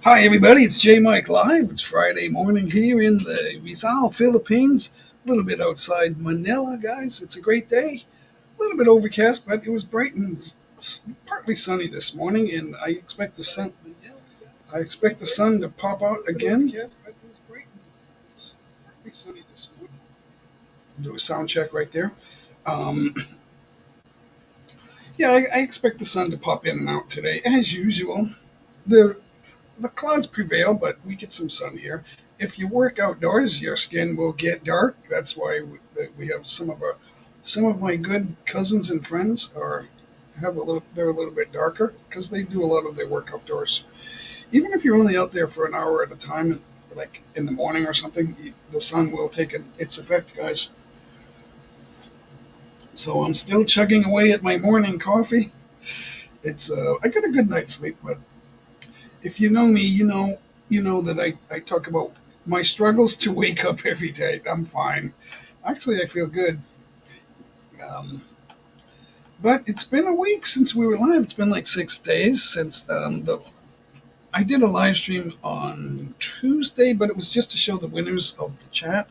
Hi, everybody. It's J Mike Live. It's Friday morning here in the Rizal, Philippines. A little bit outside Manila, guys. It's a great day. A little bit overcast, but it was bright and partly sunny this morning, and I expect the sun. I expect the sun to pop out again. Do a sound check right there. Um, yeah, I expect the sun to pop in and out today, as usual. The the clouds prevail, but we get some sun here. If you work outdoors, your skin will get dark. That's why we have some of my good cousins and friends are have a little. They're a little bit darker because they do a lot of their work outdoors. Even if you're only out there for an hour at a time, like in the morning or something, the sun will take its effect, guys. So I'm still chugging away at my morning coffee. It's I got a good night's sleep, but if you know me, you know that I talk about my struggles to wake up every day. I'm fine. Actually, I feel good. Um, but it's been a week since we were live. It's been like 6 days since the I did a live stream on Tuesday, but it was just to show the winners of the chat.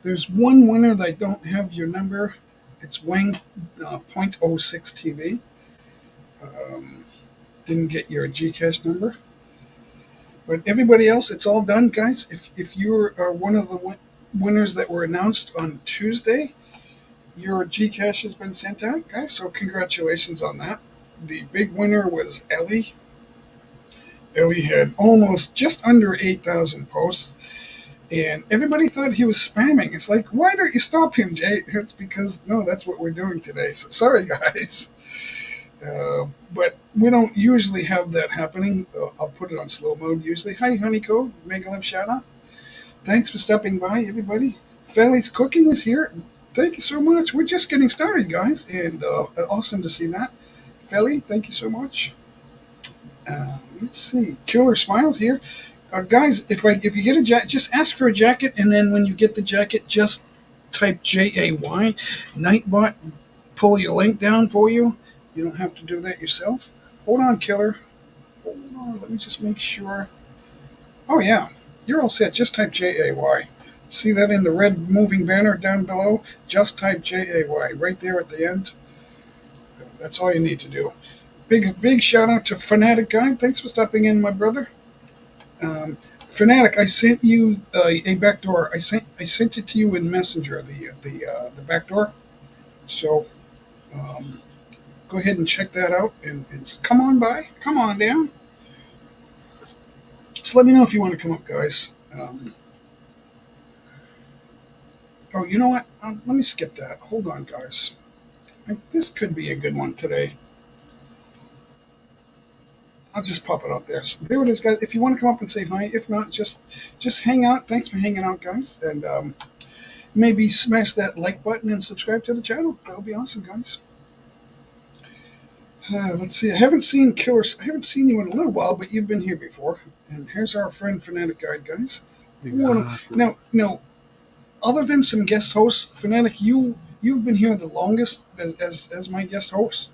There's one winner that I don't have your number. It's Wang point oh 0.06 TV. Um, didn't get your Gcash number. But everybody else, it's all done, guys. If you are one of the winners that were announced on Tuesday, your Gcash has been sent out, guys. So congratulations on that. The big winner was Ellie. Ellie had almost just under 8,000 posts, and everybody thought he was spamming. It's like, why don't you stop him, Jay? It's because no, that's what we're doing today. So sorry, guys. But we don't usually have that happening. I'll put it on slow mode usually. Hi, Honeycomb, Mega Love shout out. Thanks for stopping by, everybody. Felly's Cooking is here. Thank you so much. We're just getting started, guys, and awesome to see that. Felly, thank you so much. Let's see. Killer Smiles here. Guys, if you get a jacket, just ask for a jacket, and then when you get the jacket, just type JAY. Nightbot pull your link down for you. You don't have to do that yourself. Hold on, Killer. Hold on. Let me just make sure. Oh, yeah. You're all set. Just type JAY. See that in the red moving banner down below? Just type JAY right there at the end. That's all you need to do. Big shout out to Fanatic Guy. Thanks for stopping in, my brother. Fanatic, I sent you a backdoor. I sent it to you in Messenger. The backdoor. So go ahead and check that out and come on by. Come on down. Just let me know if you want to come up, guys. Oh, you know what? Let me skip that. Hold on, guys. This could be a good one today. I'll just pop it out there. So there it is, guys. If you want to come up and say hi, if not, just hang out. Thanks for hanging out, guys, and maybe smash that like button and subscribe to the channel. That would be awesome, guys. Let's see. I haven't seen Killers. I haven't seen you in a little while, but you've been here before. And here's our friend Fanatic Guide, guys. Exactly. Now, other than some guest hosts, Fanatic, you've been here the longest as my guest host.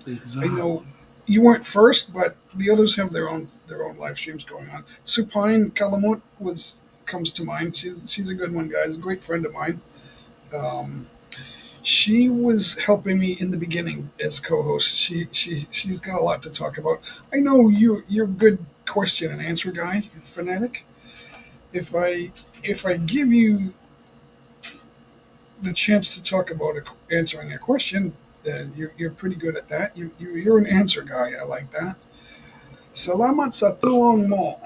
I Exactly. know you weren't first, but the others have their own live streams going on. Supine Kalamut comes to mind. She's a good one, guys. A great friend of mine. Um, she was helping me in the beginning as co-host. She's got a lot to talk about. I know you're a good question and answer guy, Fanatic. If I give you the chance to talk about answering a question, then you're pretty good at that. You're an answer guy. I like that. Salamat sa tulong mo.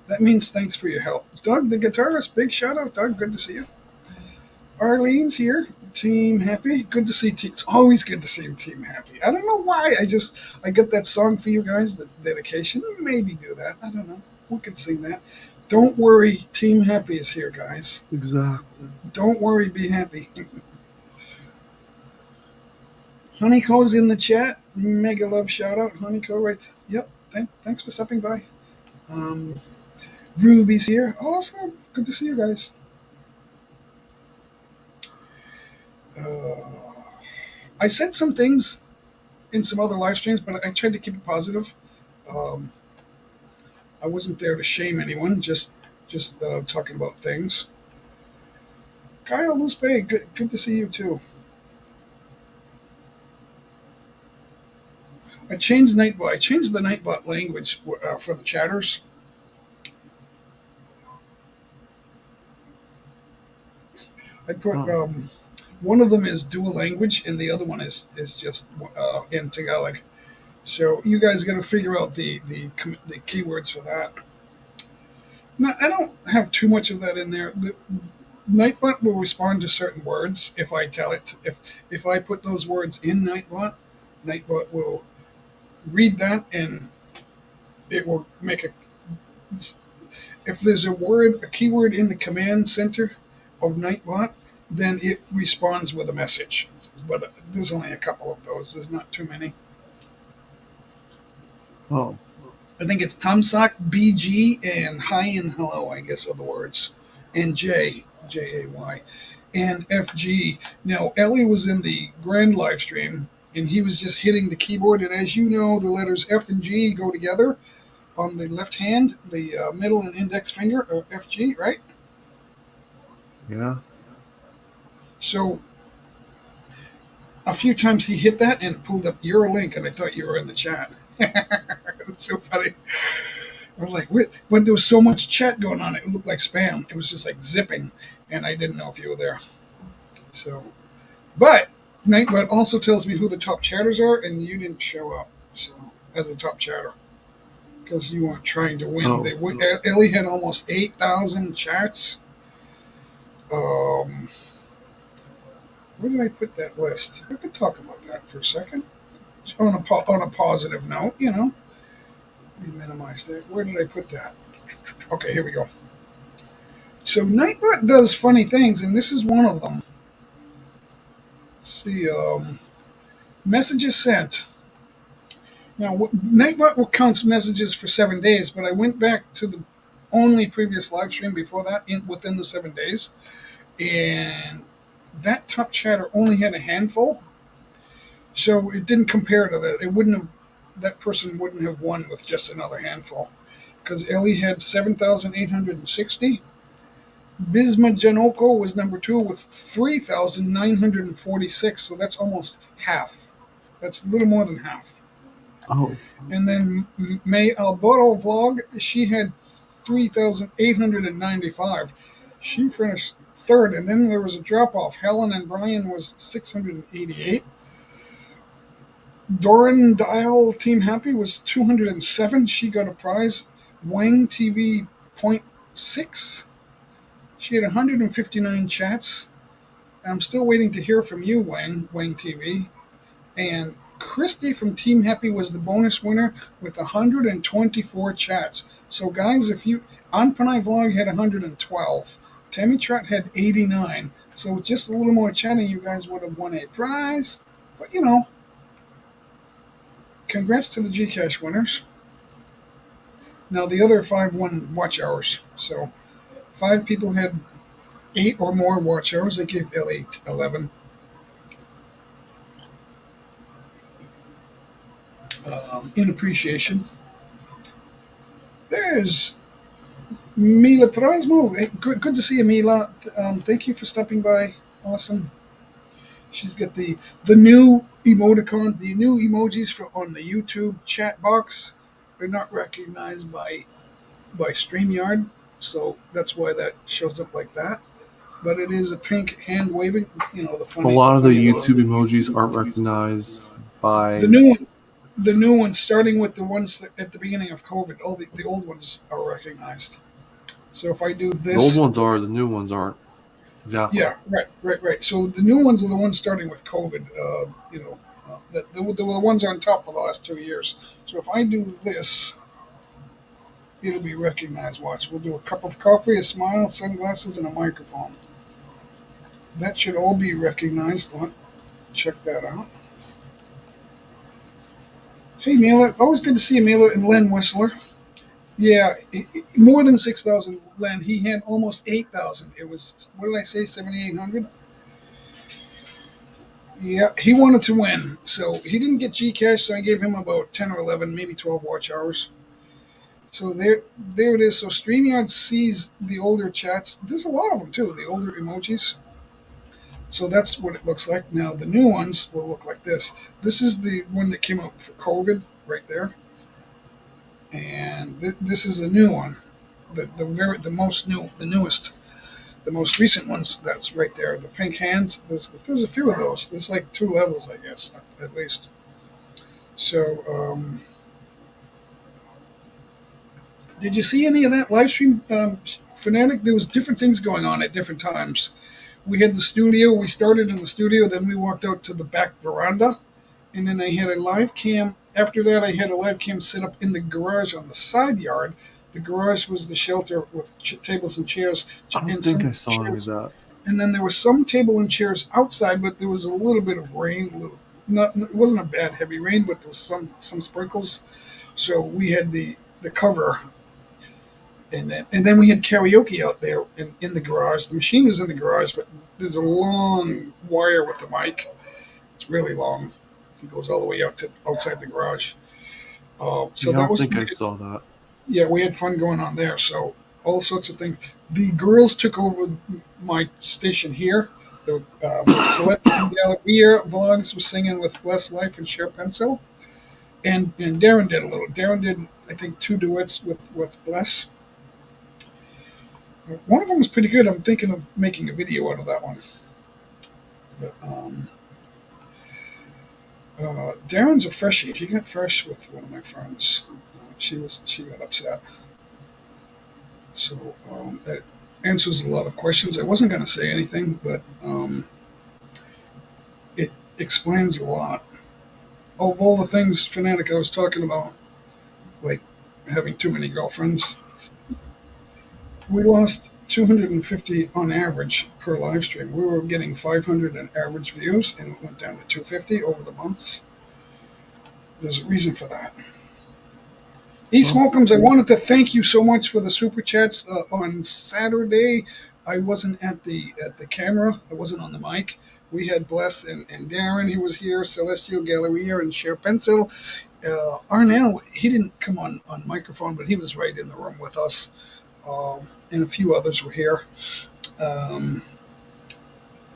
That means thanks for your help. Doug, the guitarist, big shout out, Doug. Good to see you. Arlene's here. Team Happy. Good to see Team. It's always good to see Team Happy. I don't know why. I got that song for you guys, the dedication. Maybe do that. I don't know. We could sing that. Don't worry, Team Happy is here, guys. Exactly. Don't worry, be happy. Honeyco's in the chat. Mega love shout out. Honeyco, right? Yep. Thanks for stopping by. Um, Ruby's here. Awesome. Good to see you guys. I said some things in some other live streams, but I tried to keep it positive. Um, I wasn't there to shame anyone, just talking about things. Kyle Luspay, good to see you too. I changed Nightbot. I changed the Nightbot language for the chatters. I put Oh. one of them is dual language, and the other one is just in Tagalog. So you guys got to figure out the keywords for that. Now, I don't have too much of that in there. The Nightbot will respond to certain words if I tell it. If I put those words in Nightbot will read that and it will make a. If there's a keyword in the command center of Nightbot, then it responds with a message. But there's only a couple of those. There's not too many. Oh. I think it's Tamsak, BG, and hi and hello, I guess, are the words. And J, Jay, and FG. Now, Ellie was in the grand live stream, and he was just hitting the keyboard. And as you know, the letters F and G go together on the left hand, the middle and index finger, FG, right? Yeah. So a few times he hit that and it pulled up your link, and I thought you were in the chat. It's so funny. I was like, when there was so much chat going on, it looked like spam. It was just like zipping, and I didn't know if you were there. So, but Nightbot also tells me who the top chatters are, and you didn't show up. So as a top chatter, because you weren't trying to win. Oh. Ellie had almost 8,000 chats. Where did I put that list? We could talk about that for a second. On a positive note, Let me minimize that. Where did I put that? Okay, here we go. So Nightbot does funny things, and this is one of them. Let's see. Messages sent. Now, Nightbot counts messages for 7 days, but I went back to the only previous live stream before that within the 7 days, and that top chatter only had a handful, so it didn't compare to that. It wouldn't have. That person wouldn't have won with just another handful, because Ellie had 7,860. Bisma Janoko was number 2 with 3,946, so that's almost half. That's a little more than half. Oh. And then May Alberto Vlog, she had 3,895. She finished third, and then there was a drop off. Helen and Brian was 688. Doran Dial Team Happy was 207. She got a prize. Wang TV 0.6. She had 159 chats. I'm still waiting to hear from you, Wang TV. And Christy from Team Happy was the bonus winner with 124 chats. So, guys, if you. Anpanai Vlog had 112. Tammy Trott had 89. So, with just a little more chatting, you guys would have won a prize. But, congrats to the Gcash winners. Now, the other 5 won watch hours. So, 5 people had 8 or more watch hours. They gave Ellie 11. In appreciation. There's Mila Prazmo. Hey, good to see you, Mila. Thank you for stopping by. Awesome. She's got the new emoticon, the new emojis on the YouTube chat box. They're not recognized by StreamYard, so that's why that shows up like that. But it is a pink hand waving, the funny. A lot of the YouTube emojis aren't recognized by the new one. The new ones, starting with the ones at the beginning of COVID, all the old ones are recognized. So if I do this, the old ones are, the new ones aren't. Exactly. Yeah, right. So the new ones are the ones starting with COVID. The ones on top for the last 2 years. So if I do this, it'll be recognized. Watch. We'll do a cup of coffee, a smile, sunglasses, and a microphone. That should all be recognized. Check that out. Hey, Mailer. Always good to see you, Mailer and Len Whistler. Yeah, more than 6,000, Len. He had almost 8,000. It was, what did I say, 7,800? Yeah, he wanted to win. So he didn't get Gcash, so I gave him about 10 or 11, maybe 12 watch hours. So there it is. So StreamYard sees the older chats. There's a lot of them too. The older emojis. So that's what it looks like. Now the new ones will look like this. This is the one that came out for COVID right there, and this is a new one. The newest, the most recent ones. That's right there. The pink hands. There's a few of those. There's like 2 levels, I guess, at least. So did you see any of that live stream, Fanatic? There was different things going on at different times. We had the studio. We started in the studio, then we walked out to the back veranda, and then I had a live cam. After that, I had a live cam set up in the garage on the side yard. The garage was the shelter with tables and chairs. I don't And think some I saw any of chairs. that. And then there was some table and chairs outside, but there was a little bit of rain. Not, it wasn't a bad heavy rain, but there was some sprinkles. So we had the cover, and then we had karaoke out there in the garage. The machine was in the garage, but there's a long wire with the mic. It's really long. It goes all the way out to outside the garage. So Yeah, I that don't was think I saw that. yeah, we had fun going on there. So all sorts of things. The girls took over my station here. The Celeste Galleria vlogs was singing with Bless Life and Share Pencil, and Darren did a little. Darren did I think 2 duets with Bless. One of them was pretty good. I'm thinking of making a video out of that one. But Darren's a freshie. He got fresh with one of my friends. She got upset. So that answers a lot of questions. I wasn't going to say anything, but it explains a lot. Of all the things, Fanatic, I was talking about, like having too many girlfriends, we lost 250 on average per live stream. We were getting 500 in average views, and it went down to 250 over the months. There's a reason for that. East Smokums, I wanted to thank you so much for the super chats on Saturday. I wasn't at the camera. I wasn't on the mic. We had Bless and Darren. He was here. Celestial Galleria and Share Pencil. Arnell, he didn't come on microphone, but he was right in the room with us. And a few others were here.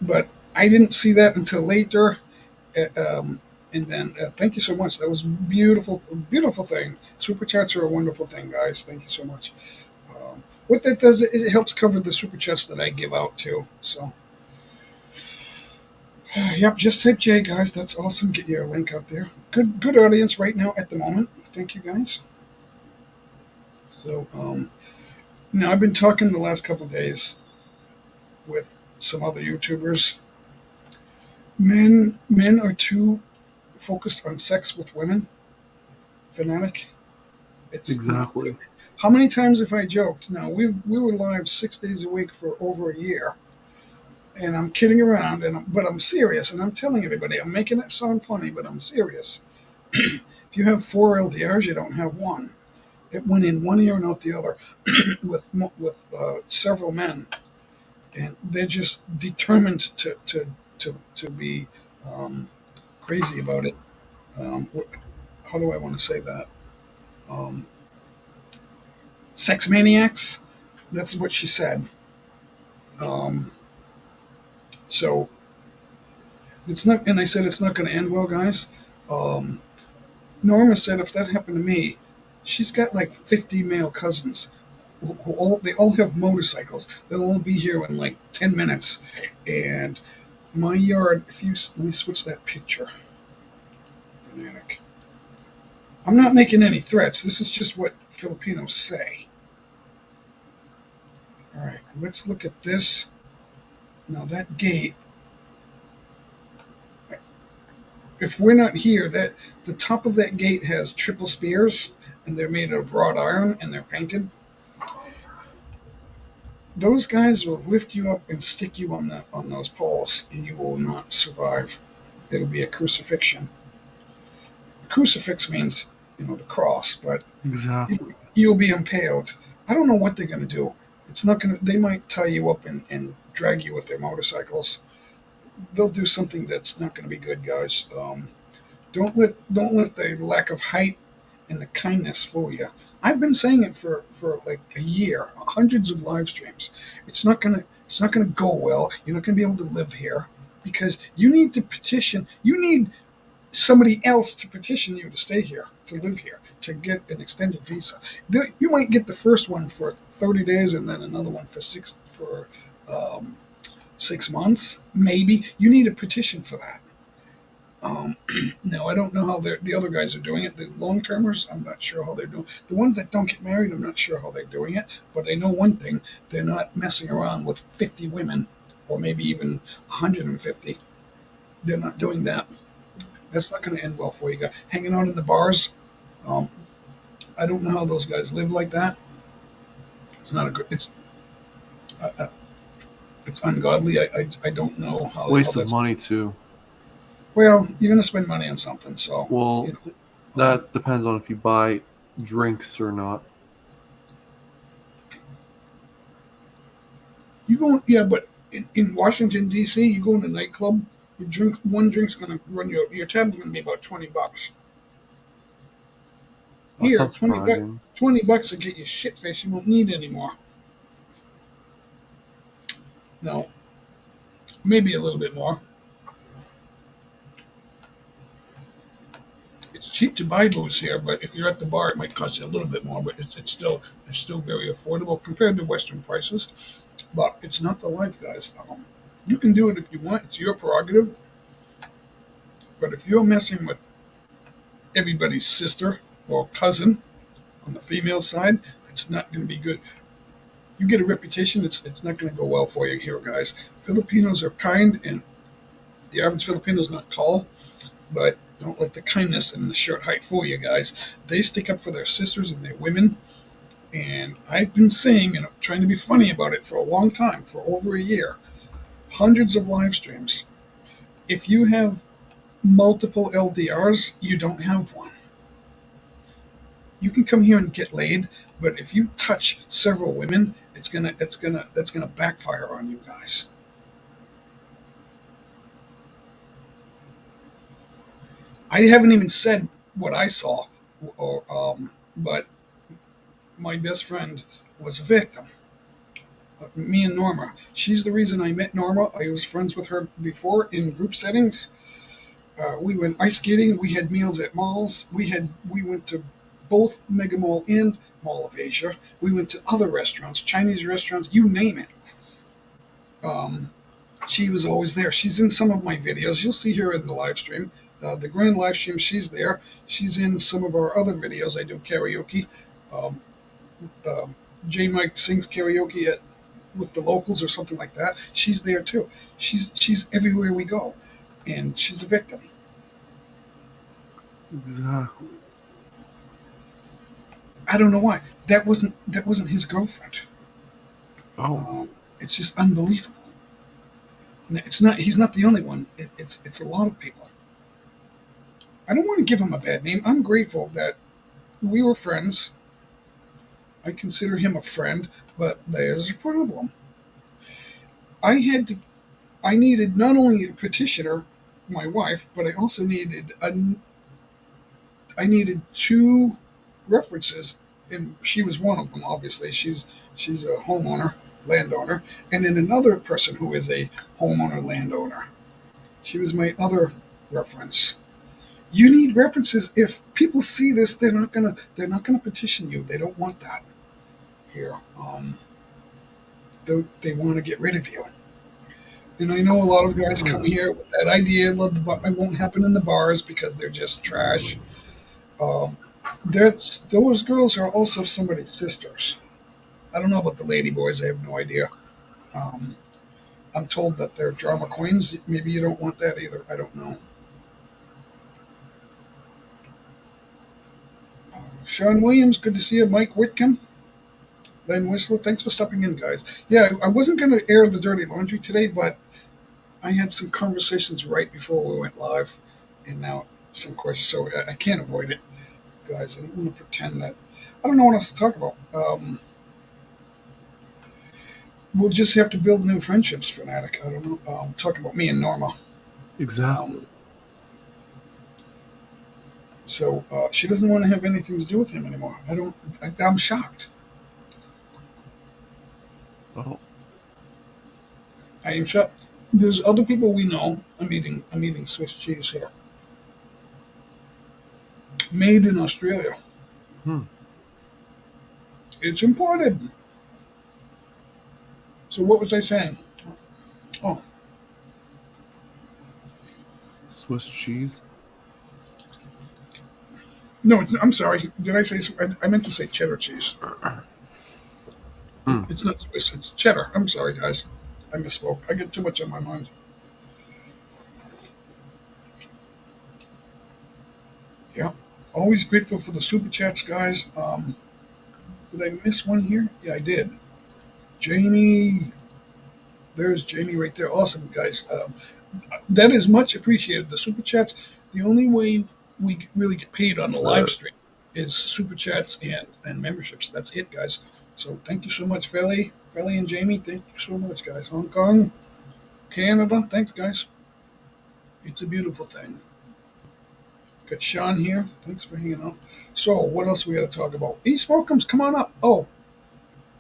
But I didn't see that until later. And then thank you so much. That was beautiful, beautiful thing. Super chats are a wonderful thing, guys. Thank you so much. What that does, it helps cover the super chats that I give out too. So, yep, just type J, guys. That's awesome. Get your link out there. Good audience right now at the moment. Thank you, guys. So, now I've been talking the last couple of days with some other YouTubers. Men are too focused on sex with women. Fanatic. It's Exactly. How many times have I joked? Now we were live 6 days a week for over a year, and I'm kidding around, but I'm serious, and I'm telling everybody I'm making it sound funny, but I'm serious. If you have 4 LDRs, you don't have one. It went in one ear and out the other, with several men, and they're just determined to be crazy about it. How do I want to say that? Sex maniacs. That's what she said. So it's not, and I said it's not going to end well, guys. Norma said if that happened to me, she's got like 50 male cousins. They all have motorcycles. They'll all be here in like 10 minutes. And my yard, let me switch that picture. Fanatic. I'm not making any threats. This is just what Filipinos say. All right, let's look at this. Now that gate, if we're not here, that the top of that gate has triple spears, and they're made of wrought iron, and they're painted. Those guys will lift you up and stick you on those poles, and you will not survive. It'll be a crucifixion. A crucifix means, the cross, but Exactly. you'll be impaled. I don't know what they're going to do. It's not going to. They might tie you up and drag you with their motorcycles. They'll do something that's not going to be good, guys. Don't let the lack of height and the kindness for you. I've been saying it for like a year, hundreds of live streams. It's not gonna go well. You're not gonna be able to live here because you need to petition. You need somebody else to petition you to stay here, to live here, to get an extended visa. You might get the first one for 30 days and then another one for um, 6 months. Maybe you need a petition for that. Um, no, I don't know how the other guys are doing it. The long termers, I'm not sure how they're doing. The ones that don't get married, I'm not sure how they're doing it. But I know one thing: they're not messing around with 50 women, or maybe even 150. They're not doing that. That's not going to end well for you guys. Hanging out in the bars, um, I don't know how those guys live like that. It's not a good. It's ungodly. I don't know how Waste of that's. money too. Well, you're going to spend money on something, so you Well, know. that depends on if you buy drinks or not. You go, yeah, but in Washington D.C., you go in a nightclub. You drink one drink's going to run your tab's going to be about $20. That's Here, not surprising. $20 to get you shit faced. You won't need anymore. No, maybe a little bit more. It's cheap to buy booze here, but if you're at the bar, it might cost you a little bit more. But it's still very affordable compared to Western prices. But it's not the life, guys. You can do it if you want. It's your prerogative. But if you're messing with everybody's sister or cousin on the female side, it's not going to be good. You get a reputation, it's not going to go well for you here, guys. Filipinos are kind, and the average Filipino is not tall, but don't let the kindness and the short height fool you, guys. They stick up for their sisters and their women, and I've been saying and trying to be funny about it for a long time, for over a year. Hundreds of live streams. If you have multiple LDRs, you don't have one. You can come here and get laid, but if you touch several women, that's gonna backfire on you guys. I haven't even said what I saw, but my best friend was a victim. Me and Norma. She's the reason I met Norma. I was friends with her before in group settings. We went ice skating. We had meals at malls. We went to both Mega Mall and Mall of Asia. We went to other restaurants, Chinese restaurants, you name it. Um, she was always there. She's in some of my videos. You'll see her in the live stream. The grand live stream, she's there. She's in some of our other videos. I do karaoke. Um, uh, J Mike sings karaoke with the locals or something like that. She's there too. She's everywhere we go, and she's a victim. Exactly. I don't know why. That wasn't his girlfriend. Oh, It's just unbelievable. And it's not. He's not the only one. It's a lot of people. I don't want to give him a bad name. I'm grateful that we were friends. I consider him a friend, but there's a problem. I had to. I needed not only a petitioner, my wife, but I also needed I needed two references, and she was one of them. Obviously, she's a homeowner, landowner, and then another person who is a homeowner, landowner. She was my other reference. You need references. If people see this, they're not gonna petition you. They don't want that here. They want to get rid of you. And I know a lot of guys come here with that idea that it won't happen in the bars because they're just trash. Um, those girls are also somebody's sisters. I don't know about the lady boys. I have no idea. Um, I'm told that they're drama queens. Maybe you don't want that either. I don't know. Sean Williams, good to see you. Mike Whitcomb, Len Whistler, thanks for stopping in, guys. Yeah, I wasn't going to air the dirty laundry today, but I had some conversations right before we went live, and now some questions, so I can't avoid it, guys. I don't want to pretend that. I don't know what else to talk about. We'll just have to build new friendships, Fanatic. I don't know. Talk about me and Norma. Um, exactly. So she doesn't want to have anything to do with him anymore. I'm shocked. Oh, I am shocked. There's other people we know. I'm eating Swiss cheese here, made in Australia. hmm. It's imported. So what was I saying? Oh, Swiss cheese. no, I'm sorry. Did I say? I meant to say cheddar cheese. Hmm. It's not Swiss. It's cheddar. I'm sorry, guys. I misspoke. I get too much on my mind. Yeah. Always grateful for the super chats, guys. Did I miss one here? Yeah, I did. Jamie. There's Jamie right there. Awesome, guys. That is much appreciated. The super chats. The only way we really get paid on the live stream is super chats and memberships. That's it, guys. So thank you so much, Felly and Jamie. Thank you so much, guys. Hong Kong, Canada. Thanks, guys. It's a beautiful thing. Got Sean here. Thanks for hanging out. So what else we got to talk about? East Welcomes, come on up. Oh,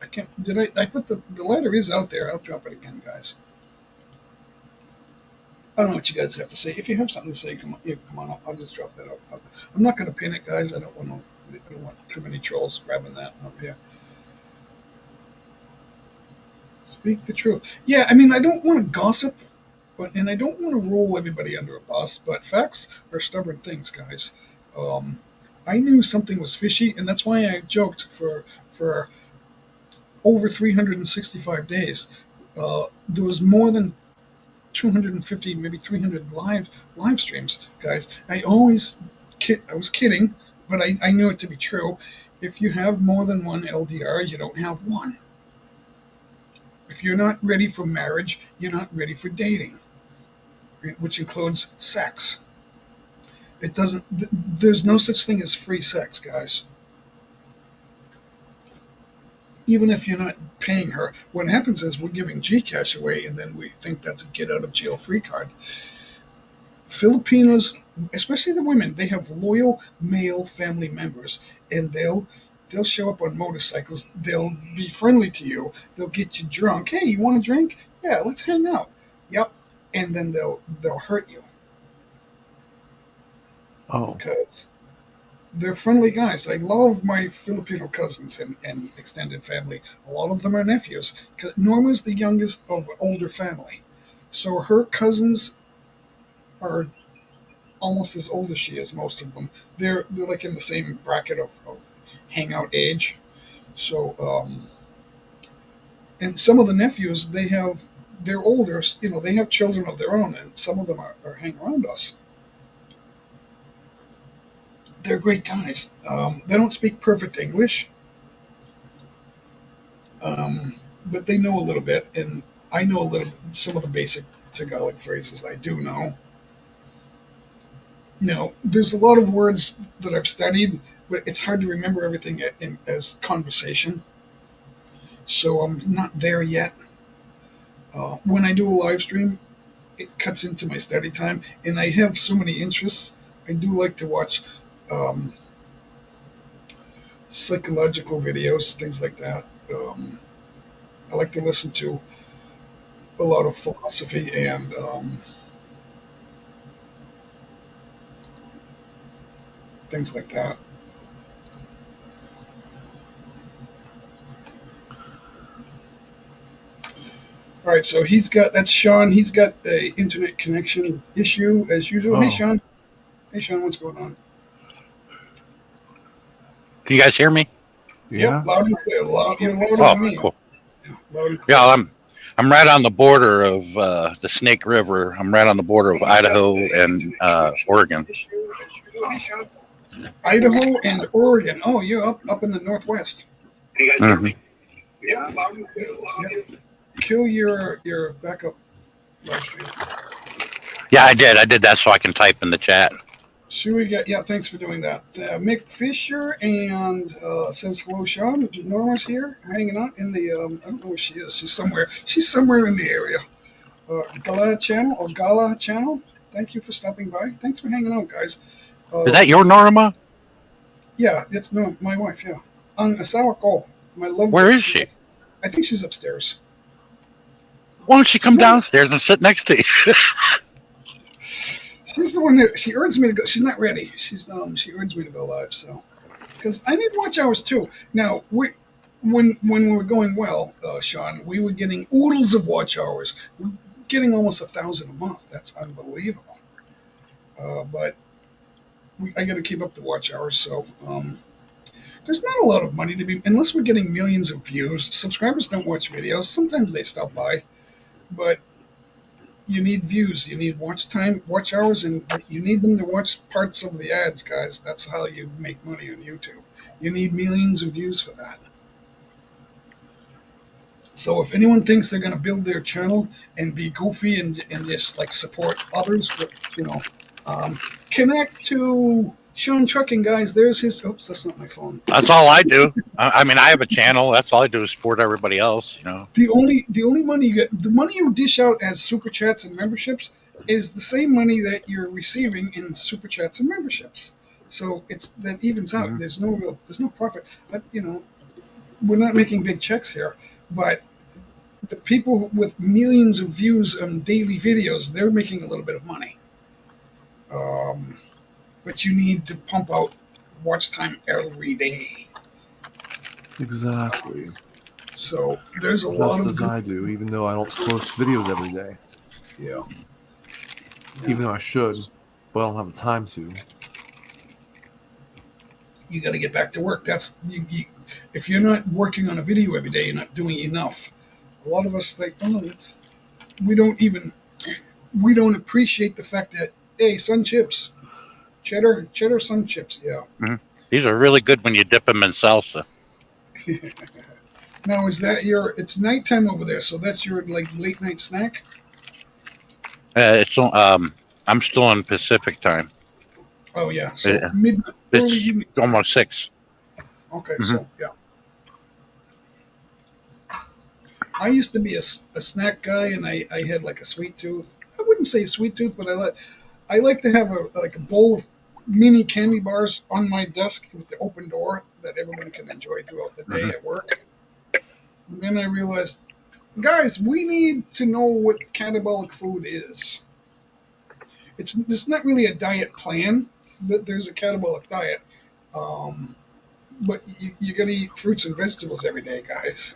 I can't. Did I put the letter is out there. I'll drop it again, guys. I don't know what you guys have to say. If you have something to say, come on up. I'll just drop that out. I'm not going to pin it, guys. I don't want too many trolls grabbing that up here. Speak the truth. Yeah, I mean, I don't want to gossip, and I don't want to roll everybody under a bus. But facts are stubborn things, guys. I knew something was fishy, and that's why I joked for over 365 days. There was more than 250, maybe 300 live streams, guys. I was kidding, but I knew it to be true. If you have more than one LDR, you don't have one. If you're not ready for marriage, you're not ready for dating, which includes sex. It doesn't. There's no such thing as free sex, guys. Even if you're not paying her, what happens is we're giving Gcash away, and then we think that's a get out of jail free card. Filipinos, especially the women, they have loyal male family members, and they'll show up on motorcycles. They'll be friendly to you. They'll get you drunk. Hey, you want a drink? Yeah, let's hang out. Yep, and then they'll hurt you. Oh, Because they're friendly guys. I love my Filipino cousins and extended family. A lot of them are nephews. Norma's the youngest of an older family, so her cousins are almost as old as she is. Most of them, they're like in the same bracket of hangout age. So, and some of the nephews they're older. They have children of their own, and some of them are hanging around us. They're great guys. They don't speak perfect English, but they know a little bit, and I know a little. Some of the basic Tagalog phrases I do know. There's a lot of words that I've studied, but it's hard to remember everything as conversation. So I'm not there yet. When I do a live stream, it cuts into my study time, and I have so many interests. I do like to watch psychological videos, things like that. I like to listen to a lot of philosophy and things like that. All right, so that's Sean. He's got a internet connection issue as usual. Hey, Oh. Sean. Hey, Sean, what's going on? Can you guys hear me? yeah. Yep, loud and clear. You're louder Oh, than me. cool. Yeah, loud and clear. Yeah, I'm right on the border of the Snake River. I'm right on the border of Idaho and Oregon. Hey, Sean. Idaho and Oregon. Oh, you're up in the Northwest. Mm-hmm. Yeah, loud and clear. Yeah. Kill your backup live stream. Yeah, I did that so I can type in the chat. So we got, thanks for doing that. Mick Fisher and says hello, Sean. Norma's here, hanging out in the I don't know where she is. She's somewhere in the area. Gala channel. Thank you for stopping by. Thanks for hanging out, guys. Is that your Norma? Yeah, it's no my wife. Yeah, Asawako, my lovely. Where is she? I think she's upstairs. Why don't she come downstairs and sit next to you? She's the one that she urged me to go. She's not ready. She urged me to go live. So because I need watch hours too. Now when we were going well, Sean, we were getting oodles of watch hours. We're getting almost 1,000 a month. That's unbelievable. But I got to keep up the watch hours. So there's not a lot of money to be unless we're getting millions of views. Subscribers don't watch videos. Sometimes they stop by, but you need views, you need watch time, watch hours, and you need them to watch parts of the ads, guys. That's how you make money on YouTube. You need millions of views for that. So if anyone thinks they're going to build their channel and be goofy and just like support others, connect to Sean Trucking, guys. There's his. Oops, that's not my phone. That's all I do. I mean, I have a channel. That's all I do is support everybody else. The only money you get, the money you dish out as super chats and memberships, is the same money that you're receiving in super chats and memberships. So that evens out. Mm-hmm. There's no profit. But we're not making big checks here. But the people with millions of views on daily videos, they're making a little bit of money. But you need to pump out watch time every day. Exactly. So there's a lot of... Just as I do, even though I don't post videos every day. Yeah. Even though I should, but I don't have the time to. You got to get back to work. If you're not working on a video every day, you're not doing enough. A lot of us think, we don't appreciate the fact that, hey, sun chips, cheddar sun chips, yeah. Mm-hmm. These are really good when you dip them in salsa. Now, is that it's nighttime over there, so that's your like late night snack? I'm still on Pacific time. Oh yeah, so midnight, early evening. Almost 6. Okay, mm-hmm. So yeah. I used to be a snack guy, and I had like a sweet tooth. I wouldn't say sweet tooth, but I like to have a bowl of mini candy bars on my desk with the open door that everyone can enjoy throughout the day mm-hmm. at work. And then I realized, guys, we need to know what catabolic food is. It's not really a diet plan, but there's a catabolic diet. But you got to eat fruits and vegetables every day, guys.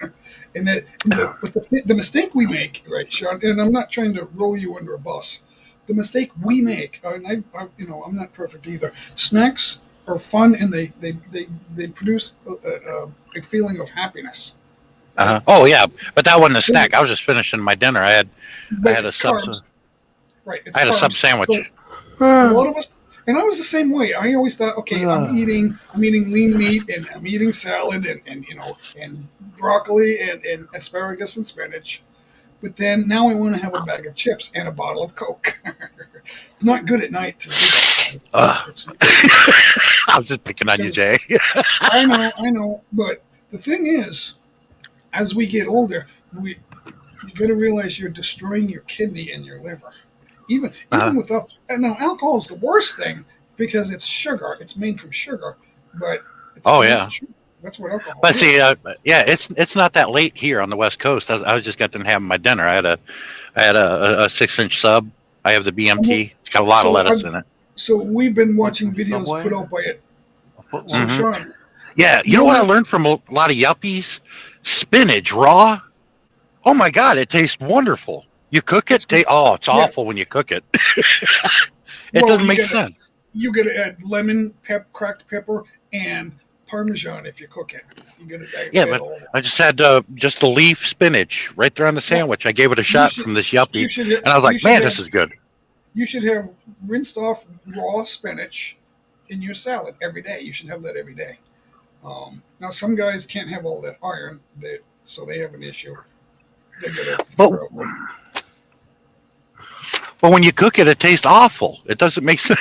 And the mistake we make, right, Sean? And I'm not trying to roll you under a bus. The mistake we make, and I'm not perfect either. Snacks are fun, and they produce a feeling of happiness. Uh-huh. Oh yeah, but that wasn't a snack. I was just finishing my dinner. I had a sub. Right, I had a sub sandwich. So a lot of us, and I was the same way. I always thought, okay, I'm eating lean meat, and I'm eating salad, and broccoli, and asparagus and spinach. But then now I want to have a bag of chips and a bottle of Coke. Not good at night to do that. I was just picking on you, Jay. I know. But the thing is, as we get older, you got to realize you're destroying your kidney and your liver. Even without, now alcohol is the worst thing because it's sugar. It's made from sugar, but it's that's what alcohol. But see, it's not that late here on the West Coast. I was just got done having my dinner. I had a 6-inch sub. I have the BMT. It's got a lot of lettuce in it. So we've been watching videos put out by it. Mm-hmm. Sean, yeah, you know what I learned from a lot of yuppies? Spinach raw. Oh my God, it tastes wonderful. You cook it, it's awful when you cook it. It doesn't make sense. You got to add lemon, cracked pepper, and Parmesan if you cook it. You got to but I just had just the leaf spinach right there on the sandwich. I gave it a shot from this yuppie, and I was like, man, this is good. You should have rinsed off raw spinach in your salad every day. You should have that every day. Now, some guys can't have all that iron, so they have an issue. They got to figure out what. But when you cook it, it tastes awful. It doesn't make sense.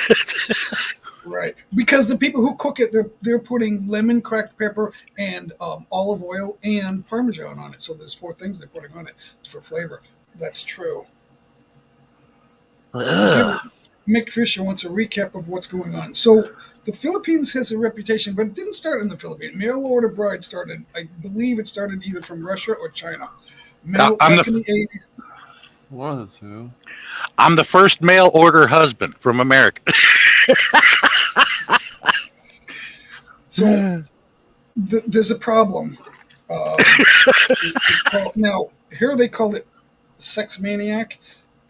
Right. Because the people who cook it, they're putting lemon, cracked pepper, and olive oil and Parmesan on it. So there's 4 things they're putting on it for flavor. That's true. You Mick Fisher wants a recap of what's going on. So the Philippines has a reputation, but it didn't start in the Philippines. Mail order bride started, I believe it started either from Russia or China. I'm Back in the the 80s. One of the two. I'm the first mail order husband from America. So there's a problem. Now, here they call it sex maniac.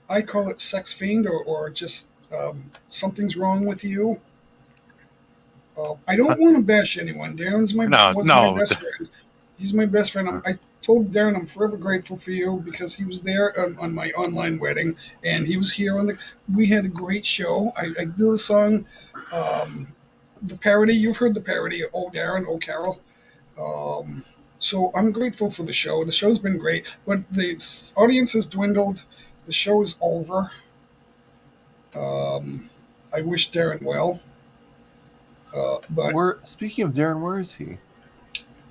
I call it sex fiend, or just something's wrong with you. I don't want to bash anyone. Darren's was my no. best friend. He's my best friend. I told Darren I'm forever grateful for you because he was there on my online wedding, and he was here we had a great show. I did the song, the parody. You've heard the parody. Oh Darren, oh Carol. So I'm grateful for the show. The show's been great, but the audience has dwindled. The show is over. I wish Darren well. But Speaking of Darren, where is he?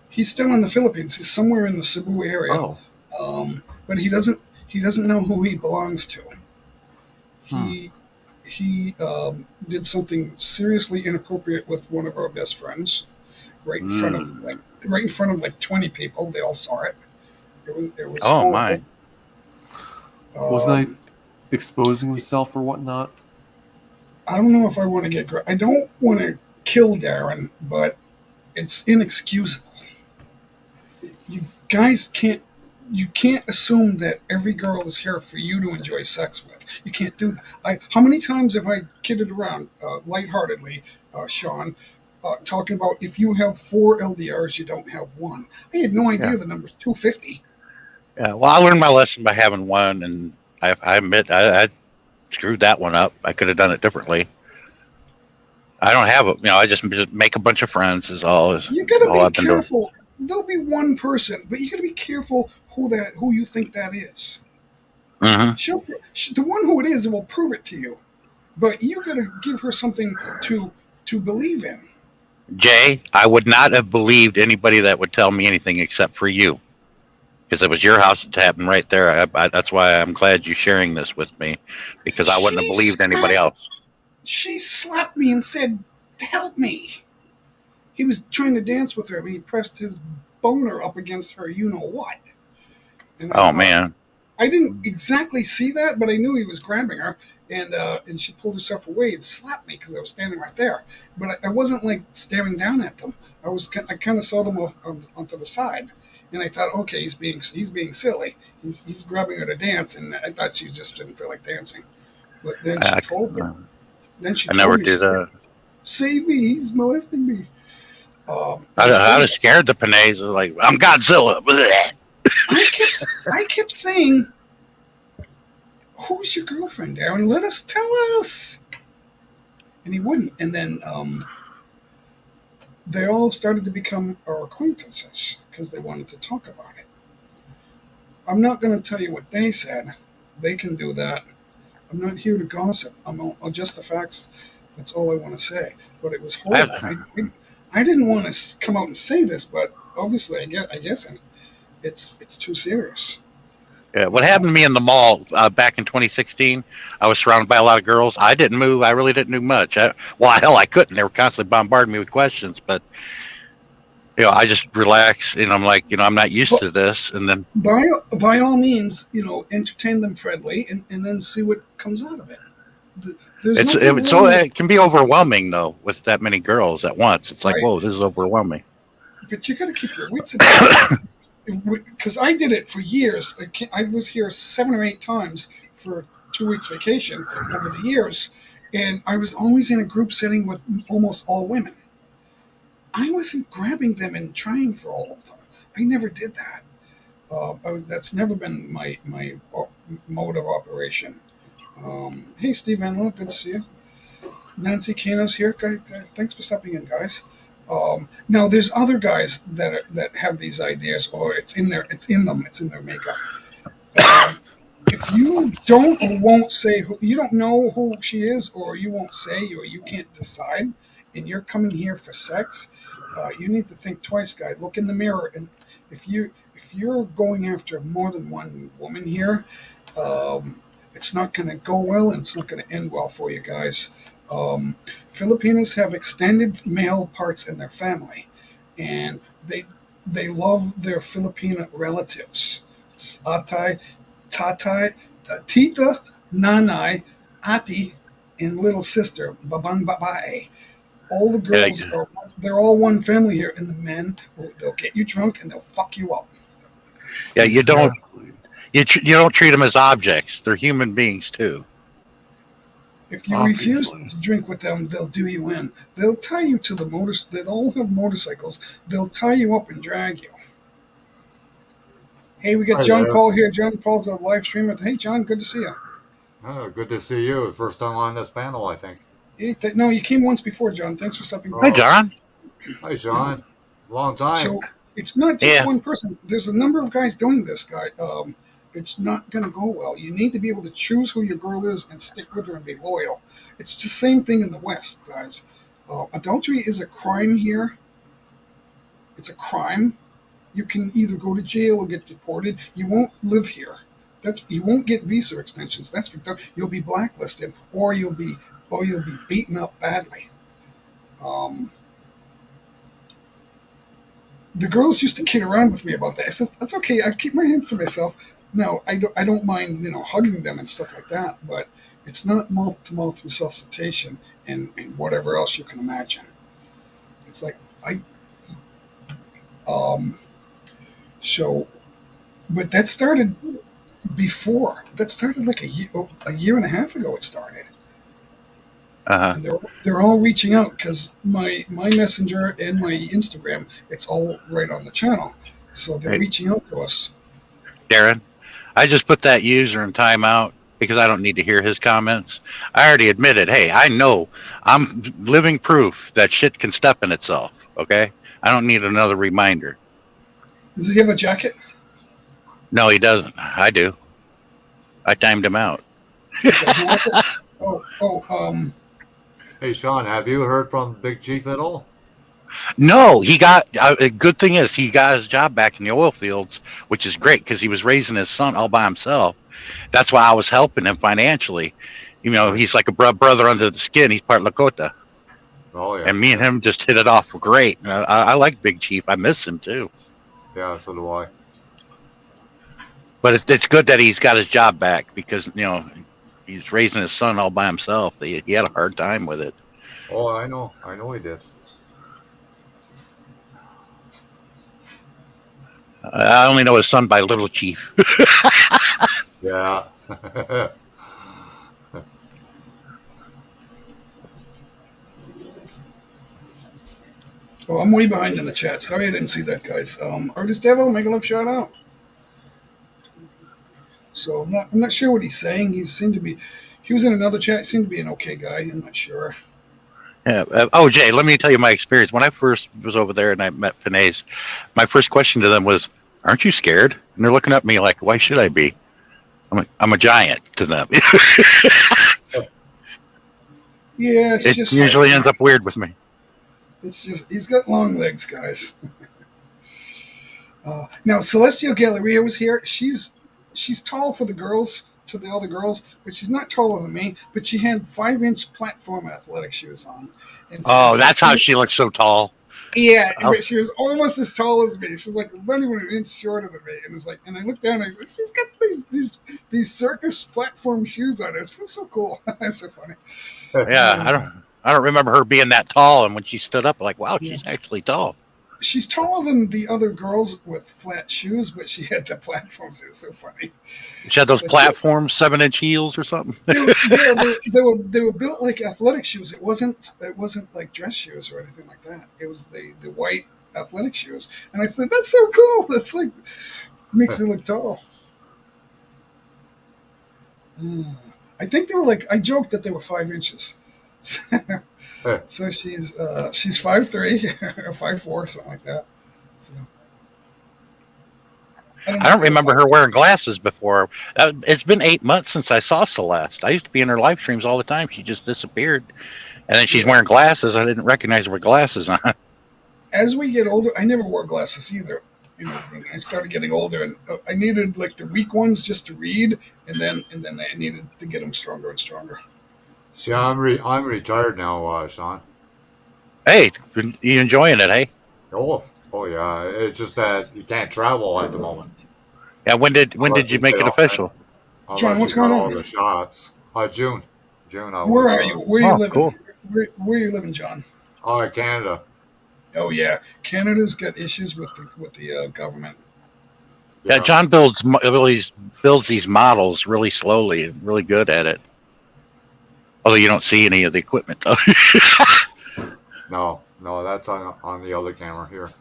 he's still in the Philippines. He's somewhere in the Cebu area. Oh. But he doesn't know who he belongs to. He did something seriously inappropriate with one of our best friends, right in front of like 20 people. They all saw it. It was Oh horrible. my! Wasn't he exposing himself or whatnot? I don't know if I want to get. I don't want to kill Darren, but it's inexcusable. You guys can't. You can't assume that every girl is here for you to enjoy sex with. You can't do that. How many times have I kidded around, lightheartedly, Sean, talking about if you have 4 LDRs, you don't have one. I had no idea the number's 250. Yeah, well, I learned my lesson by having one, and I admit I screwed that one up. I could have done it differently. I don't have I just make a bunch of friends is all. You gotta be careful. There'll be one person, but you gotta be careful who you think that is. Mm-hmm. The one who it is will prove it to you, but you gotta give her something to believe in. Jay, I would not have believed anybody that would tell me anything except for you, because it was your house that happened right there. That's why I'm glad you're sharing this with me, because I wouldn't have believed anybody else. She slapped me and said, "Help me." He was trying to dance with her, but he pressed his boner up against her. You know what? Man. I didn't exactly see that, but I knew he was grabbing her, and she pulled herself away and slapped me because I was standing right there. But I wasn't like staring down at them. I kind of saw them onto the side, and I thought, okay, he's being silly. He's grabbing her to dance, and I thought she just didn't feel like dancing. But then she told me. Then she told never me, did that. Save me! He's molesting me. I'd have scared the Panays. Like, I'm Godzilla. I kept saying, "Who's your girlfriend, Darren? Tell us." And he wouldn't. And then they all started to become our acquaintances because they wanted to talk about it. I'm not going to tell you what they said. They can do that. I'm not here to gossip. I'm just the facts. That's all I want to say. But it was horrible. I didn't want to come out and say this, but obviously, I guess it's too serious. Yeah, what happened to me in the mall back in 2016? I was surrounded by a lot of girls. I didn't move. I really didn't do much. Hell, I couldn't. They were constantly bombarding me with questions. But I just relaxed, and I'm like, I'm not used to this. And then by all means, entertain them friendly, and then see what comes out of it. It can be overwhelming though with that many girls at once. It's like, right. Whoa, this is overwhelming. But you got to keep your wits about it. Because I did it for years. I was here 7 or 8 times for 2 weeks vacation over the years, and I was always in a group setting with almost all women. I wasn't grabbing them and trying for all of them. I never did that. That's never been my mode of operation. Hey, Steve Anlo, good to see you. Nancy Kano's here, guys. Thanks for stopping in, guys. Now, there's other guys that have these ideas, or it's in their makeup. If you don't or won't say you don't know who she is, or you won't say, or you can't decide, and you're coming here for sex, you need to think twice, guy. Look in the mirror, and if you're going after more than one woman here, it's not going to go well, and it's not going to end well for you guys. Filipinos have extended male parts in their family, and they love their Filipino relatives. It's atay, tatay, tita, nanay, ati, and little sister, babang babae. All the Yeah, girls are, they're all one family here, and the men, they'll get you drunk and they'll fuck you up. yeah. You don't Exactly. you don't treat them as objects. They're human beings too. If you refuse Obviously. to drink with them, they'll do you in. They'll tie you to the motors. They all have motorcycles. They'll tie you up and drag you. Hey, we got Hi John there. Paul here. John Paul's a live streamer. Hey, John, good to see you. Oh, good to see you. First time on this panel, I think. No, you came once before, John. Thanks for stopping Hi, by. Oh, John. hi, John. Long time. So it's not just Yeah, one person. There's a number of guys doing this, guy. It's not going to go well. You need to be able to choose who your girl is and stick with her and be loyal. It's the same thing in the West, guys. Adultery is a crime here. It's a crime. You can either go to jail or get deported. You won't live here. You won't get visa extensions. That's for you'll be blacklisted or you'll be beaten up badly. Um, the girls used to kid around with me about that. I said, that's okay. I keep my hands to myself. No, I don't mind, hugging them and stuff like that, but it's not mouth to mouth resuscitation and whatever else you can imagine. It's like, um, so, but that started before. That started like a year and a half ago. It started. uh-huh. And they're all reaching out because my messenger and my Instagram, it's all right on the channel, so they're Right. reaching out to us. Darren. I just put that user in timeout because I don't need to hear his comments. I already admitted, hey, I know I'm living proof that shit can step in itself. Okay, I don't need another reminder. Does he have a jacket? No, he doesn't. I do. I timed him out. Okay, who was it? Hey, Sean, have you heard from Big Chief at all? No, he got. A good thing is he got his job back in the oil fields, which is great because he was raising his son all by himself. That's why I was helping him financially. He's like a brother under the skin. He's part Lakota, Oh, yeah. and me and him just hit it off great. I like Big Chief. I miss him too. Yeah, so do I. But it's good that he's got his job back because he's raising his son all by himself. He had a hard time with it. Oh, I know. I know he did. I only know his son by Little Chief. Yeah. Oh, I'm way behind in the chat. Sorry I didn't see that, guys. Artist Devil, make a love shout out. So I'm not sure what he's saying. He was in another chat. He seemed to be an okay guy. I'm not sure. Yeah. Jay, let me tell you my experience. When I first was over there and I met Finesse, my first question to them was, "Aren't you scared?" And they're looking at me like, "Why should I be?" I'm a giant to them. Yeah, it's It just usually ends up weird with me. It's just he's got long legs, guys. Now Celestial Galleria was here. She's tall for the girls, to the other girls, but she's not taller than me. But she had 5-inch platform athletic shoes on. And Oh, that's how she looks so tall. Yeah, Oh. but she was almost as tall as me. She's like not even an inch shorter than me. And it's like, and I looked down and I was like, she's got these circus platform shoes on. It's so cool. That's so funny. Yeah, I don't remember her being that tall. And when she stood up, like, wow, she's actually tall. She's taller than the other girls with flat shoes, but she had the platforms. It was so funny. She had those platform 7-inch heels or something. They were built like athletic shoes. It wasn't like dress shoes or anything like that. It was the white athletic shoes. And I said, that's so cool. That's like makes her look tall. I think they were like, I joked that they were 5 inches. So she's 5'3", or 5'4", something like that. So I don't remember her wearing glasses before. It's been 8 months since I saw Celeste. I used to be in her live streams all the time. She just disappeared. And then she's wearing glasses. I didn't recognize her with glasses on. As we get older, I never wore glasses either. when I started getting older, and I needed like the weak ones just to read, and then I needed to get them stronger and stronger. Yeah, So I'm retired now, Sean. Hey, you enjoying it, hey? Oh yeah. It's just that you can't travel at the moment Yeah, when did unless you you make get it all, official? John, unless you what's going got all on? the shots. June. I Where was are you? Where are you Oh, living? cool. Where are you living, John? Canada. Oh yeah, Canada's got issues with the government. Yeah, Yeah. John builds these models really slowly and really good at it. Although you don't see any of the equipment though. No, that's on the other camera here.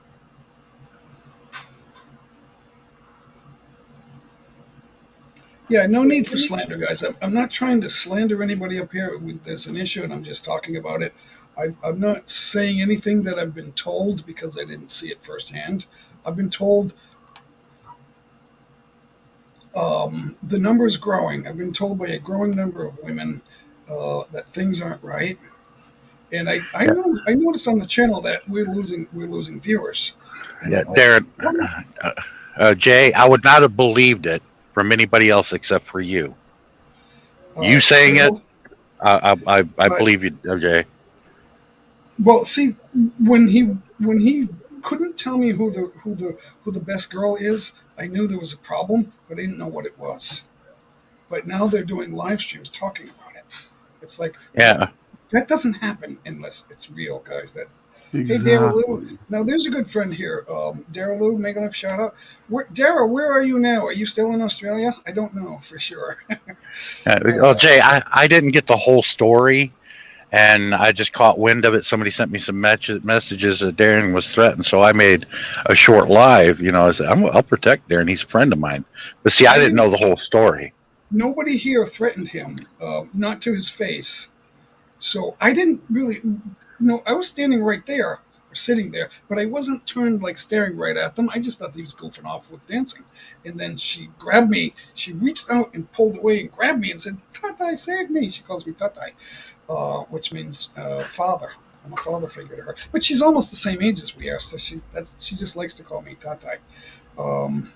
Yeah, no need for slander, guys. I'm not trying to slander anybody up here. There's an issue, and I'm just talking about it. I'm not saying anything that I've been told because I didn't see it firsthand. I've been told the number is growing. I've been told by a growing number of women that things aren't right, and I Yeah, know I noticed on the channel that we're losing viewers, and yeah, I'm like, Darren, what? Jay, I would not have believed it from anybody else except for you. You saying it, Phil, I but believe you, Jay. well, see, when he couldn't tell me who the best girl is, I knew there was a problem, but I didn't know what it was. But now they're doing live streams talking about it. It's like, well, Yeah, that doesn't happen unless it's real, guys. That hey, Dara Lou. Exactly. Now there's a good friend here, Dara Lou. Mega Life shout out. Dara, where are you now? Are you still in Australia? I don't know for sure. Oh, Jay, I didn't get the whole story, and I just caught wind of it. Somebody sent me some messages that Darren was threatened, so I made a short live. I said I'll protect Darren. He's a friend of mine. But see, I I didn't didn't. know the whole story. Nobody here threatened him, not to his face. So I didn't really no, I was standing right there, or sitting there, but I wasn't turned like staring right at them. I just thought he was goofing off with dancing. And then she grabbed me. She reached out and pulled away and grabbed me and said, "Tatai, save me." She calls me Tatai, which means father. I'm a father figure to her. But she's almost the same age as we are, so she just likes to call me Tatai. Um,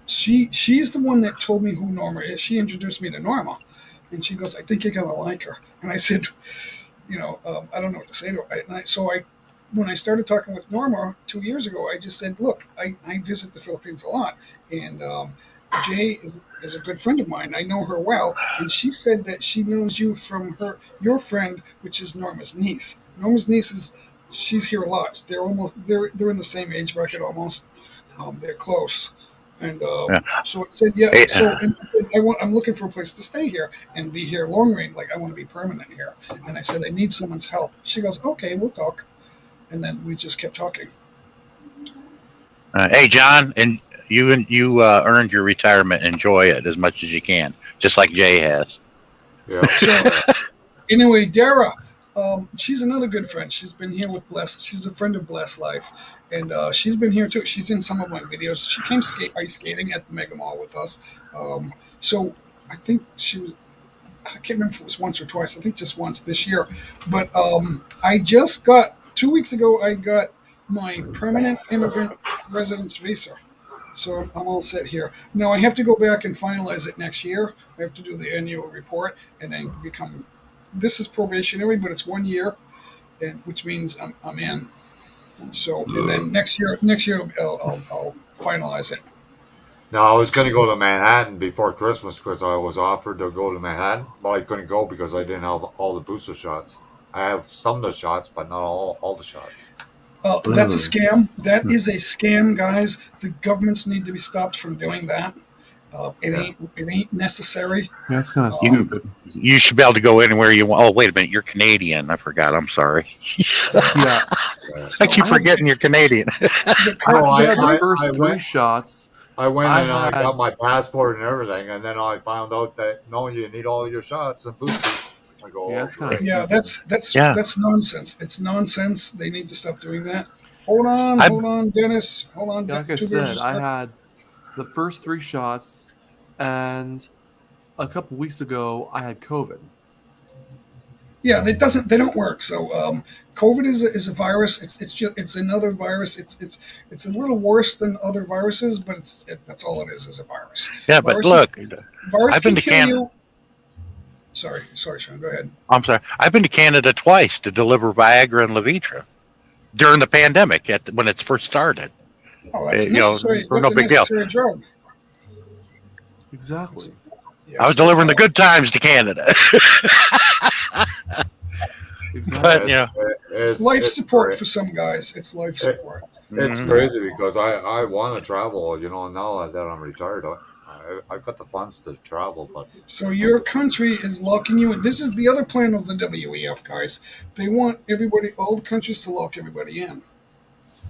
she's the one that told me who Norma is. She introduced me to Norma, and she goes, "I think you're gonna like her." And I said, I don't know what to say to her. When I started talking with Norma 2 years ago, I just said, "Look, I visit the Philippines a lot, and Jay is a good friend of mine. I know her well, and she said that she knows you from your friend, which is Norma's niece. Norma's niece she's here a lot. They're in the same age bracket almost. They're close." And Yeah. so I said, yeah. Hey, And I said, I'm looking for a place to stay here and be here long range. Like I want to be permanent here. And I said, I need someone's help. She goes, okay, we'll talk. And then we just kept talking. hey, John, and you earned your retirement. Enjoy it as much as you can, just like Jay has. Yeah. So anyway, Dara, she's another good friend. She's been here with Bless. She's a friend of Bless Life, and she's been here too. She's in some of my videos. She came ice skating at the Mega Mall with us. So I think she was. I can't remember if it was once or twice. I think just once this year. But I just got 2 weeks ago. I got my permanent immigrant residence visa. So I'm all set here. Now I have to go back and finalize it next year. I have to do the annual report and then become. This is probationary, but it's 1 year, and which means I'm in. So and then next year I'll finalize it. Now I was going to go to Manhattan before Christmas because I was offered to go to Manhattan, but I couldn't go because I didn't have all the booster shots. I have some of the shots, but not all the shots. That's a Ooh. scam. That is a scam, guys. The governments need to be stopped from doing that. Yeah. It ain't necessary. Yeah, that's kind of You stupid. you should be able to go anywhere you want. Oh, wait a minute, you're Canadian. I forgot. I'm sorry. Yeah, I keep Well, forgetting you're Canadian. the No, I had the I first three went. shots. I went I and I had got my passport and everything, and then I found out that no, you need all your shots and boosters. I go, yeah, oh, it's kind of great. Yeah, stupid. Yeah, that's nonsense. It's nonsense. They need to stop doing that. I Hold on, Dennis. Hold on. Yeah, like I Two beers said, just I started. had the first three shots, and a couple weeks ago I had COVID. Yeah, they don't work. So COVID is a virus. It's another virus. It's a little worse than other viruses, but that's all it is a virus. Yeah, but Virus look, virus I've been can to kill Canada. you. Sorry, Sean. Go ahead. I'm sorry. I've been to Canada twice to deliver Viagra and Levitra during the pandemic when it first started. Oh, that's necessary. For That's no a big deal. necessary drug. Exactly. Yes, I was delivering the good times to Canada. Exactly. But It's life support great. for some guys. It's life support. It's Mhm. crazy because I want to travel. Now that I'm retired, I've got the funds to travel, but So your country is locking you in. This is the other plan of the WEF guys. They want all the countries to lock everybody in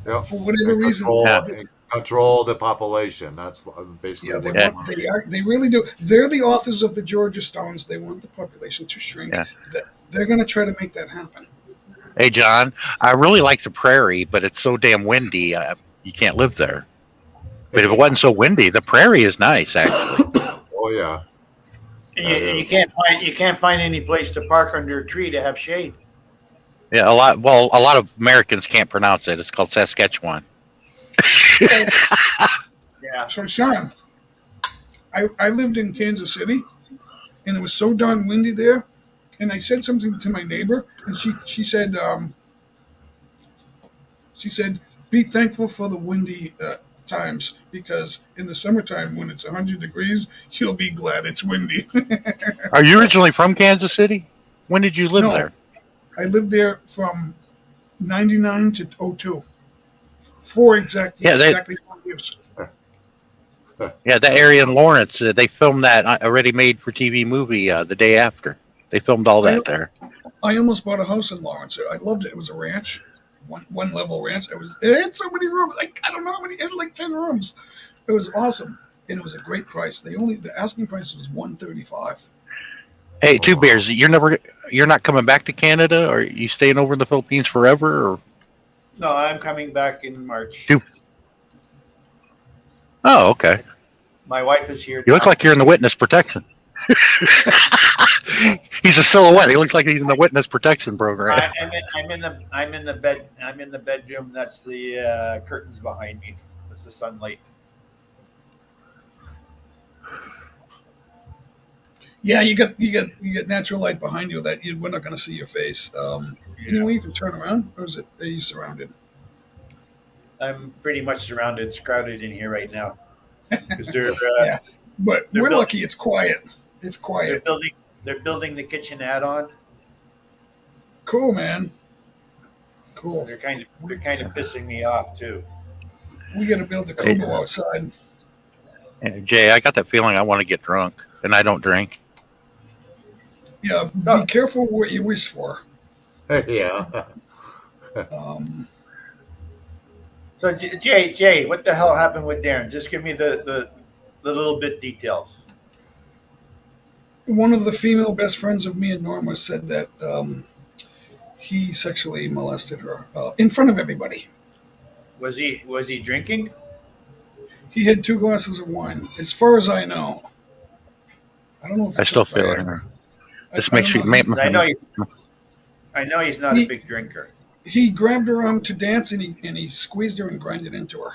yeah, for whatever reason. and control the population. That's basically Yeah, they what want. They really do. They're the authors of the Georgia Stones. They want the population to shrink. Yeah. They're going to try to make that happen. Hey, John, I really like the prairie, but it's so damn windy. You can't live there. But if it wasn't so windy, the prairie is nice, actually. Oh yeah. You can't find any place to park under a tree to have shade. Yeah, a lot of Americans can't pronounce it. It's called Saskatchewan. Yeah. So Sean, I lived in Kansas City, and it was so darn windy there. And I said something to my neighbor, and she said, be thankful for the windy times, because in the summertime when it's 100 degrees, you'll be glad it's windy. Are you originally from Kansas City? When did you live No. there? I lived there from 99 to 02. Exactly 4 years. Yeah, that area in Lawrence, they filmed that already made for TV movie the day after. They filmed all that there. I almost bought a house in Lawrence. I loved it. It was a ranch, one level ranch. It had so many rooms. I don't know how many. It had like 10 rooms. It was awesome, and it was a great price. The asking price was $135. Hey, Two Bears, you're not coming back to Canada, or are you staying over in the Philippines forever? Or? No, I'm coming back in March. Oh, okay. My wife is here. You look like you're in the witness protection. He's a silhouette. He looks like he's in the witness protection program. I'm in the bed. I'm in the bedroom. That's the curtains behind me. That's the sunlight. Yeah, you got natural light behind you that we're not going to see your face. Anyway, you can turn around, or are you surrounded? I'm pretty much surrounded. It's crowded in here right now. Yeah, but we're lucky. It's quiet. It's quiet. They're building the kitchen add-on. Cool, man. Cool. They're kind of pissing me off too. We got to build the Kubo outside. Jay, I got that feeling I want to get drunk, and I don't drink. Yeah, be careful what you wish for. Yeah. So Jay, what the hell happened with Darren? Just give me the little bit details. One of the female best friends of me and Norma said that he sexually molested her in front of everybody. Was he drinking? He had 2 glasses of wine, as far as I know. I don't know if I still feel it. Just make sure. I know he's not a big drinker. He grabbed her arm to dance, and he squeezed her and grinded into her.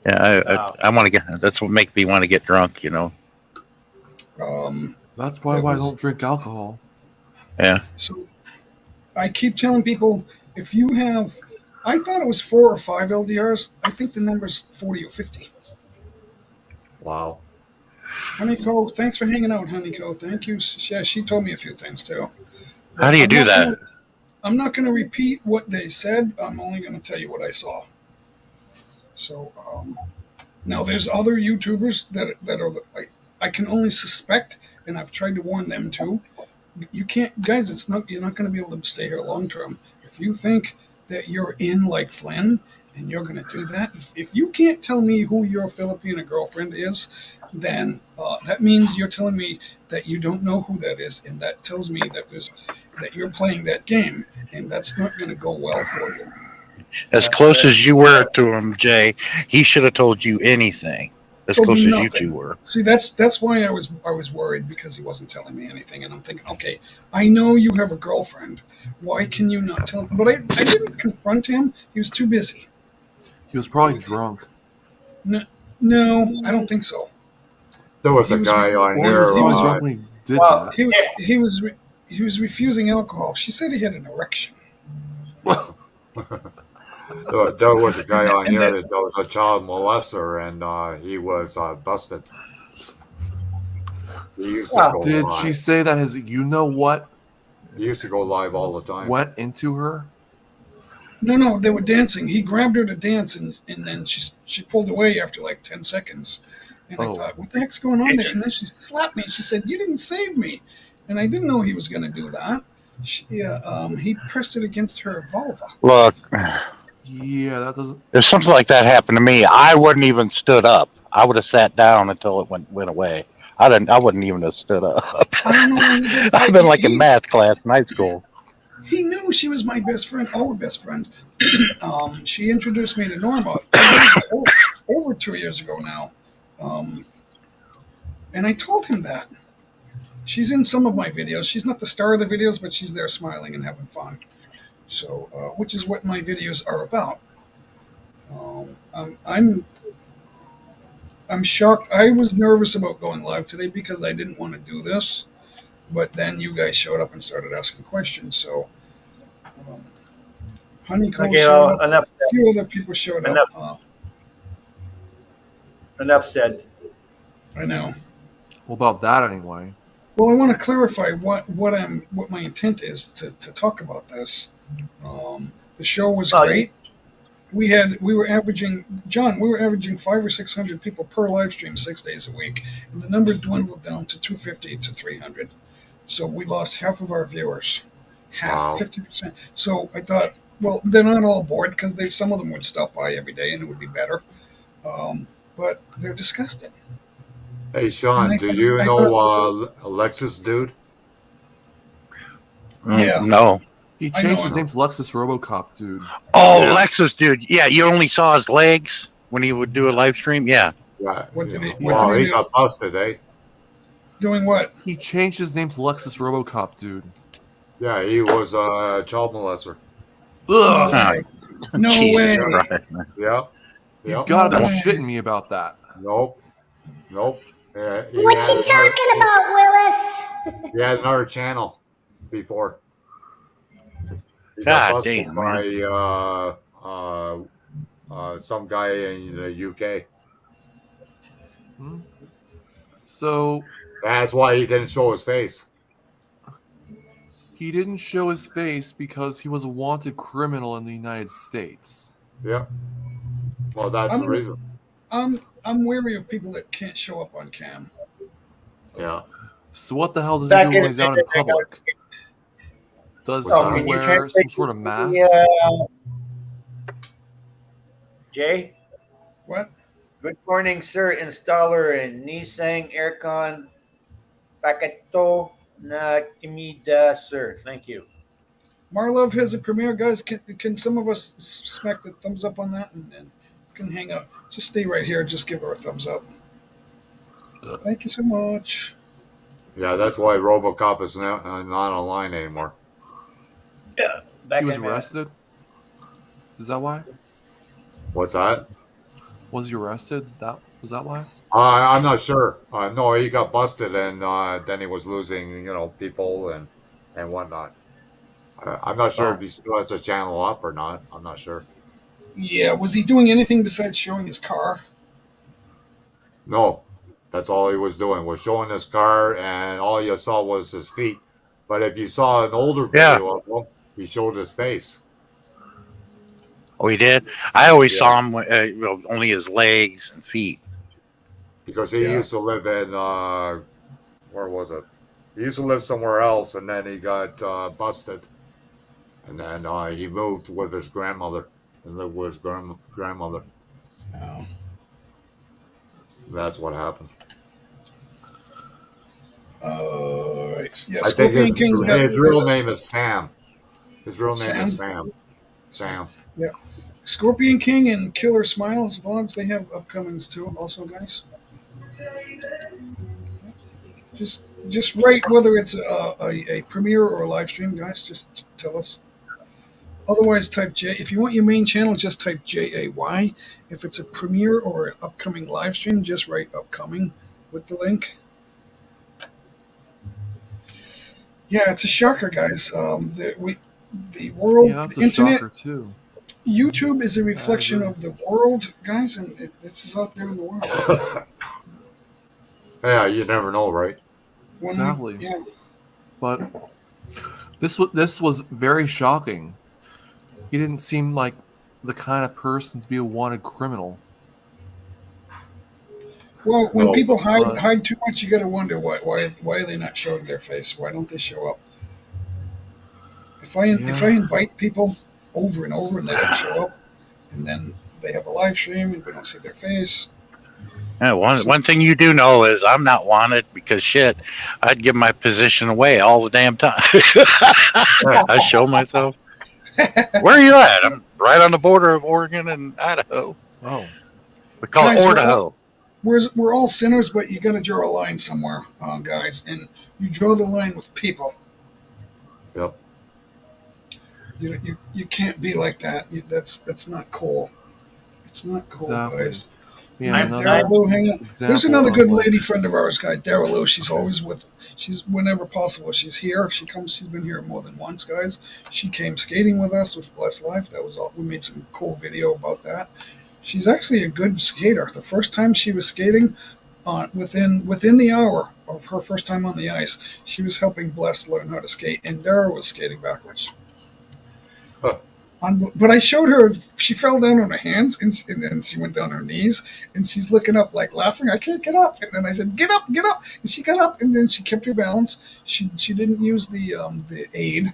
Yeah, I want to get. That's what makes me want to get drunk. That's why I don't drink alcohol. Yeah. So I keep telling people, if you have, I thought it was 4 or 5 LDRs. I think the number's 40 or 50. Wow. Honeyco, thanks for hanging out, Honeyco. Thank you. Yeah, she told me a few things too. How do you do that? I'm not going to repeat what they said. I'm only going to tell you what I saw. So now there's other YouTubers that are I can only suspect, and I've tried to warn them too. You can't, guys. You're not going to be able to stay here long term. If you think that you're in like Flynn and you're going to do that, if you can't tell me who your Filipino girlfriend is, then that means you're telling me that you don't know who that is, and that tells me that you're playing that game, and that's not going to go well for you. As close as you were to him, Jay, he should have told you anything. As Told close me as you nothing. two were. See, that's why I was worried, because he wasn't telling me anything, and I'm thinking, okay, I know you have a girlfriend. Why can you not tell him? But I didn't confront him. He was too busy. He was probably drunk. No, I don't think so. There was He a was- guy on Or he was here. probably drunk when he did Well, that. He was refusing alcohol. She said he had an erection. There was a guy on And here that- that was a child molester, and he was busted. He used to Wow. go Did live. she say that his you know what He used to go live all the time. went into her? No, they were dancing. He grabbed her to dance, and then she pulled away after like 10 seconds. And I Oh. thought, what the heck's going on there? And then she slapped me. She said, "You didn't save me." And I didn't know he was going to do that. He pressed it against her vulva. Look, Yeah, that doesn't. if something like that happened to me, I wouldn't even stood up. I would have sat down until it went away. I wouldn't even have stood up. I don't know why he did that. I've been like in math class in high school. He knew she was my best friend, our best friend. She introduced me to Norma over 2 years ago now. And I told him that. She's in some of my videos. She's not the star of the videos, but she's there smiling and having fun. So, which is what my videos are about. I'm shocked. I was nervous about going live today because I didn't want to do this, but then you guys showed up and started asking questions. So, Honeycomb Okay, showed well, up. enough. A few other people showed up. Enough said. I know. Well, about that anyway. Well, I want to clarify what my intent is to talk about this. The show was great. We were averaging 500 or 600 people per live stream 6 days a week, and the number dwindled down to 250 to 300. So we lost half of our viewers, Wow. 50%. So I thought, well, they're not all bored because some of them would stop by every day and it would be better, but they're disgusted. Hey, Sean, And do you know Alexis, dude? Yeah. No. He I know changed his him. name to Lexus RoboCop, dude. Oh, Yeah. Lexus, dude. Yeah, you only saw his legs when he would do a live stream. Yeah. Yeah. What did he- what Well, did he he do? got busted, eh? Doing what? He changed his name to Lexus RoboCop, dude. Yeah, he was a child molester. Ugh! Ah, No Jesus way. Christ. Yeah. You Yep. gotta be No way. shitting me about that. Nope. Yeah, What you talking about, Willis? He had another channel before. He God got busted damn, by man. some guy in the UK. So That's why he didn't show his face. he didn't show his face because he was a wanted criminal in the United States. Yeah. Well, that's the reason. I'm wary of people that can't show up on cam. Yeah. So what the hell does Back he do in when he's out in public? Does Oh, he can you wear translate some sort of mask? Jay? What? Good morning, sir. Installer and Nissan Aircon Paketo na Kimida, sir. Thank you. Marlov has a premiere, guys. Can some of us smack the thumbs up on that and can hang up? Just stay right here. Just give her a thumbs up. Thank you so much. Yeah, that's why RoboCop is not online anymore. Yeah. Back He was in arrested? Is that why? What's that? Was he arrested? Was that why? I'm not sure. No, he got busted, and then he was losing, people and whatnot. I'm not sure if he still has a channel up or not. I'm not sure. Yeah, was he doing anything besides showing his car? No, that's all he was doing, was showing his car, and all you saw was his feet. But if you saw an older video of him, he showed his face. Oh, he did? I always Yeah. saw him only his legs and feet. Because he used to live in, where was it? He used to live somewhere else, and then he got busted. And then he moved with his grandmother and lived with his grandmother. Oh. That's what happened. Right. Yeah, I think Scorpion King's got his real name is Sam. His real name Sam? is Sam. Sam. Yeah. Scorpion King and Killer Smiles vlogs, they have upcomings too, also, guys. Just write whether it's a premiere or a live stream, guys. Just tell us. Otherwise, type J. If you want your main channel, just type JAY. If it's a premiere or an upcoming live stream, just write upcoming with the link. Yeah, it's a shocker, guys. The world, Yeah, that's the a internet, shocker too. YouTube is a reflection agree. of the world, guys, and this is out there in the world. Yeah, you never know, right? Exactly. Yeah. But this was very shocking. He didn't seem like the kind of person to be a wanted criminal. Well, when No, people but- hide too much, you got to wonder why are they not showing their face? Why don't they show up? If I invite people over and over and they don't show up, and then they have a live stream and we don't see their face. Yeah, one thing you do know is I'm not wanted because shit, I'd give my position away all the damn time. I show myself. Where are you at? I'm right on the border of Oregon and Idaho. Oh, We call Guys, it Ordaho. We're all sinners, but you got to draw a line somewhere, guys, and you draw the line with people. Yep. You can't be like that. That's not cool. It's not cool, Exactly. guys. yeah. Have Another Daryl Lou hang out. example There's another of good what- lady friend of ours, guys. Daryl Lou. She's always with. She's whenever possible. She's here. She comes. She's been here more than once, guys. She came skating with us with Blessed Life. That was all. We made some cool video about that. She's actually a good skater. The first time she was skating, within the hour of her first time on the ice, she was helping Bless learn how to skate, and Daryl was skating backwards. Huh. But I showed her, she fell down on her hands, and then she went down on her knees, and she's looking up, like laughing, I can't get up. And then I said, get up. And she got up, and then she kept her balance. She didn't use the aid,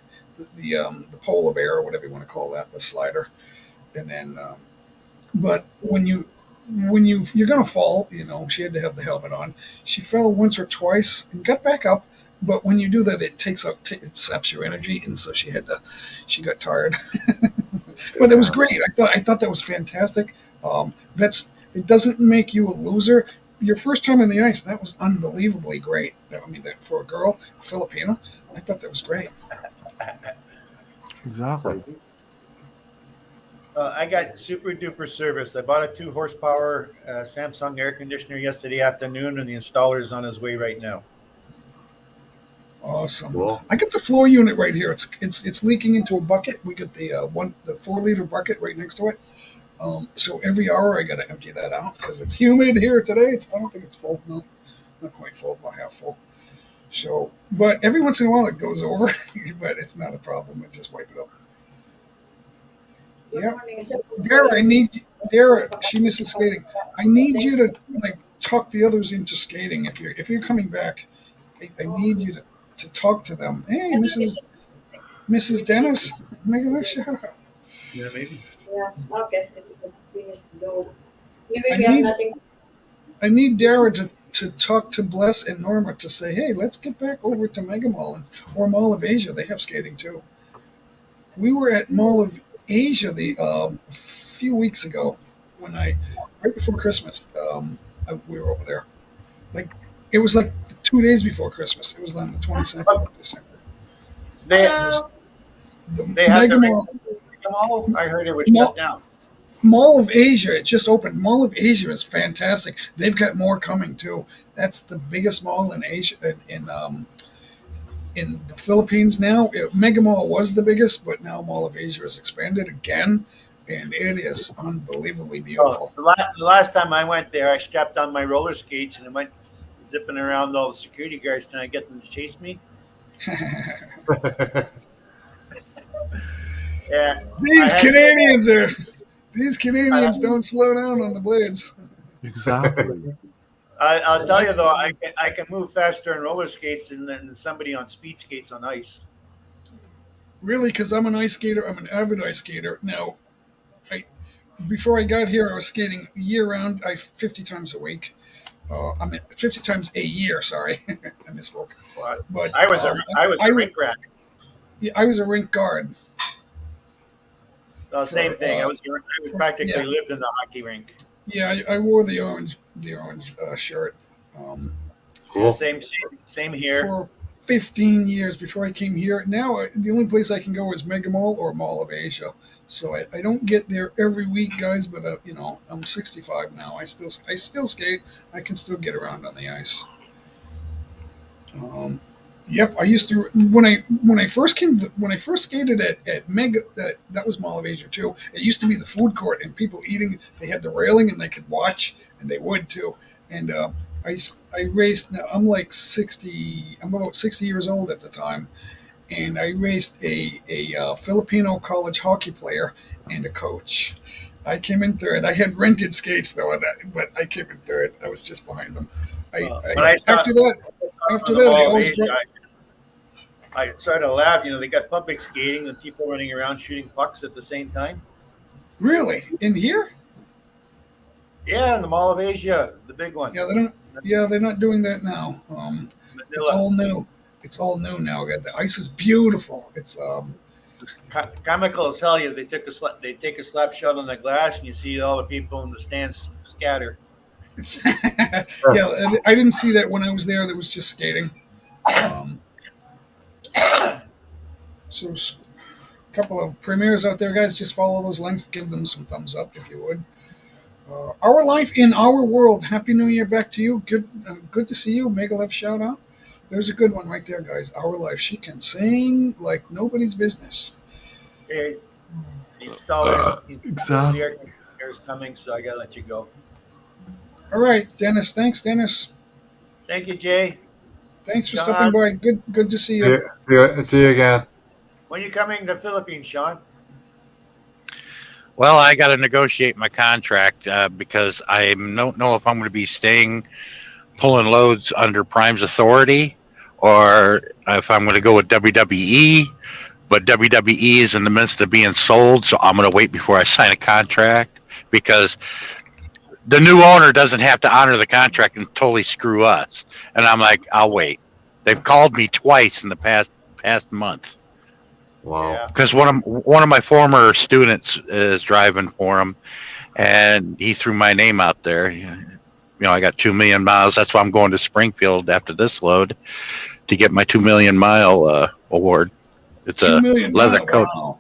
the polar bear, or whatever you want to call that, the slider. And then, but when you're going to fall, she had to have the helmet on. She fell once or twice and got back up. But when you do that, it it saps your energy, and so she got tired. But it was great. I thought that was fantastic. It doesn't make you a loser. Your first time on the ice, that was unbelievably great. I mean, for a girl, a Filipina, I thought that was great. Exactly. I got super duper service. I bought a 2 horsepower Samsung air conditioner yesterday afternoon, and the installer is on his way right now. Awesome. Cool. I got the floor unit right here. It's leaking into a bucket. We got the 4-liter bucket right next to it. So every hour I got to empty that out because it's humid here today. I don't think it's full. No, not quite full, about half full. So, but every once in a while it goes over, but it's not a problem. I just wipe it up. Yeah. Dara, she misses skating. I need you to talk the others into skating. If you're coming back, I need you to talk to them. Hey, Mrs. Dennis, make a little shout out. Yeah, maybe. Yeah, okay. We just go. Maybe I we have need- nothing. I need Dara to talk to Bless and Norma to say, hey, let's get back over to Mega Mall or Mall of Asia. They have skating too. We were at Mall of Asia a few weeks ago right before Christmas. We were over there. It was 2 days before Christmas. It was on the 22nd of December. They Hello. The had Mega the Mall. I heard it was No. shut down. Mall of Asia, it just opened. Mall of Asia is fantastic. They've got more coming too. That's the biggest mall in Asia, in the Philippines now. Mega Mall was the biggest, but now Mall of Asia has expanded again, and it is unbelievably beautiful. The last time I went there, I strapped on my roller skates and I went zipping around all the security guards trying to get them to chase me. Yeah. These Canadians don't slow down on the blades. Exactly. I'll tell you though, I can move faster in roller skates than somebody on speed skates on ice. Really, because I'm an ice skater. I'm an avid ice skater. Now, before I got here, I was skating year round. 50 times a week. 50 times a year. Sorry, I misspoke. But I was a rink rat. Yeah, I was a rink guard. Same thing. I practically yeah. lived in the hockey rink. Yeah, I wore the orange shirt. Cool. Same here. For 15 years before I came here. Now the only place I can go is Mega Mall or Mall of Asia. So I don't get there every week, guys. But I'm 65 now. I still skate. I can still get around on the ice. Yep, I used to when I first skated at Mega, that was Mall of Asia too. It used to be the food court and people eating. They had the railing and they could watch, and they would too. And I raced. Now I'm like 60. I'm about 60 years old at the time, and I raced a Filipino college hockey player and a coach. I came in third. I had rented skates though, but I came in third. I was just behind them. After that, I started to laugh. They got public skating and people running around shooting pucks at the same time. Really? In here? Yeah, in the Mall of Asia, the big one. Yeah, they don't. Yeah, they're not doing that now. It's Manila. all new. It's all new now. The ice is beautiful. It's Comical as hell. They take a slap shot on the glass, and you see all the people in the stands scatter. yeah. I didn't see that when I was there. There was just skating. So a couple of premieres out there, guys. Just follow those links. Give them some thumbs up if you would. Our life in our world. Happy New Year back to you. Good to see you. Mega Love shout out. There's a good one right there, guys. Our life. She can sing like nobody's business. Okay. Exactly. Exactly. Is coming, so I gotta let you go. All right, Dennis. Thanks, Dennis. Thank you, Jay. Thanks for Sean. stopping by. Good to see you. See you again. When are you coming to the Philippines, Sean? Well, I got to negotiate my contract because I don't know if I'm going to be pulling loads under Prime's authority, or if I'm going to go with WWE. But WWE is in the midst of being sold, so I'm going to wait before I sign a contract because the new owner doesn't have to honor the contract and totally screw us. And I'm like, I'll wait. They've called me twice in the past month. Wow. Yeah. Because one of my former students is driving for him, and he threw my name out there. I got 2 million miles. That's why I'm going to Springfield after this load to get my 2 million mile award. It's a leather coat. Wow.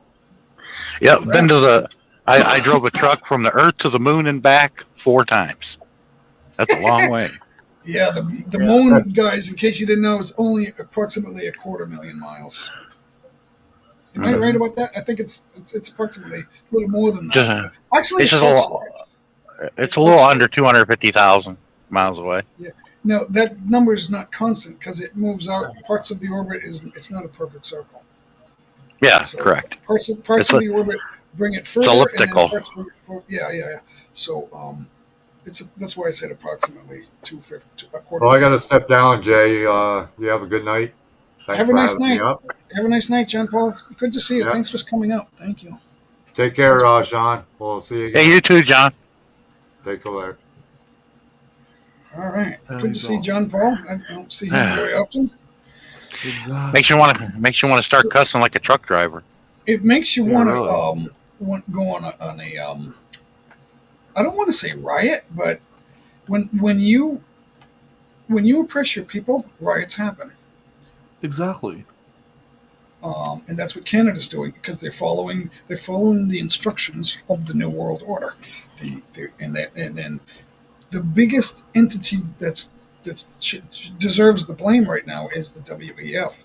Yep, been to I drove a truck from the Earth to the Moon and back 4 times. That's a long way. Yeah, the moon, guys, in case you didn't know, is only approximately 250,000 miles. Am I right about that? I think it's approximately a little more than that. Actually, it's a little under 250,000 miles away. Yeah. No, that number is not constant because it moves out. Parts of the orbit it's not a perfect circle. Yeah, So correct. Parts of the orbit bring it further. elliptical. And then parts bring it forward. Yeah. So that's why I said approximately 250. Well, I got to step down, Jay. You have a good night. Thanks Have a for nice having me night. up. Have a nice night, John Paul. Good to see you. Yeah. Thanks for coming out. Thank you. Take care, Sean. We'll see you again. Hey, you too, John. Take care. All right. Oh, Good to he's see off. John Paul. I don't see him very often. Exactly. Makes you want to start cussing like a truck driver. It makes you Yeah, want really. to go on a I don't want to say riot, but when you oppress your people, riots happen. Exactly. And that's what Canada's doing because they're following the instructions of the New World Order. And the biggest entity that deserves the blame right now is the WEF.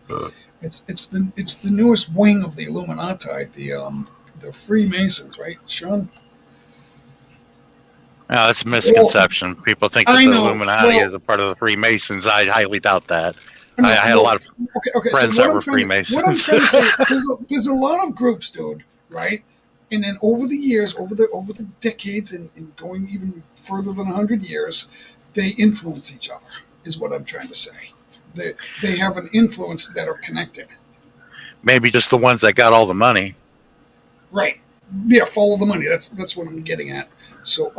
It's the newest wing of the Illuminati, the Freemasons, right, Sean? No, that's a misconception. People think that I the know. Illuminati Well- is a part of the Freemasons. I highly doubt that. No, I had a lot of okay. friends So that what were I'm trying Freemasons. what I'm trying to say, there's a lot of groups, dude, right? And then over the years, over the decades, and going even further than 100 years, they influence each other. Is what I'm trying to say. They have an influence that are connected. Maybe just the ones that got all the money. Right. Yeah, follow the money. That's what I'm getting at. So,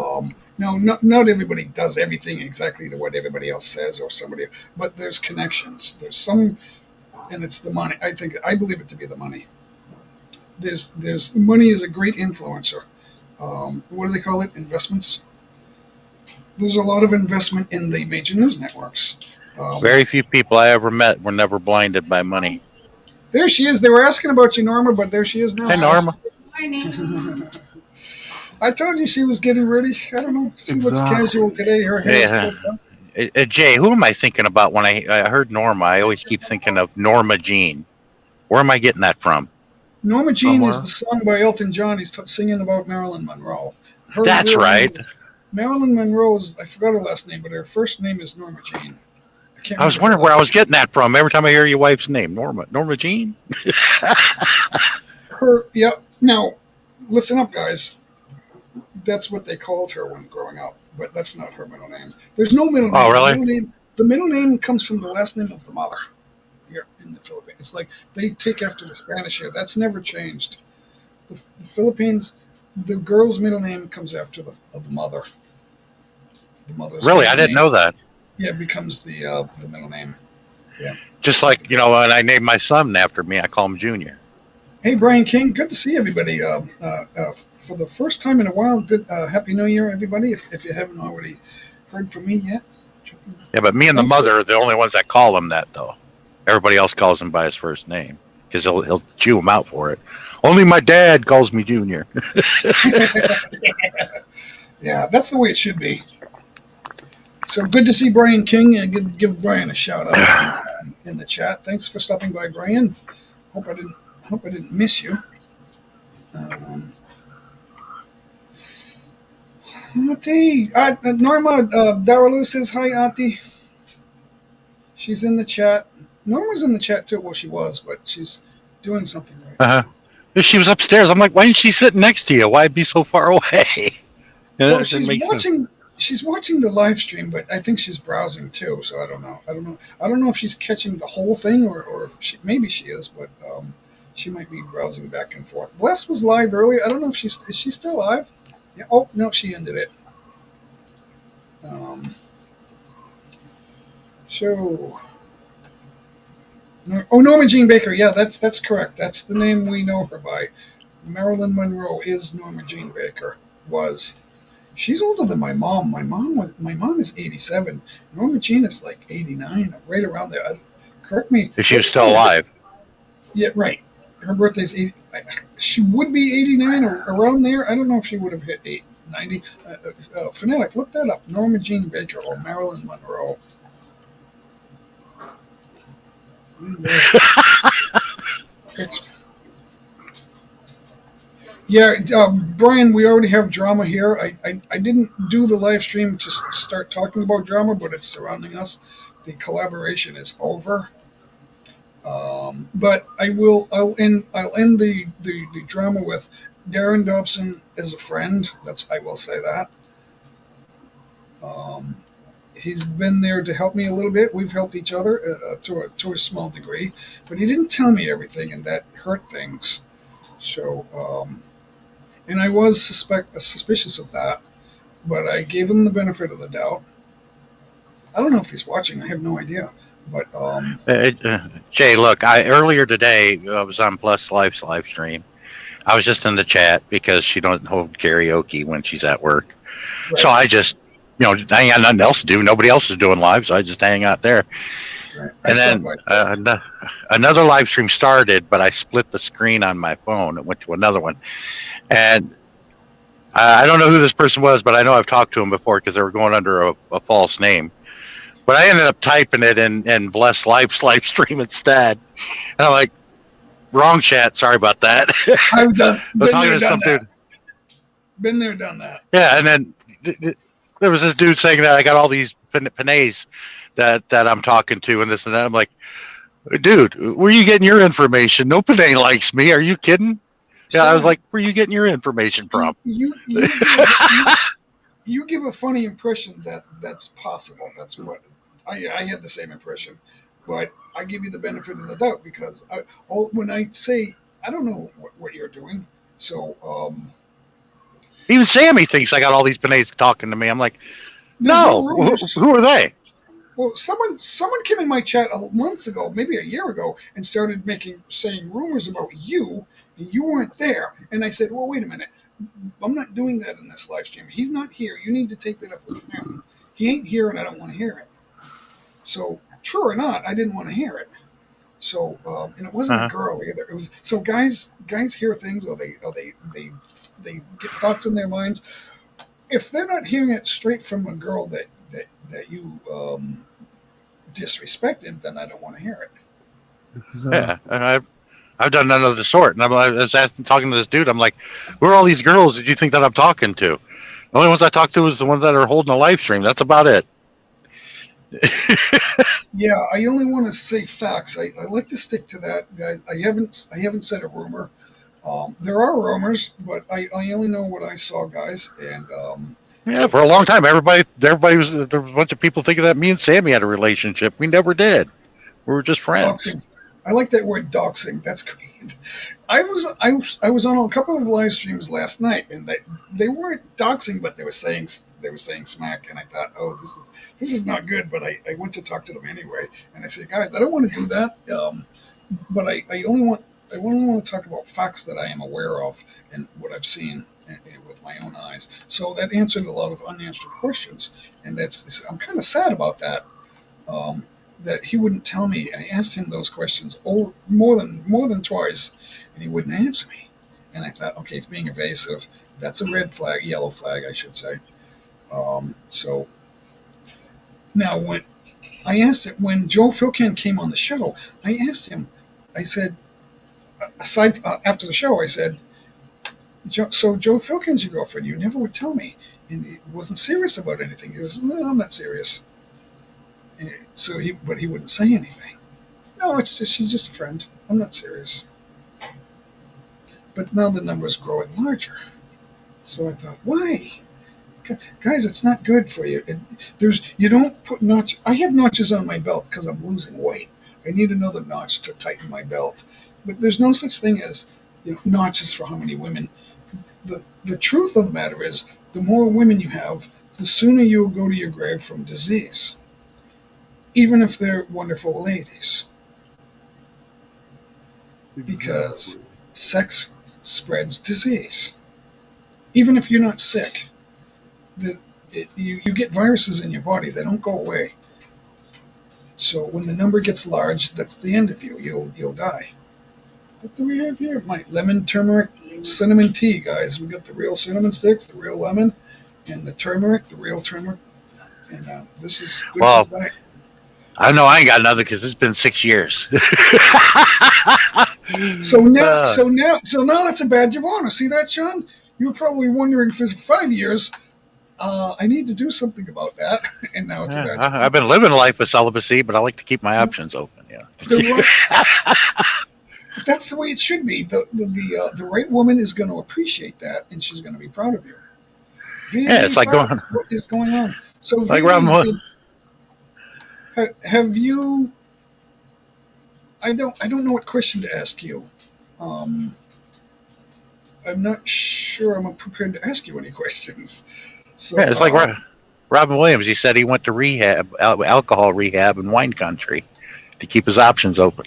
no, not everybody does everything exactly to what everybody else says or somebody, but there's connections. There's some, and it's the money. I believe it to be the money. There's money is a great influencer. What do they call it? Investments. there's a lot of investment in the major news networks. Very few people I ever met were never blinded by money. There she is. They were asking about you, Norma, but there she is now. Hey, Norma. I told you she was getting ready. I don't know. She looks Exactly. casual today. Her hair is Yeah. clipped up. Jay, who am I thinking about when I heard Norma? I always keep thinking of Norma Jean. Where am I getting that from? Norma Jean Somewhere. is the song by Elton John. He's singing about Marilyn Monroe. Her That's real name right. is Marilyn Monroe's, I forgot her last name, but her first name is Norma Jean. I was wondering where I was getting that from every time I hear your wife's name. Norma Jean? Yeah. Now, listen up, guys. That's what they called her when growing up, but that's not her middle name. There's no middle name. Oh, really? The middle name comes from the last name of the mother here in the Philippines. It's like they take after the Spanish here. That's never changed. The Philippines, the girl's middle name comes after the mother. The mother's Really? middle I didn't name, know that. Yeah, it becomes the middle name. Yeah. Just like, when I named my son after me, I call him Junior. Hey, Brian King, good to see everybody. For the first time in a while, good. Happy New Year, everybody. If you haven't already heard from me yet. Yeah, but me and the Thanks mother are the only ones that call him that, though. Everybody else calls him by his first name because he'll chew him out for it. Only my dad calls me Junior. Yeah, that's the way it should be. So good to see Brian King, and give Brian a shout out in the chat. Thanks for stopping by, Brian. Hope I didn't miss you. Ati, Norma, Daralu says hi, Ati. She's in the chat. Norma's in the chat too. Well, she was, but she's doing something right now. She was upstairs. I'm like, why isn't she sitting next to you? Why be so far away? Well, she's watching the live stream, but I think she's browsing too. So I don't know. I don't know if she's catching the whole thing or if maybe she is, but she might be browsing back and forth. Bless was live earlier. I don't know if is she still live? Yeah. Oh no, she ended it. Norma Jean Baker. Yeah, that's correct. That's the name we know her by. Marilyn Monroe is Norma Jean Baker. Was. She's older than my mom. My mom is 87. Norma Jean is like 89, right around there. Correct me. If she was still alive. Yeah, right. Her birthday's 80. She would be 89 or around there. I don't know if she would have hit 90. Fanatic, look that up. Norma Jean Baker or Marilyn Monroe. Brian, we already have drama here. I didn't do the live stream to start talking about drama, but it's surrounding us. The collaboration is over. But I'll end the drama with Darren Dobson as a friend. I will say that. He's been there to help me a little bit. We've helped each other to a small degree, but he didn't tell me everything, and that hurt things. So, and I was suspicious of that, but I gave him the benefit of the doubt. I don't know if he's watching. I have no idea. But Jay, look, earlier today I was on Plus Life's live stream. I was just in the chat because she don't hold karaoke when she's at work. Right. So I just, I ain't got nothing else to do. Nobody else is doing live, so I just hang out there. Right. And then another live stream started, but I split the screen on my phone and went to another one. And I don't know who this person was, but I know I've talked to him before because they were going under a false name. But I ended up typing it in Bless Life's live stream instead. And I'm like, wrong chat. Sorry about that. I've been there, done that. Yeah, and then there was this dude saying that I got all these panays that I'm talking to and this and that. I'm like, dude, where are you getting your information? No panay likes me. Are you kidding? Yeah, I was like, where are you getting your information from? You give a funny impression that's possible. That's what I had the same impression, but I give you the benefit of the doubt because when I say I don't know what you're doing, so even Sammy thinks I got all these panays talking to me. I'm like, no, who are they? Well, someone came in my chat months ago, maybe a year ago, and started saying rumors about you, and you weren't there. And I said, well, wait a minute. I'm not doing that in this live stream. He's not here. You need to take that up with him. he ain't here and I don't want to hear it. So true or not, I didn't want to hear it. So and it wasn't a girl either. It was so guys hear things or they get thoughts in their minds. If they're not hearing it straight from a girl that you disrespected, then I don't want to hear it. Yeah, and I've done none of the sort. And I was talking to this dude. I'm like, who are all these girls that you think that I'm talking to? The only ones I talk to is the ones that are holding a live stream. That's about it. Yeah, I only want to say facts. I like to stick to that, guys. I haven't said a rumor. There are rumors, but I only know what I saw, guys. And yeah, for a long time, everybody there was a bunch of people thinking that me and Sammy had a relationship. We never did. We were just friends. Doxing. I like that word, doxing. That's great. I was on a couple of live streams last night, and they weren't doxing, but they were saying smack, and I thought, oh, this is not good. But I went to talk to them anyway, and I said, guys, I don't want to do that, but I only want to talk about facts that I am aware of and what I've seen with my own eyes. So that answered a lot of unanswered questions, and I'm kind of sad about that. That he wouldn't tell me. I asked him those questions more than twice, and he wouldn't answer me. And I thought, okay, it's being evasive. That's a red flag, yellow flag, I should say. So now when I asked it, when Joe Filkin came on the show, I asked him, I said, after the show, I said, so Joe Filkin's your girlfriend? You never would tell me. And he wasn't serious about anything. He goes, no, I'm not serious. So he wouldn't say anything. No, she's just a friend. I'm not serious. But now the number is growing larger. So I thought, why? Guys, it's not good for you. You don't put notches. I have notches on my belt because I'm losing weight. I need another notch to tighten my belt. But there's no such thing as notches for how many women. The truth of the matter is, the more women you have, the sooner you will go to your grave from disease. Even if they're wonderful ladies. Because sex spreads disease. Even if you're not sick, you get viruses in your body. They don't go away. So when the number gets large, that's the end of you. You'll die. What do we have here? My lemon, turmeric, cinnamon tea, guys. We got the real cinnamon sticks, the real lemon, and the turmeric, the real turmeric. And this is good for the diet. I know I ain't got nothing because it's been 6 years. So now that's a badge of honor. See that, Sean? You were probably wondering for 5 years. I need to do something about that, and now it's a badge of honor. I've been living a life of celibacy, but I like to keep my options open. Yeah. That's the way it should be. The right woman is going to appreciate that, and she's going to be proud of you. It's like what is going on? So, like Robin. Have you? I don't know what question to ask you. I'm not sure I'm prepared to ask you any questions. So, it's like Robin Williams. He said he went to rehab, alcohol rehab in wine country, to keep his options open.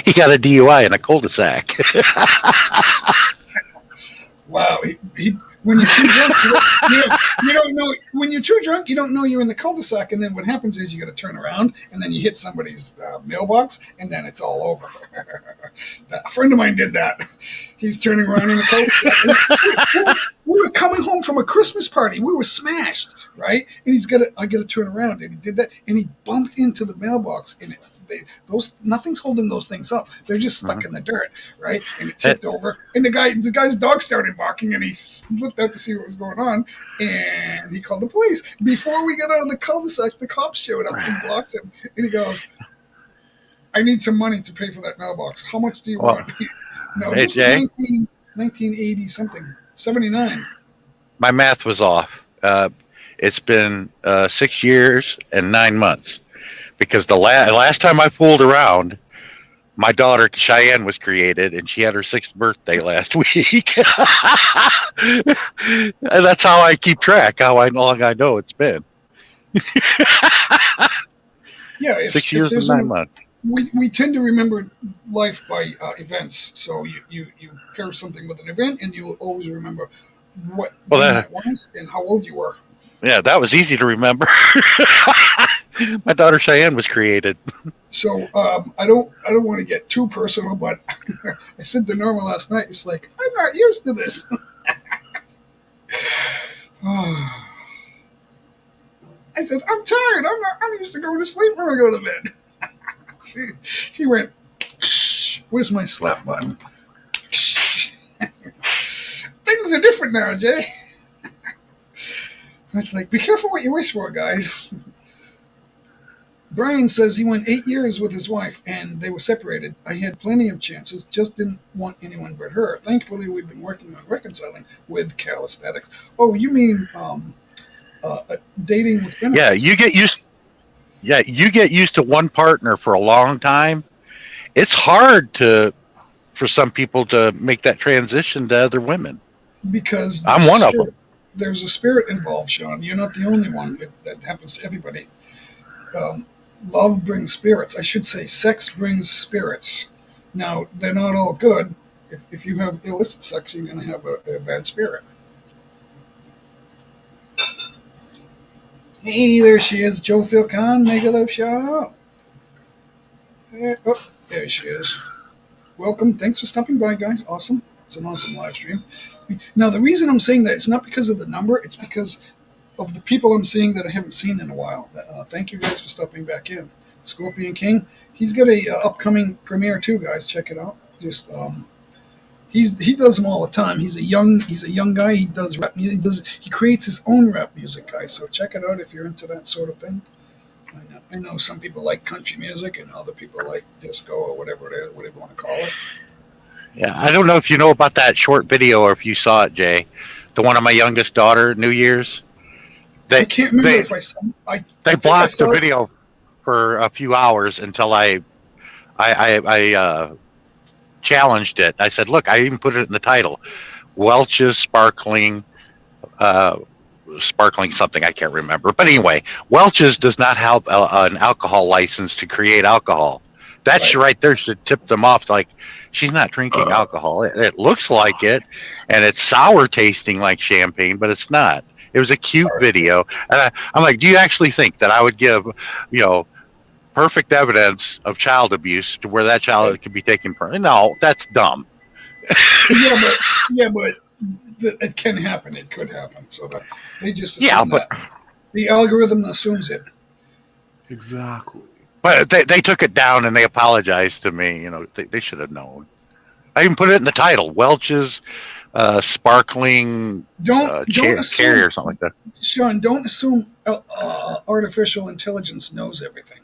He got a DUI in a cul-de-sac. Wow. When you're too drunk, you don't know. When you're too drunk, you don't know you're in the cul-de-sac, and then what happens is you got to turn around, and then you hit somebody's mailbox, and then it's all over. A friend of mine did that. He's turning around in the cul-de-sac. We were coming home from a Christmas party. We were smashed, right? And I got to turn around, and he did that, and he bumped into the mailbox, and nothing's holding those things up. They're just stuck in the dirt, right? And it tipped over, and the guy's dog started barking, and he looked out to see what was going on, and he called the police. Before we got out of the cul-de-sac, the cops showed up and blocked him, and he goes, "I need some money to pay for that mailbox. How much do you want?" No, hey, this is 1980 something, 79. My math was off. It's been 6 years and 9 months. Because the last time I fooled around, my daughter Cheyenne was created, and she had her 6th birthday last week. And that's how I keep track, how long I know it's been. Yeah, 6 years and 9 months. We tend to remember life by events. So you pair something with an event, and you'll always remember what that was and how old you were. Yeah, that was easy to remember. My daughter Cheyenne was created. So I don't want to get too personal, but I said to Norma last night, it's like, I'm not used to this. I said, I'm tired. I'm used to going to sleep when I go to bed. She went, where's my slap button? Things are different now, Jay. It's like, be careful what you wish for, guys. Brian says he went 8 years with his wife and they were separated. I had plenty of chances, just didn't want anyone but her. Thankfully, we've been working on reconciling with calisthenics. Oh, you mean dating with benefits? Yeah, you get used. Yeah, you get used to one partner for a long time. It's hard for some people to make that transition to other women. Because I'm one of them. There's a spirit involved, Sean. You're not the only one. That happens to everybody. Love brings spirits. I should say sex brings spirits. Now, they're not all good. If you have illicit sex, you're going to have a bad spirit. Hey, there she is. Joe Philcon, Mega Love Show. Oh, there she is. Welcome. Thanks for stopping by, guys. Awesome. It's an awesome live stream. Now, the reason I'm saying that, it's not because of the number. It's because of the people I'm seeing that I haven't seen in a while. Thank you guys for stopping back in. Scorpion King, he's got a upcoming premiere too, guys. Check it out. Just he does them all the time. He's a young guy. He does rap music. He creates his own rap music, guys. So check it out if you're into that sort of thing. I know some people like country music and other people like disco or whatever it is, whatever you want to call it. Yeah, I don't know if you know about that short video or if you saw it, Jay. The one of my youngest daughter, New Year's. I can't remember if I saw. They blocked the video for a few hours until I challenged it. I said, "Look, I even put it in the title: Welch's sparkling something. I can't remember. But anyway, Welch's does not have an alcohol license to create alcohol. That's right there should tip them off. Like, she's not drinking alcohol. It looks like it, and it's sour tasting like champagne, but it's not. It was a cute video. And I'm like, do you actually think that I would give, perfect evidence of child abuse to where that child could be taken from? No, that's dumb. yeah, but it can happen. It could happen. So that they just assume that. The algorithm assumes it. Exactly. But they took it down and they apologized to me. They should have known. I even put it in the title: Welch's sparkling carrier or something like that. Sean, don't assume artificial intelligence knows everything.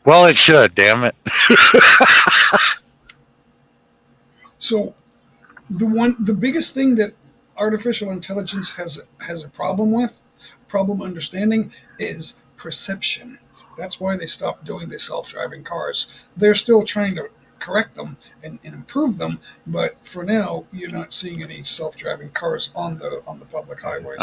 Well, it should. Damn it. So, the biggest thing that artificial intelligence has a problem understanding, is perception. That's why they stopped doing the self-driving cars. They're still trying to correct them and improve them, but for now, you're not seeing any self-driving cars on the public highways.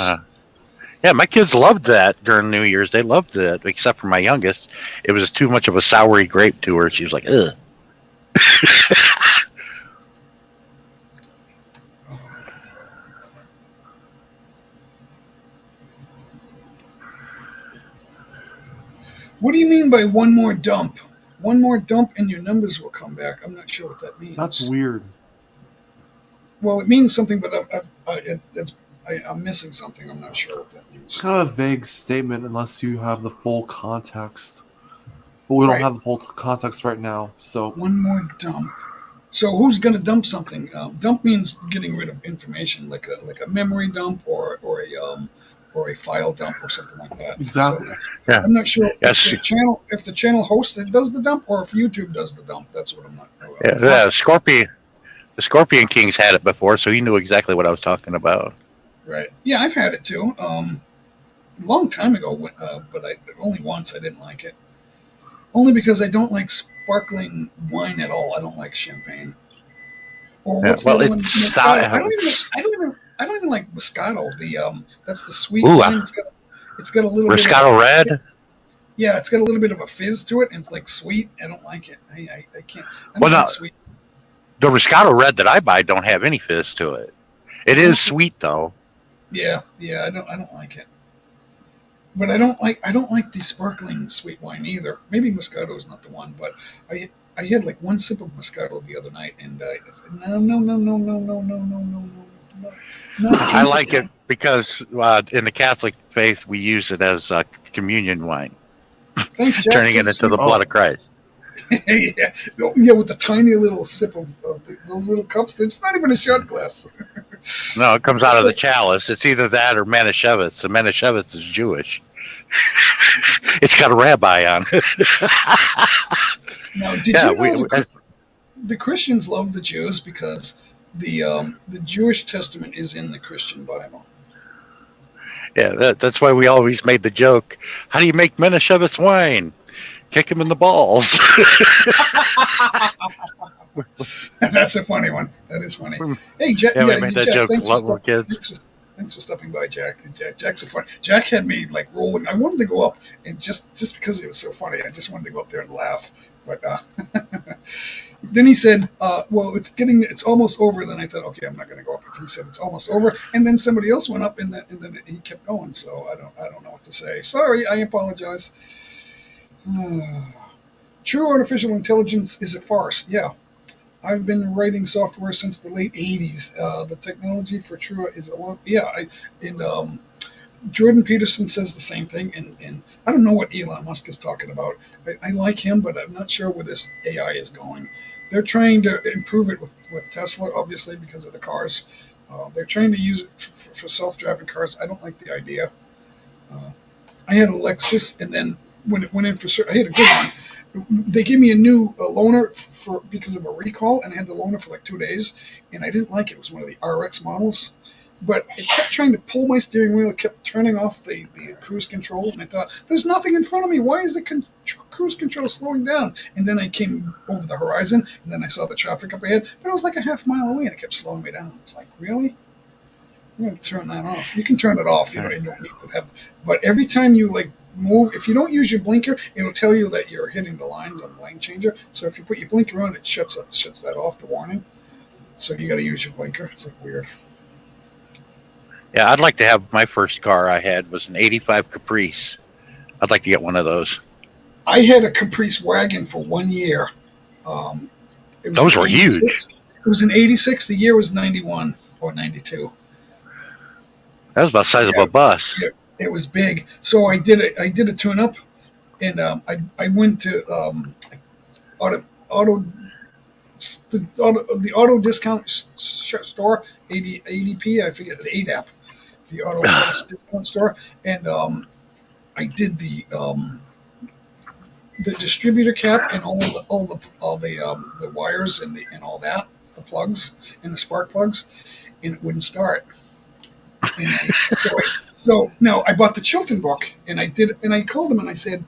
Yeah, my kids loved that during New Year's. They loved it, except for my youngest. It was too much of a soury grape to her. She was like, ugh. What do you mean by one more dump? One more dump and your numbers will come back. I'm not sure what that means. That's weird. Well, it means something, but I'm missing something. I'm not sure what that means. It's kind of a vague statement unless you have the full context. But we don't have the full context right now. So one more dump. So who's going to dump something? Dump means getting rid of information, like a memory dump or a file dump or something like that. Exactly. So, I'm not sure if the channel host does the dump or if YouTube does the dump. That's what I'm not. The Scorpion Kings had it before, so he knew exactly what I was talking about. Right. Yeah, I've had it too. A long time ago, but only once. I didn't like it. Only because I don't like sparkling wine at all. I don't like champagne. Or what's the other one? Moscato. I don't even like Moscato. That's the sweet wine. It's got a little Moscato Red. Yeah, it's got a little bit of a fizz to it, and it's like sweet. I don't like it. I can't. I don't like sweet. The Moscato Red that I buy don't have any fizz to it. It is sweet though. Yeah, yeah. I don't like it. But I don't like the sparkling sweet wine either. Maybe Moscato is not the one, but I had like one sip of Moscato the other night, and I said, no, no, no, no, no, no, no, no, no, no, no, not I drinking like it that. because in the Catholic faith we use it as communion wine, Thanks, Jack. turning Good it to into see the you. blood Oh, of Christ. Yeah, oh, yeah, with the tiny little sip of those little cups. It's not even a shot glass. No, it It's comes out of the like, chalice. It's either that or Manischewitz. The Manischewitz is Jewish. It's got a rabbi on it. now, did Yeah, you know the Christians love the Jews because the Jewish Testament is in the Christian Bible. yeah. That's why we always made the joke. How do you make Manischewitz wine? Kick him in the balls. That's a funny one. That is funny. Hey, Jack. Yeah, we Yeah, made that Jack. joke a lot with kids. Thanks for stopping by, Jack. Jack's a fun. Jack had me like rolling. I wanted to go up and just because it was so funny, I just wanted to go up there and laugh. But then he said, "Well, it's almost over." Then I thought, okay, I'm not going to go up. If he said it's almost over, and then somebody else went up, and then he kept going. So I don't know what to say. Sorry, I apologize. True artificial intelligence is a farce. Yeah, I've been writing software since the late '80s. The technology for True is a lot. Yeah, and Jordan Peterson says the same thing. And I don't know what Elon Musk is talking about. I like him, but I'm not sure where this AI is going. They're trying to improve it with Tesla, obviously, because of the cars. They're trying to use it for self-driving cars. I don't like the idea. Uh, I had a Lexus, and then when it went in for I had a good one. They gave me a new loaner for because of a recall, and I had the loaner for like 2 days, and I didn't like it. It was one of the RX models, but it kept trying to pull my steering wheel. It kept turning off the cruise control, and I thought, "There's nothing in front of me. Why is the cruise control slowing down?" And then I came over the horizon, and then I saw the traffic up ahead, but it was like a half mile away, and it kept slowing me down. It's like, really? I'm going to turn that off. You can turn it off. You don't need to have. But every time you like move, if you don't use your blinker, it'll tell you that you're hitting the lines on the lane changer. So if you put your blinker on, it shuts that off, the warning. So you got to use your blinker. It's like weird. Yeah, I'd like to have my first car I had was an '85 Caprice. I'd like to get one of those. I had a Caprice wagon for 1 year. Um, it was Those in were huge. '86. It was in '86. The year was '91 or '92. That was about the size of Yeah, a bus. it was big. So I did it. I did a tune up, and I went to auto the auto discount store, ADP, I forget, the ADAP, the auto parts discount store, and I did the distributor cap and all the wires and all that, the plugs and the spark plugs, and it wouldn't start. And so now I bought the Chilton book, and I called him and I said,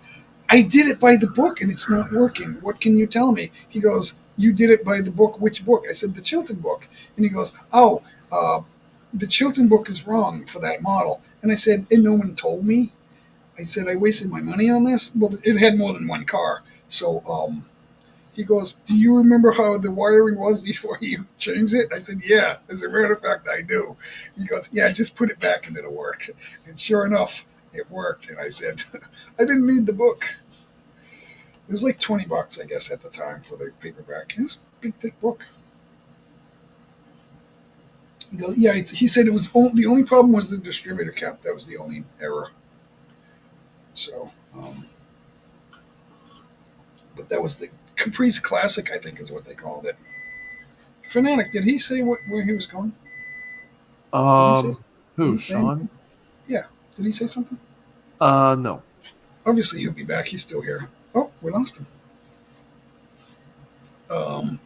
I did it by the book and it's not working. What can you tell me? He goes, you did it by the book. Which book? I said, the Chilton book. And he goes, oh, the Chilton book is wrong for that model. And I said, and no one told me. I said, I wasted my money on this. Well, it had more than one car. So he goes, do you remember how the wiring was before you changed it? I said, yeah, as a matter of fact, I do. He goes, yeah, just put it back and it'll work. And sure enough, it worked. And I said, I didn't need the book. It was like $20, I guess, at the time for the paperback. It's a big, thick book. He goes, yeah, he said it was the only problem was the distributor cap. That was the only error. So, but that was the Caprice Classic, I think is what they called it. Fanatic, did he say where he was going? Who? Sean? Yeah. Did he say something? No. Obviously, he'll be back. He's still here. Oh, we lost him.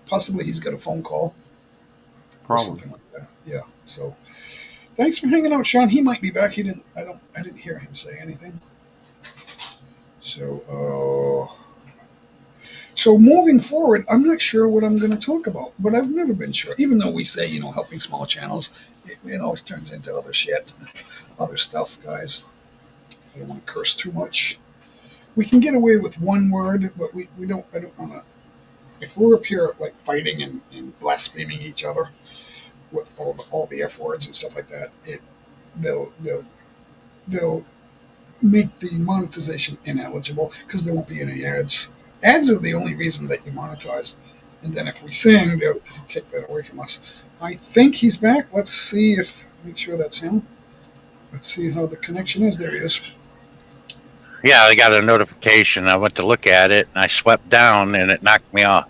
Possibly he's got a phone call. Or Probably. something like that. Yeah. So, thanks for hanging out, Sean. He might be back. I didn't hear him say anything. So, so moving forward, I'm not sure what I'm going to talk about, but I've never been sure. Even though we say, helping small channels, it always turns into other shit, other stuff, guys. I don't want to curse too much. We can get away with one word, but we don't. I don't want to. If we're up here like fighting and blaspheming each other with all the F words and stuff like that, they'll they'll they'll make the monetization ineligible because there won't be any ads. Ads are the only reason that you monetize. And then if we sing, they'll take that away from us. I think he's back. Let's see if make sure that's him. Let's see how the connection is. There he is. Yeah, I got a notification. I went to look at it, and I swept down, and it knocked me off.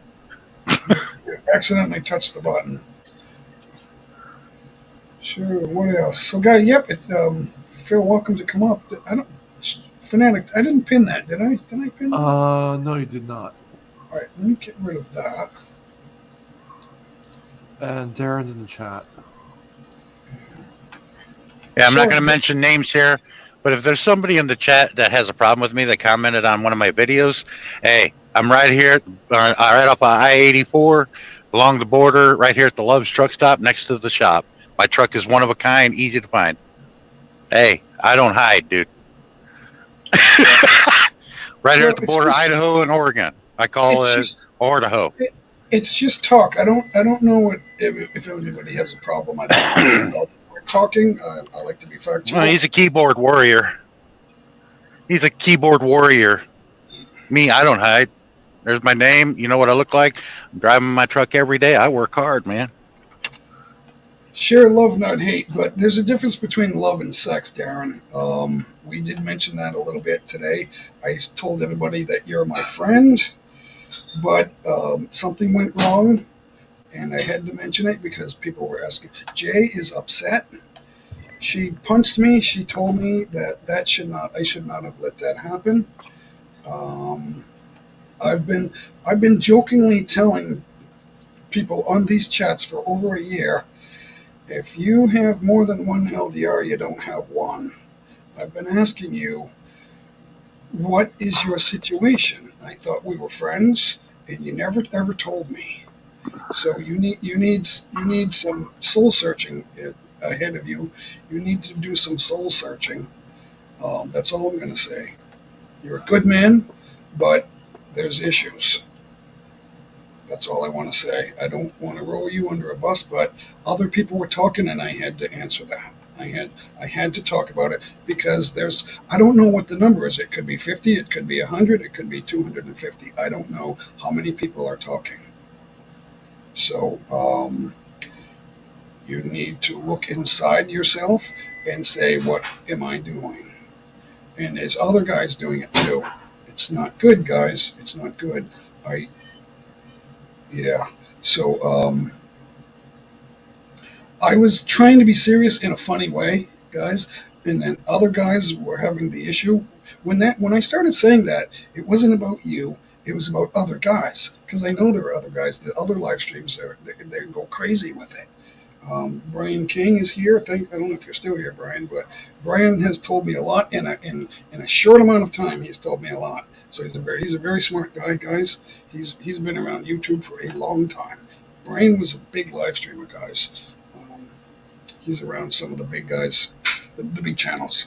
Accidentally touched the button. Sure. What else? So, guy. Yep. It's Phil. Welcome to come up. I don't. Fanatic. I didn't pin that. Did I? Did I pin that? No, you did not. All right. Let me get rid of that. And Darren's in the chat. Yeah, I'm not going to mention names here, but if there's somebody in the chat that has a problem with me that commented on one of my videos, hey, I'm right here, right up on I-84, along the border, right here at the Love's truck stop next to the shop. My truck is one of a kind, easy to find. Hey, I don't hide, dude. Right here at the border, Idaho and Oregon. I call it Idaho. It's just talk. I don't know if anybody has a problem. I don't know. We're talking. I like to be factual. Well, he's a keyboard warrior. He's a keyboard warrior. Me, I don't hide. There's my name. You know what I look like? I'm driving my truck every day. I work hard, man. Share love, not hate, but there's a difference between love and sex, Darren. We did mention that a little bit today. I told everybody that you're my friend, but something went wrong, and I had to mention it because people were asking. Jay is upset. She punched me. She told me that I should not have let that happen. I've been jokingly telling people on these chats for over a year, if you have more than one LDR, you don't have one. I've been asking you, what is your situation? I thought we were friends, and you never ever told me. So you need some soul searching ahead of you. You need to do some soul searching. That's all I'm going to say. You're a good man, but there's issues. That's all I want to say. I don't want to roll you under a bus, but other people were talking, and I had to answer that. I had to talk about it because I don't know what the number is. It could be 50, it could be 100, it could be 250. I don't know how many people are talking. So you need to look inside yourself and say, what am I doing? And there's other guys doing it too. It's not good, guys. It's not good. Yeah. So I was trying to be serious in a funny way, guys, and then other guys were having the issue. When I started saying that, it wasn't about you. It was about other guys, because I know there are other guys. The other live streams, they go crazy with it. Brian King is here. I don't know if you're still here, Brian, but Brian has told me a lot in a short amount of time. He's told me a lot. So he's a very smart guy, guys. He's been around YouTube for a long time. Brian was a big live streamer, guys. He's around some of the big guys, the big channels.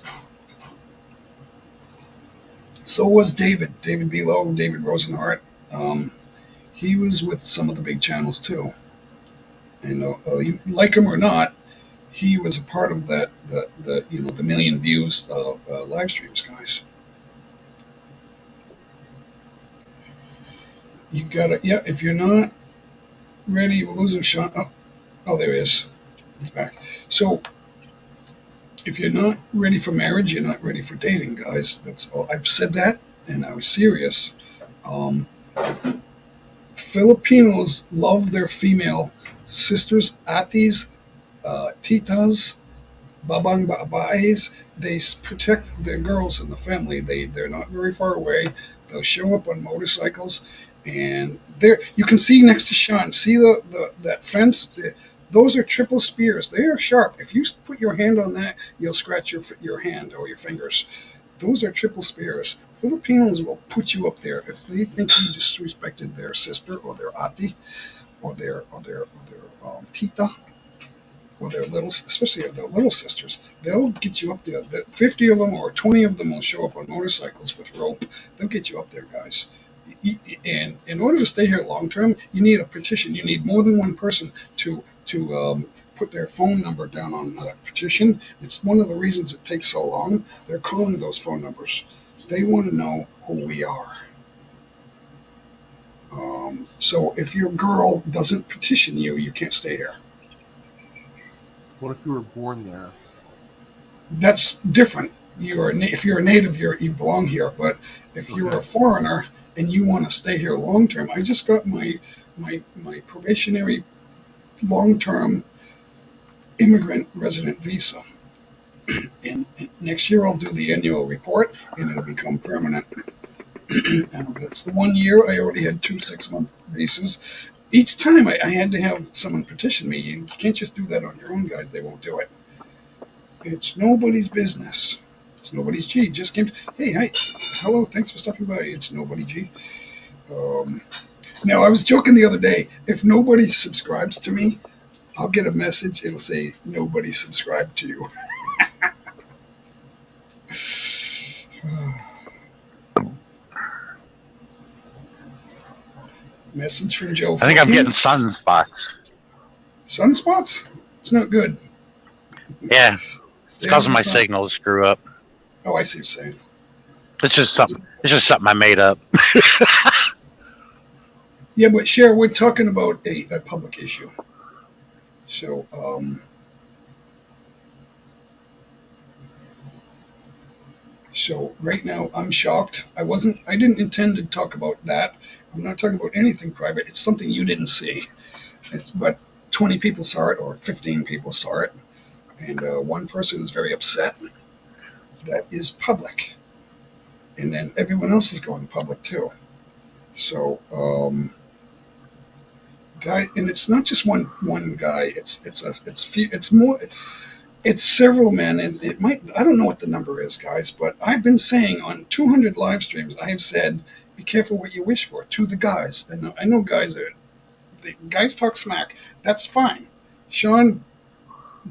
So was David Below, David Rosenhart. He was with some of the big channels too. And you like him or not, he was a part of the million views of live streams, guys. You gotta, if you're not ready, we're losing Sean. Oh, there he is. He's back. So, if you're not ready for marriage, you're not ready for dating, guys. That's all. I've said that, and I was serious. Filipinos love their female sisters, atis, titas, babang babaes. They protect their girls in the family. They're not very far away. They'll show up on motorcycles. And there, you can see next to Sean, see that fence? Those are triple spears. They are sharp. If you put your hand on that, you'll scratch your hand or your fingers. Those are triple spears. Filipinos will put you up there if they think you disrespected their sister or their ati or their tita or their little, especially their little sisters. They'll get you up there. 50 of them or 20 of them will show up on motorcycles with rope. They'll get you up there, guys. And in order to stay here long term, you need a petition. You need more than one person to put their phone number down on the petition. It's one of the reasons it takes so long. They're calling those phone numbers. They want to know who we are. So if your girl doesn't petition you, you can't stay here. What if you were born there? That's different. If you're a native, you belong here. But if you're a foreigner and you want to stay here long term, I just got my probationary long term immigrant resident visa. And next year I'll do the annual report and it'll become permanent. And that's the 1 year. I already had 2 6-month visas. Each time I had to have someone petition me. You can't just do that on your own, guys. They won't do it. It's nobody's business. It's nobody's G. Just came. Hey, hi, hello. Thanks for stopping by. It's nobody G. Now I was joking the other day. If nobody subscribes to me, I'll get a message. It'll say nobody subscribed to you. Message from Joe. I think I'm getting sunspots. Sunspots? It's not good. Yeah, it's causing my signal to screw up. Oh, I see what you're saying. It's just something I made up. Yeah, but Cher, we're talking about a public issue. So, so right now I'm shocked. I didn't intend to talk about that. I'm not talking about anything private. It's something you didn't see. But 20 people saw it or 15 people saw it. And one person is very upset. That is public. And then everyone else is going public too. So, guy, and it's not just one guy. It's more. It's several men. And it might. I don't know what the number is, guys. But I've been saying on 200 live streams, I have said, be careful what you wish for to the guys. I know guys the guys talk smack. That's fine. Sean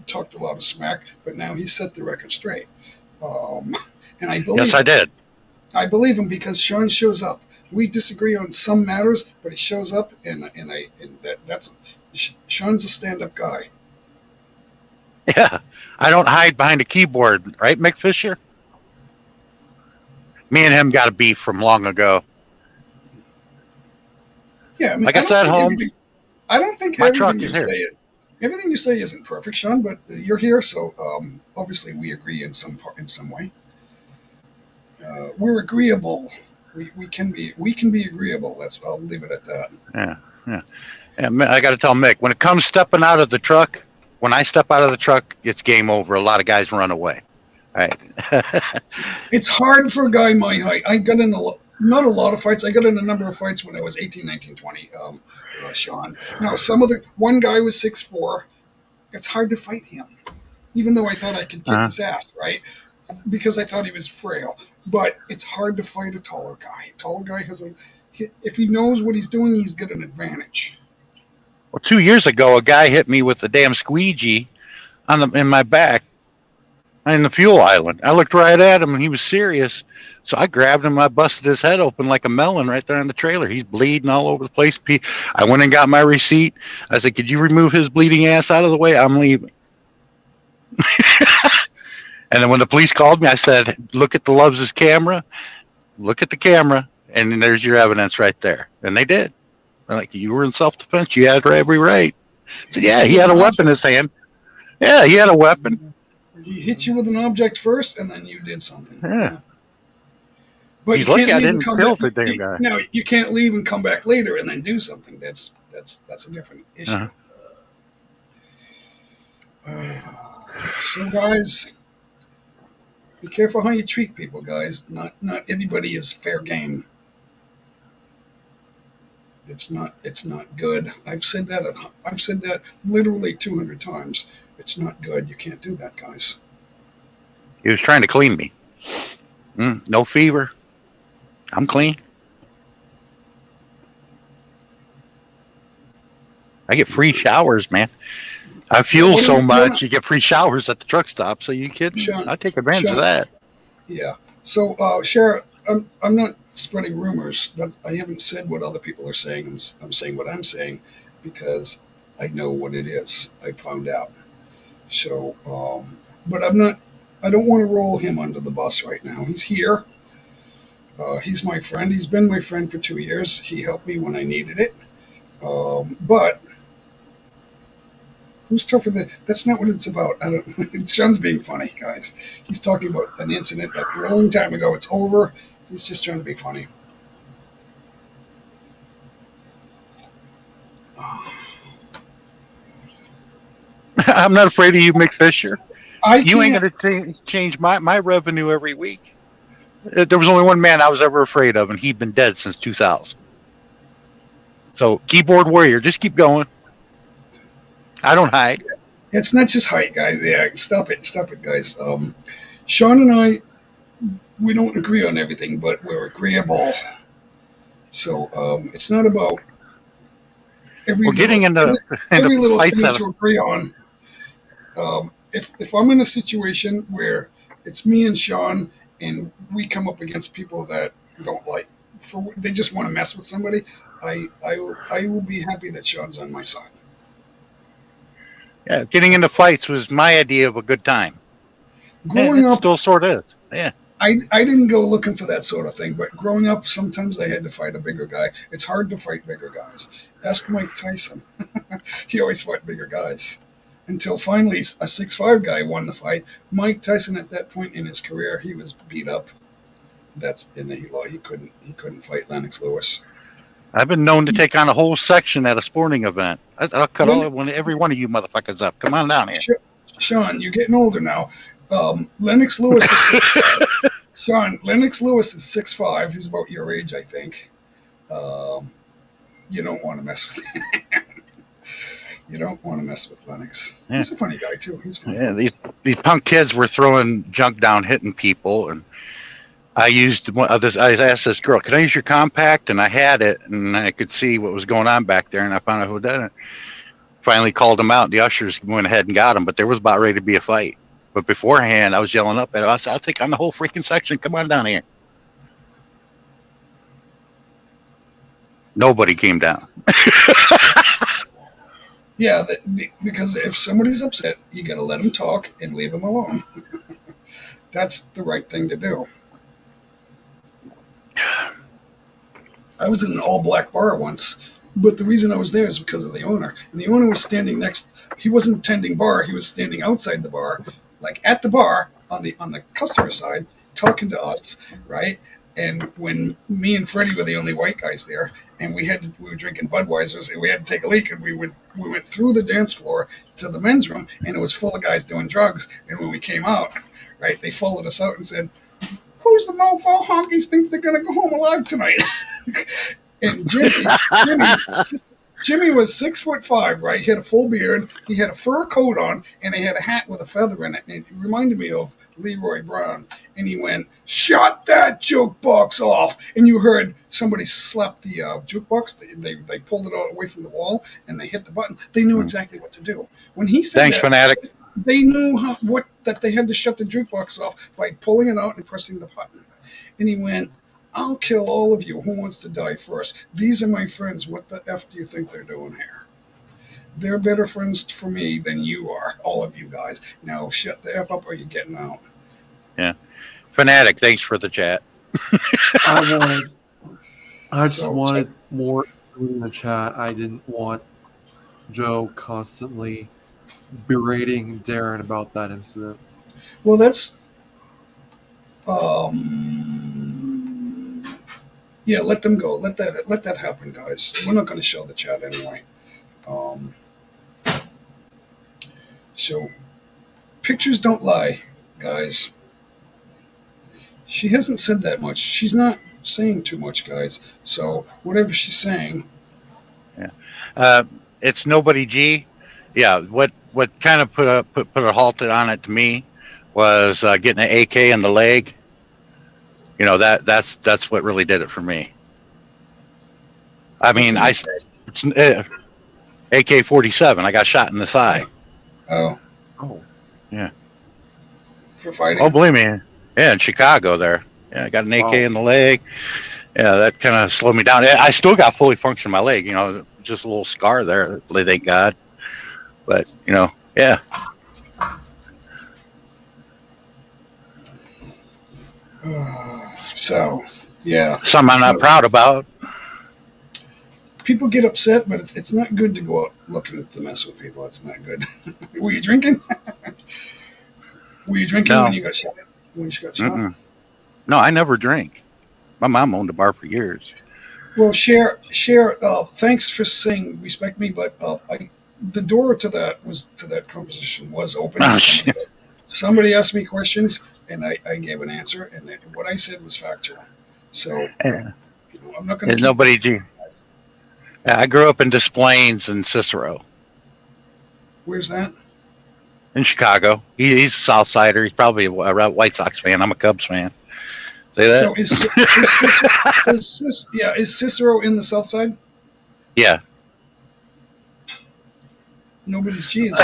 talked a lot of smack, but now he set the record straight. And I believe. Yes, I did. I believe him because Sean shows up. We disagree on some matters, but he shows up, and that's Sean's a stand-up guy. Yeah, I don't hide behind a keyboard, right, Mick Fisher? Me and him got a beef from long ago. Yeah, I mean, like I said, home. I don't think everything you say isn't perfect, Sean. But you're here, so obviously we agree in some way. We're agreeable. We can be agreeable. I'll leave it at that. Yeah. I got to tell Mick, when it comes stepping out of the truck, when I step out of the truck, it's game over. A lot of guys run away. All right. It's hard for a guy my height. I got in not a lot of fights. I got in a number of fights when I was 18, 19, 20, Sean. Now, one guy was 6'4". It's hard to fight him, even though I thought I could kick his ass, right? Because I thought he was frail. But it's hard to fight a taller guy. A taller guy if he knows what he's doing, he's got an advantage. Well, 2 years ago, a guy hit me with a damn squeegee in my back in the fuel island. I looked right at him, and he was serious. So I grabbed him. I busted his head open like a melon right there in the trailer. He's bleeding all over the place. I went and got my receipt. I said, could you remove his bleeding ass out of the way? I'm leaving. And then when the police called me, I said, look at the Loves' camera. Look at the camera. And then there's your evidence right there. And they did. They're like, you were in self-defense. You had every right. So, yeah, he had a weapon in his hand. Yeah, he had a weapon. He hit you with an object first, and then you did something. Yeah. But he's you lucky can't I leave didn't and come kill back. the damn guy. No, you can't leave and come back later and then do something. That's a different issue. So, guys, be careful how you treat people, guys. Not everybody is fair game. It's not good. I've said that literally 200 times. It's not good. You can't do that, guys. He was trying to clean me. No fever. I'm clean. I get free showers, man. I fuel so much, you get free showers at the truck stop. So you kidding? Sean, I take advantage of that. Yeah. So, Shara, I'm not spreading rumors. I haven't said what other people are saying. I'm saying what I'm saying because I know what it is. I found out. So, but I'm not. I don't want to roll him under the bus right now. He's here. He's my friend. He's been my friend for 2 years. He helped me when I needed it. But who's tougher than? That's not what it's about. I don't. Sean's being funny, guys. He's talking about an incident like a long time ago. It's over. He's just trying to be funny. I'm not afraid of you, McFisher. You ain't can't. going to change my revenue every week. There was only one man I was ever afraid of, and he'd been dead since 2000. So, keyboard warrior, just keep going. I don't hide. It's not just height, guys. Yeah, stop it, guys. Sean and I, we don't agree on everything, but we're agreeable. So it's not about every getting into little fights thing to agree on. If I'm in a situation where it's me and Sean and we come up against people that don't like, they just want to mess with somebody, I will be happy that Sean's on my side. Yeah, getting into fights was my idea of a good time. Growing up, still sort of is. Yeah. I didn't go looking for that sort of thing, but growing up, sometimes I had to fight a bigger guy. It's hard to fight bigger guys. Ask Mike Tyson. He always fought bigger guys. Until finally a 6'5" guy won the fight. Mike Tyson, at that point in his career, he was beat up. He couldn't fight Lennox Lewis. I've been known to take on a whole section at a sporting event. I'll cut every one of you motherfuckers up. Come on down here. Sean, you're getting older now. Lennox Lewis is 6'5". Sean, Lennox Lewis is 6'5". He's about your age, I think. You don't want to mess with him. You don't want to mess with Lennox. Yeah. He's a funny guy, too. He's funny. Yeah, these punk kids were throwing junk down, hitting people, and I asked this girl, "Can I use your compact?" And I had it, and I could see what was going on back there, and I found out who did it. Finally called them out. The ushers went ahead and got them, but there was about ready to be a fight. But beforehand, I was yelling up at her. I said, "I'll take on the whole freaking section. Come on down here." Nobody came down. Yeah, because if somebody's upset, you got to let them talk and leave them alone. That's the right thing to do. I was in an all-black bar once, but the reason I was there is because of the owner. And the owner was standing he wasn't tending bar, he was standing outside the bar, like at the bar on the customer side, talking to us, right? And when me and Freddie were the only white guys there, and we were drinking Budweisers, and we had to take a leak, and we went through the dance floor to the men's room, and it was full of guys doing drugs. And when we came out, right, they followed us out and said, "Who's the mofo honkies thinks they're gonna go home alive tonight?" And Jimmy was 6'5", right? He had a full beard, he had a fur coat on, and he had a hat with a feather in it. And it reminded me of Leroy Brown. And he went, "Shut that jukebox off!" And you heard somebody slap the jukebox. They pulled it away from the wall and they hit the button. They knew exactly what to do. When he said, "Thanks, fanatic," they knew that they had to shut the jukebox off by pulling it out and pressing the button. And he went, "I'll kill all of you. Who wants to die first? These are my friends. What the F do you think they're doing here? They're better friends for me than you are, all of you guys. Now shut the F up or you're getting out." Yeah. Fanatic, thanks for the chat. I just wanted more in the chat. I didn't want Joe constantly berating Darren about that incident. Well, that's yeah, let them go. Let that happen, guys. We're not going to show the chat anyway. So pictures don't lie, guys. She hasn't said that much. She's not saying too much, guys. So whatever she's saying. Yeah. It's Nobody G. Yeah. What kind of put a halt on it to me was getting an AK in the leg. You know, that's what really did it for me. I mean, it's AK-47. I got shot in the thigh. Oh, yeah. For fighting? Oh, believe me. Yeah, in Chicago there. Yeah, I got an AK in the leg. Yeah, that kind of slowed me down. I still got fully functioning my leg. You know, just a little scar there. Thank God. But yeah, So, yeah. something I'm not proud about. People get upset, but it's not good to go out looking to mess with people. It's not good. Were you drinking? Were you drinking No. when you got shot? When you got shot? Mm-mm. No, I never drink. My mom owned a bar for years. Well, Cher, thanks for saying respect me, but the door to that conversation was open. Oh, shit. Somebody asked me questions, and I gave an answer, and what I said was factual. So Yeah. I'm not going There's to. nobody. I grew up in Des Plaines and Cicero Where's that? in Chicago. He's a South Sider. He's probably a White Sox fan. I'm a Cubs fan. Say that? So is Cicero in the South Side? Yeah. Nobody's G is.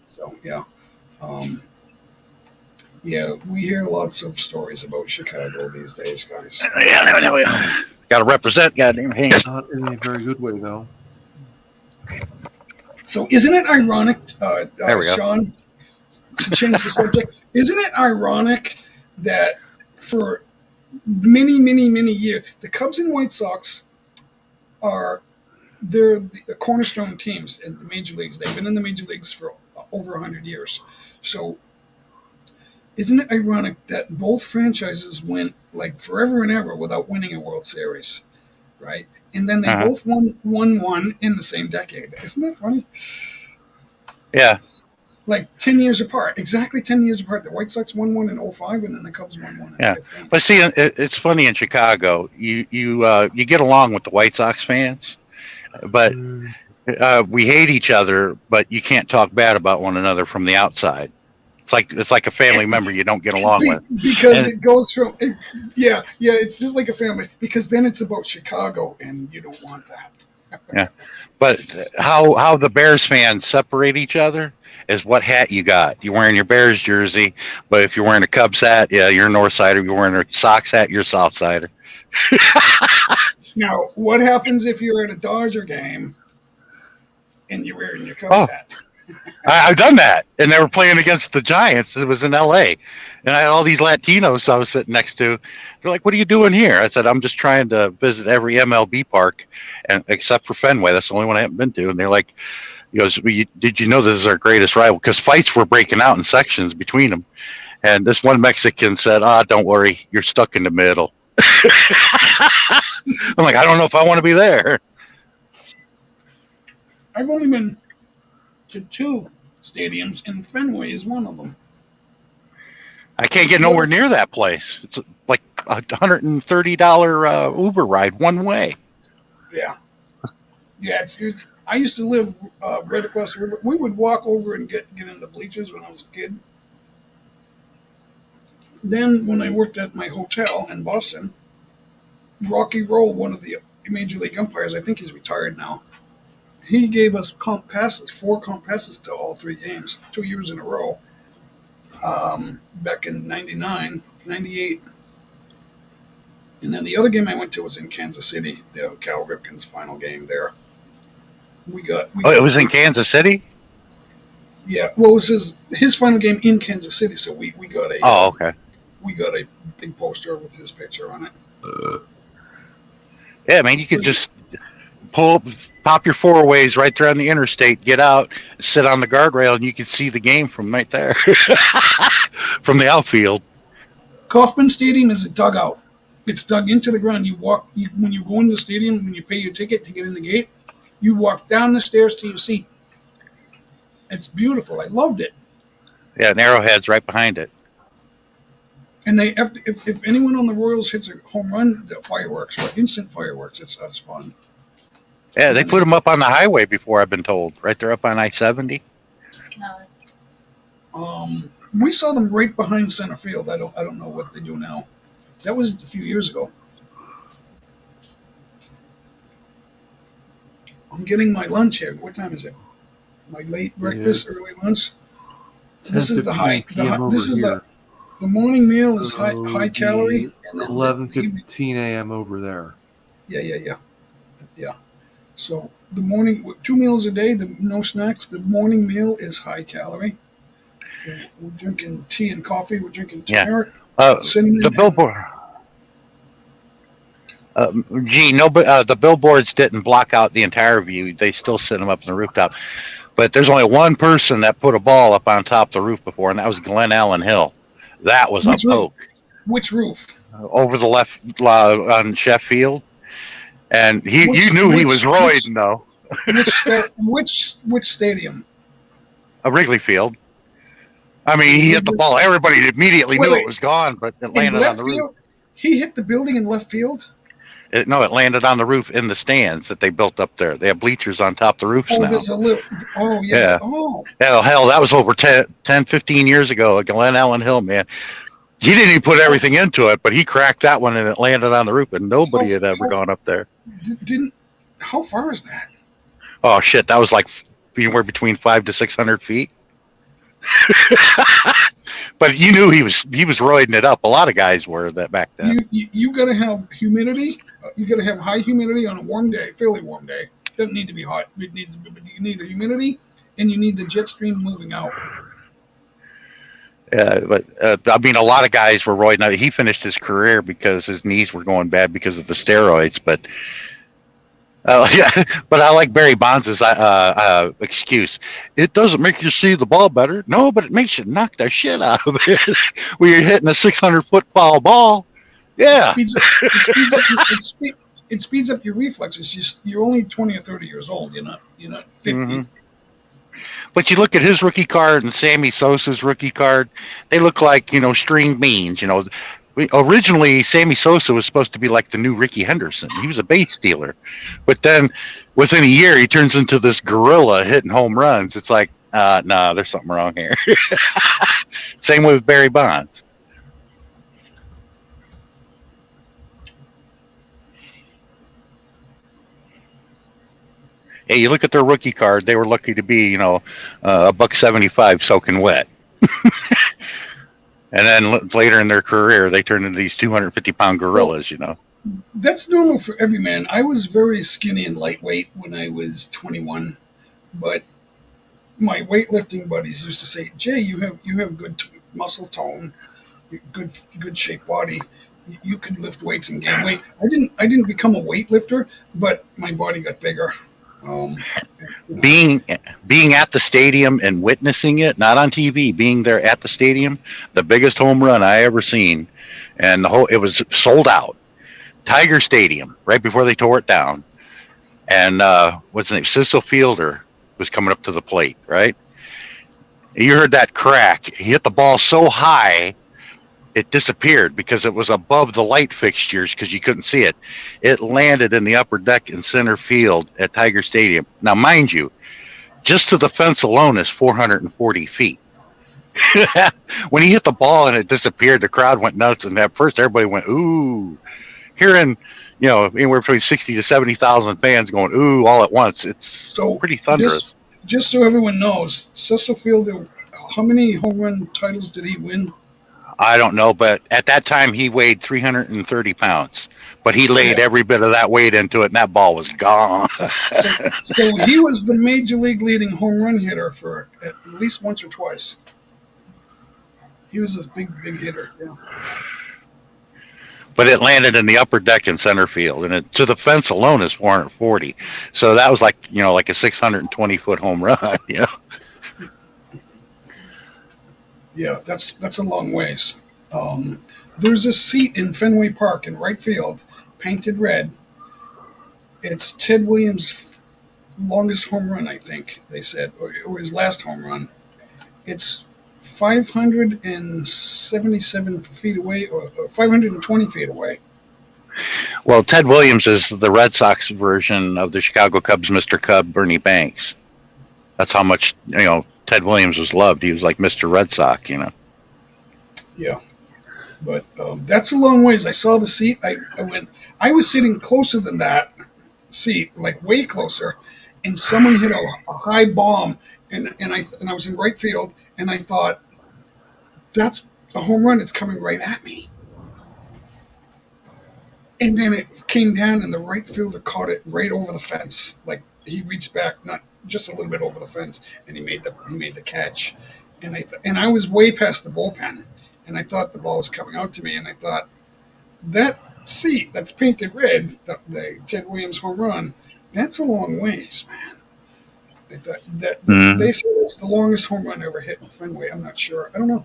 So yeah. Yeah, we hear lots of stories about Chicago these days, guys. Yeah. Got to represent, goddamn hands. Not in a very good way, though. So isn't it ironic, There we go. Sean, to change the subject, isn't it ironic that for many, many, many years, the Cubs and White Sox they're the cornerstone teams in the major leagues. They've been in the major leagues for over 100 years. So isn't it ironic that both franchises went like forever and ever without winning a World Series, right? And then they both won one in the same decade. Isn't that funny? Yeah. Like 10 years apart, exactly 10 years apart. The White Sox won one in 05, and then the Cubs won one in 15. But see, it's funny in Chicago. You get along with the White Sox fans, but we hate each other. But you can't talk bad about one another from the outside. It's like a family member you don't get along with. Because it goes from it's just like a family. Because then it's about Chicago, and you don't want that. Yeah, but how the Bears fans separate each other is what hat you got. You're wearing your Bears jersey, but if you're wearing a Cubs hat, yeah, you're a North Sider. If you're wearing a Sox hat, you're a South Sider. Now, what happens if you're at a Dodger game and you're wearing your Cubs hat? I've done that, and they were playing against the Giants. It was in L.A., and I had all these Latinos I was sitting next to. They're like, "What are you doing here?" I said, "I'm just trying to visit every MLB park, and except for Fenway. That's the only one I haven't been to." And they're like, "He goes, did you know this is our greatest rival?" Because fights were breaking out in sections between them. And this one Mexican said, "Don't worry, you're stuck in the middle." I'm like, I don't know if I want to be there. I've only been to 2 stadiums, and Fenway is one of them. I can't get nowhere near that place. It's like $130 Uber ride one way. Yeah. Yeah, I used to live right across the river. We would walk over and get in the bleachers when I was a kid. Then when I worked at my hotel in Boston, Rocky Roll, one of the major league umpires, I think he's retired now, he gave us 4 comp passes to all 3 games, 2 years in a row, back in 99, 98. And then the other game I went to was in Kansas City, the Cal Ripken's final game there. It was in Kansas City? Yeah, well, it was his final game in Kansas City, so we got a. Oh, okay. We got a big poster with his picture on it. Yeah, man, you could just pop your 4-ways right there on the interstate, get out, sit on the guardrail, and you could see the game from right there, from the outfield. Kauffman Stadium is a dugout. It's dug into the ground. When you go into the stadium, when you pay your ticket to get in the gate, you walk down the stairs to your seat. It's beautiful. I loved it. Yeah, and Arrowhead's right behind it. And if anyone on the Royals hits a home run, the fireworks, or instant fireworks. That's fun. Yeah, they put them up on the highway before, I've been told. Right there up on I-70. We saw them right behind center field. I don't know what they do now. That was a few years ago. I'm getting my lunch here. What time is it? My late breakfast, early lunch. This is the high. This is the morning meal is high calorie. 11:15 a.m. over there. Yeah. So the morning, 2 meals a day, no snacks. The morning meal is high calorie. We're drinking tea and coffee. We're drinking Yeah. turmeric, The cinnamon, billboard. The billboards didn't block out the entire view. They still set them up on the rooftop. But there's only one person that put a ball up on top of the roof before, and that was Glen Allen Hill. That was which a roof? poke Which roof? over the left on Sheffield, and you knew he was roiding though. Which stadium? A Wrigley Field. I mean, he hit the ball. Everybody immediately knew it was gone, but it landed on the roof. He hit the building in left field? It landed on the roof in the stands that they built up there. They have bleachers on top of the roofs now. There's a little. Oh, yeah. Yeah. Oh. Hell, that was over 10, 15 years ago. Glen Allen Hill, man. He didn't even put everything into it, but he cracked that one and it landed on the roof, and nobody had ever gone up there. How far is that? Oh, shit. That was like anywhere between 500 to 600 feet. But you knew he was roiding it up. A lot of guys were that back then. You got to have humidity. You got to have high humidity on a warm day, fairly warm day. Doesn't need to be hot. You need the humidity, and you need the jet stream moving out. But I mean, a lot of guys were roiding out. He finished his career because his knees were going bad because of the steroids. But but I like Barry Bonds' excuse. It doesn't make you see the ball better. No, but it makes you knock the shit out of it when you're hitting a 600-foot foul ball. Yeah. It speeds up your reflexes. You're only 20 or 30 years old. You're not 50. Mm-hmm. But you look at his rookie card and Sammy Sosa's rookie card, they look like, string beans. Originally, Sammy Sosa was supposed to be like the new Ricky Henderson. He was a base stealer. But then within a year, he turns into this gorilla hitting home runs. It's like, no, there's something wrong here. Same with Barry Bonds. Hey, you look at their rookie card, they were lucky to be, $175 soaking wet. And then later in their career, they turned into these 250-pound gorillas, That's normal for every man. I was very skinny and lightweight when I was 21, but my weightlifting buddies used to say, "Jay, you have good muscle tone, good shaped body. You could lift weights and gain weight." I didn't become a weightlifter, but my body got bigger. Being at the stadium and witnessing it, not on TV, being there at the stadium, the biggest home run I ever seen, and it was sold out. Tiger Stadium, right before they tore it down, and what's his name? Cecil Fielder was coming up to the plate, right? You heard that crack. He hit the ball so high, it disappeared because it was above the light fixtures because you couldn't see it. It landed in the upper deck in center field at Tiger Stadium. Now, mind you, just to the fence alone is 440 feet. When he hit the ball and it disappeared, the crowd went nuts. And at first, everybody went, ooh. Hearing, anywhere between 60 to 70,000 fans going, ooh, all at once. It's pretty thunderous. Just so everyone knows, Cecil Fielder, how many home run titles did he win? I don't know, but at that time he weighed 330 pounds. But he laid every bit of that weight into it, and that ball was gone. So he was the major league leading home run hitter for at least once or twice. He was a big hitter. Yeah. But it landed in the upper deck in center field, and to the fence alone is 440. So that was like a 620-foot home run. Yeah, that's a long ways. There's a seat in Fenway Park in right field, painted red. It's Ted Williams' longest home run, I think they said, or his last home run. It's 577 feet away, or 520 feet away. Well, Ted Williams is the Red Sox version of the Chicago Cubs' Mr. Cub, Bernie Banks. That's how much, Ted Williams was loved. He was like Mr. Red Sox, Yeah. But that's a long ways. I saw the seat. I was sitting closer than that seat, like way closer, and someone hit a high bomb, and I was in right field, and I thought, that's a home run. It's coming right at me. and then it came down, and the right fielder caught it right over the fence. Like he reached back, not just a little bit over the fence, and he made the catch. And I was way past the bullpen, and I thought the ball was coming out to me, and I thought that seat that's painted red, the Ted Williams home run, that's a long ways, man. I thought that they say it's the longest home run ever hit in Fenway. I'm not sure. I don't know.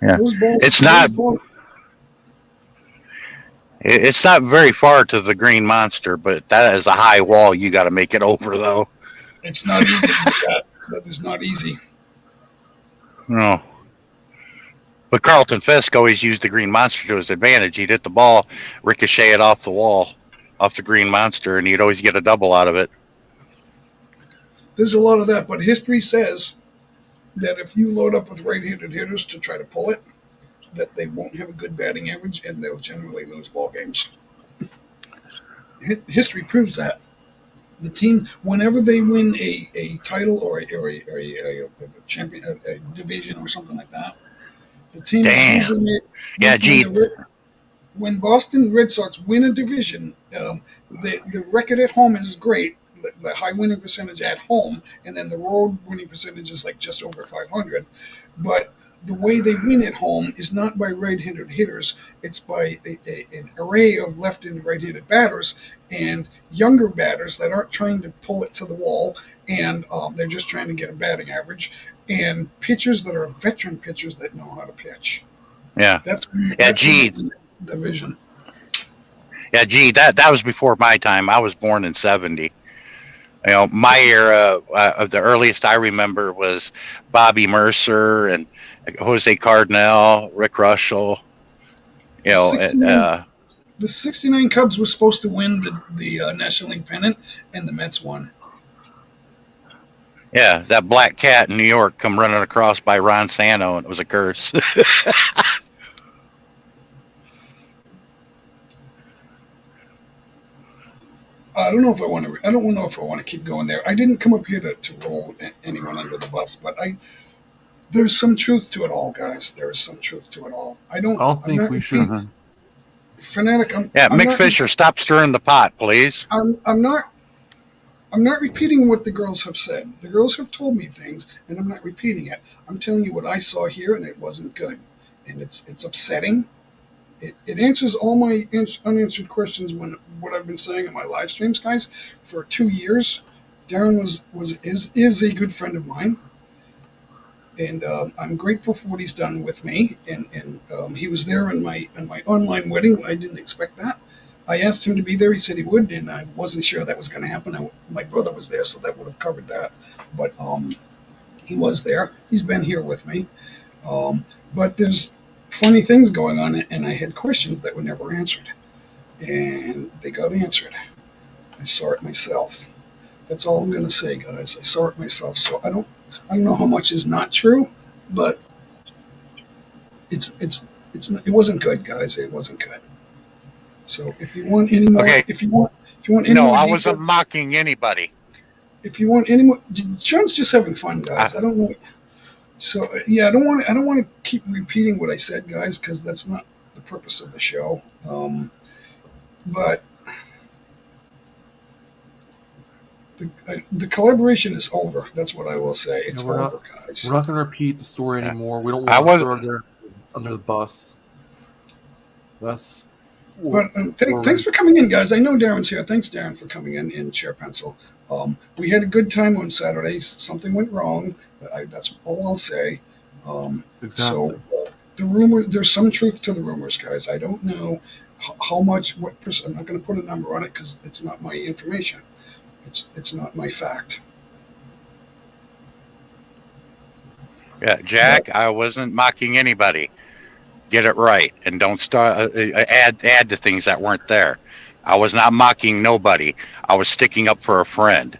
Yeah. Those balls, It's those not. balls, It's not very far to the Green Monster, but that is a high wall you got to make it over, though. it's not easy to do that. That is not easy. No. But Carlton Fisk always used the Green Monster to his advantage. He'd hit the ball, ricochet it off the wall, off the Green Monster, and he'd always get a double out of it. There's a lot of that, but history says that if you load up with right-handed hitters to try to pull it, that they won't have a good batting average and they'll generally lose ball games. History proves that. The team, whenever they win a title or a champion, a division or something like that, the team is usually when Boston Red Sox win a division, the record at home is great. The high winning percentage at home, and then the road winning percentage is like just over 500. But the way they win at home is not by right-handed hitters. It's by an array of left and right-handed batters and younger batters that aren't trying to pull it to the wall, and they're just trying to get a batting average, and pitchers that are veteran pitchers that know how to pitch. Yeah. That's the vision. Yeah, gee, that was before my time. I was born in 70. You know, my era of the earliest I remember was Bobby Mercer and Jose Cardinal, Rick Russell. You know, the '69 Cubs were supposed to win the National League pennant, and the Mets won. Yeah, that black cat in New York come running across by Ron Santo, and it was a curse. I don't know if I want to. I don't know if I want to keep going there. I didn't come up here to roll anyone under the bus, but there's some truth to it all, guys. There is some truth to it all. I don't think we should. Fanatic. Mick Fisher, stop stirring the pot, please. I'm not repeating what the girls have said. The girls have told me things, and I'm not repeating it. I'm telling you what I saw here, and it wasn't good, and it's upsetting. It answers all my unanswered questions when what I've been saying in my live streams, guys, for 2 years. Darren is a good friend of mine, and I'm grateful for what he's done with me. And he was there in my online wedding. I didn't expect that. I asked him to be there. He said he would, and I wasn't sure that was going to happen. My brother was there, so that would have covered that. But he was there. He's been here with me. But there's funny things going on, and I had questions that were never answered, and they got answered. I saw it myself. That's all I'm going to say, guys. I saw it myself. So I don't know how much is not true, but it wasn't good, guys. It wasn't good. So if you want any more, if you want any more, I wasn't mocking anybody. If you want any more, John's just having fun, guys. I don't know. So yeah, I don't want to keep repeating what I said, guys, because that's not the purpose of the show. But the collaboration is over. That's what I will say. It's over, guys. We're not going to repeat the story anymore. We don't want to throw her under the bus. That's. But thanks for coming in, guys. I know Darren's here. Thanks, Darren, for coming in Chair Pencil. We had a good time on Saturdays. Something went wrong. That's all I'll say. Exactly. So there's some truth to the rumors, guys. I don't know how much, what percent. I'm not going to put a number on it because it's not my information. It's not my fact. Yeah, Jack, I wasn't mocking anybody. Get it right, and don't start add to things that weren't there. I was not mocking nobody. I was sticking up for a friend.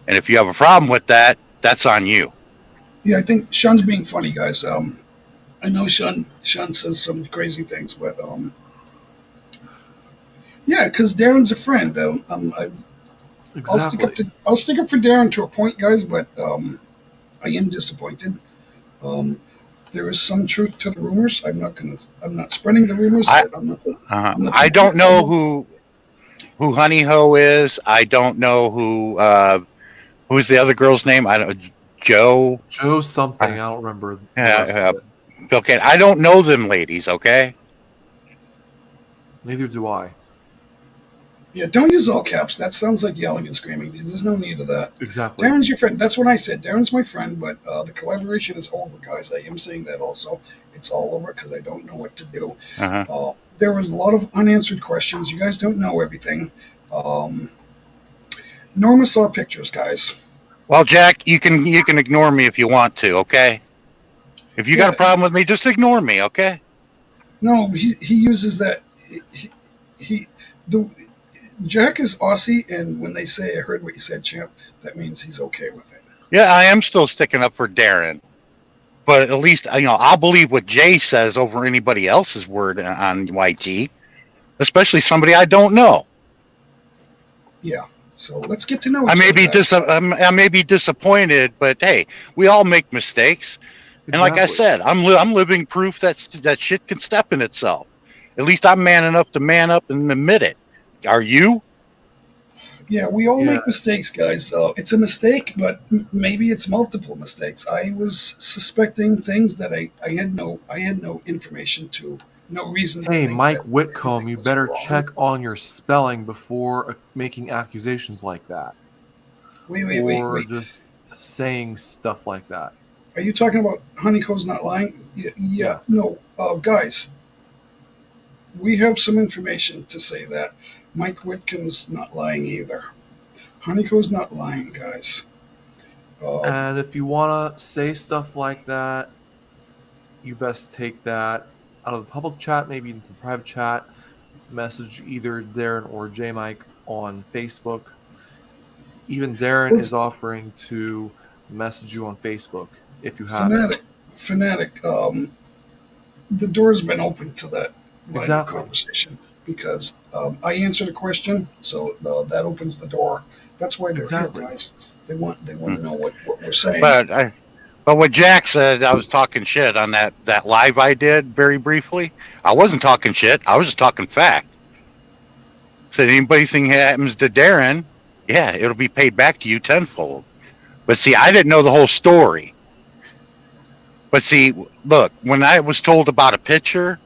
And if you have a problem with that, that's on you. Yeah, I think Sean's being funny, guys. I know Sean says some crazy things, but yeah, because Darren's a friend. Exactly. I'll stick up for Darren to a point, guys, but I am disappointed. there is some truth to the rumors. I'm not spreading the rumors. I don't know who Honey Ho is. I don't know who's the other girl's name. I don't Joe. Joe something. I don't remember. Okay, I don't know them ladies. Okay. Neither do I. Yeah, don't use all caps. That sounds like yelling and screaming. There's no need of that. Exactly. Darren's your friend. That's what I said. Darren's my friend, but the collaboration is over, guys. I am saying that also. It's all over because I don't know what to do. There was a lot of unanswered questions. You guys don't know everything. Norma saw pictures, guys. Well, Jack, you can ignore me if you want to. Okay. If you got a problem with me, just ignore me. Okay. No, he uses that. Jack is Aussie, and when they say, I heard what you said, champ, that means he's okay with it. Yeah, I am still sticking up for Darren. But at least, I'll believe what Jay says over anybody else's word on YT, especially somebody I don't know. Yeah, so let's get to know each other. I may be disappointed, but hey, we all make mistakes. Exactly. And like I said, I'm living proof that shit can step in itself. At least I'm man enough to man up and admit it. Are you? Yeah, we all make mistakes, guys. It's a mistake, but maybe it's multiple mistakes. I was suspecting things that I had no information to, no reason. Hey, Mike Whitcomb, you better check on your spelling before making accusations like that. Wait. Just saying stuff like that. Are you talking about Honeycomb's not lying? Yeah. No, guys. We have some information to say that Mike Whitcomb's not lying either. Honeycomb's not lying, guys. And if you want to say stuff like that, you best take that out of the public chat, maybe into the private chat. Message either Darren or J Mike on Facebook. Even Darren is offering to message you on Facebook if you have Fanatic. The door's been open to that conversation because I answered a question, so that opens the door. That's why they're here, guys. They want to know what we're saying. But what Jack said, I was talking shit on that live I did very briefly. I wasn't talking shit. I was just talking fact. Said anything happens to Darren, it'll be paid back to you tenfold. But see, I didn't know the whole story. But see, look, when I was told about a picture,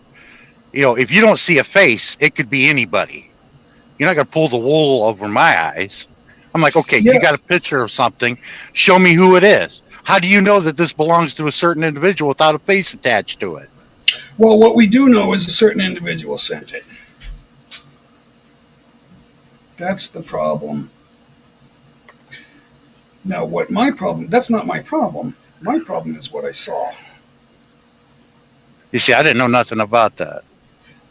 if you don't see a face, it could be anybody. You're not going to pull the wool over my eyes. I'm like, okay, you got a picture of something. Show me who it is. How do you know that this belongs to a certain individual without a face attached to it? Well, what we do know is a certain individual sent it. That's the problem. Now, that's not my problem. My problem is what I saw. You see, I didn't know nothing about that.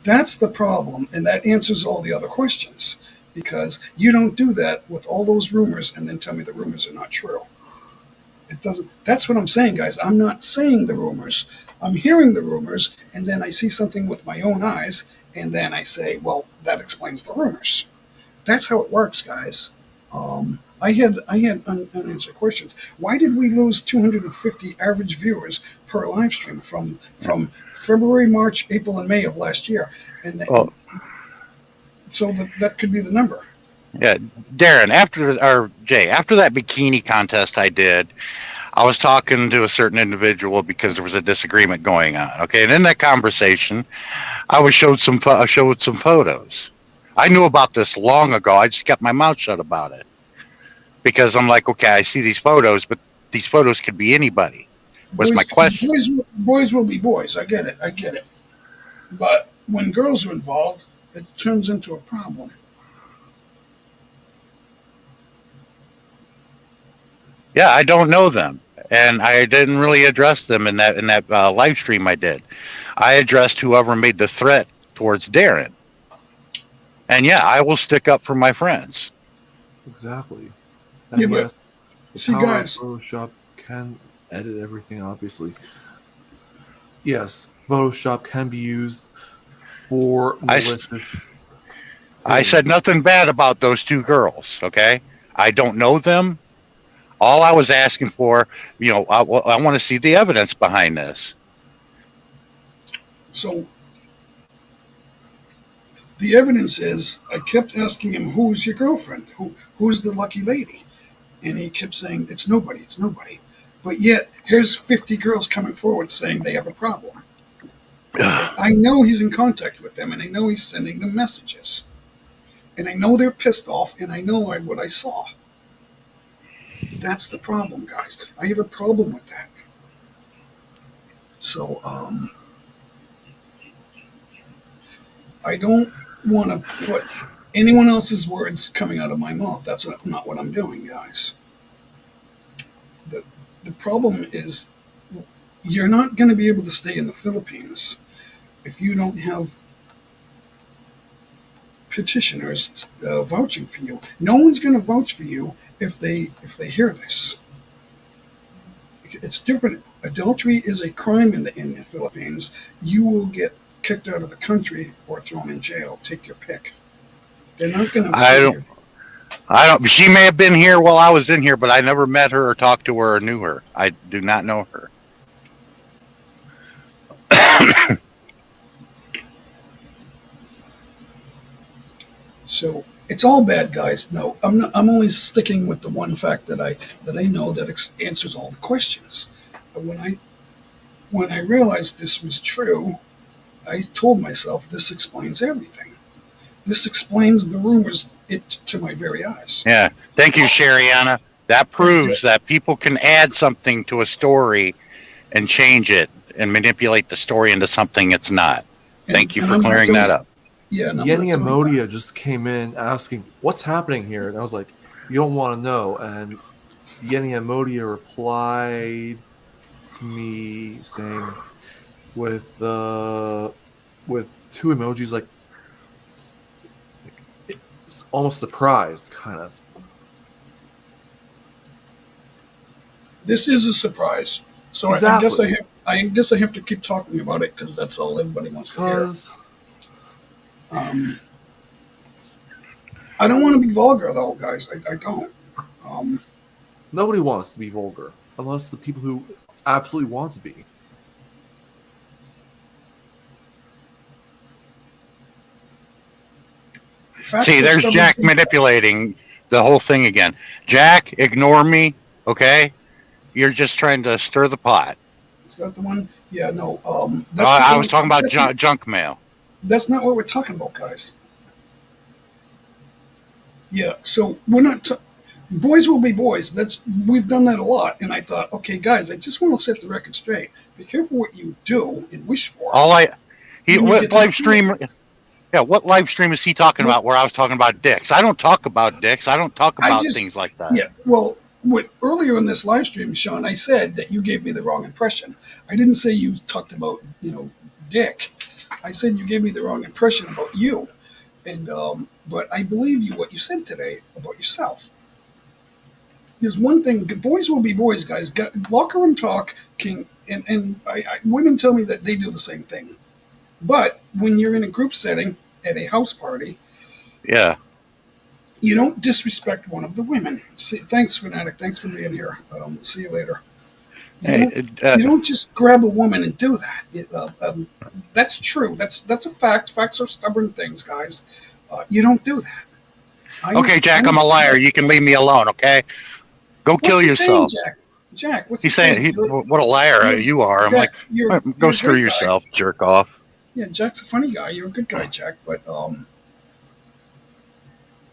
That's the problem, and that answers all the other questions, because you don't do that with all those rumors and then tell me the rumors are not true. It doesn't. That's what I'm saying, guys. I'm not saying the rumors. I'm hearing the rumors, and then I see something with my own eyes, and then I say, well, that explains the rumors. That's how it works, guys. I had unanswered questions. Why did we lose 250 average viewers per live stream from February, March, April, and May of last year? So that could be the number. Yeah, Darren, after that bikini contest I did, I was talking to a certain individual because there was a disagreement going on. Okay, and in that conversation, I showed some photos. I knew about this long ago. I just kept my mouth shut about it because I'm like, okay, I see these photos, but these photos could be anybody. Was my question? Boys will be boys. I get it. But when girls are involved, it turns into a problem. Yeah, I don't know them, and I didn't really address them in that live stream I did. I addressed whoever made the threat towards Darren. And I will stick up for my friends. Exactly. And but see, guys, Photoshop can edit everything, obviously. Yes, Photoshop can be used for malicious. I said nothing bad about those two girls, okay? I don't know them. All I was asking for, I want to see the evidence behind this. So the evidence is, I kept asking him, "Who's your girlfriend? Who's the lucky lady?" And he kept saying, "It's nobody. It's nobody." But yet, here's 50 girls coming forward saying they have a problem. Okay, I know he's in contact with them, and I know he's sending them messages, and I know they're pissed off, and I know what I saw. That's the problem, guys. I have a problem with that. So, I don't want to put anyone else's words coming out of my mouth. That's not what I'm doing, guys. The problem is, you're not going to be able to stay in the Philippines if you don't have petitioners vouching for you. No one's going to vouch for you if they hear this. It's different. Adultery is a crime in the Philippines. You will get kicked out of the country or thrown in jail. Take your pick. They're not going to. I don't. She may have been here while I was in here, but I never met her or talked to her or knew her. I do not know her. So it's all bad, guys. No, I'm not. I'm only sticking with the one fact that I know that answers all the questions. But when I realized this was true, I told myself this explains everything. This explains the rumors to my very eyes. Yeah. Thank you, Shariana. That proves that people can add something to a story and change it and manipulate the story into something it's not. Thank you for clearing that up. Yeah, Yenny and Modia just came in asking, "What's happening here?" And I was like, "You don't want to know." And Yenny and Modia replied to me saying, with two emojis, like it's almost surprised, kind of. This is a surprise. So exactly. I guess I have to keep talking about it because that's all everybody wants to hear. I don't want to be vulgar, though, guys. I don't. Nobody wants to be vulgar, unless the people who absolutely want to be. See, there's Jack manipulating the whole thing again. Jack, ignore me, okay? You're just trying to stir the pot. Is that the one? Yeah, no. I was talking about junk mail. That's not what we're talking about, guys. Yeah, so we're not. Boys will be boys. We've done that a lot, and I thought, okay, guys, I just want to set the record straight. Be careful what you do and wish for. What live stream? Yeah, what live stream is he talking about? Where I was talking about dicks? I don't talk about dicks. I don't talk about things like that. Yeah, well, earlier in this live stream, Sean, I said that you gave me the wrong impression. I didn't say you talked about dick. I said you gave me the wrong impression about you, and but I believe you what you said today about yourself. There's one thing: boys will be boys, guys. Locker room talk and women tell me that they do the same thing. But when you're in a group setting at a house party, yeah, you don't disrespect one of the women. Thanks, Fanatic. Thanks for being here. See you later. You don't just grab a woman and do that. That's true. That's a fact. Facts are stubborn things, guys. You don't do that. Okay, Jack, I'm a liar. You can leave me alone, okay? Go kill yourself. Saying, Jack, what's he saying? What a liar you are. Jack, I'm like, go screw yourself, jerk off. Yeah, Jack's a funny guy. You're a good guy, Jack. But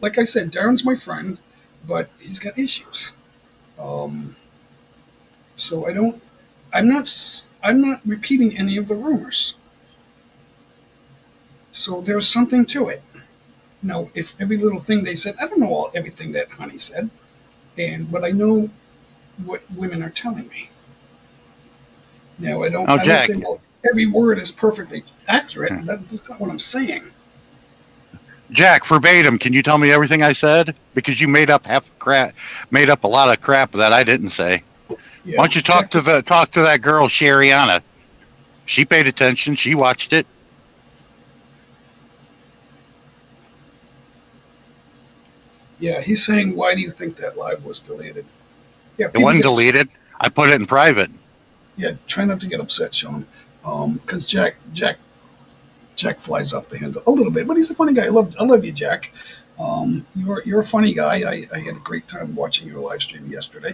like I said, Darren's my friend, but he's got issues. So I'm not repeating any of the rumors. So there's something to it. Now, if every little thing they said, I don't know everything that Honey said, but I know what women are telling me. Now, I don't say, well, every word is perfectly accurate. That's not what I'm saying. Jack, verbatim, can you tell me everything I said? Because you made up a lot of crap that I didn't say. Yeah, why don't you talk to that girl, Shariana? She paid attention. She watched it. Yeah, he's saying, why do you think that live was deleted? Yeah, it wasn't deleted. I put it in private. Yeah, try not to get upset, Sean. Because Jack Jack flies off the handle a little bit, but he's a funny guy. I love you, Jack. You're a funny guy. I had a great time watching your live stream yesterday.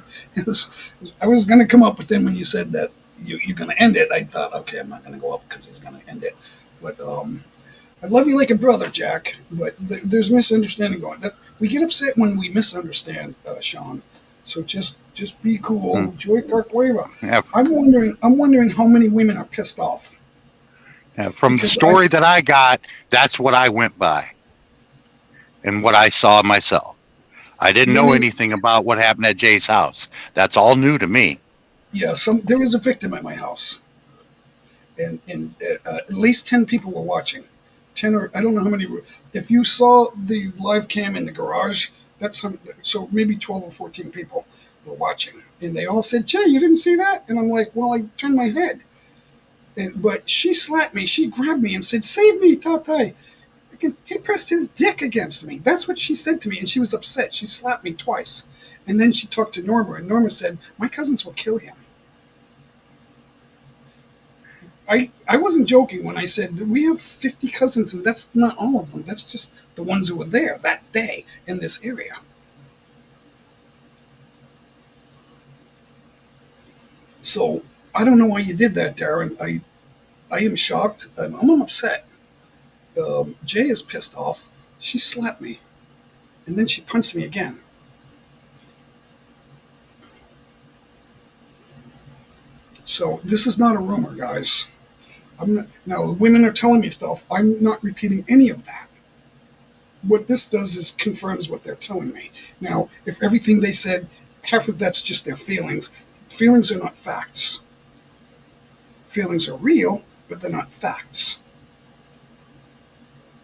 I was going to come up, but then when you said that you're going to end it, I thought, okay, I'm not going to go up because he's going to end it. But I love you like a brother, Jack. But there's misunderstanding going. We get upset when we misunderstand, Sean. So just be cool. Joy Carcueva. Yeah. I'm wondering how many women are pissed off. Yeah, from the story that I got, that's what I went by and what I saw myself. I didn't know anything about what happened at Jay's house. That's all new to me. Yeah, there was a victim at my house, and at least 10 people were watching. 10 or I don't know how many. If you saw the live cam in the garage, so maybe 12 or 14 people were watching, and they all said, "Jay, you didn't see that?" And I'm like, "Well, I turned my head." But she slapped me. She grabbed me and said, "Save me, Tatai." He pressed his dick against me. That's what she said to me, and she was upset. She slapped me twice. And then she talked to Norma, and Norma said, "My cousins will kill him." I wasn't joking when I said we have 50 cousins, and that's not all of them. That's just the ones who were there that day in this area. So I don't know why you did that, Darren. I am shocked. I'm upset. Jay is pissed off. She slapped me, and then she punched me again. So this is not a rumor, guys. Now the women are telling me stuff. I'm not repeating any of that. What this does is confirms what they're telling me. Now, if everything they said, half of that's just their feelings. Feelings are not facts. Feelings are real, but they're not facts.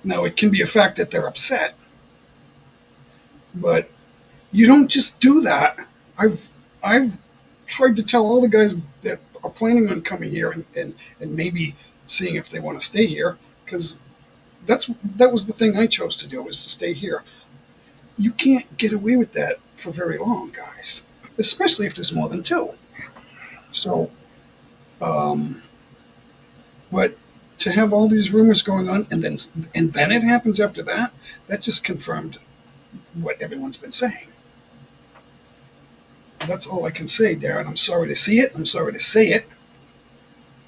Now, it can be a fact that they're upset, but you don't just do that. I've tried to tell all the guys that are planning on coming here and maybe seeing if they want to stay here, because that was the thing I chose to do, was to stay here. You can't get away with that for very long, guys, especially if there's more than two. So, but to have all these rumors going on, and then it happens after that, that just confirmed what everyone's been saying. That's all I can say, Darren. I'm sorry to see it. I'm sorry to say it.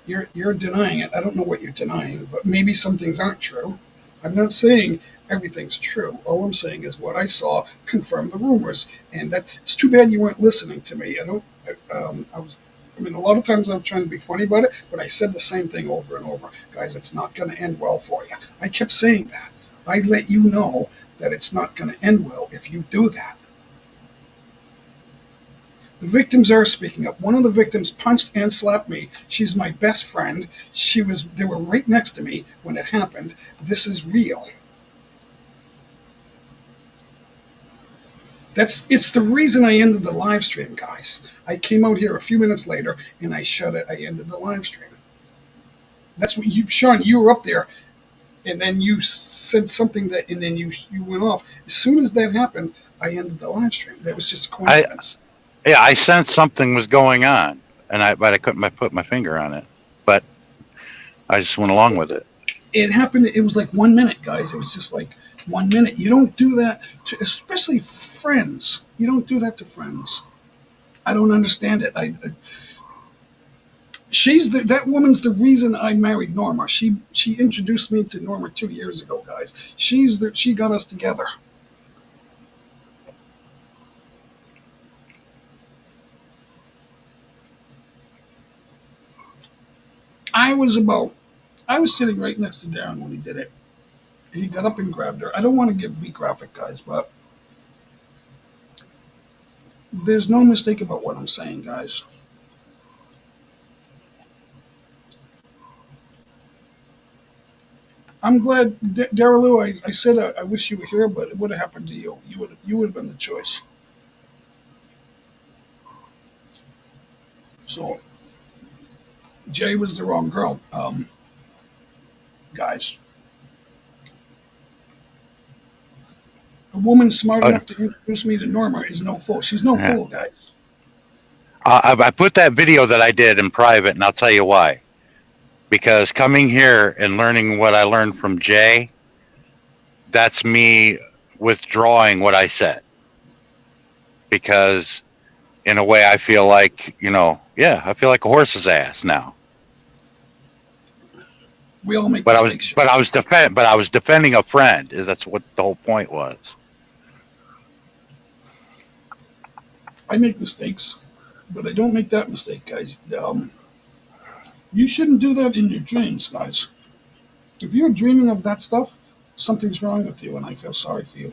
You're denying it. I don't know what you're denying, but maybe some things aren't true. I'm not saying everything's true. All I'm saying is what I saw confirmed the rumors, and it's too bad you weren't listening to me. A lot of times I'm trying to be funny about it, but I said the same thing over and over. Guys, it's not going to end well for you. I kept saying that. I let you know that it's not going to end well if you do that. The victims are speaking up. One of the victims punched and slapped me. She's my best friend. They were right next to me when it happened. This is real. It's the reason I ended the live stream, guys. I came out here a few minutes later and I shut it. I ended the live stream. That's what Sean, you were up there, and then you said something and then you went off. As soon as that happened, I ended the live stream. That was just a coincidence. I sensed something was going on, but I couldn't put my finger on it. But I just went along with it. It happened. It was like 1 minute, guys. It was just like 1 minute. You don't do that to, especially friends. You don't do that to friends. I don't understand it. That woman's the reason I married Norma. She introduced me to Norma 2 years ago, guys. She got us together. I was sitting right next to Darren when he did it. He got up and grabbed her. I don't want to be graphic, guys, but there's no mistake about what I'm saying, guys. I'm glad, Darylou, I said I wish you were here, but it would have happened to you. You would have been the choice. So, Jay was the wrong girl, guys. A woman smart enough to introduce me to Norma is no fool. She's no fool, guys. I put that video that I did in private, and I'll tell you why. because coming here and learning what I learned from Jay, that's me withdrawing what I said. Because in a way, I feel like, I feel like a horse's ass now. We all make But mistakes. I was defending a friend. That's what the whole point was. I make mistakes, but I don't make that mistake, guys. You shouldn't do that in your dreams, guys. If you're dreaming of that stuff, something's wrong with you, and I feel sorry for you.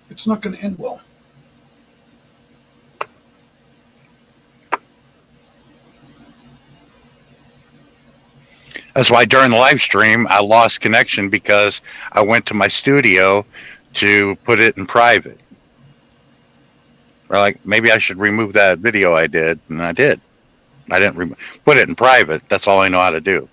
It's not going to end well. That's why during the live stream, I lost connection because I went to my studio to put it in private. Or like, maybe I should remove that video I did, and I did. I didn't put it in private. That's all I know how to do.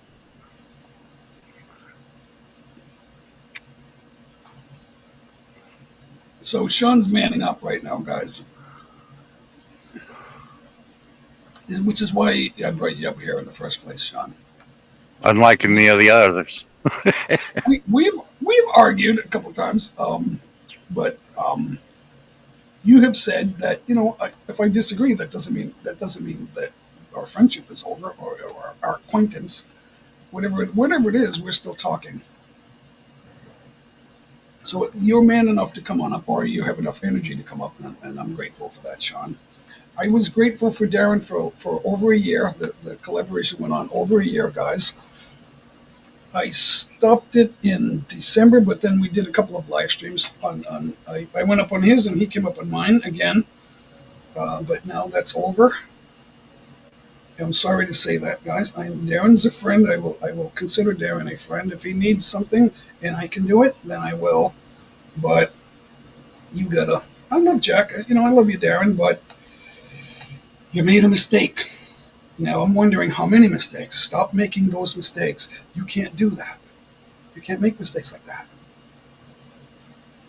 So Sean's manning up right now, guys. Which is why I brought you up here in the first place, Sean. Unlike any of the others. we've argued a couple of times, but you have said that if I disagree, that doesn't mean that our friendship is over or our acquaintance, whatever it is, we're still talking. So you're man enough to come on up, or you have enough energy to come up, and I'm grateful for that, Sean. I was grateful for Darren for over a year. The collaboration went on over a year, guys. I stopped it in December, but then we did a couple of live streams. I went up on his, and he came up on mine again. But now that's over. I'm sorry to say that, guys. Darren's a friend. I will consider Darren a friend. If he needs something and I can do it, then I will. But you gotta. I love Jack. I love you, Darren. But you made a mistake. Now I'm wondering how many mistakes. Stop making those mistakes. You can't do that. You can't make mistakes like that.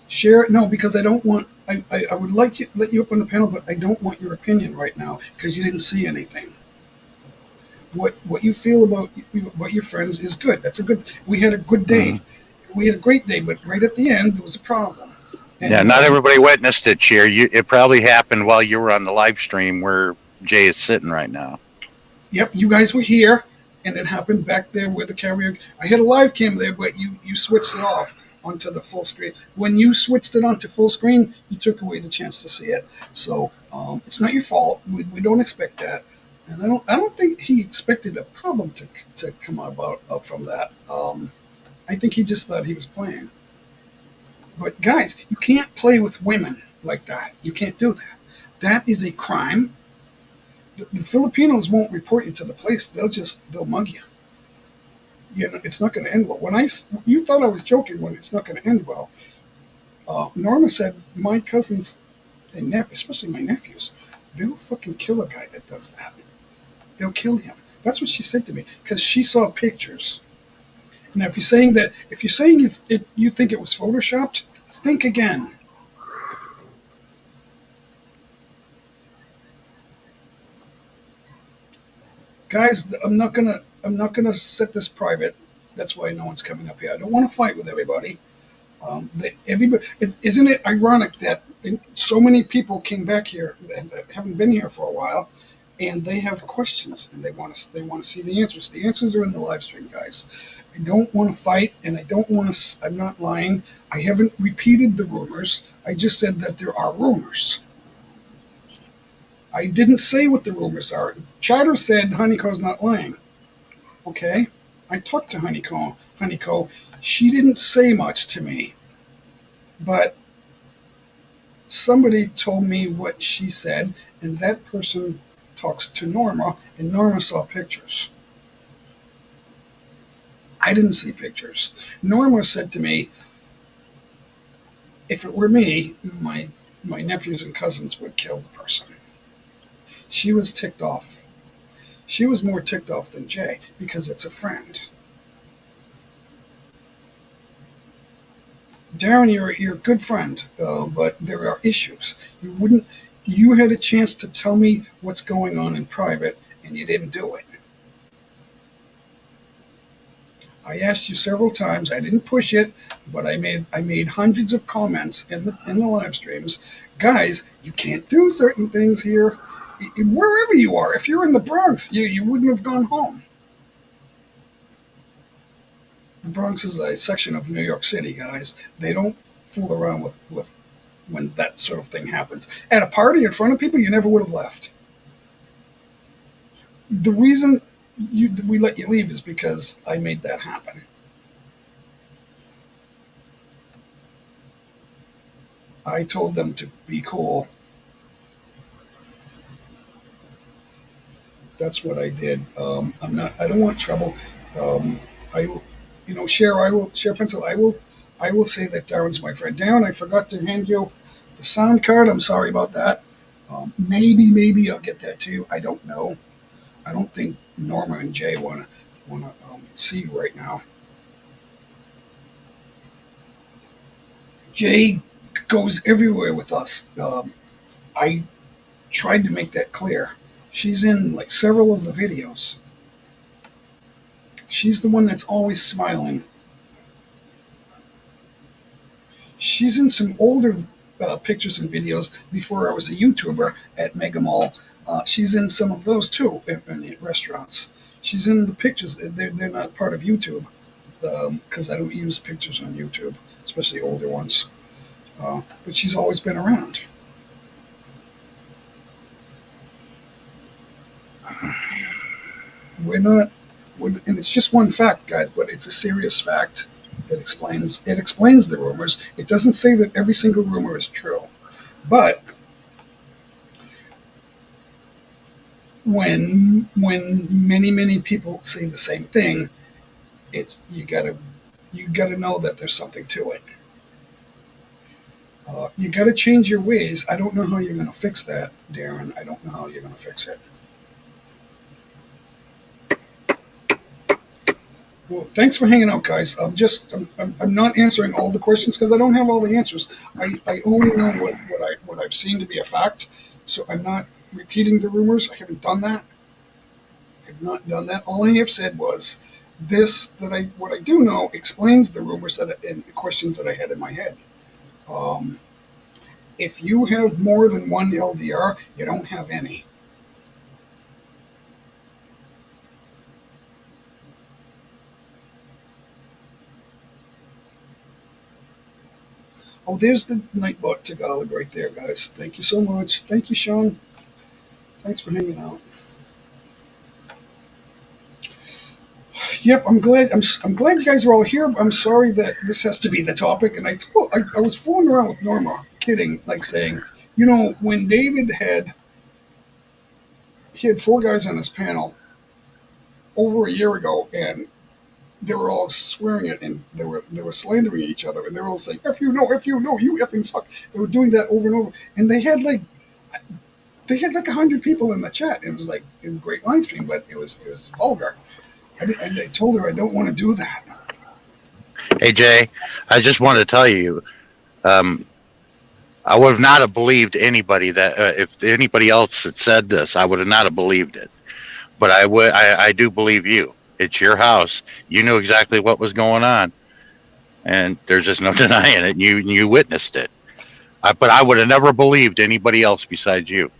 Share it. No, because I don't want. I would like to let you up on the panel, but I don't want your opinion right now because you didn't see anything. What you feel about what your friends is good. That's a good. We had a good day. We had a great day, but right at the end there was a problem. And, yeah, not everybody witnessed it, Cheer. It probably happened while you were on the live stream where Jay is sitting right now. Yep, you guys were here, and it happened back there where the karaoke. I had a live cam there, but you switched it off onto the full screen. When you switched it onto full screen, you took away the chance to see it. So it's not your fault. We don't expect that. And I don't think he expected a problem to come about from that. I think he just thought he was playing. But guys, you can't play with women like that. You can't do that. That is a crime. The Filipinos won't report you to the police. They'll mug you. It's not going to end well. You thought I was joking when it's not going to end well. Norma said my cousins and especially my nephews, they'll fucking kill a guy that does that. They'll kill him. That's what she said to me because she saw pictures. Now, if you're saying you think it was photoshopped, think again. Guys, I'm not gonna set this private. That's why no one's coming up here. I don't want to fight with everybody. Isn't it ironic that so many people came back here that haven't been here for a while, and they have questions and they want to see the answers. The answers are in the live stream, guys. I don't want to fight, and I'm not lying. I haven't repeated the rumors. I just said that there are rumors. I didn't say what the rumors are. Chatter said Honeyco's not lying. Okay? I talked to Honeyco. She didn't say much to me. But somebody told me what she said, and that person talks to Norma, and Norma saw pictures. I didn't see pictures. Norma said to me, if it were me, my nephews and cousins would kill the person. She was ticked off. She was more ticked off than Jay because it's a friend. Darren, you're a good friend, but there are issues. You had a chance to tell me what's going on in private, and you didn't do it. I asked you several times. I didn't push it, but I made hundreds of comments in the live streams. Guys, you can't do certain things here. Wherever you are, if you're in the Bronx, you wouldn't have gone home. The Bronx is a section of New York City, guys. They don't fool around with when that sort of thing happens. At a party in front of people, you never would have left. The reason we let you leave is because I made that happen. I told them to be cool. That's what I did. I don't want trouble. I will, share pencil. I will say that Darren's my friend. Darren, I forgot to hand you the sound card. I'm sorry about that. Maybe I'll get that to you. I don't know. I don't think Norma and Jay want to see you right now. Jay goes everywhere with us. I tried to make that clear. She's in like several of the videos. She's the one that's always smiling. She's in some older pictures and videos before I was a YouTuber at Mega Mall. She's in some of those too in restaurants. She's in the pictures. They're not part of YouTube because I don't use pictures on YouTube, especially older ones. But she's always been around. And it's just one fact, guys, but it's a serious fact. It explains the rumors. It doesn't say that every single rumor is true, but when many people say the same thing, you gotta know that there's something to it. You gotta change your ways. I don't know how you're gonna fix that, Darren. I don't know how you're gonna fix it. Well, thanks for hanging out, guys. I'm not answering all the questions because I don't have all the answers. I only know what I've seen to be a fact. So I'm not repeating the rumors. I haven't done that. I've not done that. All I have said was what I do know explains the rumors and the questions that I had in my head. If you have more than one LDR, you don't have any. Oh, there's the Nightbot Tagalog right there, guys. Thank you so much. Thank you, Sean. Thanks for hanging out. Yep, I'm glad you guys are all here. I'm sorry that this has to be the topic. And I was fooling around with Norma, kidding, like saying, when David had 4 guys on his panel over a year ago, and they were all swearing it, and they were slandering each other, and they were all saying, "F you, no, you effing suck." They were doing that over and over, and they had like 100 people in the chat. It was like a great live stream, but it was vulgar. I told her I don't want to do that. Hey Jay, I just wanted to tell you, I would not have believed anybody that if anybody else had said this, I would have not have believed it. But I do believe you. It's your house. You knew exactly what was going on, and there's just no denying it. You witnessed it. But I would have never believed anybody else besides you.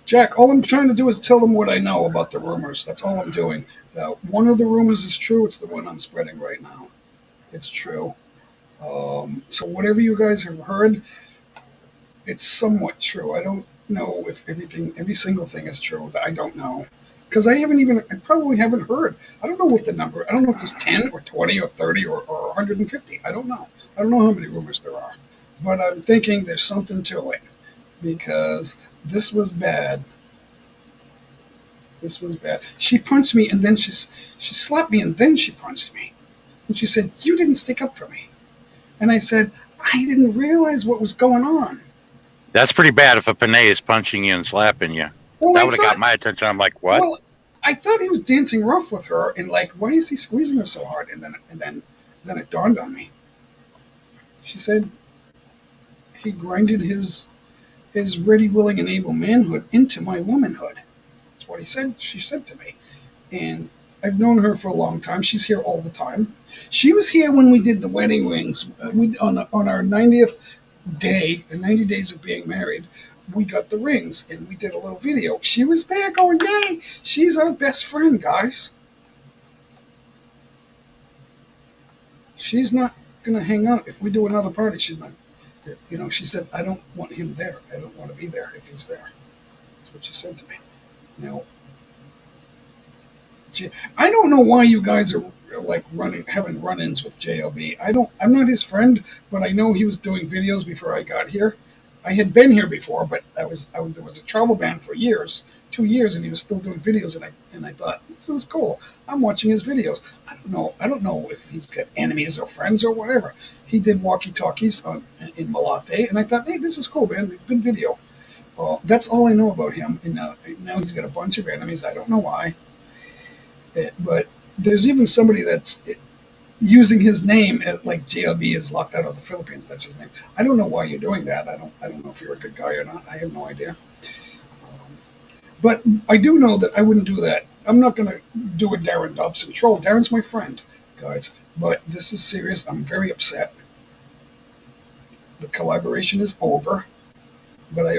Jack, all I'm trying to do is tell them what I know about the rumors. That's all I'm doing. One of the rumors is true. It's the one I'm spreading right now. It's true. So whatever you guys have heard, it's somewhat true. I don't know if every single thing is true. I don't know. Because I probably haven't heard. I don't know what the number, I don't know if there's 10 or 20 or 30 or 150. I don't know. I don't know how many rumors there are. But I'm thinking there's something to it. Because this was bad. This was bad. She punched me, and then she slapped me, and then she punched me. And she said, "You didn't stick up for me." And I said, "I didn't realize what was going on." That's pretty bad if a Panay is punching you and slapping you. Well, that would have got my attention. I'm like, what? Well, I thought he was dancing rough with her, and like, why is he squeezing her so hard? And then it dawned on me. She said he grinded his ready, willing, and able manhood into my womanhood. That's what he said. She said to me, and I've known her for a long time. She's here all the time. She was here when we did the wedding rings. We on our 90th day, the 90 days of being married. We got the rings and we did a little video. She was there going, yay! She's our best friend, guys. She's not going to hang out. If we do another party, she's not. You know, she said, I don't want him there. I don't want to be there if he's there. That's what she said to me. Now, I don't know why you guys are like having run-ins with JLB. I'm not his friend, but I know he was doing videos before I got here. I had been here before, but there was a travel ban for years, 2 years, and he was still doing videos. And I thought, this is cool. I'm watching his videos. I don't know if he's got enemies or friends or whatever. He did walkie-talkies in Malate, and I thought, hey, this is cool, man. Good video. That's all I know about him. And now he's got a bunch of enemies. I don't know why. But there's even somebody that's using his name like JLB is locked out of the Philippines. That's his name. I don't know why you're doing that. I don't know if you're a good guy or not. I have no idea. But I do know that I wouldn't do that. I'm not going to do a Darren Dobson troll. Darren's my friend, guys. But this is serious. I'm very upset. The collaboration is over. But I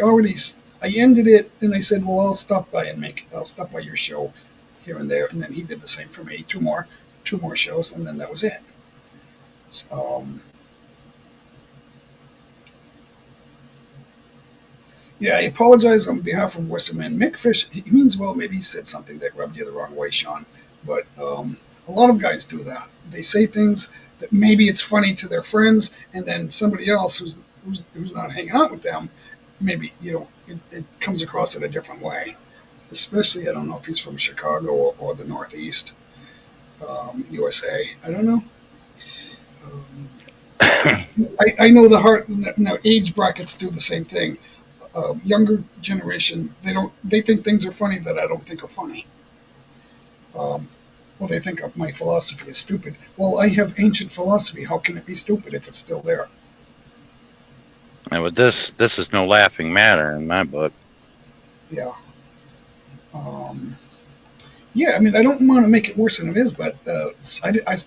ended it, and I said, well, I'll stop by your show here and there, and then he did the same for me. Two more shows, and then that was it. Yeah, I apologize on behalf of Western Man. Mick Fish, he means well. Maybe he said something that rubbed you the wrong way, Sean. But a lot of guys do that. They say things that maybe it's funny to their friends, and then somebody else who's not hanging out with them, maybe it comes across in a different way. Especially, I don't know if he's from Chicago or the Northeast, USA. I don't know. I know now age brackets do the same thing. Younger generation, they think things are funny that I don't think are funny. Well, they think my philosophy is stupid. Well, I have ancient philosophy. How can it be stupid if it's still there? And with this is no laughing matter in my book. Yeah. Yeah, I mean, I don't want to make it worse than it is, but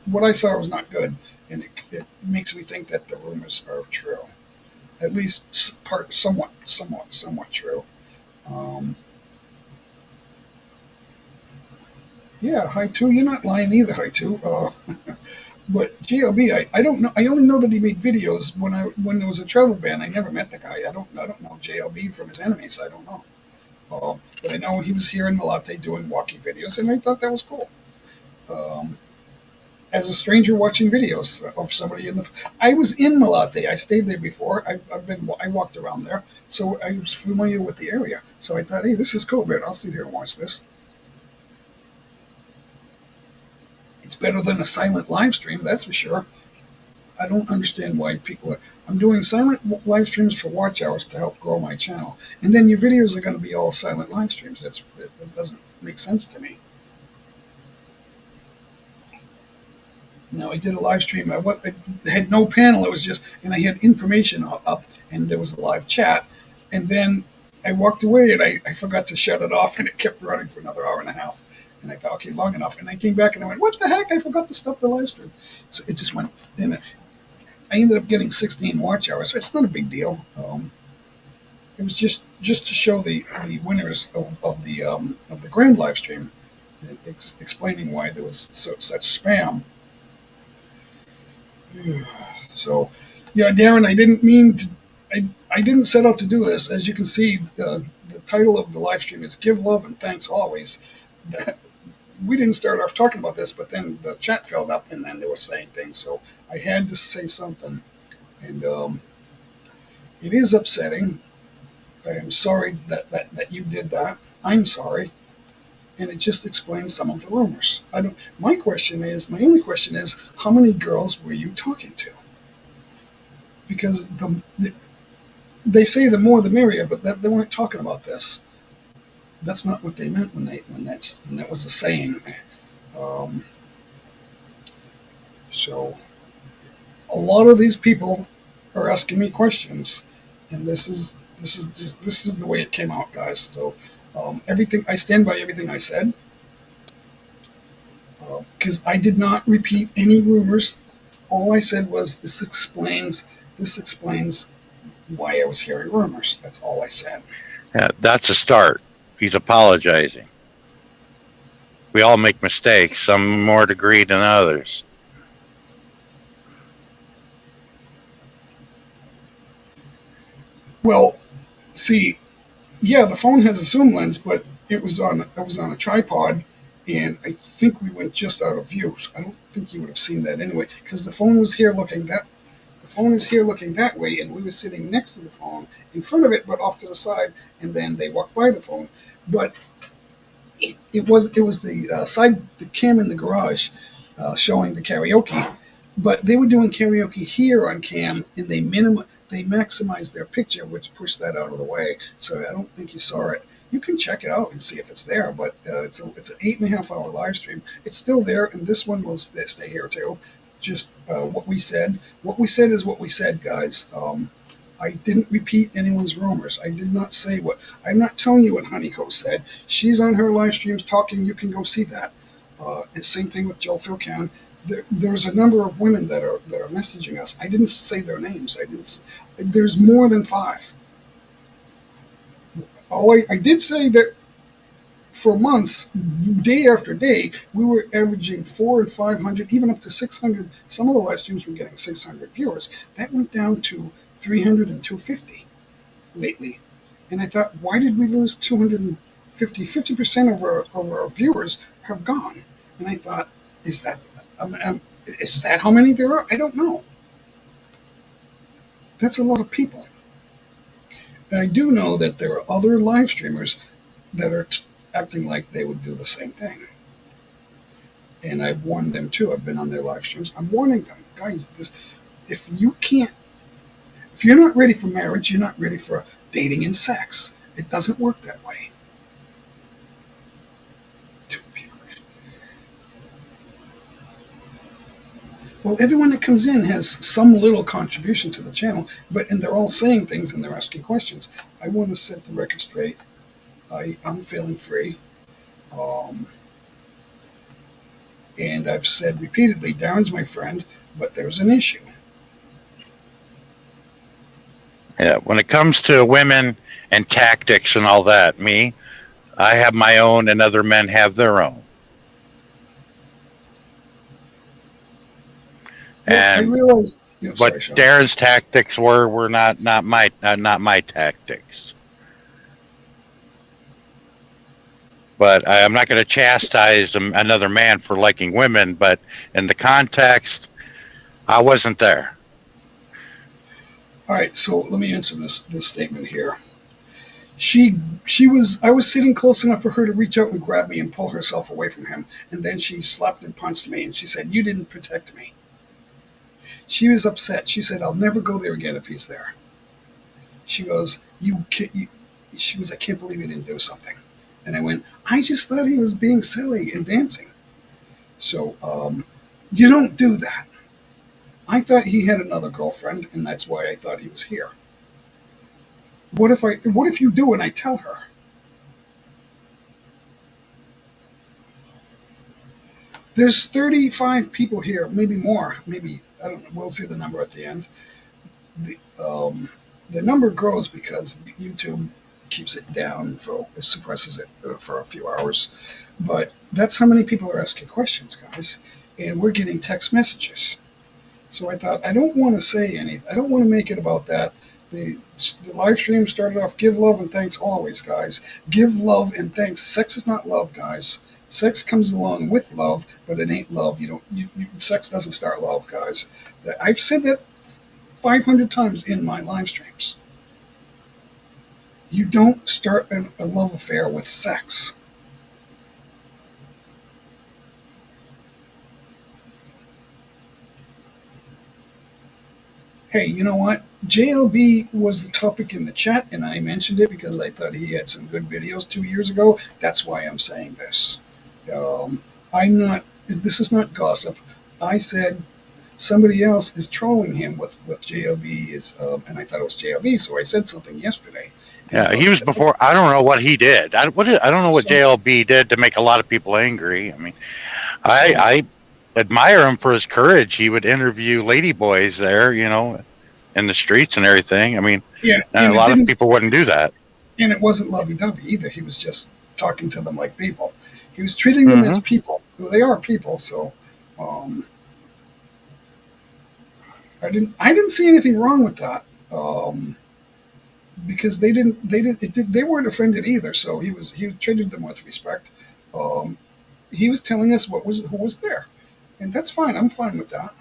what I saw was not good, and it makes me think that the rumors are true, at least somewhat true. Yeah, Haitu, you're not lying either, Haitu. But GLB, I don't know. I only know that he made videos when there was a travel ban. I never met the guy. I don't know JLB from his enemies. I don't know. But I know he was here in Malate doing walkie videos, and I thought that was cool. As a stranger watching videos of somebody I was in Malate. I stayed there before. I walked around there, so I was familiar with the area. So I thought, hey, this is cool, man. I'll sit here and watch this. It's better than a silent live stream, that's for sure. I don't understand why I'm doing silent live streams for watch hours to help grow my channel. And then your videos are going to be all silent live streams. That doesn't make sense to me. Now, I did a live stream. I had no panel. It was just, and I had information up, and there was a live chat. And then I walked away, and I forgot to shut it off, and it kept running for another hour and a half. And I thought, okay, long enough. And I came back, and I went, what the heck? I forgot to stop the live stream. So it just went, and I ended up getting 16 watch hours. It's not a big deal. It was just to show the winners of the grand live stream, explaining why there was such spam. So, yeah, Darren, I didn't mean to. I didn't set out to do this. As you can see, the title of the live stream is "Give Love and Thanks Always." We didn't start off talking about this, but then the chat filled up, and then they were saying things. So I had to say something, and it is upsetting. I am sorry that you did that. I'm sorry, and it just explains some of the rumors. My only question is, how many girls were you talking to? Because they say the more the merrier, but they weren't talking about this. That's not what they meant when that was the saying. So a lot of these people are asking me questions, and this is the way it came out, guys. So everything, I stand by everything I said. because I did not repeat any rumors. All I said was this explains why I was hearing rumors. That's all I said. Yeah, that's a start. He's apologizing. We all make mistakes, some more degree than others. Well, see, yeah, the phone has a zoom lens, but I was on a tripod, and I think we went just out of view. I don't think you would have seen that anyway, because the phone is here looking that way, and we were sitting next to the phone, in front of it, but off to the side, and then they walked by the phone. But it was the cam in the garage showing the karaoke, but they were doing karaoke here on cam, and they maximized their picture, which pushed that out of the way. So I don't think you saw it. You can check it out and see if it's there, but it's an 8.5 hour live stream. It's still there, and this one will stay here too. Just what we said. What we said is what we said, guys. I didn't repeat anyone's rumors. I did not say what. I'm not telling you what Honeyco said. She's on her live streams talking. You can go see that. And same thing with Joe Philcan. There's a number of women that are messaging us. I didn't say their names. There's more than 5. I did say that for months, day after day, we were averaging 400 and 500, even up to 600. Some of the live streams were getting 600 viewers. That went down to 300 and 250 lately. And I thought, why did we lose 250? 50% of our viewers have gone. And I thought, is that how many there are? I don't know. That's a lot of people. And I do know that there are other live streamers that are acting like they would do the same thing. And I've warned them too. I've been on their live streams. I'm warning them, guys, if you're not ready for marriage, you're not ready for dating and sex. It doesn't work that way. Well, everyone that comes in has some little contribution to the channel, and they're all saying things and they're asking questions. I want to set the record straight. I'm feeling free. And I've said repeatedly, Darren's my friend, but there's an issue. Yeah, when it comes to women and tactics and all that, I have my own and other men have their own. Well, And I realized, what Darren's tactics were not my tactics. But I'm not going to chastise another man for liking women, but in the context, I wasn't there. All right, so let me answer this statement here. I was sitting close enough for her to reach out and grab me and pull herself away from him, and then she slapped and punched me, and she said, "You didn't protect me." She was upset. She said, "I'll never go there again if he's there." She goes, she was, "I can't believe you didn't do something." And I went, "I just thought he was being silly and dancing." So you don't do that. I thought he had another girlfriend, and that's why I thought he was here. What if you do and I tell her? There's 35 people here, maybe more, maybe, I don't know, we'll see the number at the end. The number grows because YouTube keeps it down, suppresses it for a few hours. But that's how many people are asking questions, guys. And we're getting text messages. So I thought, I don't want to say anything. I don't want to make it about that. The live stream started off, give love and thanks always, guys. Give love and thanks. Sex is not love, guys. Sex comes along with love, but it ain't love. Sex doesn't start love, guys. I've said that 500 times in my live streams. You don't start a love affair with sex. Hey, you know what? JLB was the topic in the chat, and I mentioned it because I thought he had some good videos 2 years ago. That's why I'm saying this. This is not gossip. I said somebody else is trolling him with JLB and I thought it was JLB, so I said something yesterday. Yeah, he was before. I don't know what he did. I don't know what JLB did to make a lot of people angry. I admire him for his courage. He would interview ladyboys there, in the streets and everything. I mean, Yeah, a lot of people wouldn't do that. And it wasn't lovey-dovey either. He was just talking to them like people. He was treating them as people. They are people, so I didn't see anything wrong with that. Because they weren't offended either, so he treated them with respect. He was telling us who was there, and that's fine. I'm fine with that.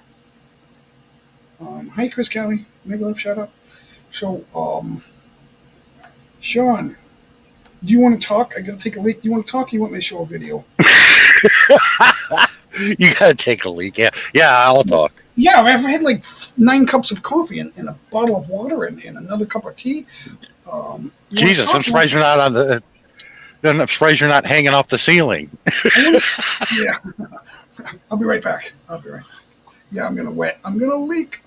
Hi, Chris Kelly. Maybe let him shut up. So, Sean, do you want to talk? I gotta take a leak. Do you want to talk? Or you want me to show a video? You gotta take a leak. Yeah, I'll talk. Yeah, I've had like 9 cups of coffee and a bottle of water and another cup of tea. Jesus, I'm surprised you're not I'm surprised you're not hanging off the ceiling. Yeah, I'll be right back. Yeah, I'm gonna leak.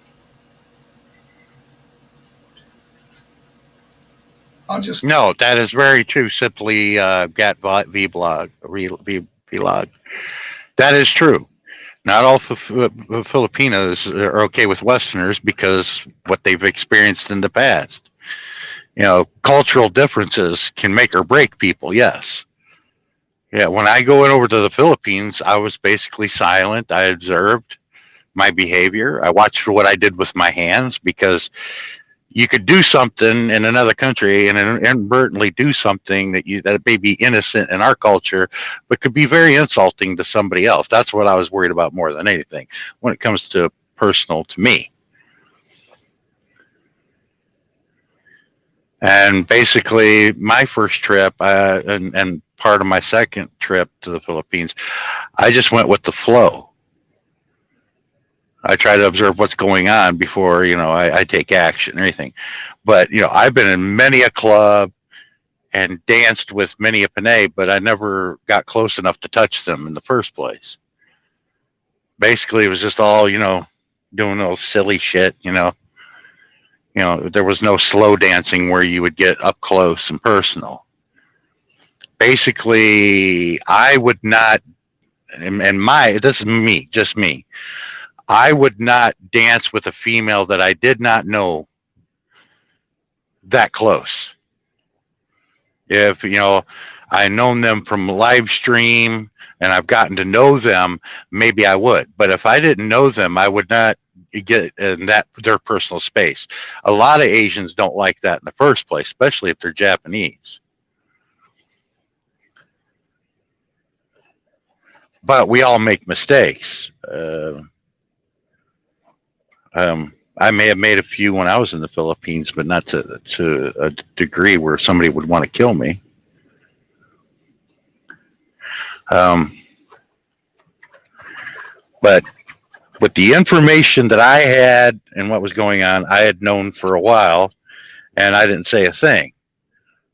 No, that is very true. Simply Gat vlog. That is true. Not all Filipinos are okay with Westerners because what they've experienced in the past. Cultural differences can make or break people. Yes. Yeah. When I go over to the Philippines, I was basically silent. I observed my behavior. I watched what I did with my hands because you could do something in another country and inadvertently do something that may be innocent in our culture, but could be very insulting to somebody else. That's what I was worried about more than anything when it comes to personal to me. And basically, my first trip and part of my second trip to the Philippines, I just went with the flow. I try to observe what's going on before, I take action or anything. But, I've been in many a club and danced with many a Panay, but I never got close enough to touch them in the first place. Basically, it was just all, doing all silly shit, there was no slow dancing where you would get up close and personal. Basically, I would not, this is me, just me. I would not dance with a female that I did not know that close. If, I known them from Livestream and I've gotten to know them, maybe I would. But if I didn't know them, I would not get in their personal space. A lot of Asians don't like that in the first place, especially if they're Japanese. But we all make mistakes. I may have made a few when I was in the Philippines, but not to a degree where somebody would want to kill me. But with the information that I had and what was going on, I had known for a while, and I didn't say a thing.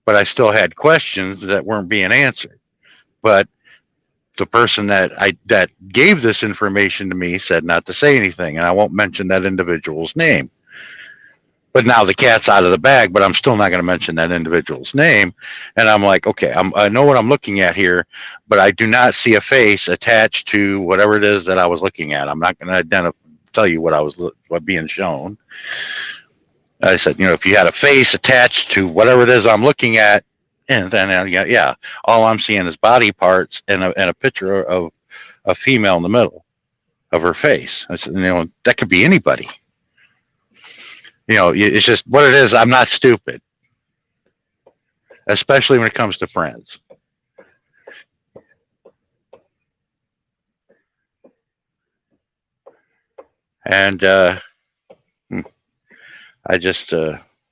But I still had questions that weren't being answered. But the person that gave this information to me said not to say anything, and I won't mention that individual's name. But now the cat's out of the bag, but I'm still not going to mention that individual's name. And I'm like, okay, I know what I'm looking at here, but I do not see a face attached to whatever it is that I was looking at. I'm not going to tell you what being shown. I said, if you had a face attached to whatever it is I'm looking at, and then yeah, all I'm seeing is body parts and a picture of a female in the middle of her face. I said, that could be anybody. It's just what it is. I'm not stupid, especially when it comes to friends. And I just,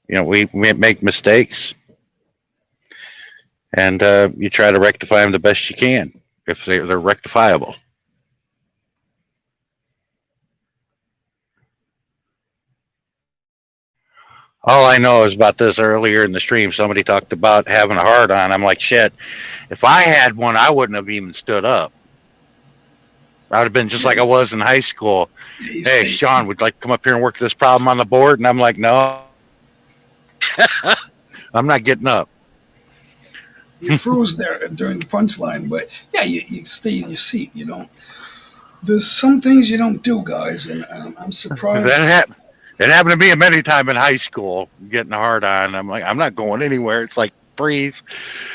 we make mistakes, and you try to rectify them the best you can if they're rectifiable. All I know is about this earlier in the stream. Somebody talked about having a hard on. I'm like, shit. If I had one, I wouldn't have even stood up. I would have been just like I was in high school. Hey, Sean, would you like to come up here and work this problem on the board? And I'm like, no, I'm not getting up. You froze there during the punchline, but yeah, you stay in your seat. You don't. there's some things you don't do, guys, and I'm surprised. It happened to me many times in high school, getting hard on. I'm like, I'm not going anywhere. It's like, freeze.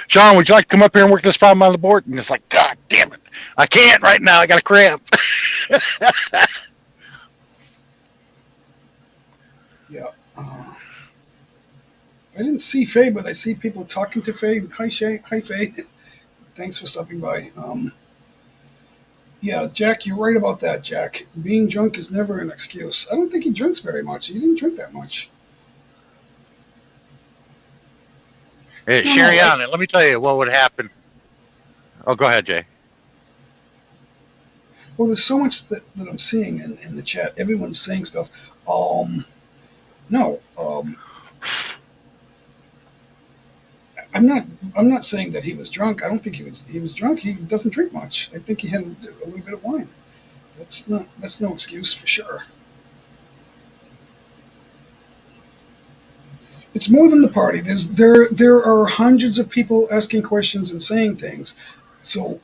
Sean, would you like to come up here and work this problem on the board? And it's like, God damn it. I can't right now. I got a cramp. Yeah. I didn't see Faye, but I see people talking to Faye. Hi, Shay. Hi, Faye. Thanks for stopping by. Yeah, Jack, you're right about that, Jack. Being drunk is never an excuse. I don't think he drinks very much. He didn't drink that much. Hey, Sheriana, let me tell you what would happen. Oh, go ahead, Jay. Well, there's so much that I'm seeing in the chat. Everyone's saying stuff. No. I'm not saying that he was drunk. I don't think he was drunk. He doesn't drink much. I think he had a little bit of wine. That's no excuse for sure. It's more than the party. There are hundreds of people asking questions and saying things. So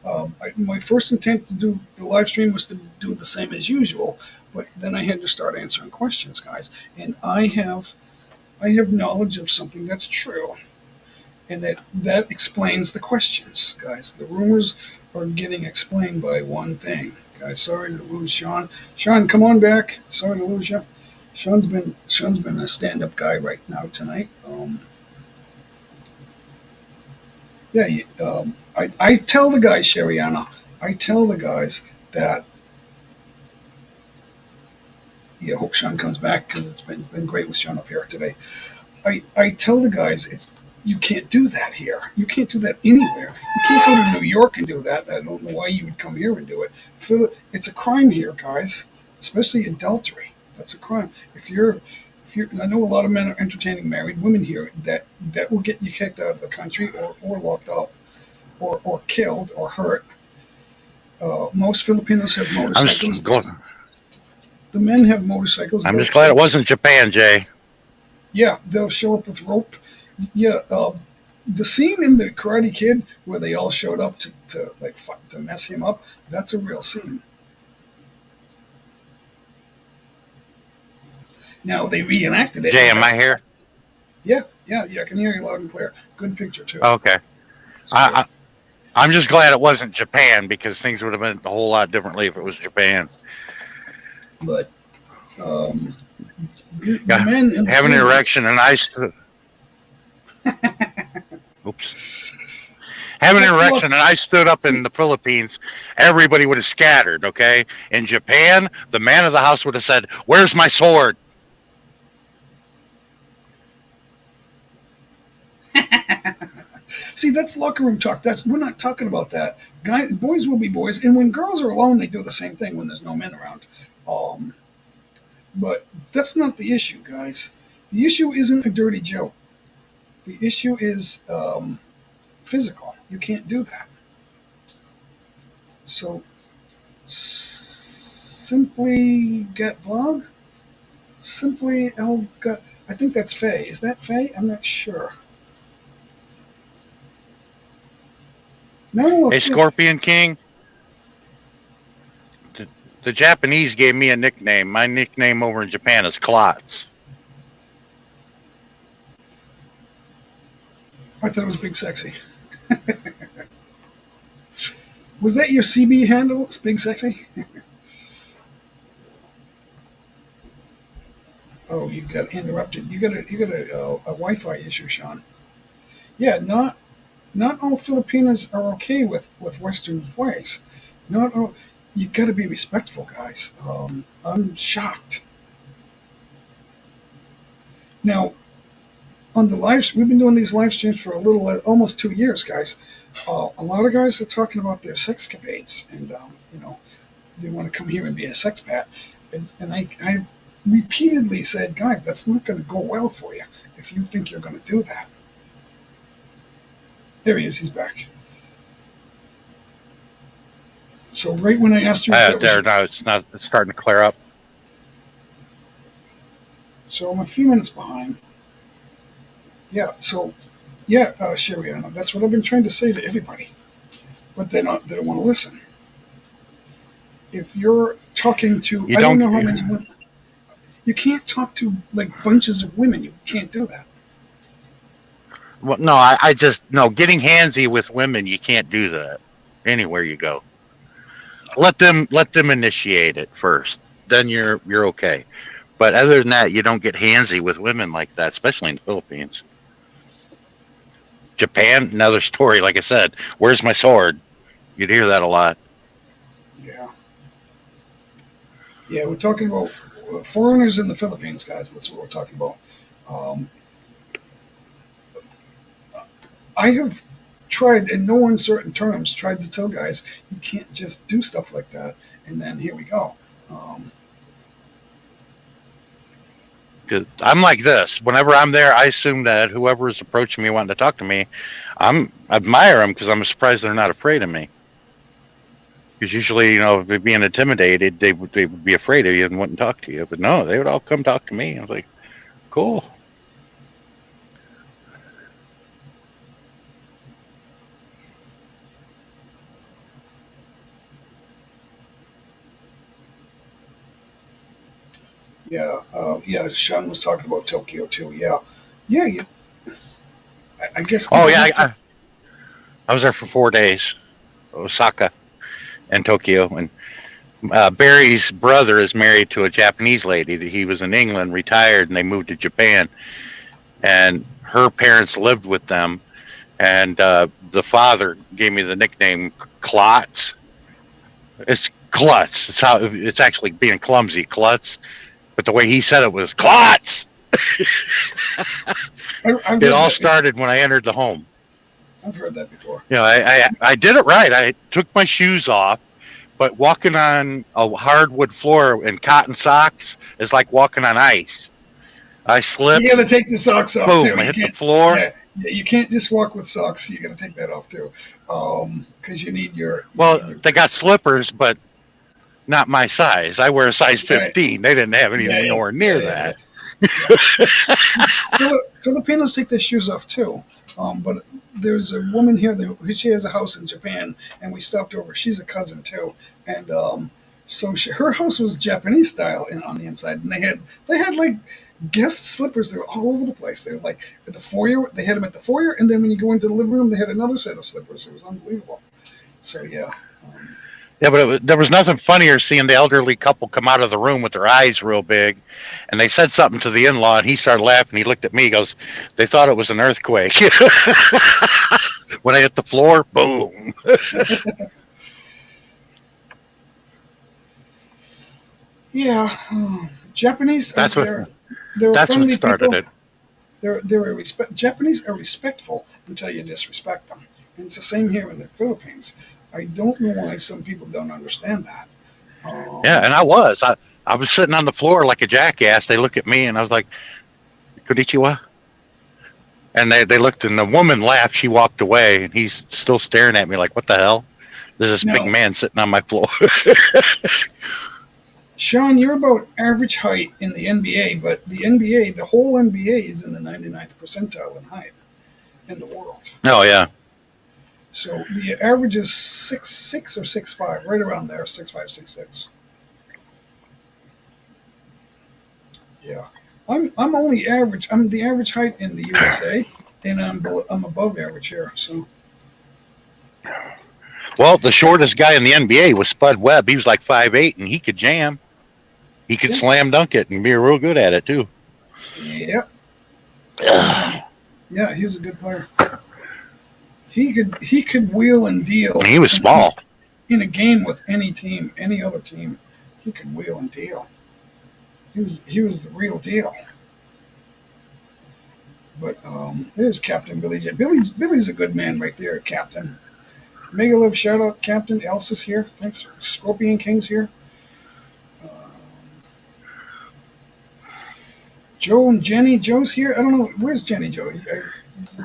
my first intent to do the live stream was to do the same as usual, but then I had to start answering questions, guys. And I have knowledge of something that's true, and that explains the questions, guys. The rumors are getting explained by one thing, guys. Sorry to lose Sean. Sean, come on back. Sorry to lose you. Sean's been a stand-up guy right now tonight. I tell the guys, Sheriana, I tell the guys that. Yeah, hope Sean comes back because it's been great with Sean up here today. I tell the guys you can't do that here. You can't do that anywhere. You can't go to New York and do that. I don't know why you would come here and do it. It's a crime here, guys, especially adultery. That's a crime. If you're, I know a lot of men are entertaining married women here that will get you kicked out of the country or locked up or killed or hurt. Most Filipinos have motorcycles. The men have motorcycles. I'm just glad it wasn't Japan, Jay. Yeah, they'll show up with rope. Yeah, the scene in the Karate Kid where they all showed up to mess him up, that's a real scene. Now they reenacted it. Jay, am I here? Yeah, I can hear you loud and clear. Good picture too. Okay. I'm just glad it wasn't Japan because things would have been a whole lot differently if it was Japan. But the men having an erection and I having an erection and I stood up in the Philippines, everybody would have scattered. Okay, in Japan, the man of the house would have said, "Where's my sword?" See, that's locker room talk. We're not talking about that. Boys will be boys, and when girls are alone, they do the same thing when there's no men around. But that's not the issue, guys. The issue isn't a dirty joke. The issue is physical. You can't do that. So, simply get vlog. Simply Elga. I think that's Faye. Is that Faye? I'm not sure. No, hey, Scorpion King. The Japanese gave me a nickname. My nickname over in Japan is Klotz. I thought it was Big Sexy. Was that your CB handle? It's Big Sexy? Oh, you got interrupted. You got a Wi-Fi issue, Sean. Yeah, not all Filipinos are okay with Western ways. Not all. You got to be respectful, guys. I'm shocked. Now, on the we've been doing these live streams for almost 2 years, guys. A lot of guys are talking about their sexcapades, and they want to come here and be a sexpat. And I've repeatedly said, guys, that's not going to go well for you if you think you're going to do that. There he is. He's back. So right when I asked you, now it's starting to clear up. So I'm a few minutes behind. Yeah. So, Sherry, that's what I've been trying to say to everybody, but they don't want to listen. if you're talking to, You I don't don't. know how many women. You can't talk to like bunches of women. You can't do that. Well, no, I just no getting handsy with women. You can't do that anywhere you go. Let them initiate it first. Then you're okay. But other than that, you don't get handsy with women like that, especially in the Philippines. Japan, another story. Like I said, where's my sword? You'd hear that a lot. Yeah. Yeah, we're talking about foreigners in the Philippines, guys. That's what we're talking about. Um, I have tried, in no uncertain terms, tried to tell guys you can't just do stuff like that. And then here we go. Because I'm like this. Whenever I'm there, I assume that whoever is approaching me wanting to talk to me, I admire them because I'm surprised they're not afraid of me. Because usually, if they're being intimidated, they would be afraid of you and wouldn't talk to you. But no, they would all come talk to me. I was like, cool. Yeah. Sean was talking about Tokyo too. Yeah. I guess. Oh yeah, I was there for 4 days, Osaka and Tokyo, and Barry's brother is married to a Japanese lady. He was in England, retired, and they moved to Japan. And her parents lived with them, and the father gave me the nickname Klotz. It's Klutz. It's actually being clumsy, Klutz. But the way he said it was Klotz. It all started when I entered the home. I've heard that before. I did it right. I took my shoes off, but walking on a hardwood floor in cotton socks is like walking on ice. I slipped. You got to take the socks off boom, too. I hit the floor. Yeah, you can't just walk with socks. You got to take that off too, because you need your. They got slippers, but not my size. I wear a size 15. Right. They didn't have anything nowhere near that. Filipinos take their shoes off too, but there's a woman here she has a house in Japan, and we stopped over. She's a cousin too, and so her house was Japanese style on the inside, and they had like guest slippers. They were all over the place. They were like at the foyer. They had them at the foyer, and then when you go into the living room, they had another set of slippers. It was unbelievable. So yeah. Yeah, but there was nothing funnier seeing the elderly couple come out of the room with their eyes real big, and they said something to the in-law, and he started laughing. He looked at me, he goes, they thought it was an earthquake. When I hit the floor, boom. Yeah, Japanese. That's they're what friendly started people. It. Japanese are respectful until you disrespect them, and it's the same here in the Philippines. I don't know why some people don't understand that. Yeah, and I was sitting on the floor like a jackass. They look at me, and I was like, "Konnichiwa," and they looked, and the woman laughed. She walked away, and he's still staring at me like, "What the hell?" There's this big man sitting on my floor. Sean, you're about average height in the NBA, but the whole NBA is in the 99th percentile in height in the world. Oh yeah. So the average is 6'6" or 6'5", right around there, 6'5", 6'6". Yeah, I'm only average. I'm the average height in the USA, and I'm above average here. So. Well, the shortest guy in the NBA was Spud Webb. He was like 5'8", and he could jam. He could slam dunk it and be real good at it too. Yep. Yeah, he was a good player. He could wheel and deal. He was small. In a game with any team, any other team, he could wheel and deal. He was the real deal. But there's Captain Billy J. Billy's a good man right there, Captain. Mega Love, shout out, Captain. Elsa's here. Thanks. Scorpion King's here. Joe and Jenny. Joe's here. I don't know. Where's Jenny, Joe? Is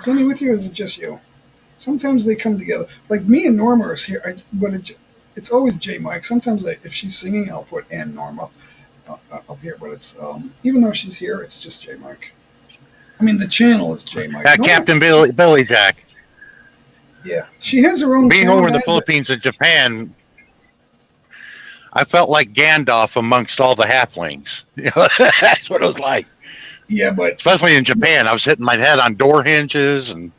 Jenny with you, or is it just you? Sometimes they come together. Like me and Norma are here, but it's always J Mike. Sometimes if she's singing, I'll put and Norma up here. But it's even though she's here, it's just J Mike. I mean, the channel is J Mike. Captain Billy Jack. Yeah, she has her own. Being over in the Philippines and Japan, I felt like Gandalf amongst all the halflings. That's what it was like. Yeah, but Especially in Japan, I was hitting my head on door hinges and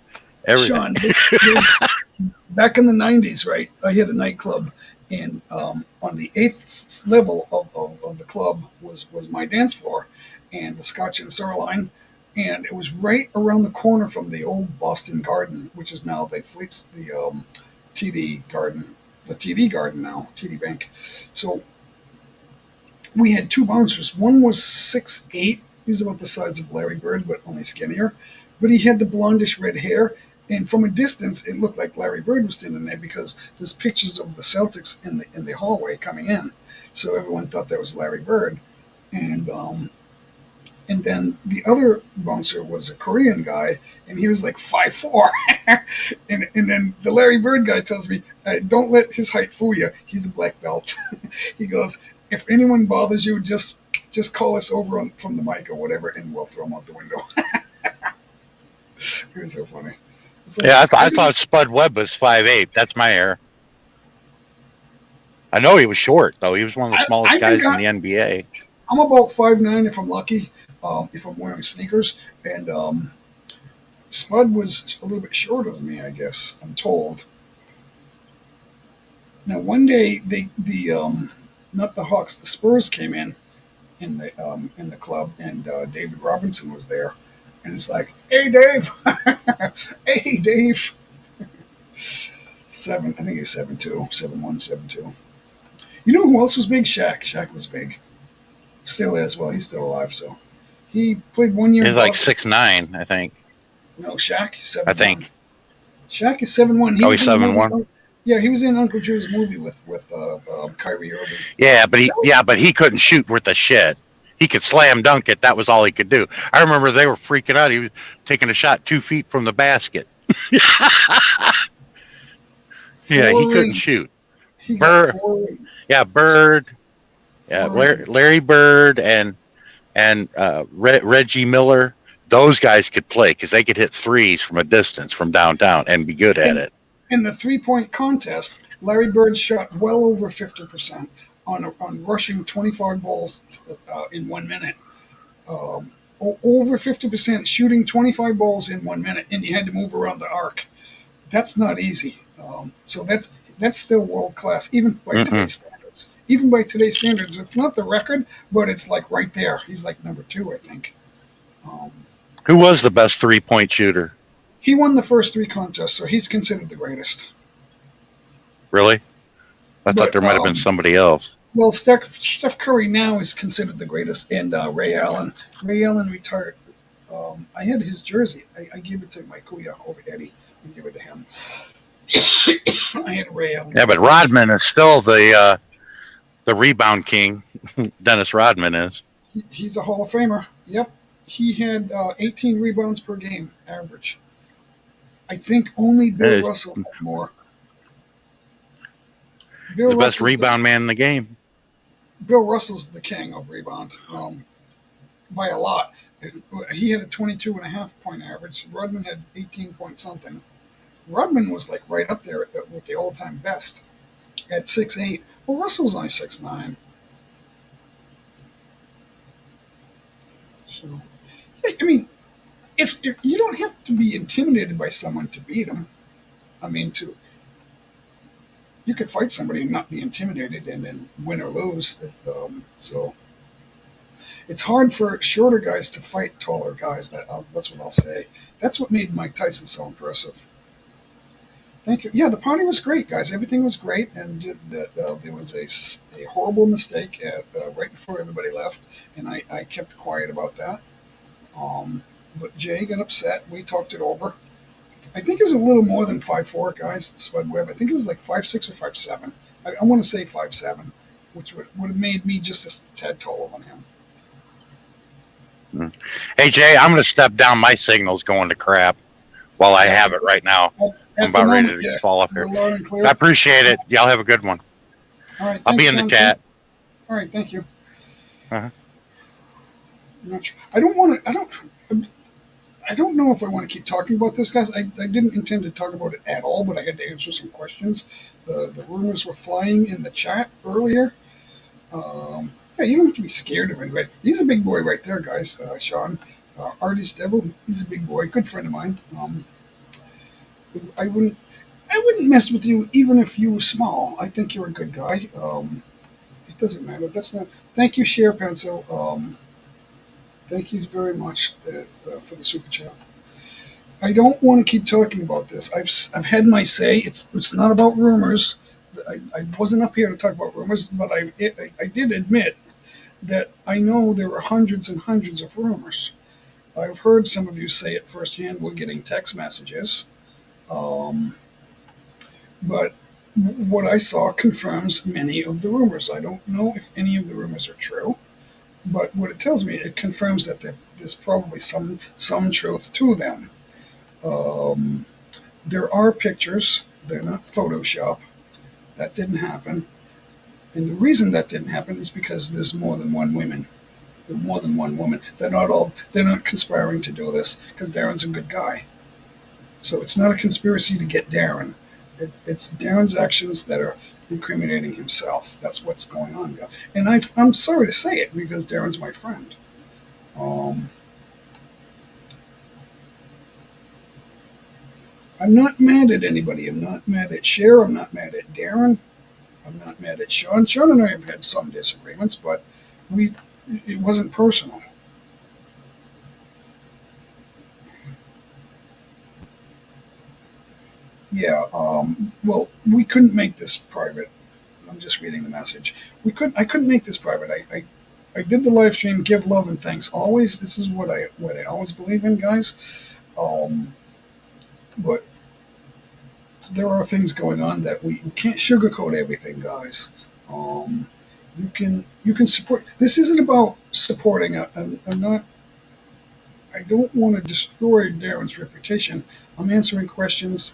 everything. Sean, back in the 90s, right? I had a nightclub, and on the 8th level of the club was my dance floor, and the Scotch and Sirloin, and it was right around the corner from the old Boston Garden, which is now the TD Garden, the TD Garden now, TD Bank. So we had two bouncers. One was 6'8". He was about the size of Larry Bird, but only skinnier. But he had the blondish red hair. And from a distance, it looked like Larry Bird was standing there because there's pictures of the Celtics in the hallway coming in. So everyone thought that was Larry Bird. And then the other bouncer was a Korean guy, and he was like 5'4". and then the Larry Bird guy tells me, don't let his height fool you. He's a black belt. He goes, if anyone bothers you, just call us over from the mic or whatever, and we'll throw him out the window. It was so funny. Like, yeah, I thought Spud Webb was 5'8". That's my error. I know he was short, though. He was one of the smallest guys in the NBA. I'm about 5'9" if I'm lucky, if I'm wearing sneakers. And Spud was a little bit shorter than me, I guess, I'm told. Now, one day, not the Hawks, the Spurs came in the club, and David Robinson was there. And it's like, hey, Dave. Hey, Dave. I think he's 7'2", 7'1", 7'2". You know who else was big? Shaq. Shaq was big. Still is. Well, he's still alive, so. He played 1 year. He's like 6'9", I think. No, Shaq is 7'1". I think. Shaq is 7'1". He's 7'1". Yeah, he was in Uncle Drew's movie with Kyrie Irving. Yeah, but he couldn't shoot worth a shit. He could slam dunk it. That was all he could do. I remember they were freaking out. He was taking a shot 2 feet from the basket. Yeah, he couldn't shoot. Bird. Yeah, Bird. Yeah, Larry Bird and Reggie Miller. Those guys could play because they could hit threes from a distance from downtown and be good at it. In the 3-point contest, Larry Bird shot well over 50%. On rushing 25 balls in 1 minute. Over 50% shooting 25 balls in 1 minute, and you had to move around the arc. That's not easy. So that's still world class, even by today's standards. Even by today's standards, it's not the record, but it's like right there. He's like number 2, I think. Who was the best 3-point shooter? He won the first 3 contests, so he's considered the greatest. Really? I thought there might have been somebody else. Well, Steph Curry now is considered the greatest, and Ray Allen. Ray Allen retired. I had his jersey. I gave it to my kuya over Eddie. I gave it to him. I had Ray Allen. Yeah, but Rodman is still the rebound king. Dennis Rodman is. He's a Hall of Famer. Yep. He had 18 rebounds per game average. I think only Bill Russell had more. The best rebound man in the game. Bill Russell's the king of rebound by a lot. He had a 22.5 point average. Rodman had 18 point something. Rodman was like right up there with the all-time best at 6'8". Well, Russell's only 6'9". So, I mean, if you don't have to be intimidated by someone to beat them. I mean, you could fight somebody and not be intimidated and then win or lose. So it's hard for shorter guys to fight taller guys. That's what I'll say. That's what made Mike Tyson so impressive. Thank you. Yeah, the party was great, guys. Everything was great, and there was a horrible mistake right before everybody left, and I kept quiet about that. But Jay got upset. We talked it over. I think it was a little more than 5'4", guys, Spud Webb. I think it was like 5'6" or 5'7". I want to say 5'7", which would have made me just a tad taller than him. Hey, Jay, I'm going to step down. My signal's going to crap while I have it right now. I'm about ready to fall off here. I appreciate it. Y'all have a good one. All right, I'll be in the chat. All right, thank you. Uh-huh. I'm not sure. I don't know if I want to keep talking about this, guys. I didn't intend to talk about it at all, but I had to answer some questions. The rumors were flying in the chat earlier. Yeah, you don't have to be scared of anybody. He's a big boy right there, guys. Sean, Artist Devil. He's a big boy, good friend of mine. I wouldn't, I wouldn't mess with you even if you were small. I think you're a good guy. It doesn't matter. That's not. Thank you, Share Pencil. Thank you very much for the super chat. I don't want to keep talking about this. I've had my say. It's not about rumors. I wasn't up here to talk about rumors, but I did admit that I know there are hundreds and hundreds of rumors. I've heard some of you say it firsthand. We're getting text messages, um, but what I saw confirms many of the rumors. I don't know if any of the rumors are true, but what it tells me, it confirms that there's probably some truth to them. Um, there are pictures. They're not Photoshop. That didn't happen. And the reason that didn't happen is because there's more than one woman. There's more than one woman. They're not conspiring to do this because Darren's a good guy. So it's not a conspiracy to get Darren. It's Darren's actions that are incriminating himself. That's what's going on, guys. And I'm sorry to say it because Darren's my friend. I'm not mad at anybody. I'm not mad at Cher. I'm not mad at Darren. I'm not mad at Sean. Sean and I have had some disagreements, but it wasn't personal. Yeah. Well, we couldn't make this private. I'm just reading the message. I couldn't make this private. I did the live stream. Give love and thanks always. This is what I always believe in, guys. But there are things going on that we can't sugarcoat everything, guys. You can support. This isn't about supporting. I'm not. I don't want to destroy Darren's reputation. I'm answering questions.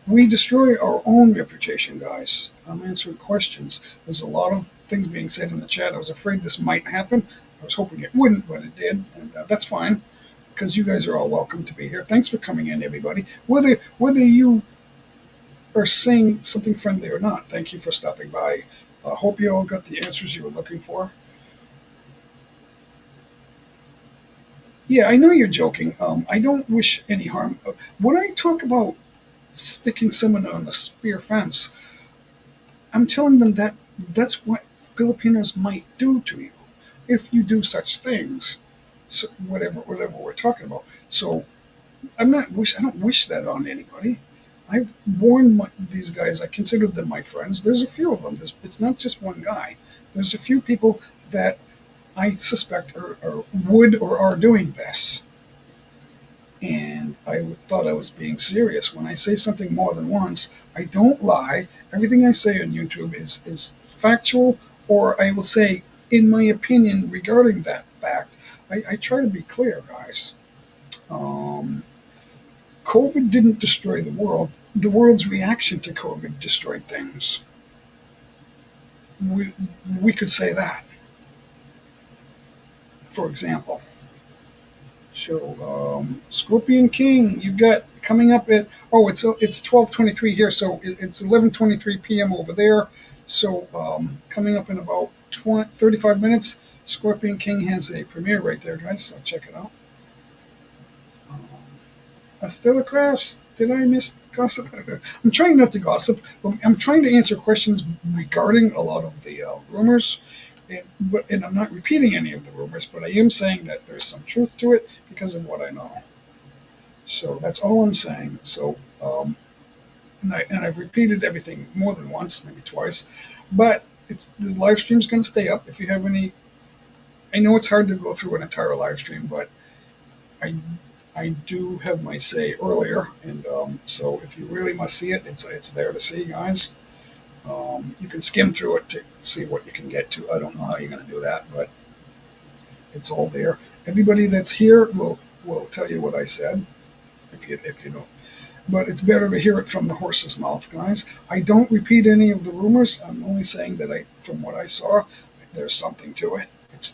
We destroy our own reputation, guys. I'm answering questions. There's a lot of things being said in the chat. I was afraid this might happen. I was hoping it wouldn't, but it did, and that's fine because you guys are all welcome to be here. Thanks for coming in, everybody. Whether you are saying something friendly or not, thank you for stopping by. I hope you all got the answers you were looking for. Yeah, I know you're joking. I don't wish any harm. When I talk about sticking someone on a spear fence, I'm telling them that that's what Filipinos might do to you if you do such things. So whatever we're talking about. So I don't wish that on anybody. I've warned these guys. I consider them my friends. There's a few of them. It's not just one guy. There's a few people that I suspect would or are doing this. And I thought I was being serious. When I say something more than once, I don't lie. Everything I say on YouTube is factual, or I will say, in my opinion, regarding that fact. I try to be clear, guys. COVID didn't destroy the world. The world's reaction to COVID destroyed things. We could say that. For example. So, Scorpion King, you got coming up at it's 12:23 here, so it's 11:23 p.m. over there. So, coming up in about 35 minutes, Scorpion King has a premiere right there, guys. So check it out. Stella Crafts, did I miss gossip? I'm trying not to gossip. But I'm trying to answer questions regarding a lot of the rumors. And I'm not repeating any of the rumors, but I am saying that there's some truth to it because of what I know. So that's all I'm saying. So, and I've repeated everything more than once, maybe twice, but the live stream's going to stay up. If you have any, I know it's hard to go through an entire live stream, but I do have my say earlier, and so if you really must see it, it's there to see, guys. You can skim through it to see what you can get to. I don't know how you're going to do that, but it's all there. Everybody that's here will tell you what I said, if you don't. But it's better to hear it from the horse's mouth, guys. I don't repeat any of the rumors. I'm only saying that from what I saw, there's something to it.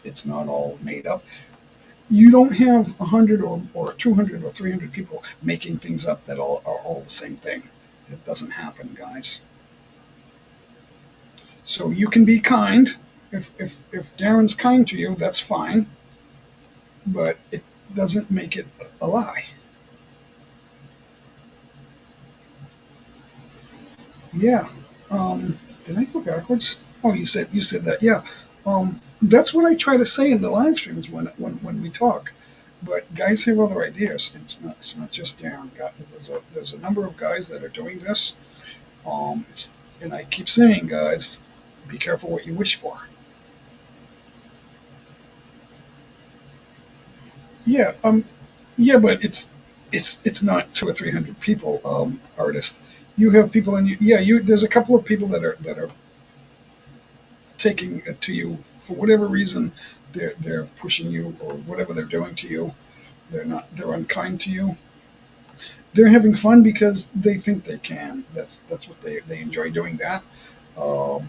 It's not all made up. You don't have 100 or 200 or 300 people making things up that are all the same thing. It doesn't happen, guys. So you can be kind, If Darren's kind to you, that's fine, but it doesn't make it a lie. Yeah. Did I go backwards? Oh, you said that. Yeah. That's what I try to say in the live streams when we talk. But guys have other ideas. It's not just Darren. There's a number of guys that are doing this. And I keep saying, guys, be careful what you wish for. Yeah. Yeah, but it's not 200 or 300 people. Artists. You have people in you. Yeah. There's a couple of people that are taking it to you for whatever reason. They're pushing you or whatever they're doing to you. They're unkind to you. They're having fun because they think they can. That's what they enjoy doing that. Um,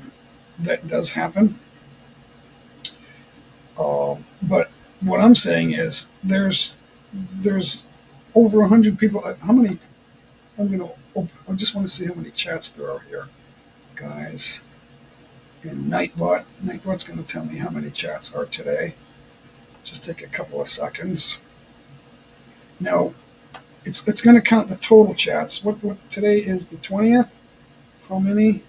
that does happen. But what I'm saying is there's over 100 people. How many? I'm gonna. I just want to see how many chats there are here, guys. And Nightbot's going to tell me how many chats are today. Just take a couple of seconds. Now, it's going to count the total chats. What today is the 20th? How many?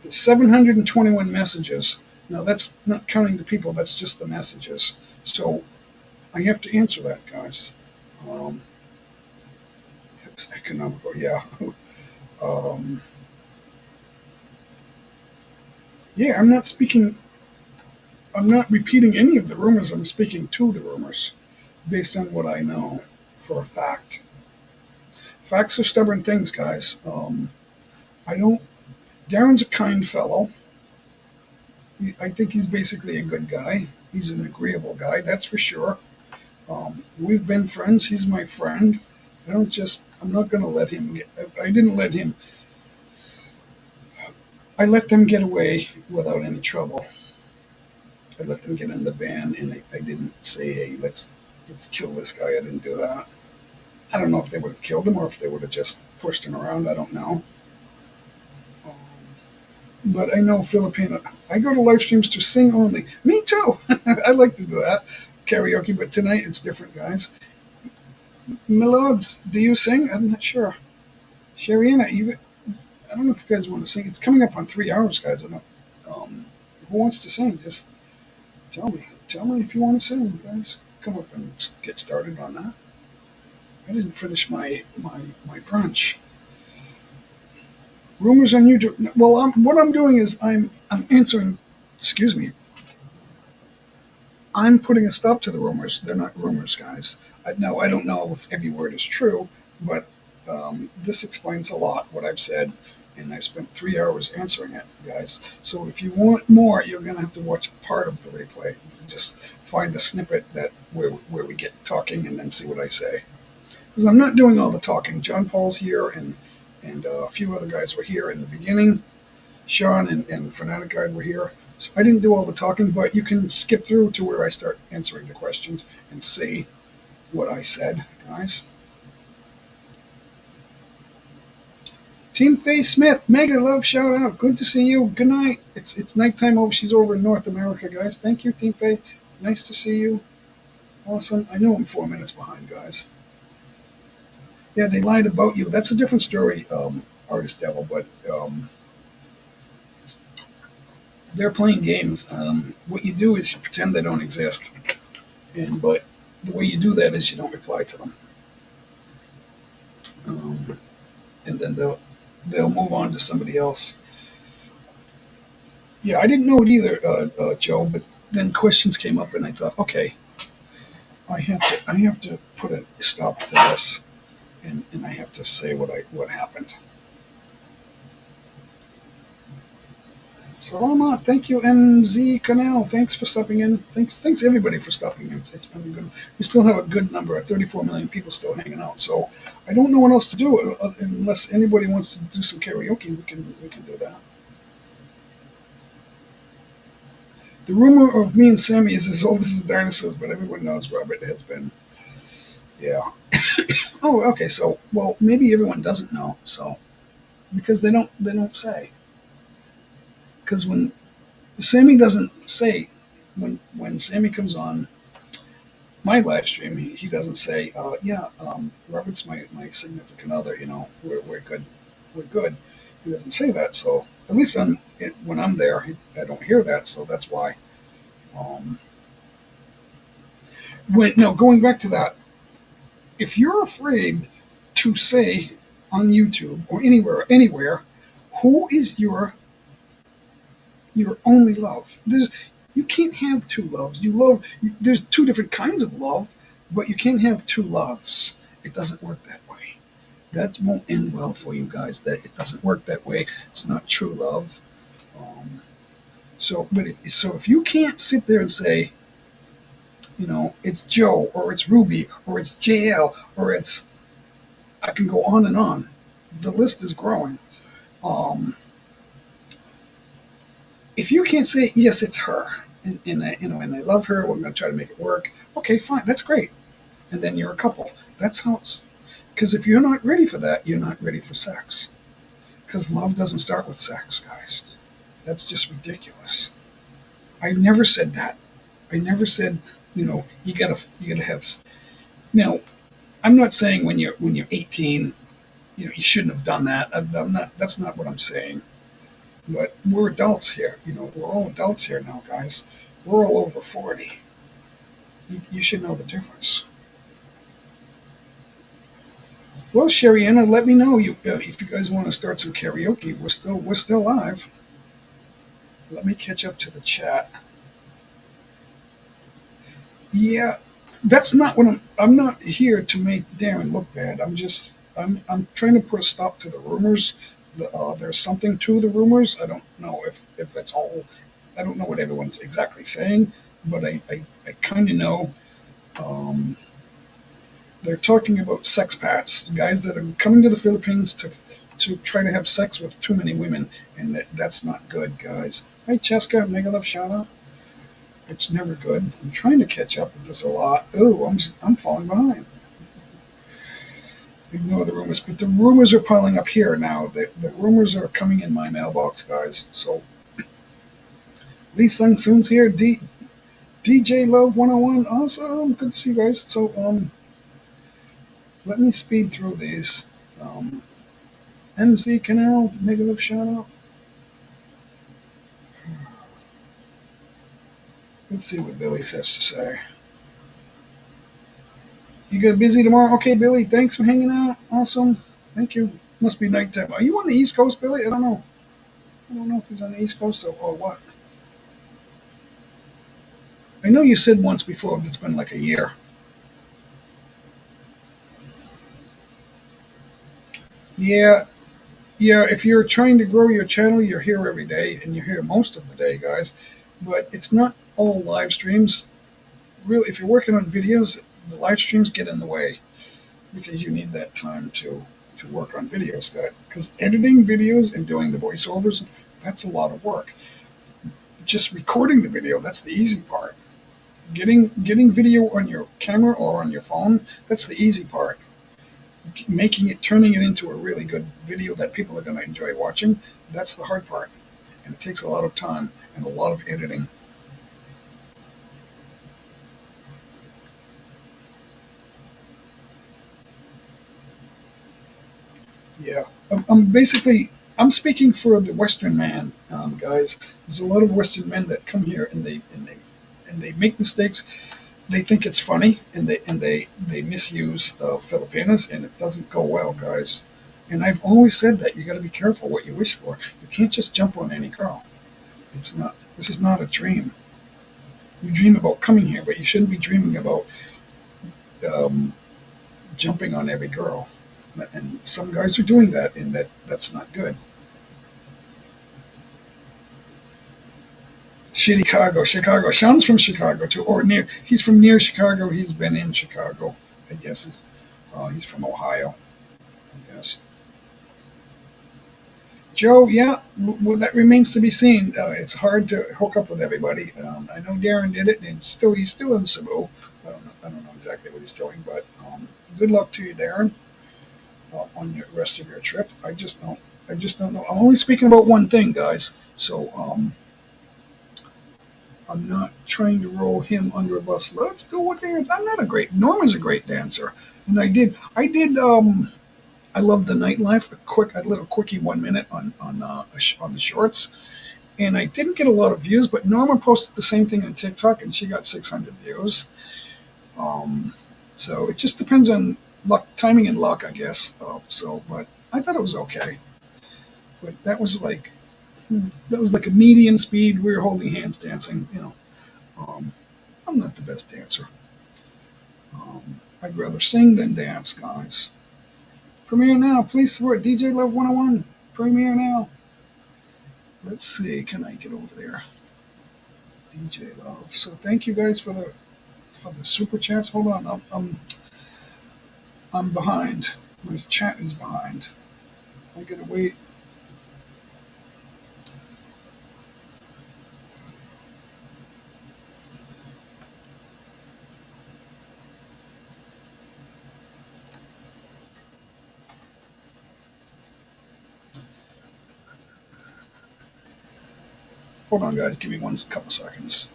721 messages. Now that's not counting the people. That's just the messages. So I have to answer that, guys. Um, economical, yeah. Um, yeah, I'm not speaking. I'm not repeating any of the rumors. I'm speaking to the rumors based on what I know for a fact. Facts are stubborn things, guys. I don't. Darren's a kind fellow. I think he's basically a good guy. He's an agreeable guy, that's for sure. We've been friends. He's my friend. I'm not going to let him get. I didn't let him. I let them get away without any trouble. I let them get in the van, and I didn't say, "Hey, let's kill this guy." I didn't do that. I don't know if they would have killed him or if they would have just pushed him around. I don't know. Um, but I know Filipino. I go to live streams to sing only. Me too. I like to do that, karaoke. But tonight it's different, guys. Milods, do you sing? I'm not sure. Shariana, I don't know if you guys want to sing. It's coming up on 3 hours, guys. I don't. Who wants to sing? Just tell me. Tell me if you want to sing, guys. Come up and get started on that. I didn't finish my brunch. Rumors on YouTube. Well, what I'm doing is I'm answering. Excuse me. I'm putting a stop to the rumors. They're not rumors, guys. Now I don't know if every word is true, but this explains a lot what I've said, and I've spent 3 hours answering it, guys. So if you want more, you're gonna have to watch part of the replay. Just find a snippet where we get talking, and then see what I say. Because I'm not doing all the talking. John Paul's here, and a few other guys were here in the beginning. Sean and Fanatic Guide were here. So I didn't do all the talking, but you can skip through to where I start answering the questions and see what I said, guys. Team Faye Smith, mega love shout out. Good to see you. Good night. It's nighttime over. She's over in North America, guys. Thank you, Team Faye. Nice to see you. Awesome. I know I'm 4 minutes behind, guys. Yeah, they lied about you. That's a different story, Artist Devil, but they're playing games. What you do is you pretend they don't exist, but the way you do that is you don't reply to them, and then they'll move on to somebody else. Yeah, I didn't know it either, Joe. But then questions came up, and I thought, okay, I have to put a stop to this, and I have to say what happened. Salama, thank you, MZ Canal. Thanks for stopping in. Thanks everybody for stopping in. It's been good. We still have a good number. 34 million people still hanging out. So I don't know what else to do unless anybody wants to do some karaoke. We can do that. The rumor of me and Sammy is as old as the dinosaurs, but everyone knows Robert has been. Yeah. Oh, okay. So maybe everyone doesn't know. So because they don't say. because when Sammy doesn't say, when Sammy comes on my live stream, he doesn't say, yeah, Robert's my significant other, we're good. We're good. He doesn't say that. So at least when I'm there, I don't hear that. So that's why. Um, going back to that, if you're afraid to say on YouTube or anywhere, who is your only love? You can't have two loves. There's two different kinds of love, but you can't have two loves. It doesn't work that way. That won't end well for you guys. That it doesn't work that way. It's not true love. So if you can't sit there and say, it's Joe or it's Ruby or it's JL or I can go on and on. The list is growing. If you can't say yes, it's her, and I love her, we're going to try to make it work. Okay, fine, that's great. And then you're a couple. That's how it's. Because if you're not ready for that, you're not ready for sex. Because love doesn't start with sex, guys. That's just ridiculous. I never said that. I never said, you gotta have. Now, I'm not saying when you're 18, you shouldn't have done that. I'm not. That's not what I'm saying. But we're adults here. We're all adults here now, guys. We're all over 40. You should know the difference. Well, Sherry Anna, let me know if you guys want to start some karaoke. We're still live. Let me catch up to the chat. Yeah, that's not what I'm not here to make Darren look bad. I'm trying to put a stop to the rumors. There's something to the rumors. I don't know if that's all. I don't know what everyone's exactly saying, but I kind of know. They're talking about sex pats, guys that are coming to the Philippines to try to have sex with too many women, and that's not good, guys. Hi, Cheska, Mega Love shout out. It's never good. I'm trying to catch up with this a lot. Oh, I'm falling behind. Ignore the rumors, but the rumors are piling up here now. The rumors are coming in my mailbox, guys. So Lee Sung Soon's here. DJ Love 101. Awesome. Good to see you guys. So let me speed through these. MC Canal, negative shout out. Let's see what Billy has to say. You get busy tomorrow? Okay, Billy, thanks for hanging out. Awesome. Thank you. Must be nighttime. Are you on the East Coast, Billy? I don't know. I don't know if he's on the East Coast or what. I know you said once before, but it's been like a year. Yeah, if you're trying to grow your channel, you're here every day, and you're here most of the day, guys. But it's not all live streams. Really, if you're working on videos, the live streams get in the way because you need that time to work on videos. Because editing videos and doing the voiceovers, that's a lot of work. Just recording the video, that's the easy part. Getting video on your camera or on your phone, that's the easy part. Turning it into a really good video that people are going to enjoy watching, that's the hard part. And it takes a lot of time and a lot of editing. Yeah, I'm speaking for the Western man, guys. There's a lot of Western men that come here and they make mistakes. They think it's funny and they misuse Filipinas, and it doesn't go well, guys. And I've always said that you got to be careful what you wish for. You can't just jump on any girl. This is not a dream. You dream about coming here, but you shouldn't be dreaming about jumping on every girl. And some guys are doing that, and that's not good. Chicago. Sean's from Chicago too, or near. He's from near Chicago. He's been in Chicago. I guess he's from Ohio. I guess. Joe, yeah, well, that remains to be seen. It's hard to hook up with everybody. I know Darren did it, and he's still in Cebu. I don't know exactly what he's doing, but good luck to you, Darren. On the rest of your trip. I just don't I just don't know. I'm only speaking about one thing, guys. So I'm not trying to roll him under a bus. Let's do what dance. I'm not a great. Norma's a great dancer, and I love the nightlife. A little quickie 1 minute on the shorts, and I didn't get a lot of views. But Norma posted the same thing on TikTok, and she got 600 views. Um, so it just depends on luck, timing, and luck, I guess. But I thought it was okay. But that was like a medium speed. We were holding hands dancing. I'm not the best dancer. I'd rather sing than dance, guys. Premiere now, please support DJ Love 101. Premiere now. Let's see, can I get over there? DJ Love. So thank you guys for the super chats. Hold on, I'm behind. My chat is behind. I gotta wait. Hold on, guys. Give me one couple seconds.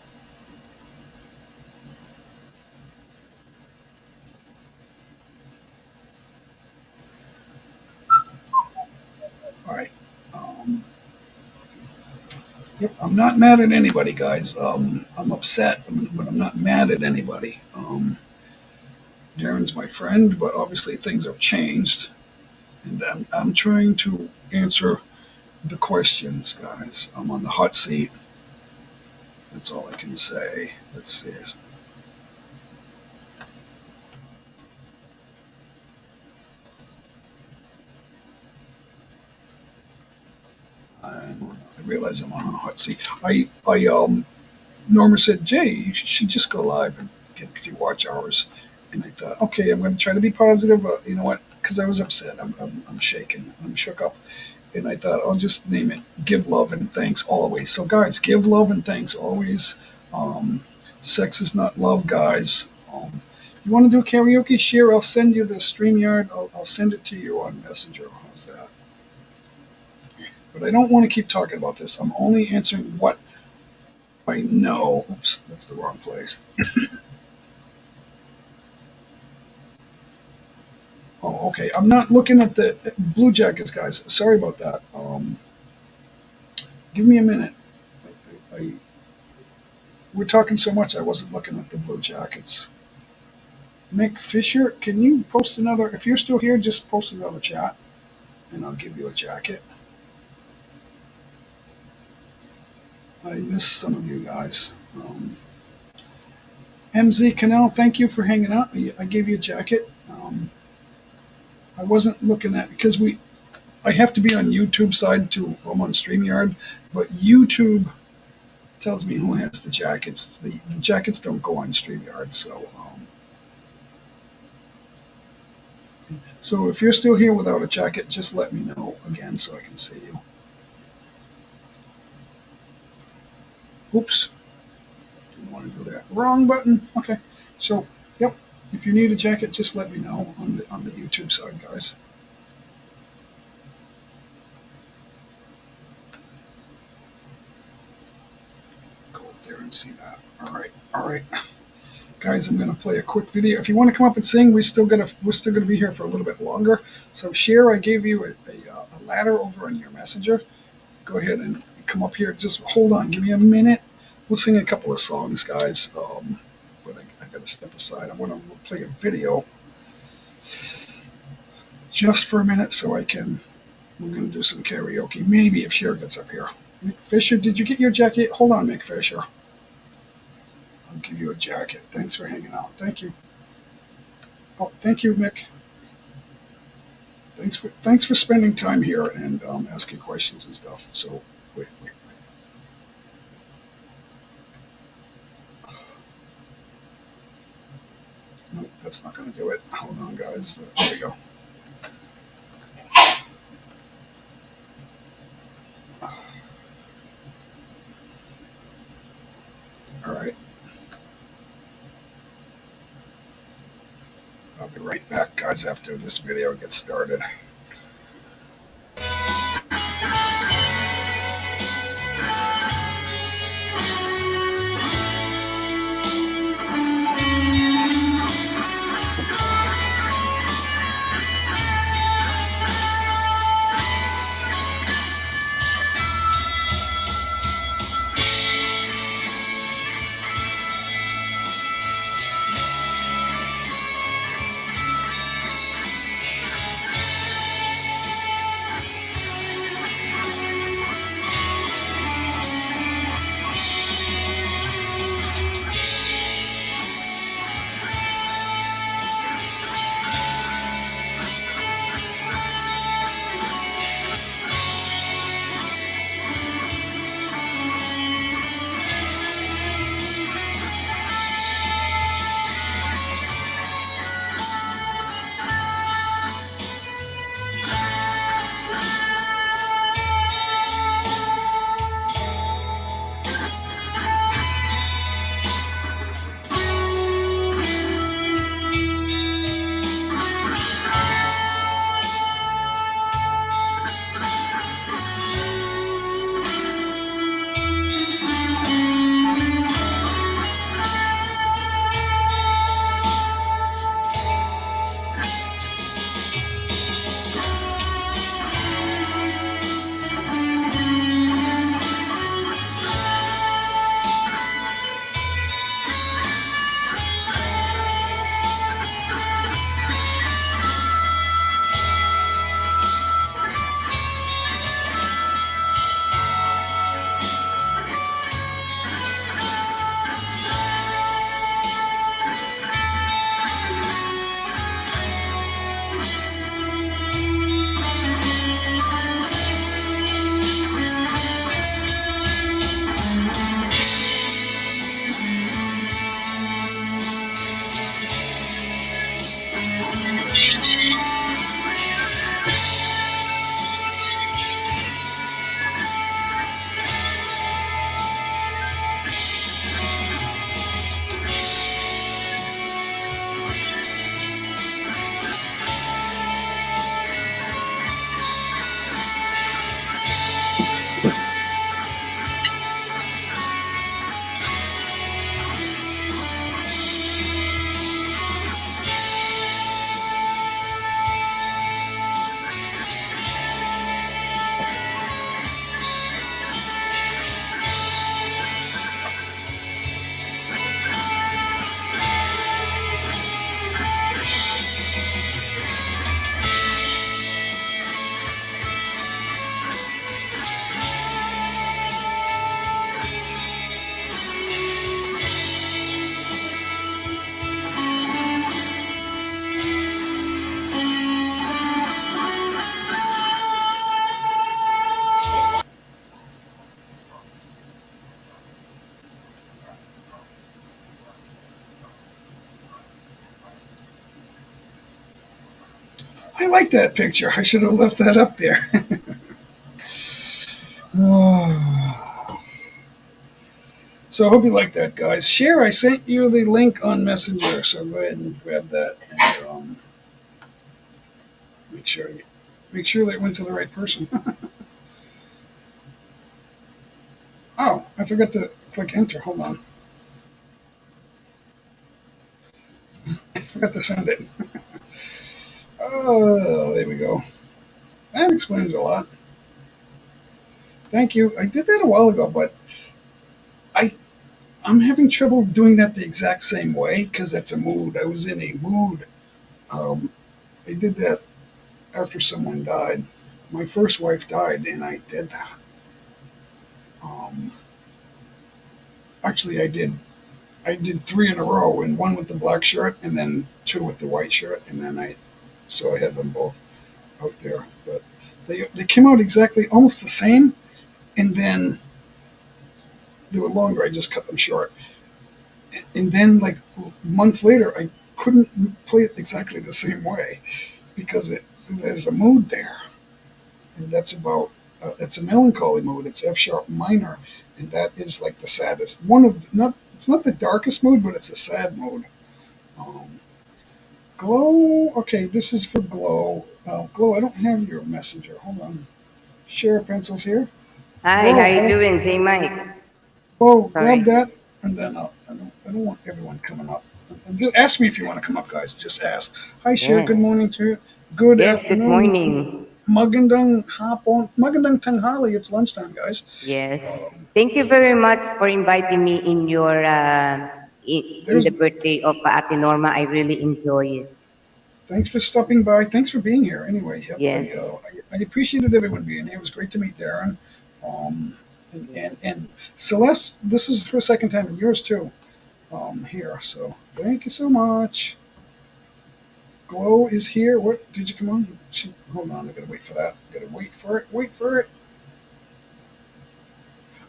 All right. Yep. I'm not mad at anybody, guys. I'm upset, but I'm not mad at anybody. Darren's my friend, but obviously things have changed, and I'm trying to answer the questions, guys. I'm on the hot seat. That's all I can say. Let's see. I realize I'm on a hot seat. Norma said, Jay, you should just go live and get a few watch hours. And I thought, okay, I'm going to try to be positive. You know what? Because I was upset. I'm shaken. I'm shook up. And I thought, I'll just name it Give Love and Thanks Always. So, guys, give love and thanks always. Sex is not love, guys. You want to do karaoke? Share. I'll send you the StreamYard. I'll send it to you on Messenger. How's that? But I don't want to keep talking about this. I'm only answering what I know. Oops, that's the wrong place. Oh, okay. I'm not looking at the Blue Jackets, guys. Sorry about that. Give me a minute. We're talking so much, I wasn't looking at the Blue Jackets. Mick Fisher, can you post another? If you're still here, just post another chat, and I'll give you a jacket. I miss some of you guys. MZ Canal, thank you for hanging out. I gave you a jacket. I wasn't looking at because I have to be on YouTube side to I'm on StreamYard, but YouTube tells me who has the jackets. The jackets don't go on StreamYard, so if you're still here without a jacket, just let me know again so I can see you. Oops. Didn't want to do that. Wrong button. Okay. So, yep. If you need a jacket, just let me know on the YouTube side, guys. Go up there and see that. All right. Guys, I'm gonna play a quick video. If you want to come up and sing, we're still gonna be here for a little bit longer. So share. I gave you a ladder over on your messenger. Go ahead and come up here. Just hold on. Give me a minute. We'll sing a couple of songs, guys. But I got to step aside. I want to play a video just for a minute so I can. We're going to do some karaoke. Maybe if Cher gets up here. Mick Fisher, did you get your jacket? Hold on, Mick Fisher. I'll give you a jacket. Thanks for hanging out. Thank you. Oh, thank you, Mick. Thanks for spending time here and asking questions and stuff. So wait. Nope, that's not going to do it. Hold on, guys. There we go. All right. I'll be right back, guys, after this video gets started. I like that picture. I should have left that up there. Oh. So I hope you like that, guys. Share. I sent you the link on Messenger, so go ahead and grab that and make sure that it went to the right person. Oh, I forgot to click enter. Hold on. I forgot to send it. Oh, there we go. That explains a lot. Thank you. I did that a while ago, but I I'm having trouble doing that the exact same way because that's a mood. I was in a mood. Um, I did that after someone died. My first wife died, and I did that. Um, actually, I did three in a row, and one with the black shirt, and then two with the white shirt, and then I had them both out there. But they came out exactly almost the same, and then they were longer. I just cut them short, and then like months later, I couldn't play it exactly the same way because there's a mood there, and that's about it's a melancholy mood. It's F sharp minor, and that is like the saddest one of not. It's not the darkest mood, but it's a sad mood. Um, Glow. Okay, this is for Glow. Glow. I don't have your messenger. Hold on. Share pencils here. Hi, Glow. how you doing, J Mike? Oh, grab Sorry. that, and then I don't want everyone coming up. And just ask me if you want to come up, guys. Just ask. Hi, Cher. Good Yes. morning to you. Good Yes, good afternoon. morning. Magandang hapon. Magandang tanghali. It's lunchtime, guys. Yes. Thank you very much for inviting me in your in There's. the birthday of Ate Norma. I really enjoy it. Thanks for stopping by. Thanks for being here. Anyway, yep. Yes. I appreciated everyone being here. It was great to meet Darren. Um, and, Yeah. and Celeste. This is her second time, and yours too. Here. So thank you so much. Glow is here. What did you come on? Hold on, I gotta wait for that. Gotta wait for it. Wait for it.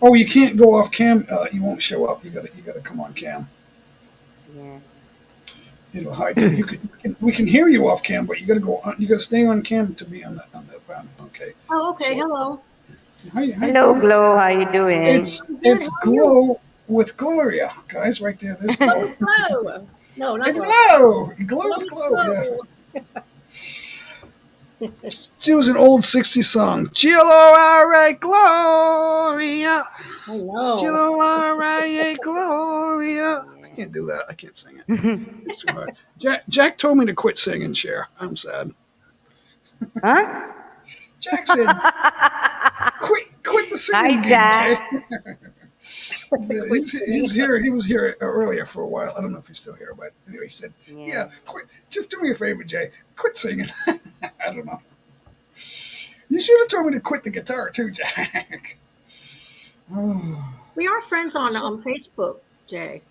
Oh, you can't go off cam. You won't show up. You gotta come on cam. Yeah. It'll hide you. We can hear you off cam, but you gotta go on. You gotta stay on cam to be on the panel. Okay. Oh, okay. So Hello. hi Hello, Glow. Glow. How you doing? It's Good. it's How are you? Glow with Gloria, guys. Right there. There's Glow Glow. with glow. No, not It's glow. Glow. Glow Glow with with Glow. Yeah. glow. It was an old '60s song. Chilo Are Gloria. I know. Chilo Are Gloria. I Yeah. can't do that. I can't sing it. It's too hard. Jack told me to quit singing, Cher. I'm sad. Huh? Jack said, quit the singing Hi, gig, Jack. Jay. He was here earlier for a while. I don't know if he's still here, but anyway, he said, Yeah. "Yeah, quit. Just do me a favor, Jay. Quit singing." I don't know. You should have told me to quit the guitar too, Jack. We are friends on Facebook, Jay.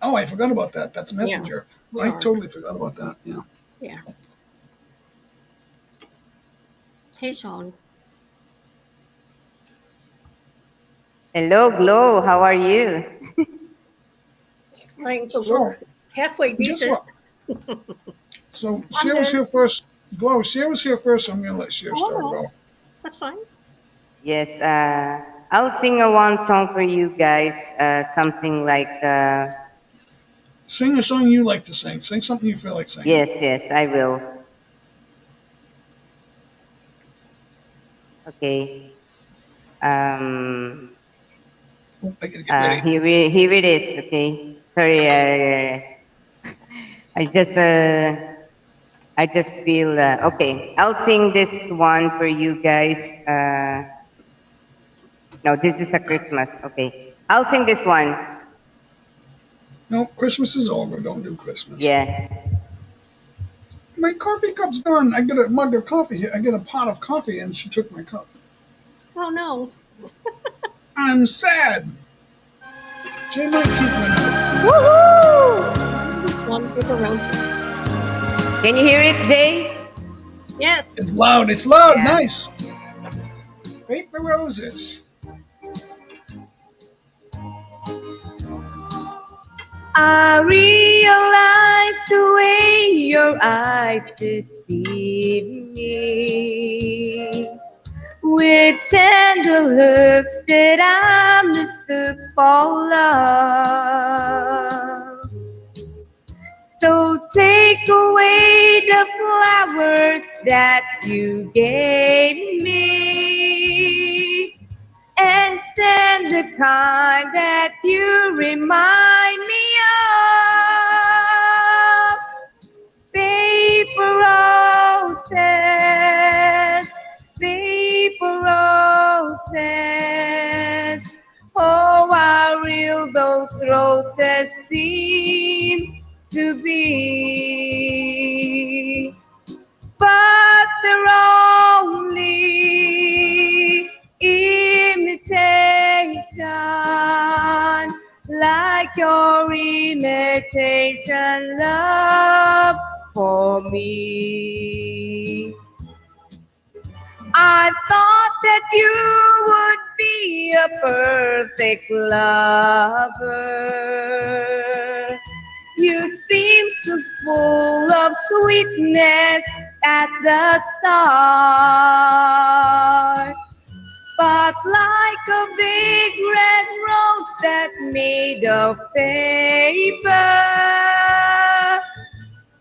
Oh, I forgot about that. That's Yeah, Messenger. we I are. totally forgot about that. Yeah. Yeah. Hey, Sean. Hello, Glow. How are you? Trying to So, look halfway guess decent. what? So, I'm Cher was good. here first. Glow, Cher was here first, so I'm going to let Cher start it Oh, off. that's fine. Yes. I'll sing a one song for you guys. Something like. Sing a song you like to sing. Sing something you feel like singing. Yes, I will. Okay. Oh, I got to get ready. Here it is. Okay. Sorry. I just feel okay. I'll sing this one for you guys. No, this is a Christmas. Okay. I'll sing this one. No, Christmas is over. Don't do Christmas. Yeah. My coffee cup's gone. I got a mug of coffee here. I got a pot of coffee, and she took my cup. Oh, no. I'm sad. Jay might keep my number. Woohoo! One paper rose. Can you hear it, Jay? Yes. It's loud. It's loud. Yeah. Nice. Paper roses. I realize the way your eyes deceive with tender looks that I mistook for love. So take away the flowers that you gave me, and send the kind that you remind me of. Paper roses, paper roses. Oh, how real those roses seem to be. But they're only imitation, like your imitation love for me. I thought that you would be a perfect lover. You seem so full of sweetness at the start, but like a big red rose that made of paper,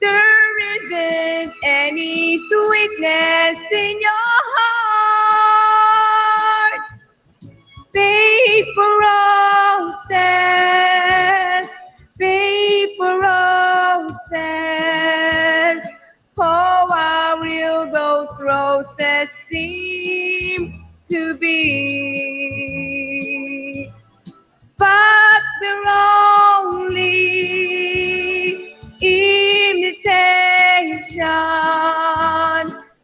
there isn't any sweetness in your heart. Paper roses, paper roses. Oh, how real those roses seem to be. But they're only imitation,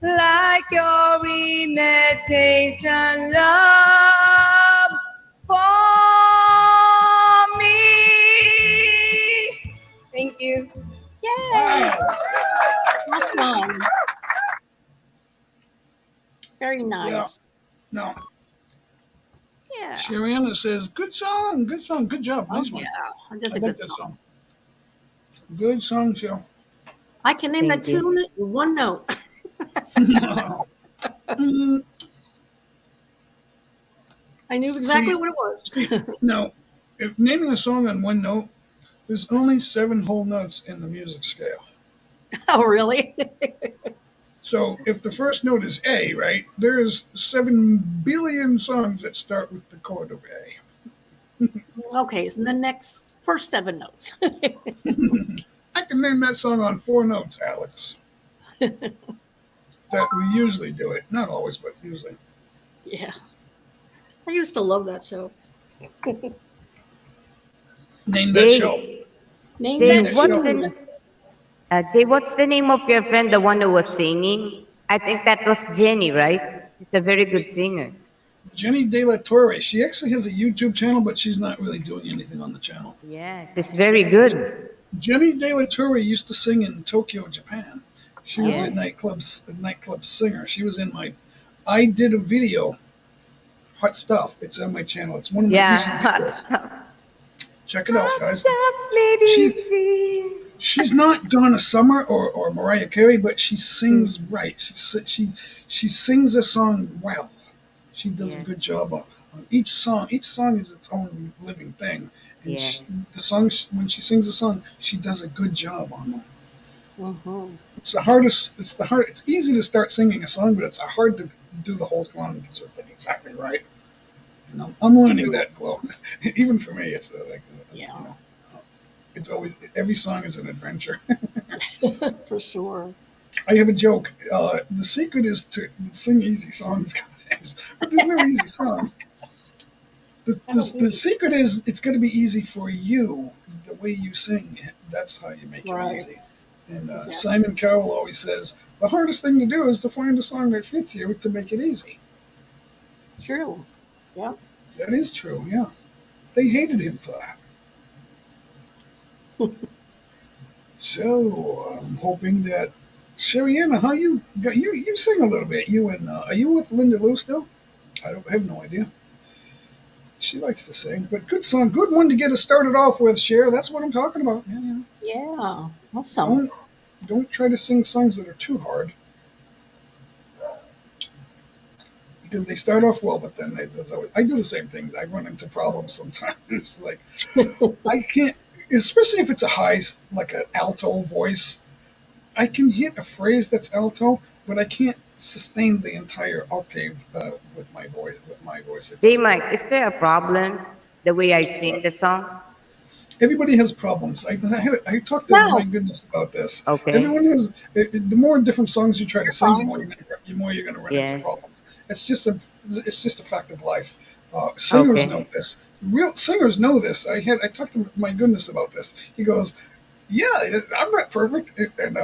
like your imitation love for me. Thank you. Yay! Wow. Awesome. Very nice. No. Yeah. Shariana says, good song, good job, nice one. Yeah. That's I a like good that song. song. Good song, Joe. I can name that Thank you. tune in one note. Mm, I knew exactly See- what it was. no, if naming a song on one note, there's only 7 whole notes in the music scale. Oh, really? So if the first note is A, right, there's 7 billion songs that start with the chord of A. Okay, so the first 7 notes. I can name that song on 4 notes, Alex. That we usually do it. Not always, but usually. Yeah. I used to love that show. Name that show. Name Jay, that what's tune. Jay, what's the name of your friend, the one who was singing? I think that was Jenny, right? She's a very good singer. Jenny De La Torre. She actually has a YouTube channel, but she's not really doing anything on the channel. Yeah, she's very good. Jenny De La Torre used to sing in Tokyo, Japan. She was Yeah. a nightclub singer. She was in I did a video, Hot Stuff. It's on my channel. It's one of my recent Yeah, videos. stop. Check it out, guys. Stop, lady. She's not Donna Summer or Mariah Carey, but she sings right. She sings a song well. She does a good job on each song. Each song is its own living thing. And Yeah. when she sings a song, she does a good job on them. Mhm. It's easy to start singing a song, but it's hard to do the whole song just exactly right. And I'm learning that, Chloe. Even for me, it's it's always, every song is an adventure. For sure. I have a joke. The secret is to sing easy songs, guys. But there's no easy song. The secret is it's going to be easy for you. The way you sing, that's how you make Right. it easy. And Exactly. Simon Cowell always says, the hardest thing to do is to find a song that fits you to make it easy. True. Yeah. That is true, yeah. They hated him for that. So I'm hoping that Shariana, how you sing a little bit? Are you with Linda Lou still? I have no idea. She likes to sing, but good song, good one to get us started off with, Cher. That's what I'm talking about. Yeah. Awesome. Don't try to sing songs that are too hard. because they start off well, but then I do the same thing. I run into problems sometimes. Like I can't, especially if it's a high, like an alto voice. I can hit a phrase that's alto, but I can't sustain the entire octave with my voice. It J doesn't. Mike, is there a problem the way I sing the song? Everybody has problems. I talked to my No. goodness about this. Okay. Everyone has. The more different songs you try to sing, Fine. the more you're going to run into Yes. problems. It's just a fact of life. Singers know Okay. this. Real singers know this. I talked to my goodness about this. He goes, "Yeah, I'm not perfect," and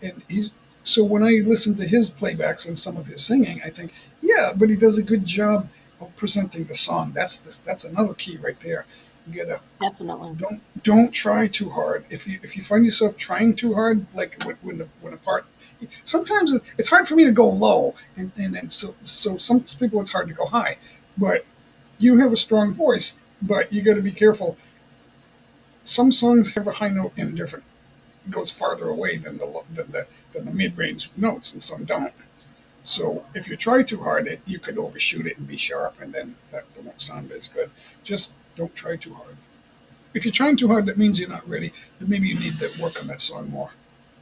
and he's. So when I listen to his playbacks and some of his singing, I think, yeah, but he does a good job of presenting the song. That's another key right there. You gotta Definitely. don't try too hard. If you find yourself trying too hard, like when a part, sometimes it's hard for me to go low, and so some people it's hard to go high, but you have a strong voice, but you got to be careful. Some songs have a high note in a different goes farther away than the mid range notes, and some don't. So if you try too hard, you could overshoot it and be sharp, and then that won't sound as good. Just don't try too hard. If you're trying too hard, that means you're not ready. Then maybe you need to work on that song more.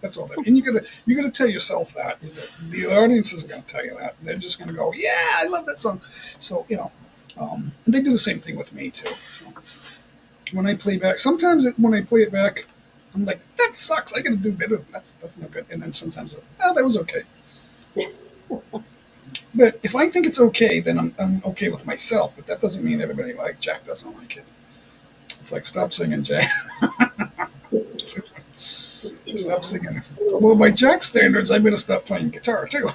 That's all that. And you gotta tell yourself that. The audience is gonna tell you that. They're just gonna go, yeah, I love that song. So and they do the same thing with me too. So when I play back, sometimes when I play it back, I'm like, that sucks. I gotta do better. That's no good. And then sometimes that was okay. But if I think it's okay, then I'm okay with myself. But that doesn't mean everybody like Jack doesn't like it. It's like stop singing, Jack. Stop singing. Well, by Jack's standards, I better stop playing guitar too,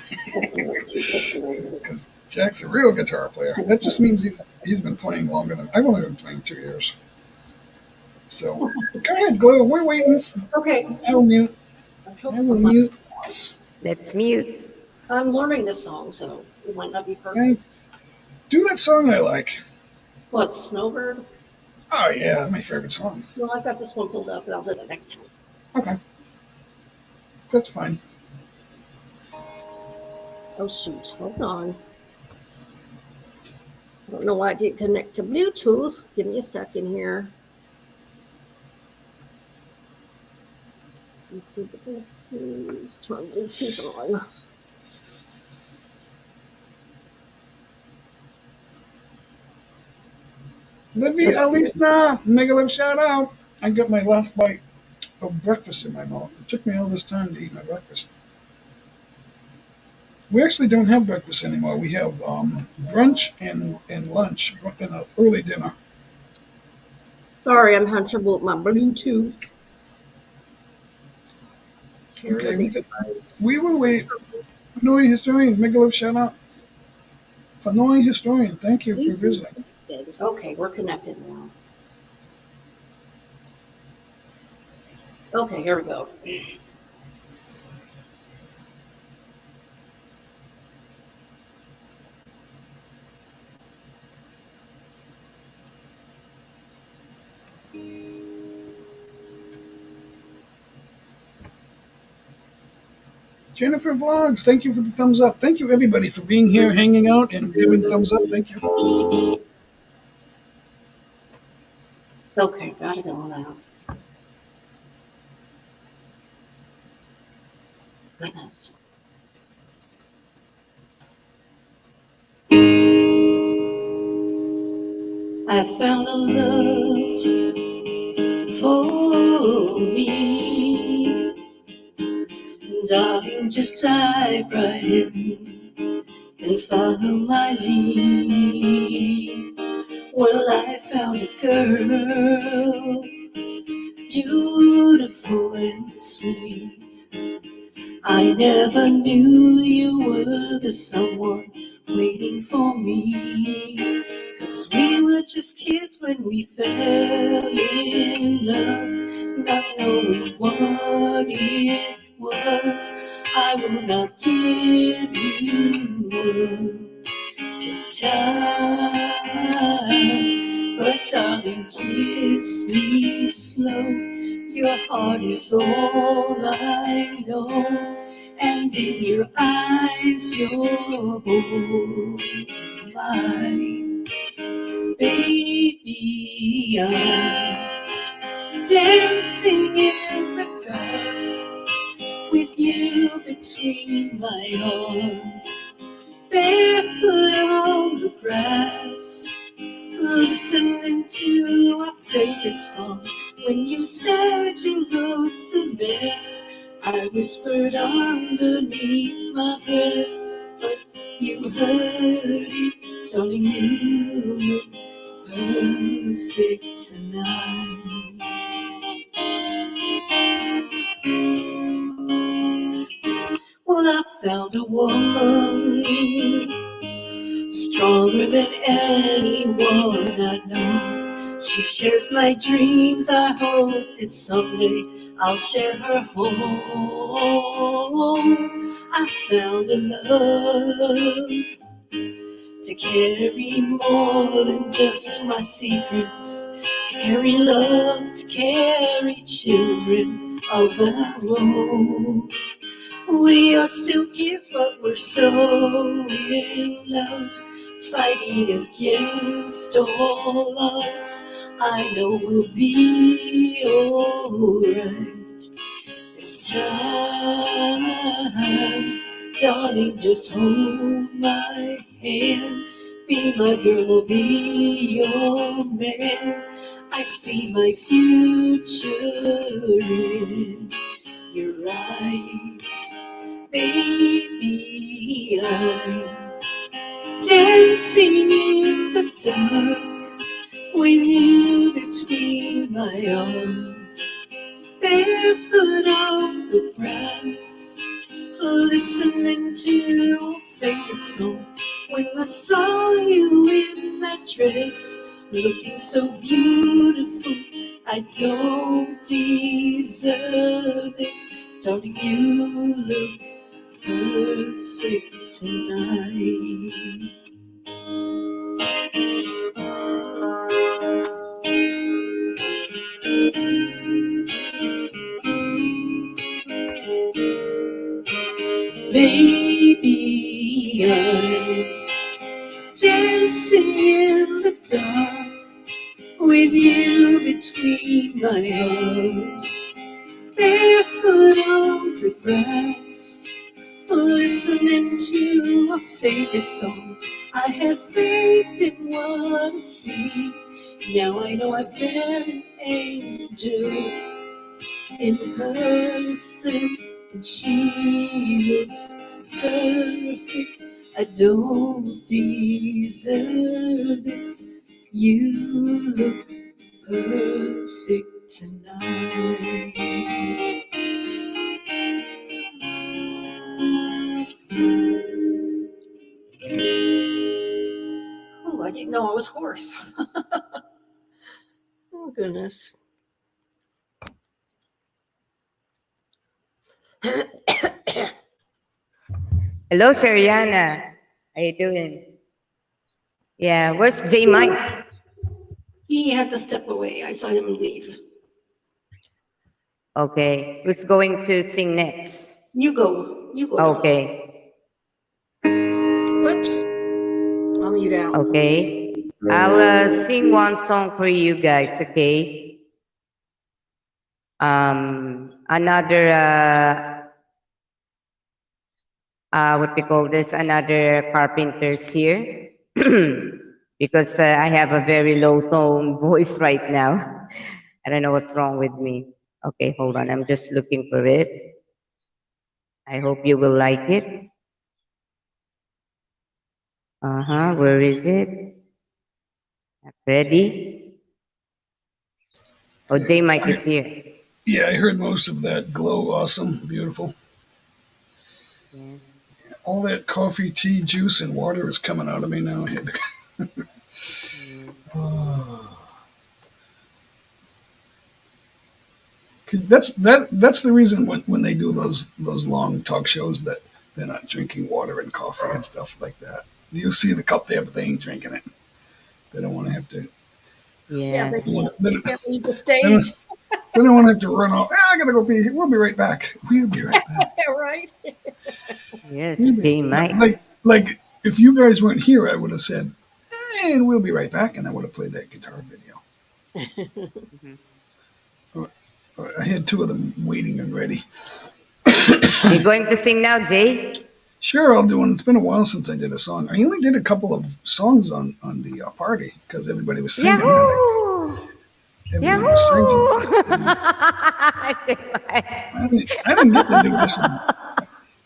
because Jack's a real guitar player. That just means he's been playing longer than I've only been playing 2 years. So go ahead, Glow. We're waiting. Okay. I will mute. I will mute. Let's mute. I'm learning this song, so it might not be Okay. perfect. Do that song I like. What, Snowbird? Oh yeah, my favorite song. Well, I've got this one pulled up, and I'll do it next time. Okay, that's fine. Oh, shoot. Hold on. I don't know why I didn't connect to Bluetooth. Give me a second here. Turn Bluetooth on. Let me at least make a little shout out. I got my last bite of breakfast in my mouth. It took me all this time to eat my breakfast. We actually don't have breakfast anymore. We have brunch and lunch and an early dinner. Sorry, I'm having trouble with my Bluetooth. Okay, we will wait. Hanoi Historian, make a little shout out. Hanoi Historian, thank you for visiting. Okay, we're connected now. Okay, here we go. Jennifer Vlogs, thank you for the thumbs up. Thank you everybody for being here, hanging out, and giving thumbs up. Thank you. Okay, got it on now. Goodness. I found a love for me. Darling, just dive right in and follow my lead. Well, I found a girl, beautiful and sweet. I never knew you were the someone waiting for me. 'Cause we were just kids when we fell in love, not knowing what it was. I will not give you up this time, but darling, kiss me slow. Your heart is all I know, and in your eyes you're mine. Baby, I'm dancing in the dark with you between my arms, barefoot on the grass, listening to our favorite song. When you said you looked a mess, I whispered underneath my breath, but you heard it, darling. You look perfect tonight. Well, I found a woman stronger than anyone I know. She shares my dreams. I hope that someday I'll share her home. I found a love to carry more than just my secrets, to carry love, to carry children of our own. We are still kids, but we're so in love, fighting against all odds. I know we'll be alright this time. Darling, just hold my hand. Be my girl or be your man. I see my future in your eyes. Baby, I'm dancing in the dark with you between my arms, barefoot on the grass, listening to your favorite song. When I saw you in that dress, looking so beautiful, I don't deserve this. Darling, you look perfect tonight. Baby, I'm dancing in the dark with you between my arms, barefoot on the grass, listening to a favorite song. I have faith in what I see. Now I know I've been an angel in person, and she looks perfect. I don't deserve this. You look perfect tonight. Oh, I didn't know I was hoarse. Oh, goodness. Hello, Seriana. How you doing? Yeah, where's J Mike? He had to step away. I saw him leave. Okay, who's going to sing next? You go. You go. Okay. Whoops. I'll mute out. Okay. I'll sing one song for you guys, okay? Another what we call this, another carpenters here. Because I have a very low tone voice right now. I don't know what's wrong with me. Okay, hold on. I'm just looking for it. I hope you will like it. Where is it? Ready? Oh, J Mike is here. Yeah, I heard most of that. Glow, awesome, beautiful. Yeah. All that coffee, tea, juice, and water is coming out of me now. That's the reason when they do those long talk shows that they're not drinking water and coffee and stuff like that. You see the cup there, but they ain't drinking it. They don't want to have to. Yeah. They They don't, can't leave the they don't, stage. Then I won't have to run off. I gotta go pee. We'll be right back. We'll be right back. Right? Yes, We'll be they right back. might. Like if you guys weren't here, I would have said, and we'll be right back, and I would have played that guitar video. I had two of them waiting and ready. You're going to sing now, Jay? Sure, I'll do one. It's been a while since I did a song. I only did a couple of songs on the party because everybody was singing. Yahoo! Everybody was singing. I didn't get to do this one.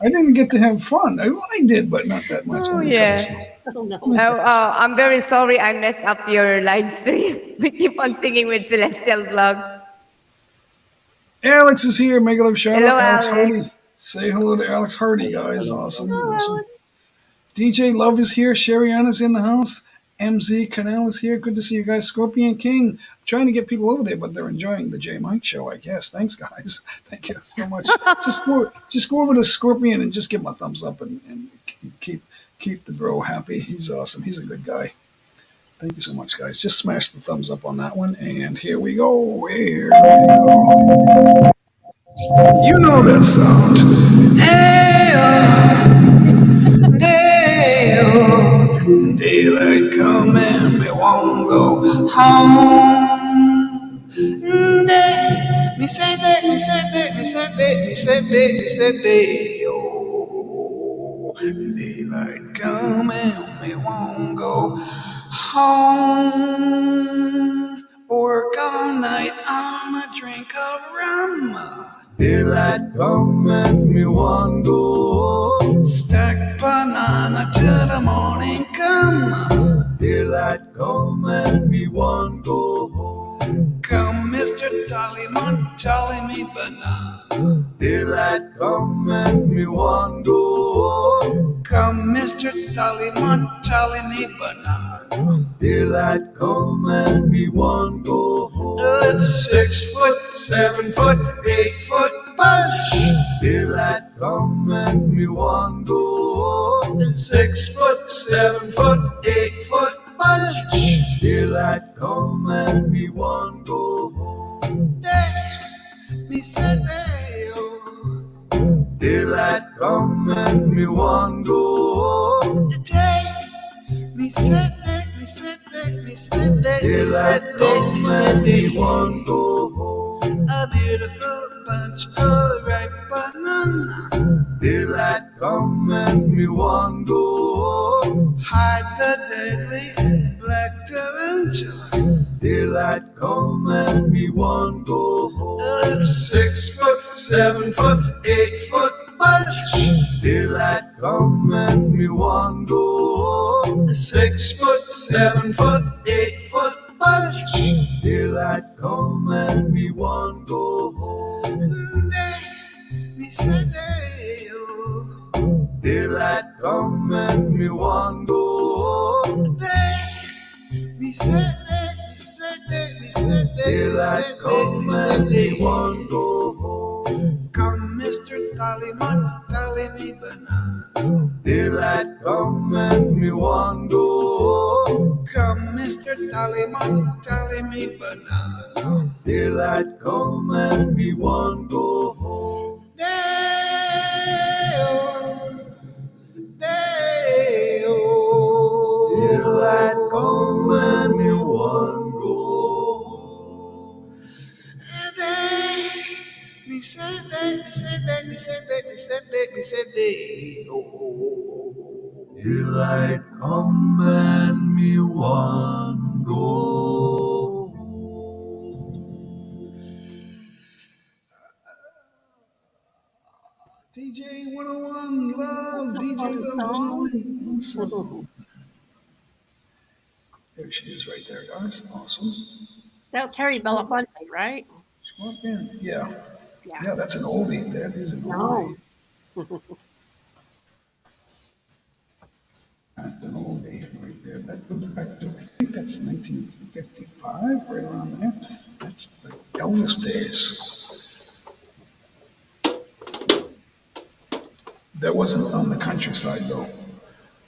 I didn't get to have fun. I did, but not that much. Oh, Only a yeah. couple songs. Oh, no. I'm very sorry I messed up your live stream. We keep on singing with Celestial Vlog. Alex is here. Mega Love shout Hello, out. Alex Hardy. Alex. Say hello to Alex Hardy, guys. Awesome. DJ Love is here. Sherry Anna's in the house. MZ Canal is here. Good to see you guys. Scorpion King. I'm trying to get people over there, but they're enjoying the J Mike show, I guess. Thanks, guys. Thank you so much. just go over to Scorpion and just give him a thumbs up and keep the bro happy. He's awesome. He's a good guy. Thank you so much, guys. Just smash the thumbs up on that one. And here we go. Here we go. You know that sound. Daylight come and we won't go home. Me say that, me say that, me say that, me say that, me say that. Oh, daylight come and we won't go home. Work all night on a drink of rum. Daylight come and me want go. Stack banana till the morning come. Daylight come and me want go home. Come, Mr. Tallyman, tally me banana. Daylight come and me want go. Come, Mr. Tallyman, tally me banana. Daylight come and me want go home. It's 6 foot, 7 foot, 8 foot bunch. Daylight come and me want go home. It's 6 foot, 7 foot, 8 foot bunch. Daylight come and me want go home. Me say daylight come and me want go home. Me say daylight come and me want go home. A beautiful bunch of ripe banana. Daylight come and me want go home. Hide the deadly black tarantula. Daylight come and me want go home. It's 6 foot, 7 foot, 8 foot bunch. Daylight come and me want go home. 6 foot, 7 foot, 8 foot bunch. Daylight come and me want go home. Me say daylight come and me want go home. Me say daylight come and me want go home. Come, Mr. Tallyman, tally me banana. Daylight come and me want go home. Come, Mr. Tallyman, tally me banana. Daylight come and me want go home. Daylight come and me want go home. Me say that. Oh. Daylight come and me want go. DJ 101 love, DJ love. Awesome. There she is right there, guys. Awesome. That was Terry Belafonte, right? Scorpion. Yeah, that's an oldie. That is an oldie. That's an oldie right there. That goes back to, I think that's 1955, right around there. That's the Elvis days. That wasn't on the countryside, though.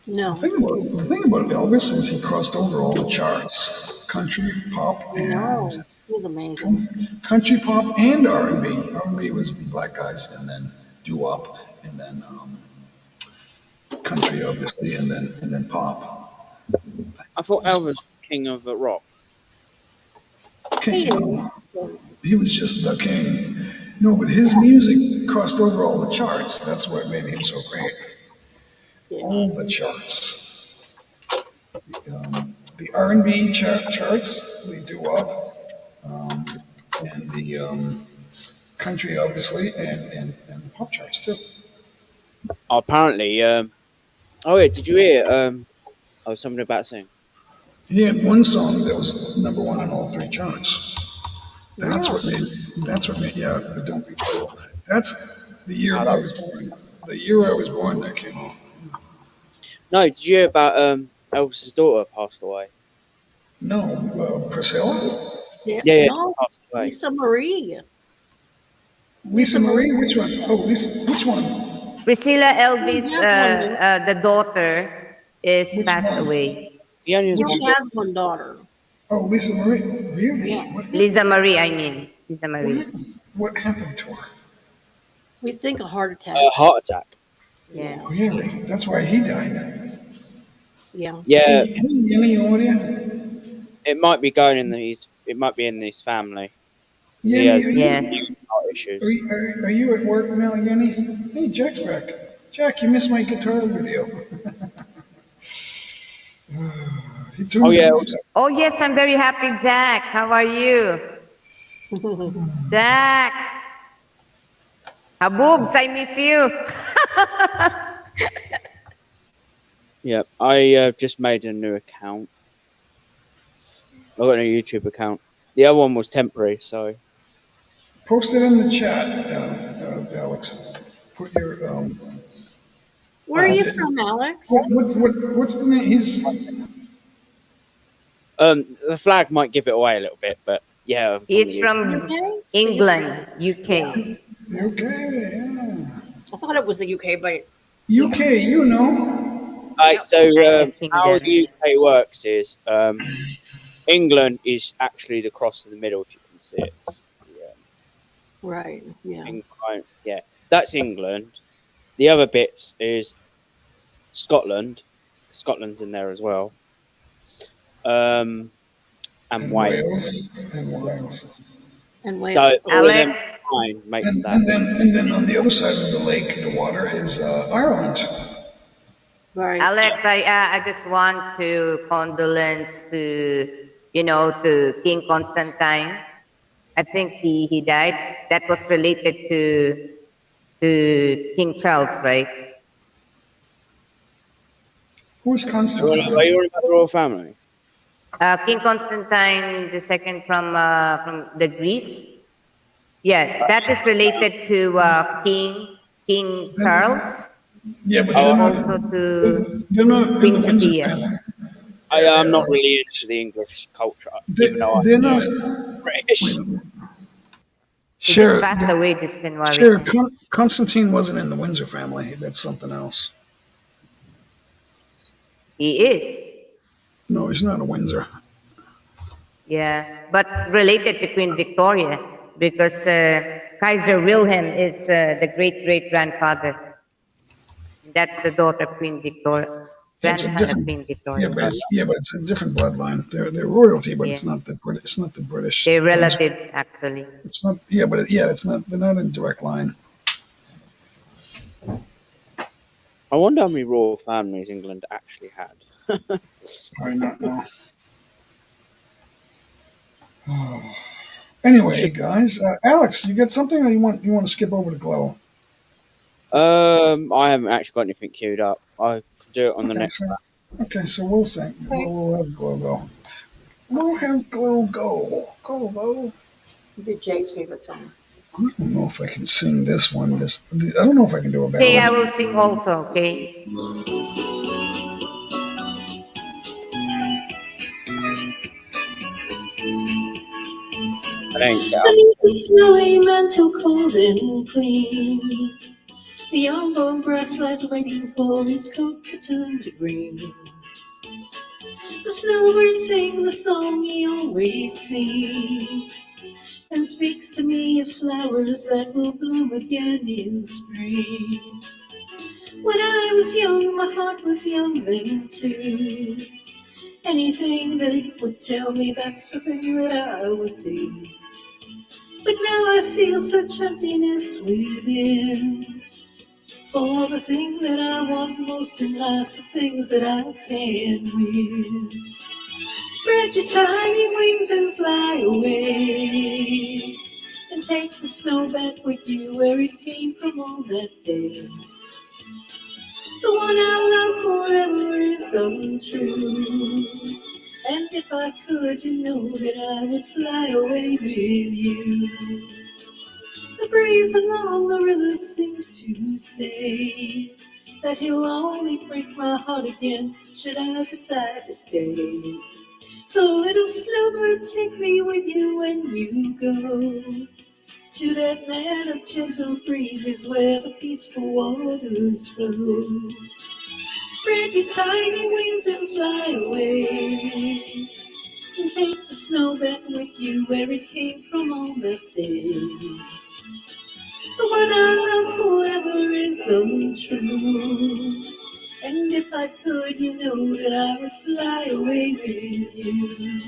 No. The thing about Elvis is he crossed over all the charts, country, pop, and He's amazing. Country pop and R&B. R&B was the black guys, and then doo-wop, and then country, obviously, and then pop. I thought Elvis was king of the rock. King, he was just the king. No, but his music crossed over all the charts. That's what made him so great. All the charts. The R&B charts, the doo-wop, and the country, obviously, and the pop charts too. Apparently, oh yeah, did you hear? Oh, something about sing. He had one song that was number one on all three charts. That's what made. That's what made. Yeah, but don't be cruel. That's the year I was born. The year I was born, that came out. No, did you hear about Elvis's daughter passed away? No, Priscilla. Yeah, No, passed away. Lisa Marie. Lisa Marie. Which one? Oh, Lisa. Which one? Priscilla Elvis, has one the daughter, is Which passed one? away. He only has He one. only has one daughter. Oh, Lisa Marie. Really? Yeah. Lisa Marie, I mean. Lisa Marie. What happened to her? We think a heart attack. Heart attack. Yeah. Really? That's why he died. Yeah. Yeah, Any audio? it might be going in these. It might be in his family. Yeah, He has Yes. heart issues. Are you at work now, Yenny? Hey, Jack's back. Jack, you missed my guitar video. He threw Oh, me yeah, in it stuff. Oh, yes, I'm very happy, Jack. How are you? Jack. Haboobs, I miss you. Yeah, I just made a new account. I got a YouTube account. The other one was temporary, so Post it in the chat, Alex. Put your Where are you from, Alex? what's the name? He's the flag might give it away a little bit, but yeah, I'm He's the from UK? England, UK. okay. Yeah. I thought it was the UK, but UK, you know. So United how Kingdom. the UK works is England is actually the cross in the middle, if you can see it. right, yeah. Yeah, that's England. The other bits is Scotland. Scotland's in there as well. And Wales. And Wales. And Wales. So all of them Alex. combined makes that. And then on the other side of the lake, the water is Ireland. Right. Alex, I just want to condolence to, to King Constantine. I think he died. That was related to King Charles, right? Who's Constantine? Are you about the royal family? King Constantine II from the Greece. Yeah, that is related to King Charles. Yeah, but Also to they're not in Queen the Windsor Sophia. family. I'm not really into the English culture, even though They're I'm not. British. He Sure. just passed away this January. Sure, Constantine wasn't in the Windsor family. That's something else. He is. No, he's not a Windsor. Yeah, but related to Queen Victoria because Kaiser Wilhelm is the great-great-grandfather. That's the daughter of Queen Victoria, It's a grandson of different. Queen Victoria. But it's a different bloodline. They're royalty, but it's Yeah. not the British. It's not the British. They're relatives, actually. It's not. Yeah, but it's not. They're not in direct line. I wonder how many royal families England actually had. I don't know. Anyway, guys, Alex, you got something, or you want to skip over to Glow? I haven't actually got anything queued up. I can do it on the next. Okay, so we'll sing. We'll have Glow go. We'll have Glow go. Go, Glow. Be Jay's favorite song. I don't know if I can sing this one. I don't know if I can do a ballad. Okay, I will sing also, okay? I ain't set up. Beneath the snowy mantle, cold and clean, the young bone grass lies waiting for its coat to turn to green. The snowbird sings a song he always sings, and speaks to me of flowers that will bloom again in spring. When I was young, my heart was young then too. Anything that it would tell me, that's the thing that I would do. But now I feel such emptiness within. For the thing that I want most in life's the things that I can win. Spread your tiny wings and fly away, and take the snow back with you where it came from on that day. The one I love forever is untrue, and if I could, you know that I would fly away with you. The breeze along the river seems to say that he'll only break my heart again should I decide to stay. So little snowbird, take me with you when you go to that land of gentle breezes where the peaceful waters flow. Spread your tiny wings and fly away, and take the snow back with you where it came from on that day. The one I love forever is untrue, and if I could, you know that I would fly away with you.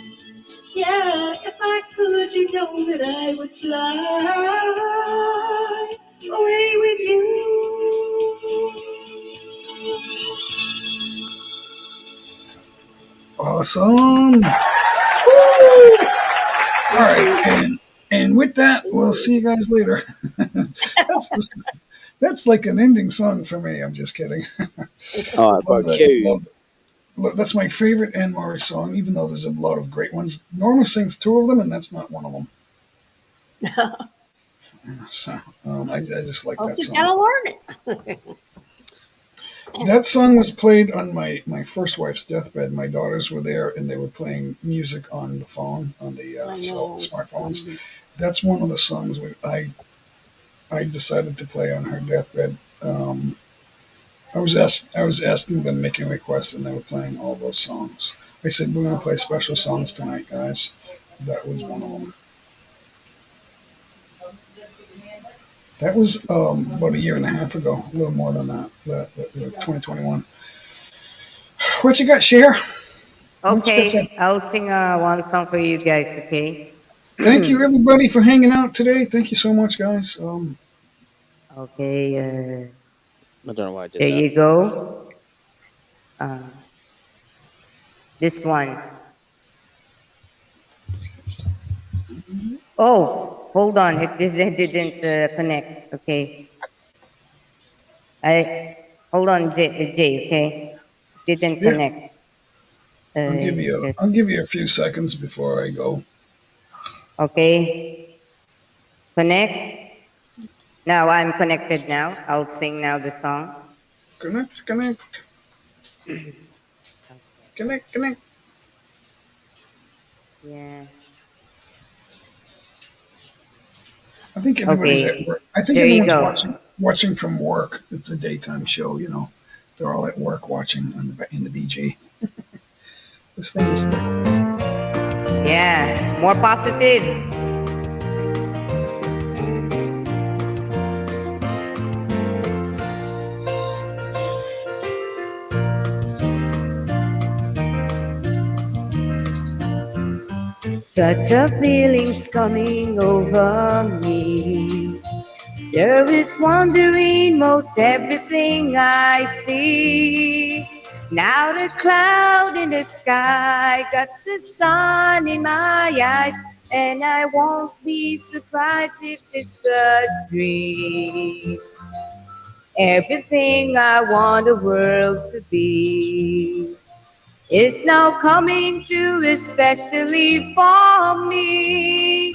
Yeah, if I could, you know that I would fly away with you. Awesome. Woo! All right, and with that, we'll see you guys later. That's like an ending song for me. I'm just kidding. All right, bro. Cue. That's my favorite Anne Murray song, even though there's a lot of great ones. Norma sings two of them, and that's not one of them. So I just like that You song. gotta learn it. That song was played on my first wife's deathbed. My daughters were there, and they were playing music on the phone, on the smartphones. Mhm. That's one of the songs I decided to play on her deathbed. I was asking them, making requests, and they were playing all those songs. I said, we're going to play special songs tonight, guys. That was one of them. That was about a year and a half ago, a little more than that, 2021. What you got, Cher? Okay, I'll sing one song for you guys, okay? Thank you, everybody, for hanging out today. Thank you so much, guys. Okay, I don't know why I did there that. you go. This one. Oh, hold on. This didn't connect. Okay. Hold on, Jay. Okay. Didn't Yeah, connect. Just I'll give you a few seconds before I go. okay. Connect. Now I'm connected. Now I'll sing now the song. Connect. Yeah. I think everybody's at Okay. work. I think There you everyone's go. watching from work. It's a daytime show, you know. They're all at work watching in the BG. This thing is Yeah. More positive. Such a feeling's coming over me. There is wonder in most everything I see. Now the cloud in the sky got the sun in my eyes, and I won't be surprised if it's a dream. Everything I want the world to be is now coming true, especially for me.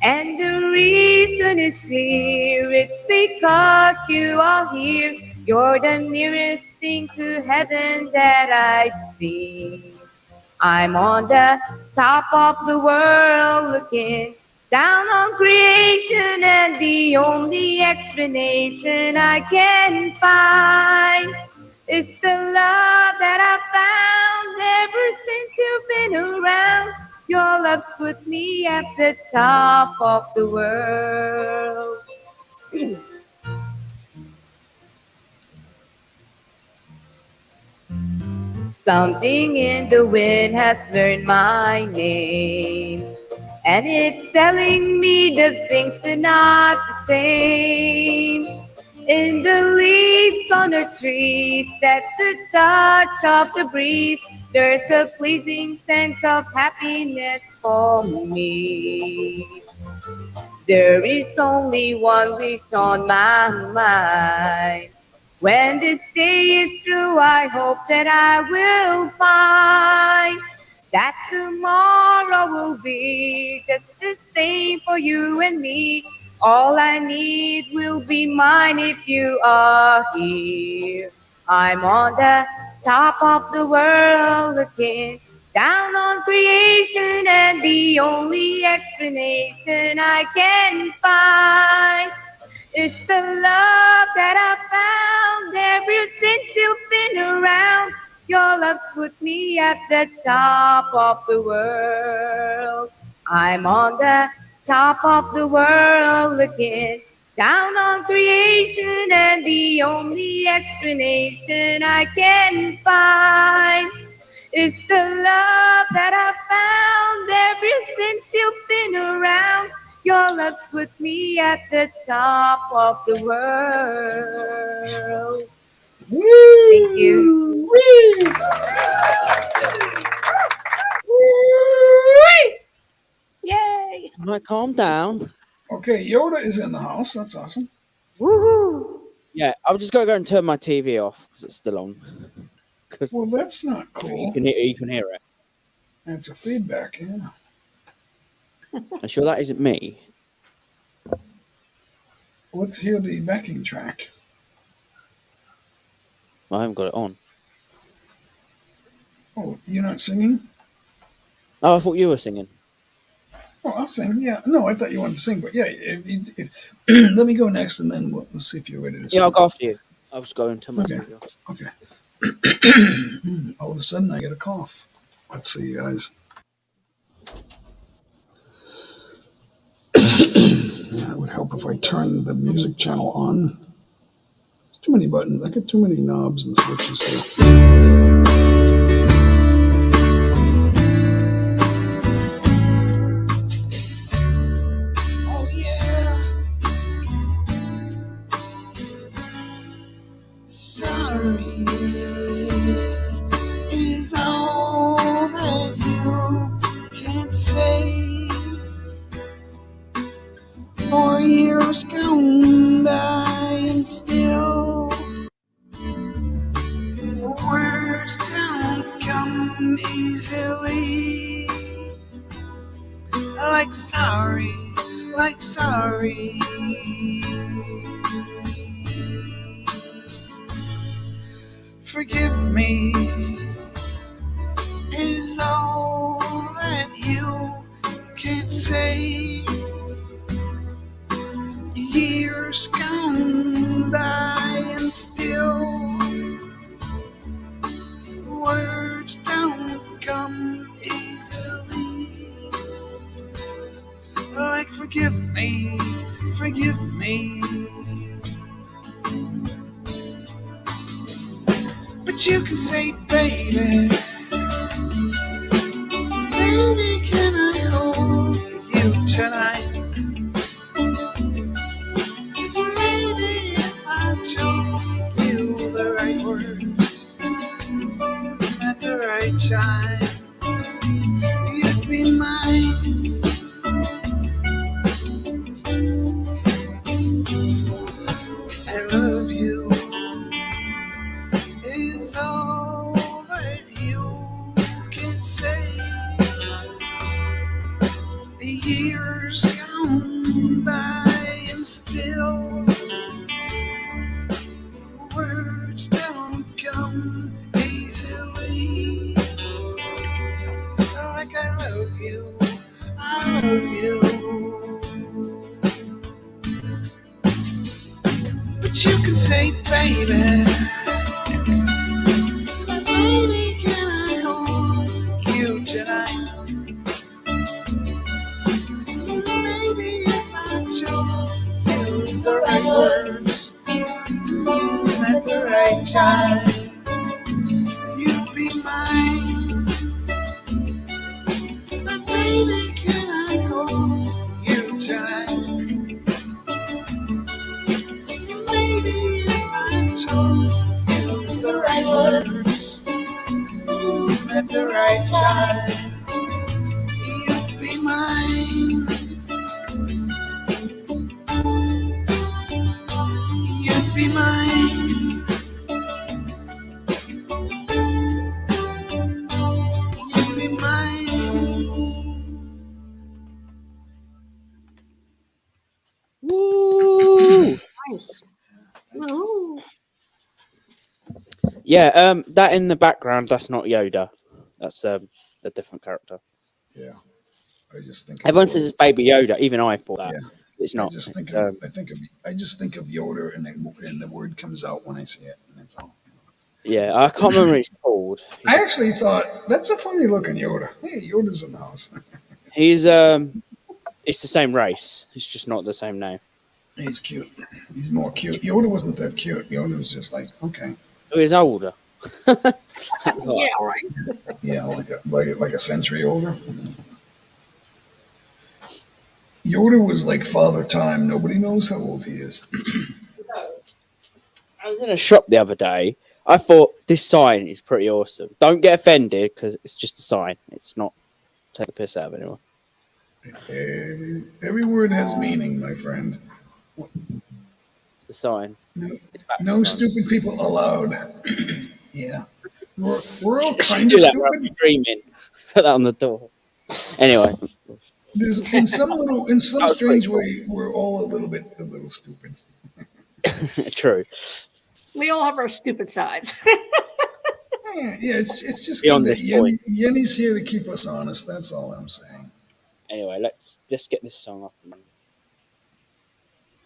And the reason is clear, it's because you are here. You're the nearest thing to heaven that I've seen. I'm on the top of the world looking down on creation, and the only explanation I can find It's the love that I found ever since you've been around. Your love's put me at the top of the world. Something in the wind has learned my name, and it's telling me that things are not the same. In the leaves on the trees, at the touch of the breeze, there's a pleasing sense of happiness for me. There is only one wish on my mind. When this day is through, I hope that I will find that tomorrow will be just the same for you and me. All I need will be mine if you are here. I'm on the top of the world again, down on creation, and the only explanation I can find is the love that I found ever since you've been around. Your love's put me at the top of the world. I'm on the top of the world again, down on creation, and the only explanation I can find is the love that I found ever since you've been around. Your love's put me at the top of the world. Woo! Thank you. Wee! Yay! Right, calm down. Okay, Yoda is in the house. That's awesome. Woohoo! Yeah, I'm just going to go and turn my TV off because it's still on. Because Well, that's not cool. you can hear it. That's a feedback, yeah. I'm sure that isn't me. Let's hear the backing track. I haven't got it on. Oh, you're not singing? Oh, I thought you were singing. Oh, I'll sing. Yeah. No, I thought you wanted to sing, but yeah. Let me go next, and then we'll see if you're ready to sing. Yeah, I'll go after you. I was going to my Okay. TV off. Okay. All of a sudden, I get a cough. Let's see, guys. Yeah, it would help if I turned the music channel on. There's too many buttons. I got too many knobs and switches here. Oh, yeah. Sorry is all that you can say. 4 years gone by and still words don't come easily. Like sorry, like sorry. Forgive me is all that you can say. Years gone by and still words don't come easily. Like forgive me, forgive me. But you can say, baby, baby, can I hold you tonight? Maybe if I told you the right words at the right time, you'd be mine. I love you is all that you can say. The years gone by and still words don't come easily. Like I love you, I love you. But you can say, baby, time, you'd be mine. But baby, can I call you time? Maybe if I told you the right words at the right time, you'd be mine. You'd be mine. You'd be mine. Woo! Nice. Woo. Yeah, that in the background, that's not Yoda. That's a different character. Yeah, I just think. Everyone says it's Baby Yoda. Even I thought that. Yeah. It's not. I just think It's, I just think of Yoda, and the word comes out when I see it, and that's all. yeah, I can't remember what it's called. I actually thought that's a funny looking Yoda. Hey, Yoda's in the house. He's it's the same race. It's just not the same name. He's cute. He's more cute. Yoda wasn't that cute. Yoda was just like, okay. Oh, he's older. That's Yeah, right. Yeah, like a century older. Yoda was like Father Time. Nobody knows how old he is. I was in a shop the other day. I thought this sign is pretty awesome. Don't get offended because it's just a sign. It's not take the piss out of anyone. Every word has meaning, my friend. The sign. No stupid people allowed. Yeah. We're all You should kind do of that when I'm stupid. streaming. Put that on the door. Anyway, In some strange way, we're all a little stupid. true. We all have our stupid sides. Yeah, it's just Beyond good that this point. Yenny's here to keep us honest. That's all I'm saying. Anyway, let's just get this song up and running.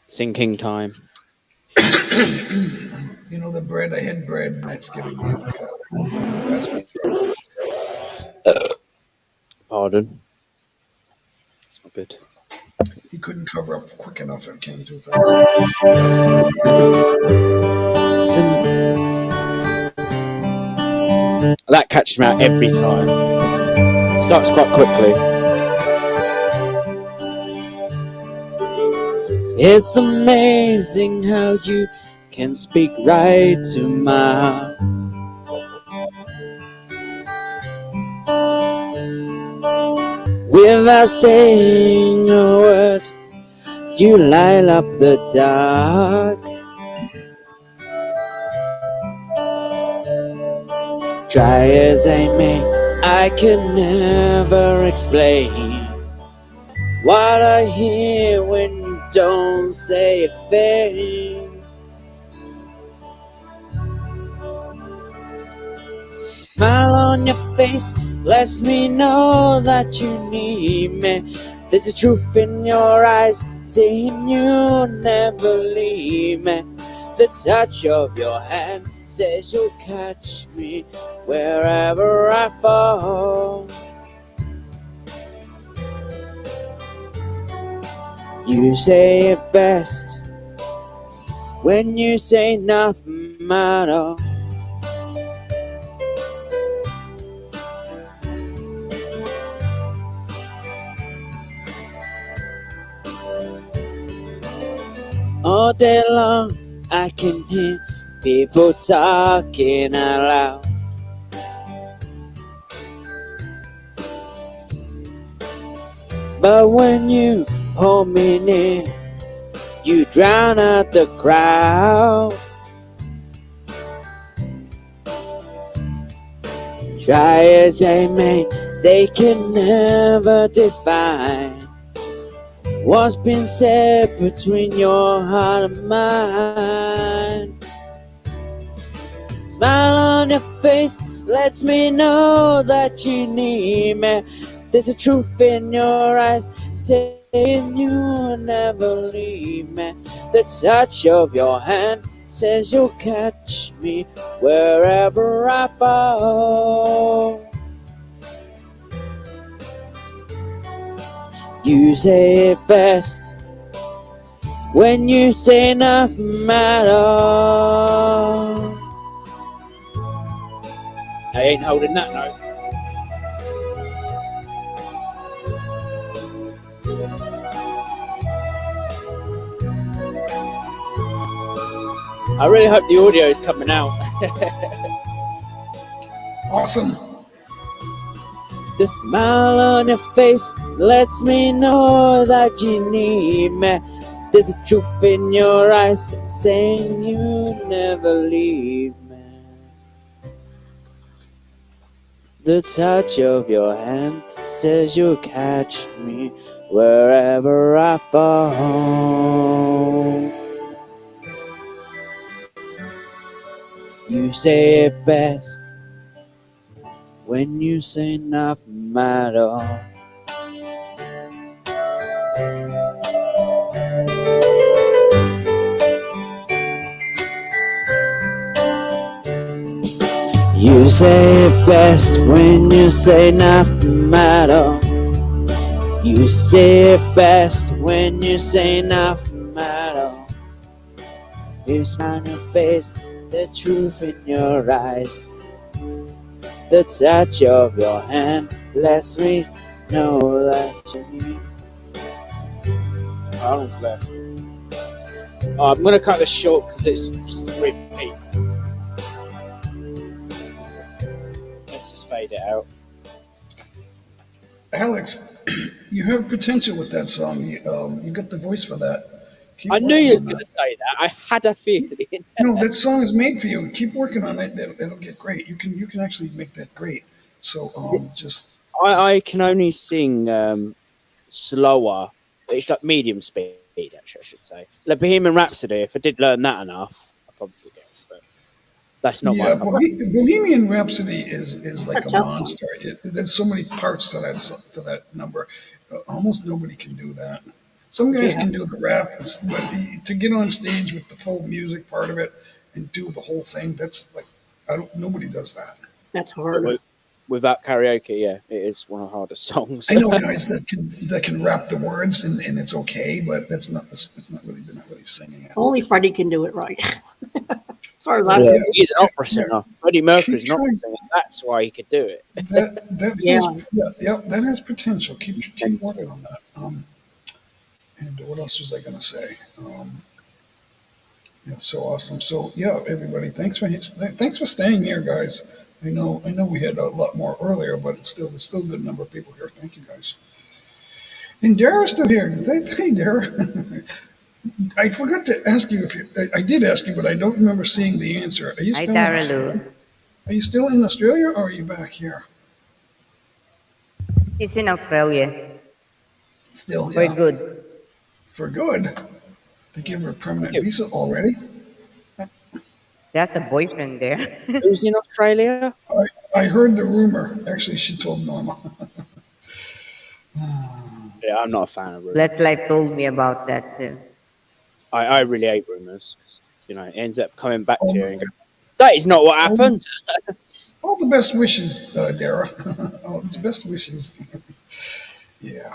Sinking time. You know the bread. I had bread. And that's giving me like a raspy throat. Pardon. It's not good. He couldn't cover up quick enough. It came too fast. That catches me out every time. Starts quite quickly. It's amazing how you can speak right to my heart. Without saying a word, you light up the dark. Try as I may, I can never explain what I hear when you don't say a thing. Smile on your face lets me know that you need me. There's a truth in your eyes saying you'll never leave me. The touch of your hand says you'll catch me wherever I fall. You say it best when you say nothing at all. All day long I can hear people talking out loud. But when you hold me near, you drown out the crowd. Try as they may, they can never define what's been said between your heart and mine. Smile on your face lets me know that you need me. There's a truth in your eyes saying you'll never leave me. The touch of your hand says you'll catch me wherever I fall. You say it best when you say nothing at all. They ain't holding that note. I really hope the audio is coming out. Awesome. The smile on your face lets me know that you need me. There's a truth in your eyes saying you never leave me. The touch of your hand says you'll catch me wherever I fall. You say it best when you say nothing at all. You say it best when you say nothing at all. You say it best when you say nothing at all. You smile on your face, the truth in your eyes. The touch of your hand lets me know that you need. How long's left? Oh, I'm gonna cut this short because it's repeat. Let's just fade it out. Alex, you have potential with that song. You got the voice for that. Keep I knew you was working on gonna that. say that. I had a feeling. No, that song is made for you. Keep working on it. It'll get great. You can actually make that great. So just I can only sing slower. It's like medium speed, actually, I should say. Like Bohemian Rhapsody, if I did learn that enough, I probably would get it. But that's not yeah, my cup. Bohemian Rhapsody is like That's a tough one. monster. There's so many parts to that number. Almost nobody can do that. Some guys Yeah. can do the rap, but to get on stage with the full music part of it and do the whole thing, that's like nobody does that. That's But hard. without karaoke, yeah, it is one of the hardest songs. I know guys that can rap the words and it's okay, but that's not really they're not really singing it. Only Freddie can do it right. As far as I Yeah, know. he's an opera singer. Freddie Mercury's Keep an opera trying. singer. That's why he could do it. That Yeah. that has potential. Keep working on that. And what else was I going to say? Yeah, so awesome. So yeah, everybody, thanks for staying here, guys. I know we had a lot more earlier, but it's still a good number of people here. Thank you, guys. And Dara's still here. Hey, Dara. I forgot to ask you if I did ask you, but I don't remember seeing the answer. Are you Hi, still Daralu. Are you still in Australia, or are you back here? She's in Australia Still, for yeah. good. For good. They give her a permanent visa already. That's a boyfriend there. Who's in Australia? I heard the rumor. Actually, she told Norma. Yeah, I'm not a fan of rumors. Let's Life told me about that too. I really hate rumors. It ends up coming back to you and go, that is not what happened. All the best wishes, Dara. All the best wishes. Yeah.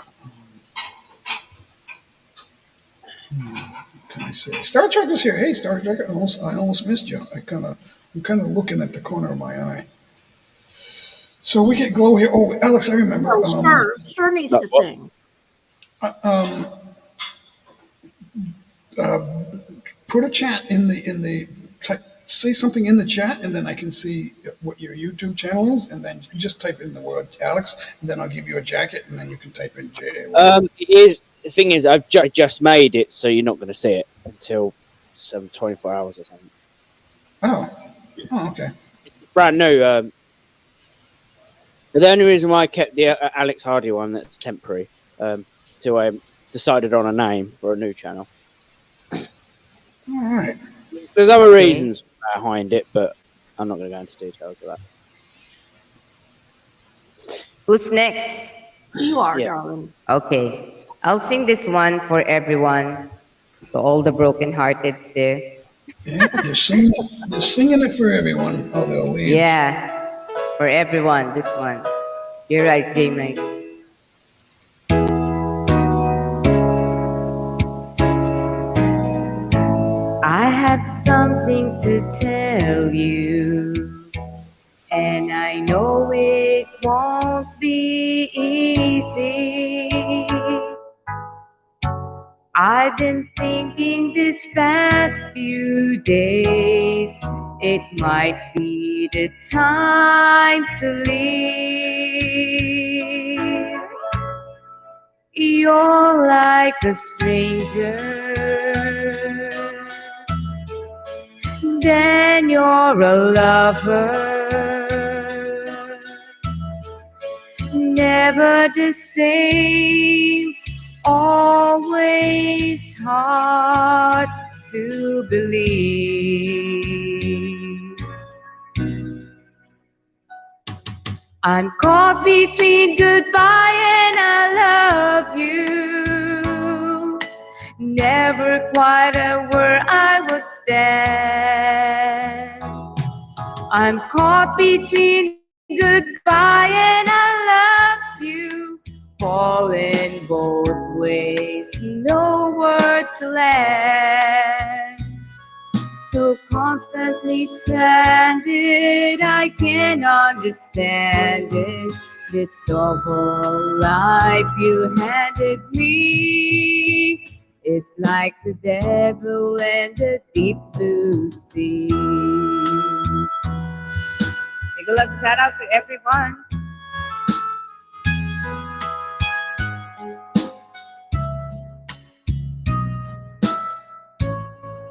What can I say? Star Trek is here. Hey, Star Trek. I almost missed you. I'm kind of looking at the corner of my eye. So we get Glow here. Oh, Alex, I remember. Oh, sure needs to sing. Put a chat in the say something in the chat, and then I can see what your YouTube channel is, and then you just type in the word Alex, and then I'll give you a jacket, and then you can type in JA. The thing is, I've just made it, so you're not going to see it until 24 hours or something. Oh, okay. It's brand new. The only reason why I kept the Alex Hardy one that's temporary, till I decided on a name for a new channel. All right. There's other reasons behind it, but I'm not going to go into details of that. Who's next? You are, Yeah. darling. Okay. I'll sing this one for everyone, to all the broken-hearteds there. Yeah, you're singing it for everyone. Oh, they'll leave. Yeah, for everyone, this one. You're right, J-Mike. I have something to tell you, and I know it won't be easy. I've been thinking this past few days it might be the time to leave. You're like a stranger, then you're a lover, never the same, always hard to believe. I'm caught between goodbye and I love you, never quite where I will stand. I'm caught between goodbye and I love you, falling both ways, nowhere to land. So constantly stranded, I can't understand it. This double life you handed me is like the devil and the deep blue sea. Big love shout out to everyone.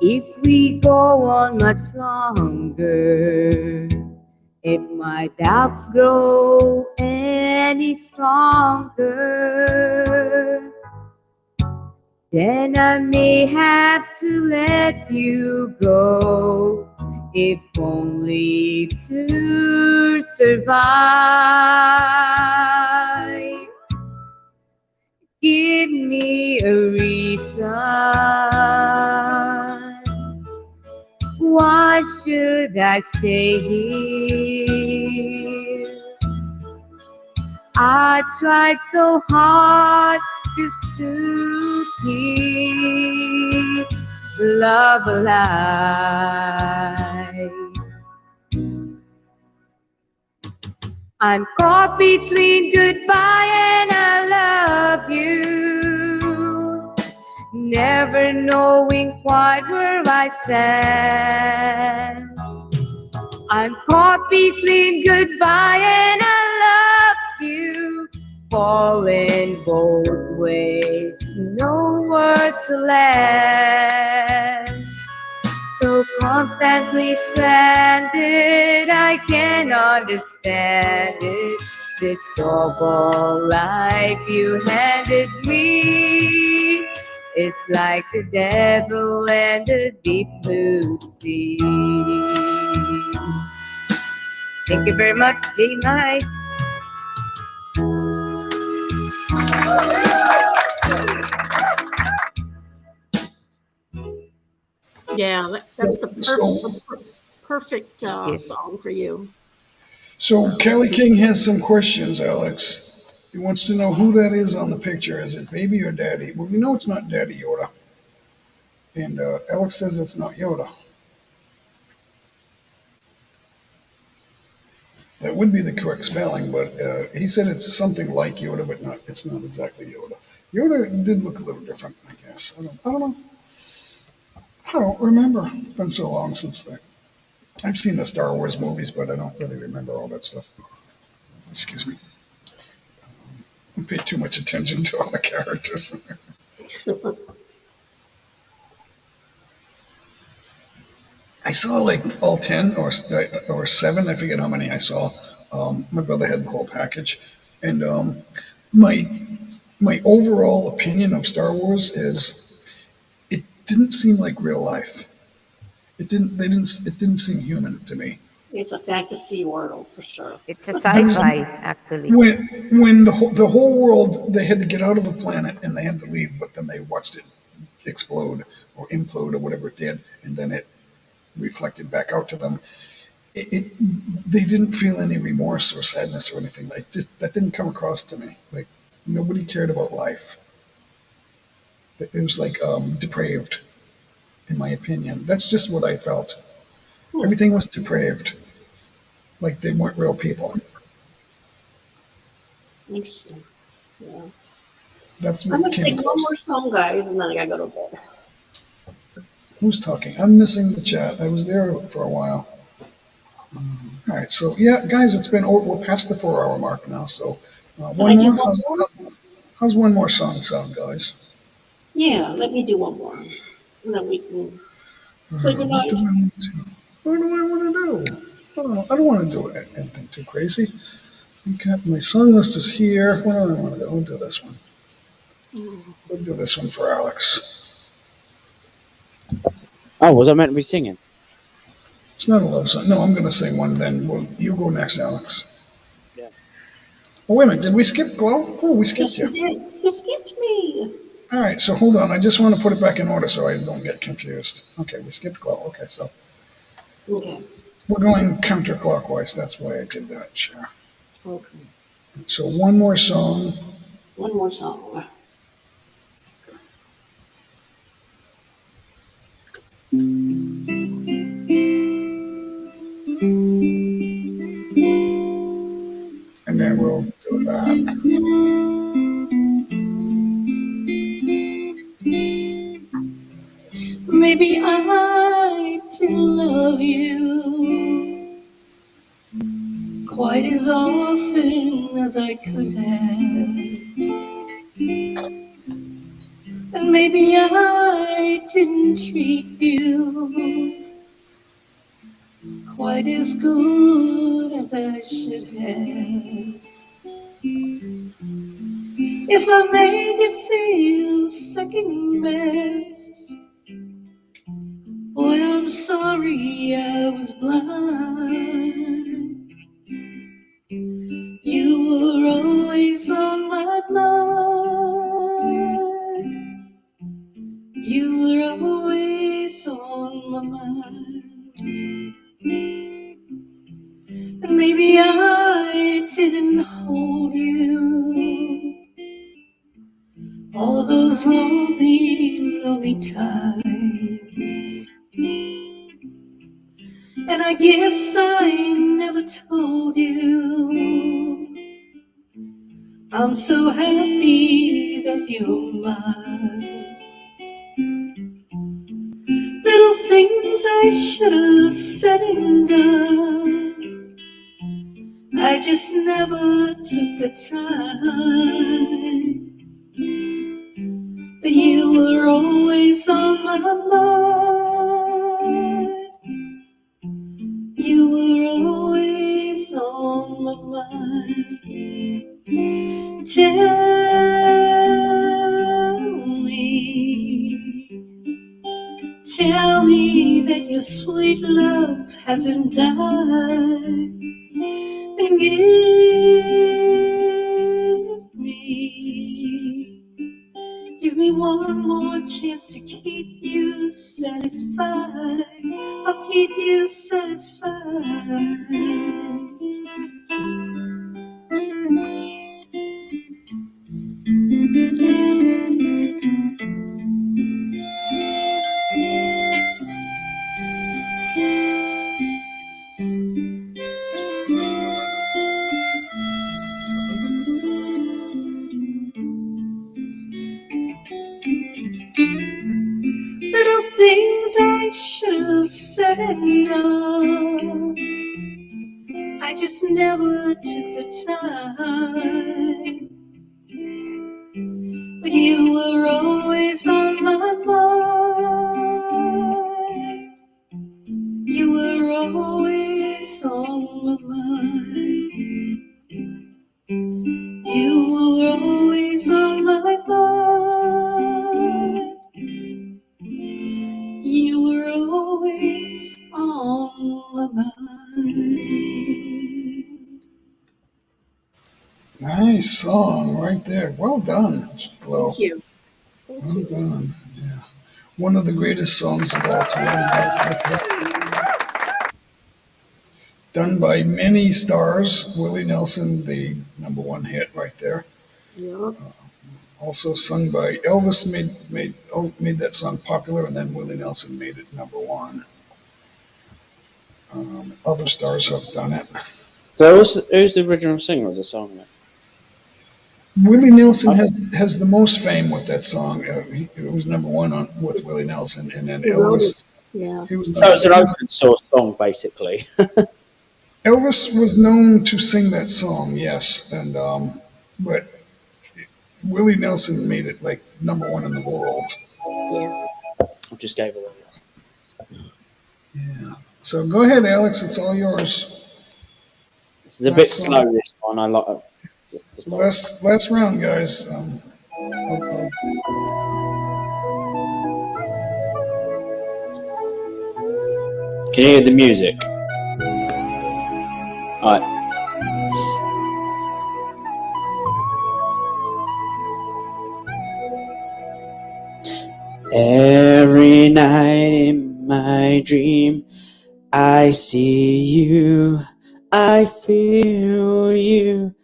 If we go on much longer, if my doubts grow any stronger, then I may have to let you go, if only to survive. Give me a reason. Why should I stay here? I tried so hard just to keep love alive. I'm caught between goodbye and I love you, never knowing quite where I stand. I'm caught between goodbye and I love you, falling both ways, nowhere to land. So constantly stranded, I can't understand it. This double life you handed me is like the devil and the deep blue sea. Thank you very much, J. Mike. Yeah, that's the perfect song for you. So Kelly King has some questions, Alex. He wants to know who that is on the picture. Is it baby or daddy? Well, we know it's not Daddy Yoda. And Alex says it's not Yoda. That would be the correct spelling, but he said it's something like Yoda, but not. It's not exactly Yoda. Yoda did look a little different, I guess. I don't know. I don't remember. It's been so long since that. I've seen the Star Wars movies, but I don't really remember all that stuff. Excuse me. I pay too much attention to all the characters. I saw like all 10 or 7. I forget how many I saw. My brother had the whole package. And my overall opinion of Star Wars is it didn't seem like real life. It didn't seem human to me. It's a fantasy world for sure. It's a sci-fi, actually. When the whole world, they had to get out of the planet and they had to leave, but then they watched it explode or implode or whatever it did, and then it reflected back out to them. They didn't feel any remorse or sadness or anything. Like that didn't come across to me. Like nobody cared about life. It was like depraved, in my opinion. That's just what I felt. Everything was depraved. like they weren't real people. Interesting. Yeah. That's I'm what gonna came sing one across. more song, guys, and then I gotta go to bed. Who's talking? I'm missing the chat. I was there for a while. All right, so yeah, guys, we're past the 4 hour mark now. So Can I one do more. one more? How's one more song sound, guys? Yeah, let me do one more, and then we can say What goodnight. do I want to? What do I want to do? I don't want to do anything too crazy. Okay, my song list is here. What do I want to do? I'll do this one. We'll do this one for Alex. Oh, was I meant to be singing? It's not a love song. No, I'm going to sing one. Then you go next, Alex. Yeah. Oh, wait a minute. Did we skip Glow? Oh, we skipped Yes, you you. did. You skipped me. All right, so hold on. I just want to put it back in order so I don't get confused. Okay, we skipped Glow. Okay, so Okay. we're going counterclockwise. That's why I did that. Sure. Okay. So one more song. One more song. And then we'll do that. Maybe I didn't love you quite as often as I could have. And maybe I didn't treat you quite as good as I should have. If I made you feel second best, boy, I'm sorry I was blind. You were always on my mind. You were always on my mind. And maybe I didn't hold you all those lonely, lonely times. And I guess I never told you I'm so happy that you're mine. Little things I should have said and done, I just never took the time. But you were always on my mind. You were always on my mind. Tell me that your sweet love hasn't died. And give me one more chance to keep you satisfied. I'll keep you satisfied. Little things I should have said and done, I just never took the time. But you were always on my mind. You were always on my mind. You were always on my mind. You were always on my mind. Nice song right there. Well done, Glow. Thank you. Well done. Yeah. One of the greatest songs of all time. Done by many stars. Willie Nelson, the #1 hit right there. Yep. Also sung by Elvis, made that song popular, and then Willie Nelson made it #1. Other stars have done it. So who's the original singer of the song then? Willie Nelson has the most fame with that song. It was number one with Willie Nelson, and then Elvis. Yeah. He was So it's an open source song, basically. Elvis was known to sing that song, yes, and but Willie Nelson made it like number one in the world. Yeah. I just gave away. Yeah. So go ahead, Alex. It's all yours. This is a bit slow, this one. I like it. Last round, guys. Can you hear the music? Alright. Every night in my dream, I see you, I feel you.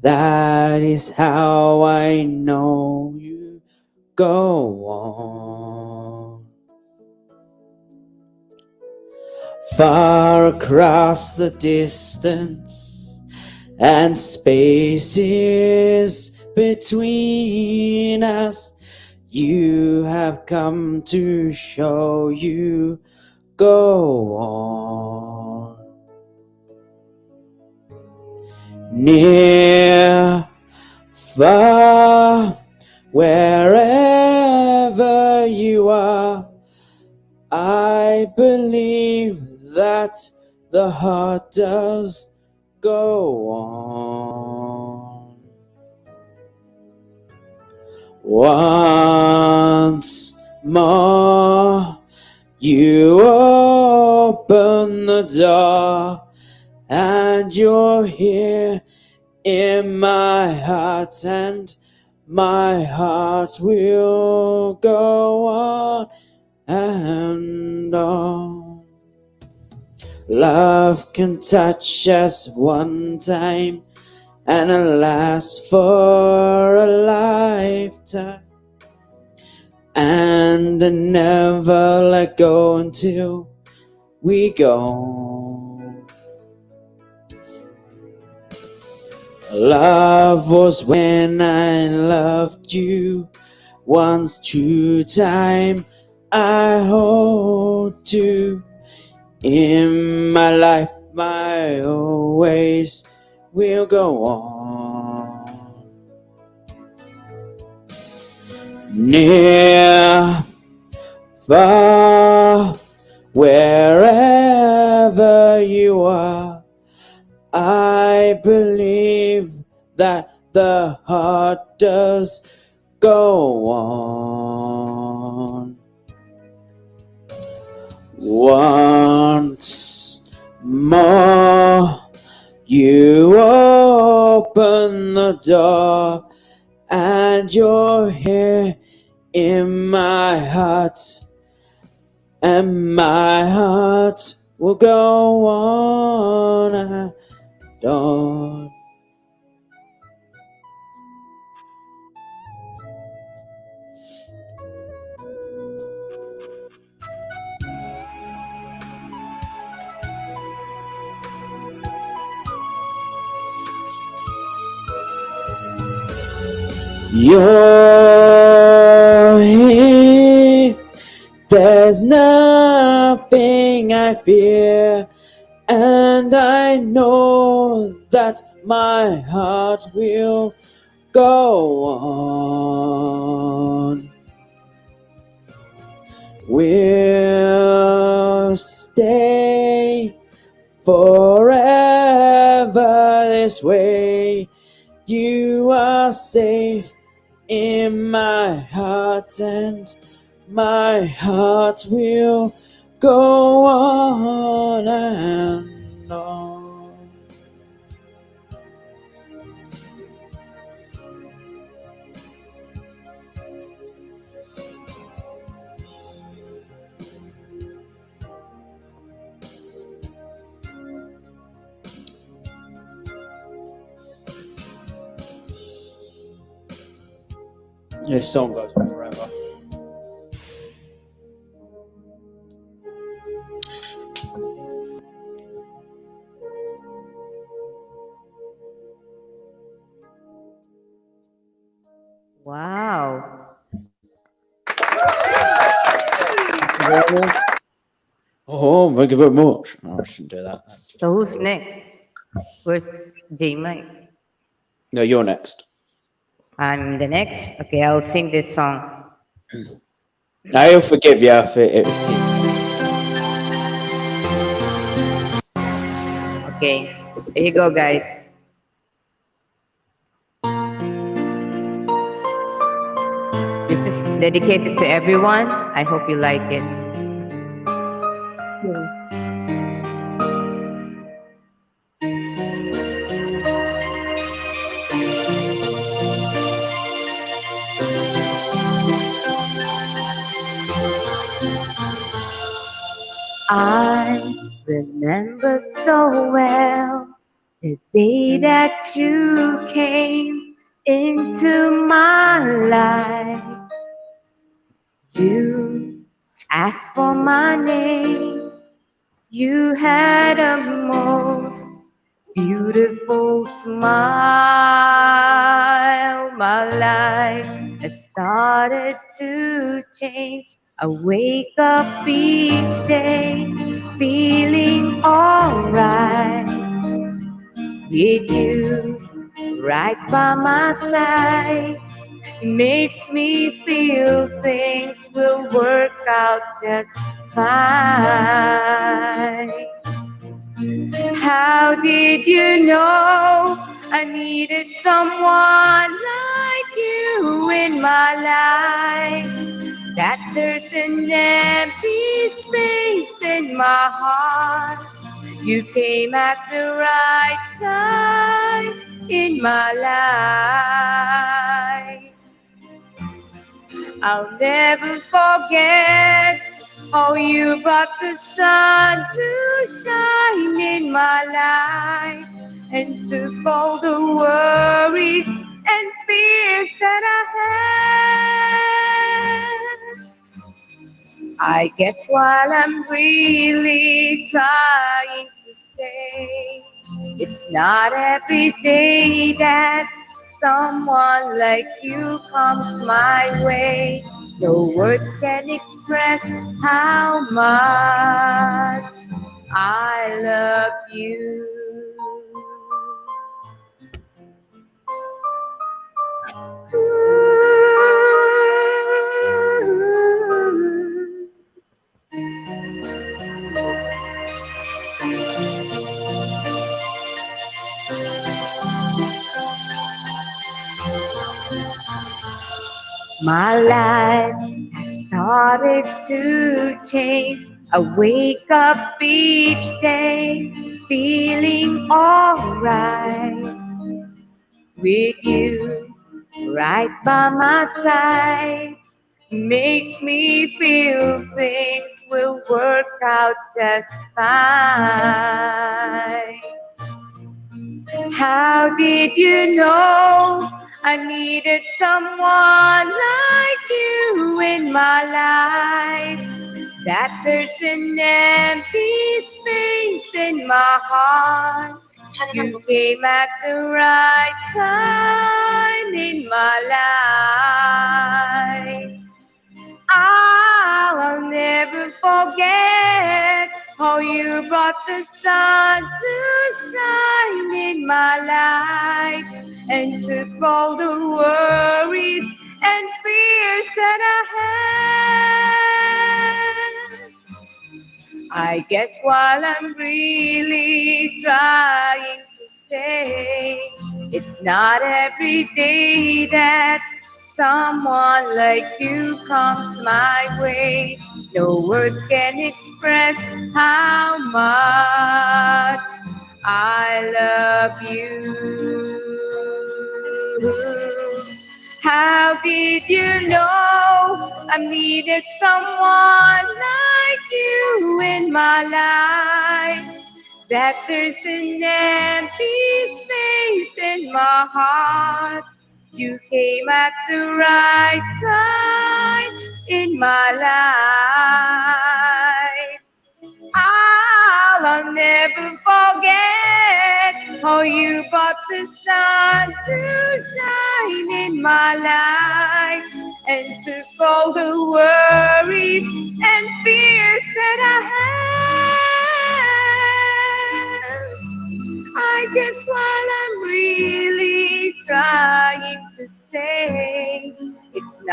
That is how I know you go on. Far across the distance and spaces between us, you have come to show you go on. Near, far, wherever you are, I believe that the heart does go on. Once more, you open the door, and you're here in my heart, and my heart will go on and on. Love can touch us one time, and it lasts for a lifetime, and never let go until we go. Love was when I loved you once, true time I hold to. In my life, my always will go on. Near, far, wherever you are, I believe that the heart does go on. Once more, you open the door, and you're here in my heart, and my heart will go on and on. You're here, there's nothing I fear, and I know that my heart will go on. We'll stay forever this way. You are safe in my heart, and my heart will go on and on. This song goes on forever. very much. Oh, thank you very much. No, I shouldn't do that. That's So who's next? Where's J Mike? No, you're next. I'm the next. Okay, I'll sing this song. I'll forgive you if it was his. Okay, here you go, guys. This is dedicated to everyone. I hope you like it. I remember so well the day that you came into my life. You asked for my name. You had a most beautiful smile. My life has started to change. I wake up each day feeling alright with you right by my side. Makes me feel things will work out just fine. How did you know I needed someone like you in my life? That there's an empty space in my heart. You came at the right time in my life. I'll never forget how you brought the sun to shine in my life and took all the worries and fears that I guess what I'm really trying to say, it's not every day that someone like you comes my way. No words can express how much I love you. My life has started to change. I wake up each day feeling alright with you right by my side. Makes me feel things will work out just fine. How did you know I needed someone like you in my life? That there's an empty space in my heart. You came at the right time in my life. I'll never forget how you brought the sun to shine in my life and took all the worries and fears that I guess what I'm really trying to say, it's not every day that someone like you comes my way. No words can express how much I love you. How did you know I needed someone like you in my life? That there's an empty space in my heart. You came at the right time in my life. I'll never forget how you brought the sun to shine in my life and took all the worries and fears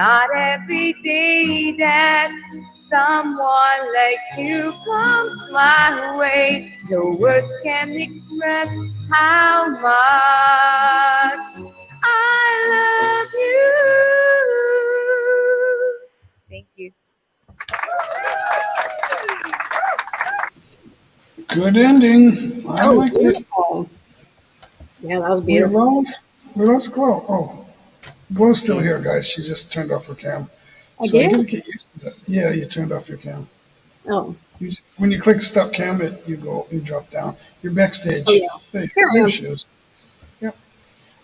not every day that someone like you comes my way. No words can express how much I love you. Thank you. Good ending. I liked it. Beautiful. Yeah, that was We beautiful. lost Glow. Oh, Glow's still here, guys. She just turned off her cam. I So I did? gotta get used to that. Yeah, you turned off your cam. Oh, When you click stop cam, you drop down. You're oh backstage. yeah. There, Here I there am. she is. Yep.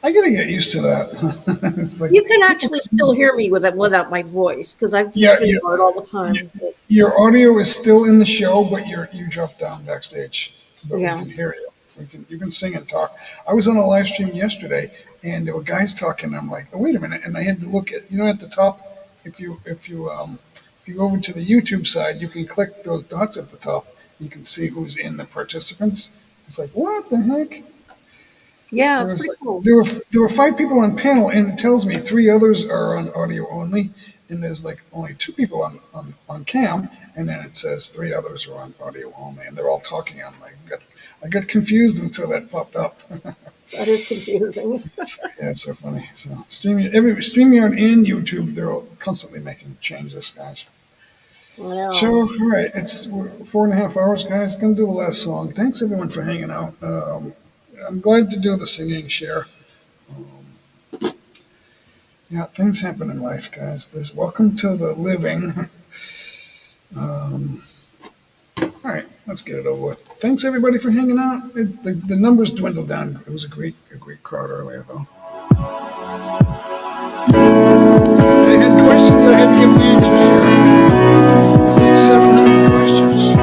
I gotta get used to that. It's like You can actually still hear me without my voice because I've used yeah, StreamYard all the you, time. But, your audio is still in the show, but you drop down backstage. But we yeah. can hear you. You can sing and talk. I was on a live stream yesterday, and there were guys talking. And I'm like, oh, wait a minute, and I had to look at at the top. If you go over to the YouTube side, you can click those dots at the top. You can see who's in the participants. It's like, what the heck? Yeah, There it's was pretty like cool. there were 5 people on panel, and it tells me 3 others are on audio only, and there's like only 2 people on cam, and then it says 3 others are on audio only, and they're all talking. I got confused until that popped up. That is confusing. Yeah, it's so funny. So StreamYard and YouTube, they're all constantly making changes, guys. I know. So, all right, we're 4.5 hours, guys. Gonna do the last song. Thanks everyone for hanging out. I'm glad to do the singing share. Yeah, things happen in life, guys. Welcome to the living. Um, all right, let's get it over with. Thanks everybody for hanging out. The numbers dwindled down. It was a great crowd earlier, though. I had questions. I had to give them answers. Sure. There's like 700 questions.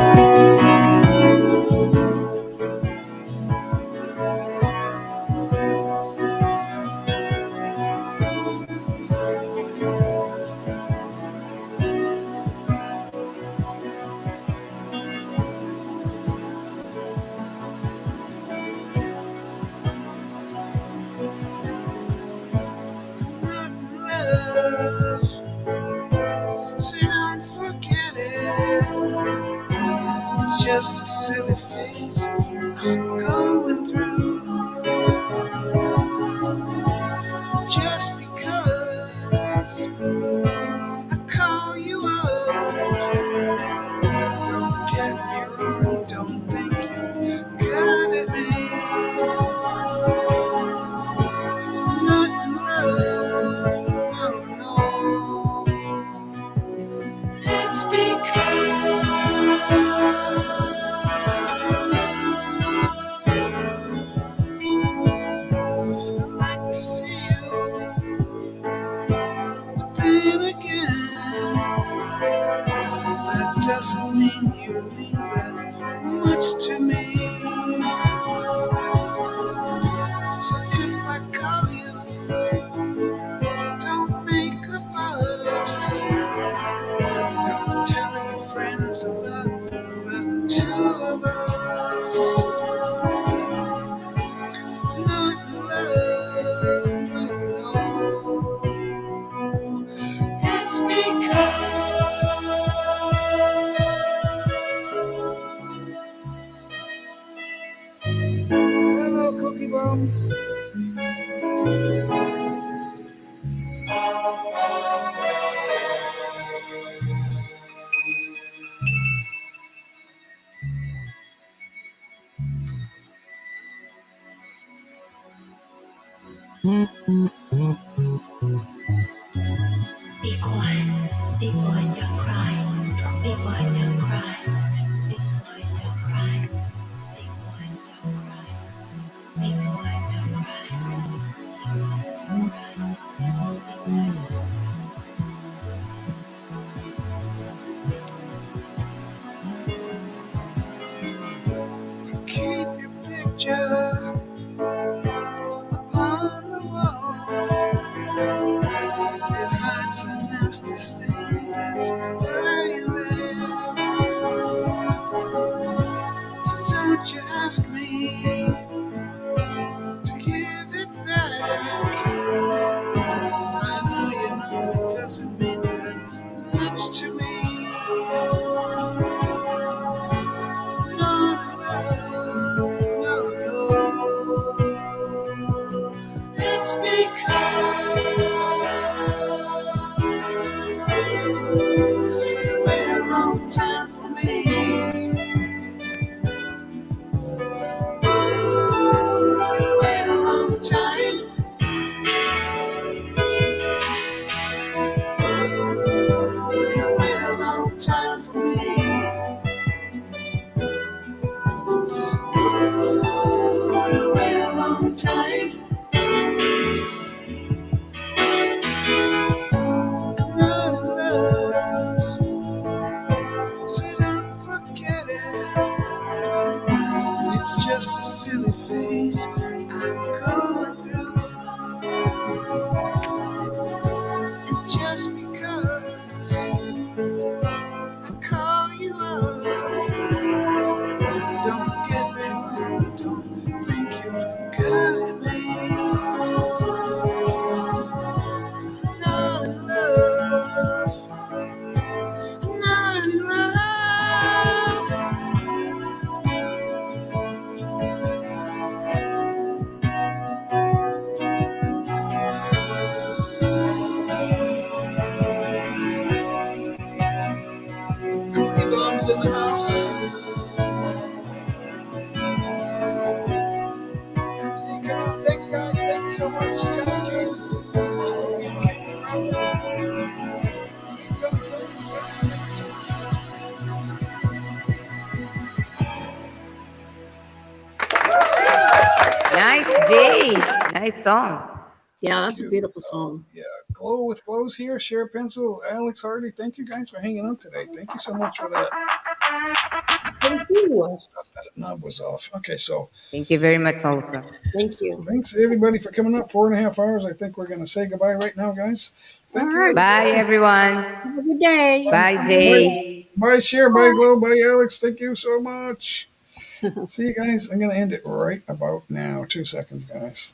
So don't forget it. It's just a silly phase I'm going through. Just because I call you up, don't get me wrong, don't think you've got it made. Not in love, no, no. It's I like to see you, but then again, that doesn't mean you mean that much to me. So if I call you, don't make a fuss. Don't tell your friends about the 2 of us. Not love, no, no. It's hello, Cookie Bomb. Be quiet. Big boys don't cry. Big boys don't cry. Big boys don't cry. Big boys don't cry. Big boys don't cry. Big boys don't cry. Big boys don't cry. Keep your picture upon the wall. It hides a nasty stain that's lying there. So don't you ask me to give it back. I know you know it doesn't time for me. Ooh, you wait a long time. Not in love, so don't forget it. It's just a silly phase I'm going through. And just because I call you up, don't get me wrong, don't think you've got me. Not in love, not in love. Cookie bombs in the house. MC, come on. Thanks, guys. Thank you so much. Karaoke. Nice, Jay. Nice song. Yeah, that's a beautiful song. Yeah, Glow with Glows here. Share Pencil, Alex Hardy. Thank you guys for hanging out today. Thank you so much for that. Thank you. That knob was off. Okay, so Thank you very much, also. Thank you. thanks everybody for coming up. 4.5 hours. I think we're going to say goodbye right now, guys. Thank you. right. Bye, everyone. Have a good day. Bye, Jay. Bye, Share. Bye, Glow. Bye, Alex. Thank you so much. See you guys. I'm going to end it right about now. 2 seconds, guys.